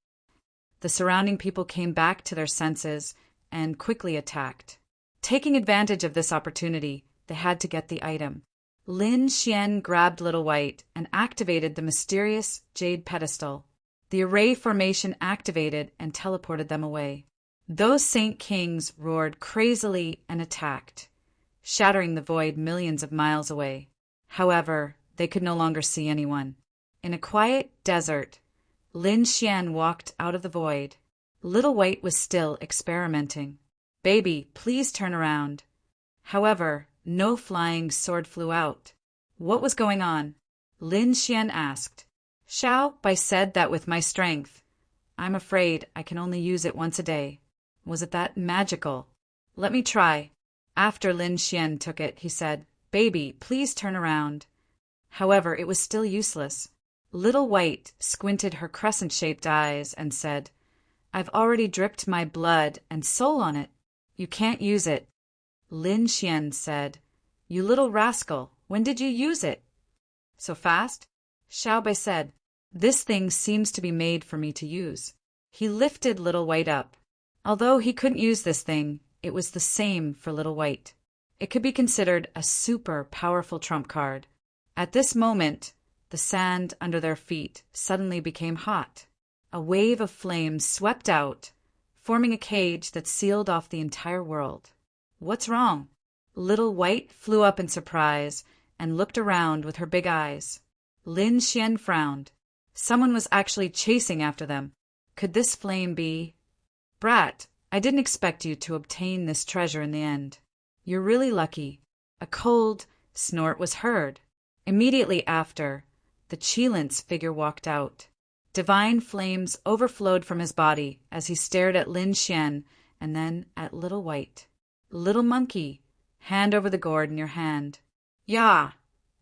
The surrounding people came back to their senses and quickly attacked. Taking advantage of this opportunity, they had to get the item. Lin Xian grabbed Little White and activated the mysterious jade pedestal. The array formation activated and teleported them away. Those Saint Kings roared crazily and attacked, shattering the void millions of miles away. However, They could no longer see anyone. In a quiet desert, Lin Xian walked out of the void. Little White was still experimenting. Baby, please turn around. However, no flying sword flew out. What was going on? Lin Xian asked. Xiao Bai said that with my strength. I'm afraid I can only use it once a day. Was it that magical? Let me try. After Lin Xian took it, he said, Baby, please turn around. However, it was still useless. Little White squinted her crescent-shaped eyes and said, I've already dripped my blood and soul on it. You can't use it. Lin Xian said, You little rascal, when did you use it? So fast? Xiao Bai said, This thing seems to be made for me to use. He lifted Little White up. Although he couldn't use this thing, it was the same for Little White. It could be considered a super powerful trump card. At this moment, the sand under their feet suddenly became hot. A wave of flames swept out, forming a cage that sealed off the entire world. What's wrong? Little White flew up in surprise and looked around with her big eyes. Lin Xian frowned. Someone was actually chasing after them. Could this flame be? Brat, I didn't expect you to obtain this treasure in the end. You're really lucky. A cold snort was heard. Immediately after, the Qilin's figure walked out. Divine flames overflowed from his body as he stared at Lin Xian and then at Little White. Little monkey, hand over the gourd in your hand. Yeah,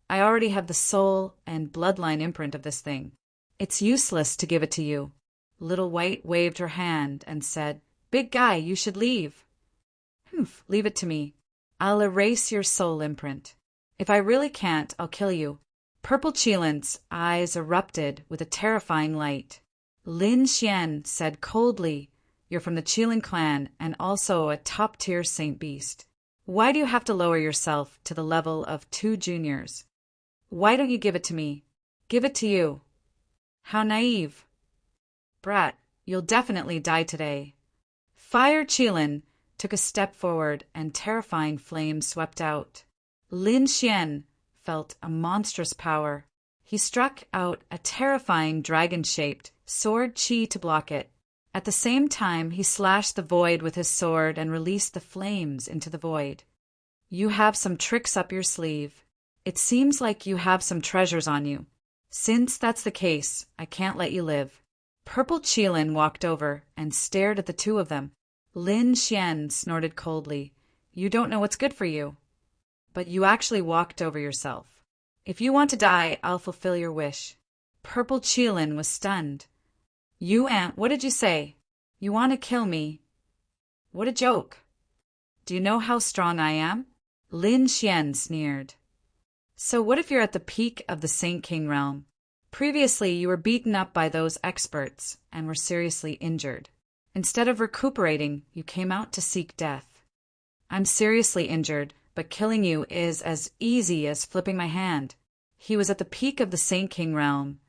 I already have the soul and bloodline imprint of this thing. It's useless to give it to you. Little White waved her hand and said, Big guy, you should leave. Humph, leave it to me. I'll erase your soul imprint. If I really can't, I'll kill you. Purple Qilin's eyes erupted with a terrifying light. Lin Xian said coldly, You're from the Qilin clan and also a top-tier saint beast. Why do you have to lower yourself to the level of 2 juniors? Why don't you give it to me? Give it to you. How naive. Brat, you'll definitely die today. Fire Qilin took a step forward and terrifying flames swept out. Lin Xian felt a monstrous power. He struck out a terrifying dragon-shaped sword chi to block it. At the same time, he slashed the void with his sword and released the flames into the void. You have some tricks up your sleeve. It seems like you have some treasures on you. Since that's the case, I can't let you live. Purple Qilin walked over and stared at the two of them. Lin Xian snorted coldly. You don't know what's good for you. But you actually walked over yourself. If you want to die, I'll fulfill your wish. Purple Qilin was stunned. You what did you say? You want to kill me? What a joke. Do you know how strong I am? Lin Xian sneered. So what if you're at the peak of the Saint King realm? Previously, you were beaten up by those experts and were seriously injured. Instead of recuperating, you came out to seek death. I'm seriously injured, but killing you is as easy as flipping my hand. He was at the peak of the Saint King realm,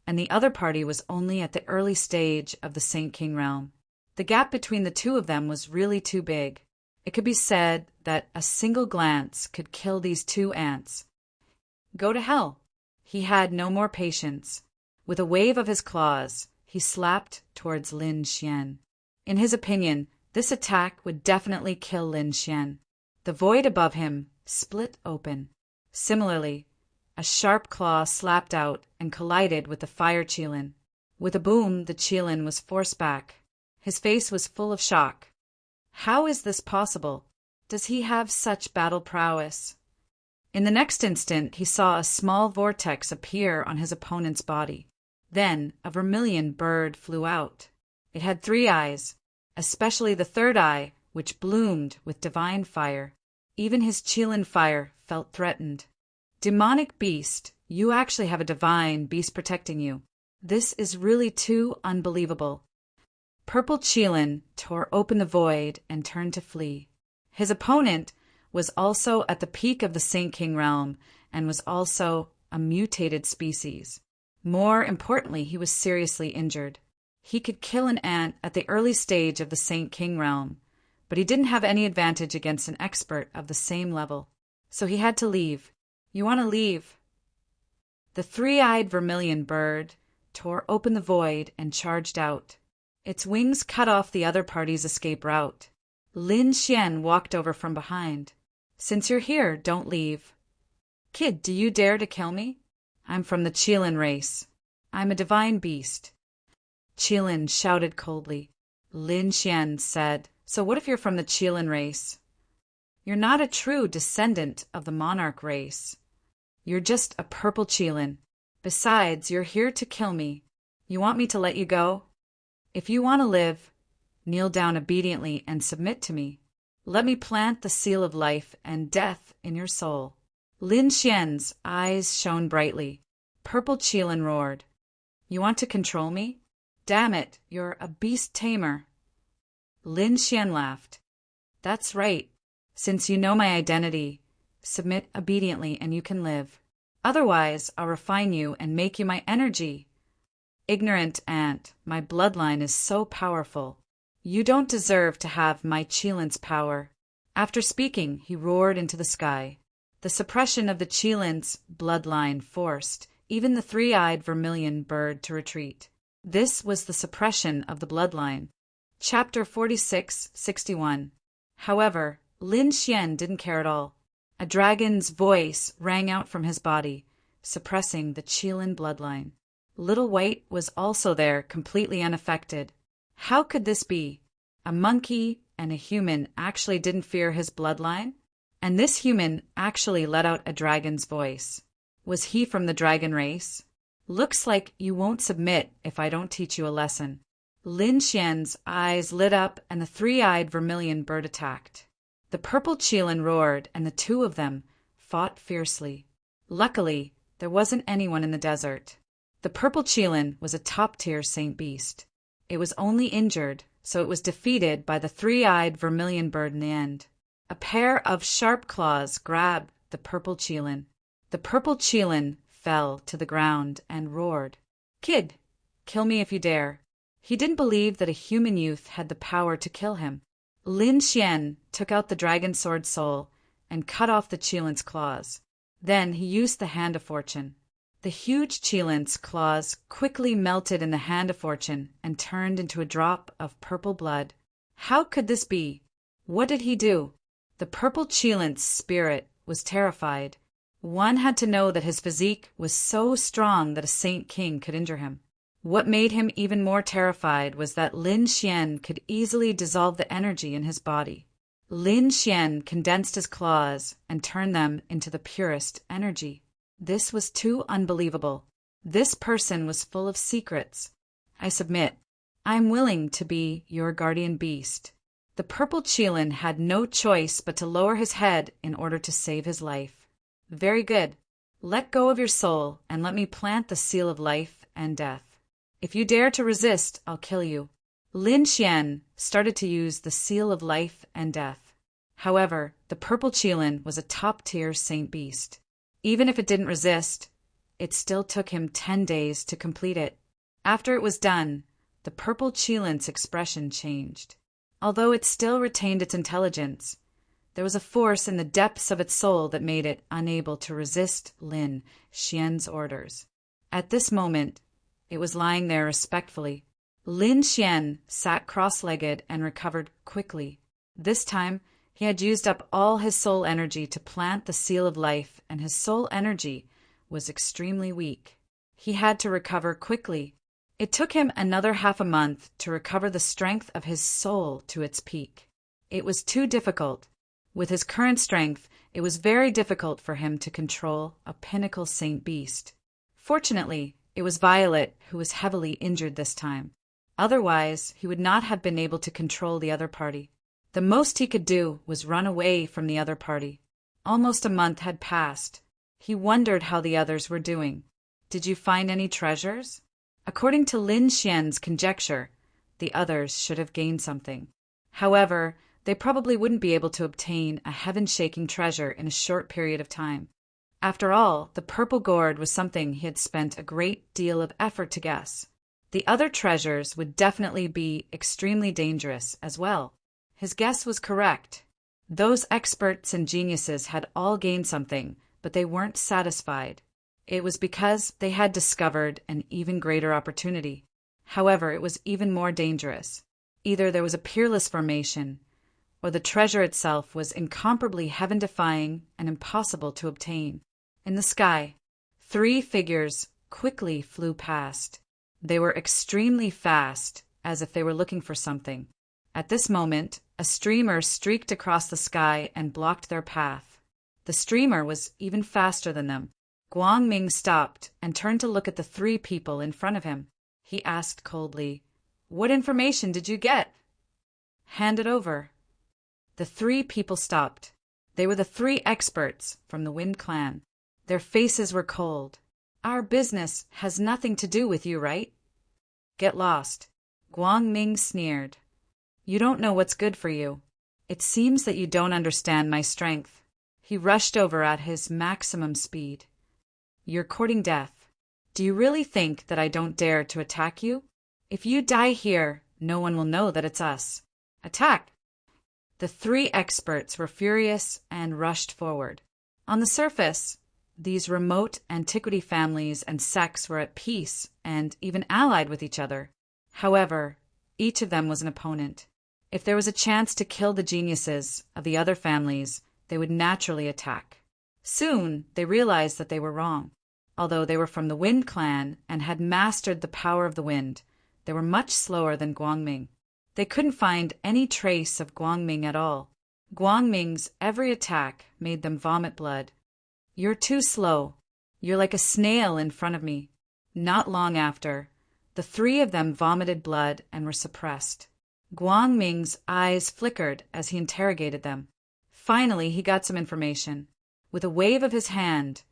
and the other party was only at the early stage of the Saint King realm. The gap between the two of them was really too big. It could be said that a single glance could kill these two ants. Go to hell. He had no more patience. With a wave of his claws, he slapped towards Lin Xian. In his opinion, this attack would definitely kill Lin Xian. The void above him split open. Similarly, a sharp claw slapped out and collided with the fire Qilin. With a boom, the Qilin was forced back. His face was full of shock. How is this possible? Does he have such battle prowess? In the next instant, he saw a small vortex appear on his opponent's body. Then a vermilion bird flew out. It had 3 eyes, especially the third eye, which bloomed with divine fire. Even his Qilin fire felt threatened. Demonic beast, you actually have a divine beast protecting you. This is really too unbelievable. Purple Qilin tore open the void and turned to flee. His opponent was also at the peak of the Saint King realm and was also a mutated species. More importantly, he was seriously injured. He could kill an ant at the early stage of the Saint King realm, but he didn't have any advantage against an expert of the same level. So he had to leave. You want to leave? The three-eyed vermilion bird tore open the void and charged out. Its wings cut off the other party's escape route. Lin Xian walked over from behind. Since you're here, don't leave. Kid, do you dare to kill me? I'm from the Qilin race. I'm a divine beast. Qilin shouted coldly. Lin Xian said, so what if you're from the Qilin race? You're not a true descendant of the monarch race. You're just a purple Qilin. Besides, you're here to kill me. You want me to let you go? If you want to live, kneel down obediently and submit to me. Let me plant the seal of life and death in your soul. Lin Xian's eyes shone brightly. Purple Qilin roared. You want to control me? Damn it, you're a beast tamer. Lin Xian laughed. That's right. Since you know my identity, submit obediently and you can live. Otherwise, I'll refine you and make you my energy. Ignorant ant, my bloodline is so powerful. You don't deserve to have my Qilin's power. After speaking, he roared into the sky. The suppression of the Qilin's bloodline forced even the three-eyed vermilion bird to retreat. This was the suppression of the bloodline. Chapter 46-61. However, Lin Xian didn't care at all. A dragon's voice rang out from his body, suppressing the Qilin bloodline. Little White was also there, completely unaffected. How could this be? A monkey and a human actually didn't fear his bloodline? And this human actually let out a dragon's voice. Was he from the dragon race? Looks like you won't submit if I don't teach you a lesson. Lin Xian's eyes lit up and the three-eyed vermilion bird attacked. The purple Qilin roared and the two of them fought fiercely. Luckily, there wasn't anyone in the desert. The purple Qilin was a top-tier saint beast. It was only injured, so it was defeated by the three-eyed vermilion bird in the end. A pair of sharp claws grabbed the purple Qilin. The purple Qilin fell to the ground and roared, Kid, kill me if you dare. He didn't believe that a human youth had the power to kill him. Lin Xian took out the dragon sword soul and cut off the Qilin's claws. Then he used the Hand of Fortune. The huge Qilin's claws quickly melted in the Hand of Fortune and turned into a drop of purple blood. How could this be? What did he do? The purple Qilin's spirit was terrified. One had to know that his physique was so strong that a saint king could injure him. What made him even more terrified was that Lin Xian could easily dissolve the energy in his body. Lin Xian condensed his claws and turned them into the purest energy. This was too unbelievable. This person was full of secrets. I submit. I am willing to be your guardian beast. The purple Qilin had no choice but to lower his head in order to save his life. Very good. Let go of your soul and let me plant the seal of life and death. If you dare to resist, I'll kill you. Lin Xian started to use the seal of life and death. However, the purple Qilin was a top-tier saint beast. Even if it didn't resist, it still took him 10 days to complete it. After it was done, the purple Qilin's expression changed. Although it still retained its intelligence, there was a force in the depths of its soul that made it unable to resist Lin Xian's orders. At this moment, it was lying there respectfully. Lin Xian sat cross-legged and recovered quickly. This time, he had used up all his soul energy to plant the seal of life, and his soul energy was extremely weak. He had to recover quickly. It took him another half a month to recover the strength of his soul to its peak. It was too difficult. With his current strength, it was very difficult for him to control a pinnacle saint beast. Fortunately, it was Violet who was heavily injured this time. Otherwise, he would not have been able to control the other party. The most he could do was run away from the other party. Almost a month had passed. He wondered how the others were doing. Did you find any treasures? According to Lin Xian's conjecture, the others should have gained something. However, they probably wouldn't be able to obtain a heaven-shaking treasure in a short period of time. After all, the purple gourd was something he had spent a great deal of effort to guess. The other treasures would definitely be extremely dangerous as well. His guess was correct. Those experts and geniuses had all gained something, but they weren't satisfied. It was because they had discovered an even greater opportunity. However, it was even more dangerous. Either there was a peerless formation, or the treasure itself was incomparably heaven-defying and impossible to obtain. In the sky, 3 figures quickly flew past. They were extremely fast, as if they were looking for something. At this moment, a streamer streaked across the sky and blocked their path. The streamer was even faster than them. Guangming stopped and turned to look at the 3 people in front of him. He asked coldly, "What information did you get?" "Hand it over." The 3 people stopped. They were the 3 experts from the Wind Clan. Their faces were cold. "Our business has nothing to do with you, right?" "Get lost." Guangming sneered. "You don't know what's good for you. It seems that you don't understand my strength." He rushed over at his maximum speed. "You're courting death. Do you really think that I don't dare to attack you? If you die here, no one will know that it's us. Attack!" The 3 experts were furious and rushed forward. On the surface, these remote antiquity families and sects were at peace and even allied with each other. However, each of them was an opponent. If there was a chance to kill the geniuses of the other families, they would naturally attack. Soon, they realized that they were wrong. Although they were from the Wind Clan and had mastered the power of the wind, they were much slower than Guangming. They couldn't find any trace of Guangming at all. Guangming's every attack made them vomit blood. "You're too slow. You're like a snail in front of me." Not long after, the 3 of them vomited blood and were suppressed. Guangming's eyes flickered as he interrogated them. Finally, he got some information. With a wave of his hand,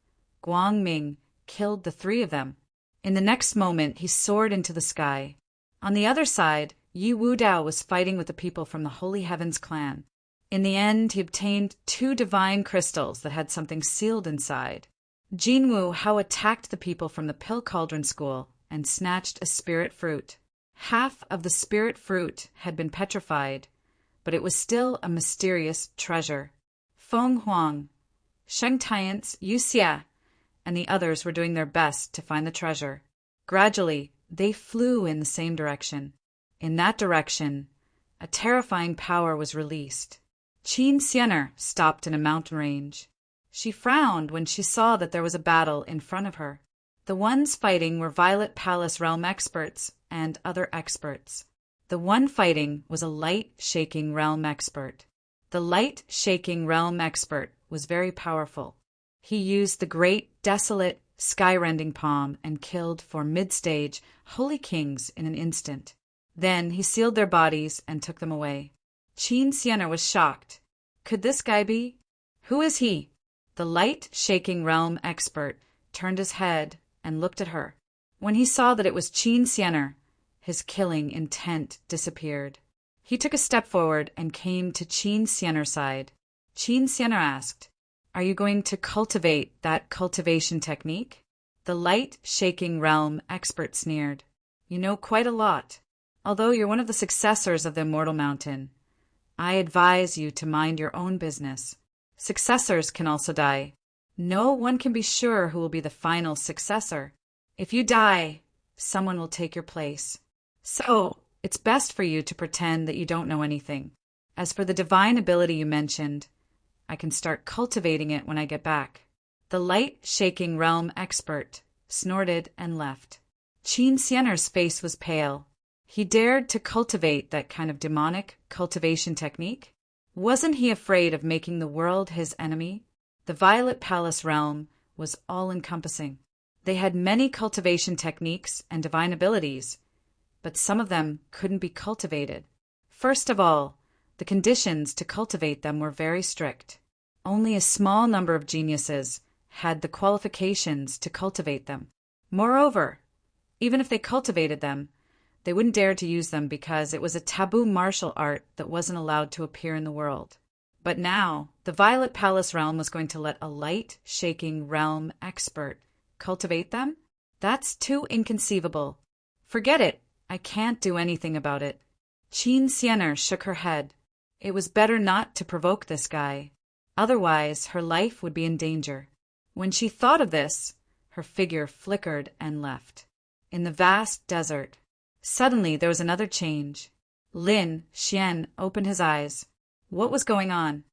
Guangming killed the 3 of them. In the next moment, he soared into the sky. On the other side, Yi Wudao was fighting with the people from the Holy Heavens clan. In the end, he obtained 2 divine crystals that had something sealed inside. Jinwu Hao attacked the people from the Pill Cauldron School and snatched a spirit fruit. Half of the spirit fruit had been petrified, but it was still a mysterious treasure. Feng Huang, Sheng Tian's, Yu Xia, and the others were doing their best to find the treasure. Gradually, they flew in the same direction. In that direction, a terrifying power was released. Qin Xianer stopped in a mountain range. She frowned when she saw that there was a battle in front of her. The ones fighting were Violet Palace realm experts and other experts. The one fighting was a light-shaking realm expert. The light-shaking realm expert was very powerful. He used the great, desolate, sky-rending palm and killed 4 mid-stage holy kings in an instant. Then he sealed their bodies and took them away. Qin Xianer was shocked. Could this guy be? Who is he? The light-shaking realm expert turned his head and looked at her. When he saw that it was Qin Xianer, his killing intent disappeared. He took a step forward and came to Qin Xianer's side. Qin Xianer asked, "Are you going to cultivate that cultivation technique?" The light-shaking realm expert sneered. "You know quite a lot. Although you're one of the successors of the Immortal Mountain, I advise you to mind your own business. Successors can also die. No one can be sure who will be the final successor. If you die, someone will take your place. So, it's best for you to pretend that you don't know anything. As for the divine ability you mentioned, I can start cultivating it when I get back." The light-shaking realm expert snorted and left. Qin Xianer's face was pale. He dared to cultivate that kind of demonic cultivation technique? Wasn't he afraid of making the world his enemy? The Violet Palace realm was all-encompassing. They had many cultivation techniques and divine abilities, but some of them couldn't be cultivated. First of all, the conditions to cultivate them were very strict. Only a small number of geniuses had the qualifications to cultivate them. Moreover, even if they cultivated them, they wouldn't dare to use them because it was a taboo martial art that wasn't allowed to appear in the world. But now, the Violet Palace realm was going to let a light-shaking realm expert cultivate them? That's too inconceivable. Forget it. I can't do anything about it. Qin Xianer shook her head. It was better not to provoke this guy. Otherwise, her life would be in danger. When she thought of this, her figure flickered and left. In the vast desert, suddenly there was another change. Lin Xian opened his eyes. What was going on?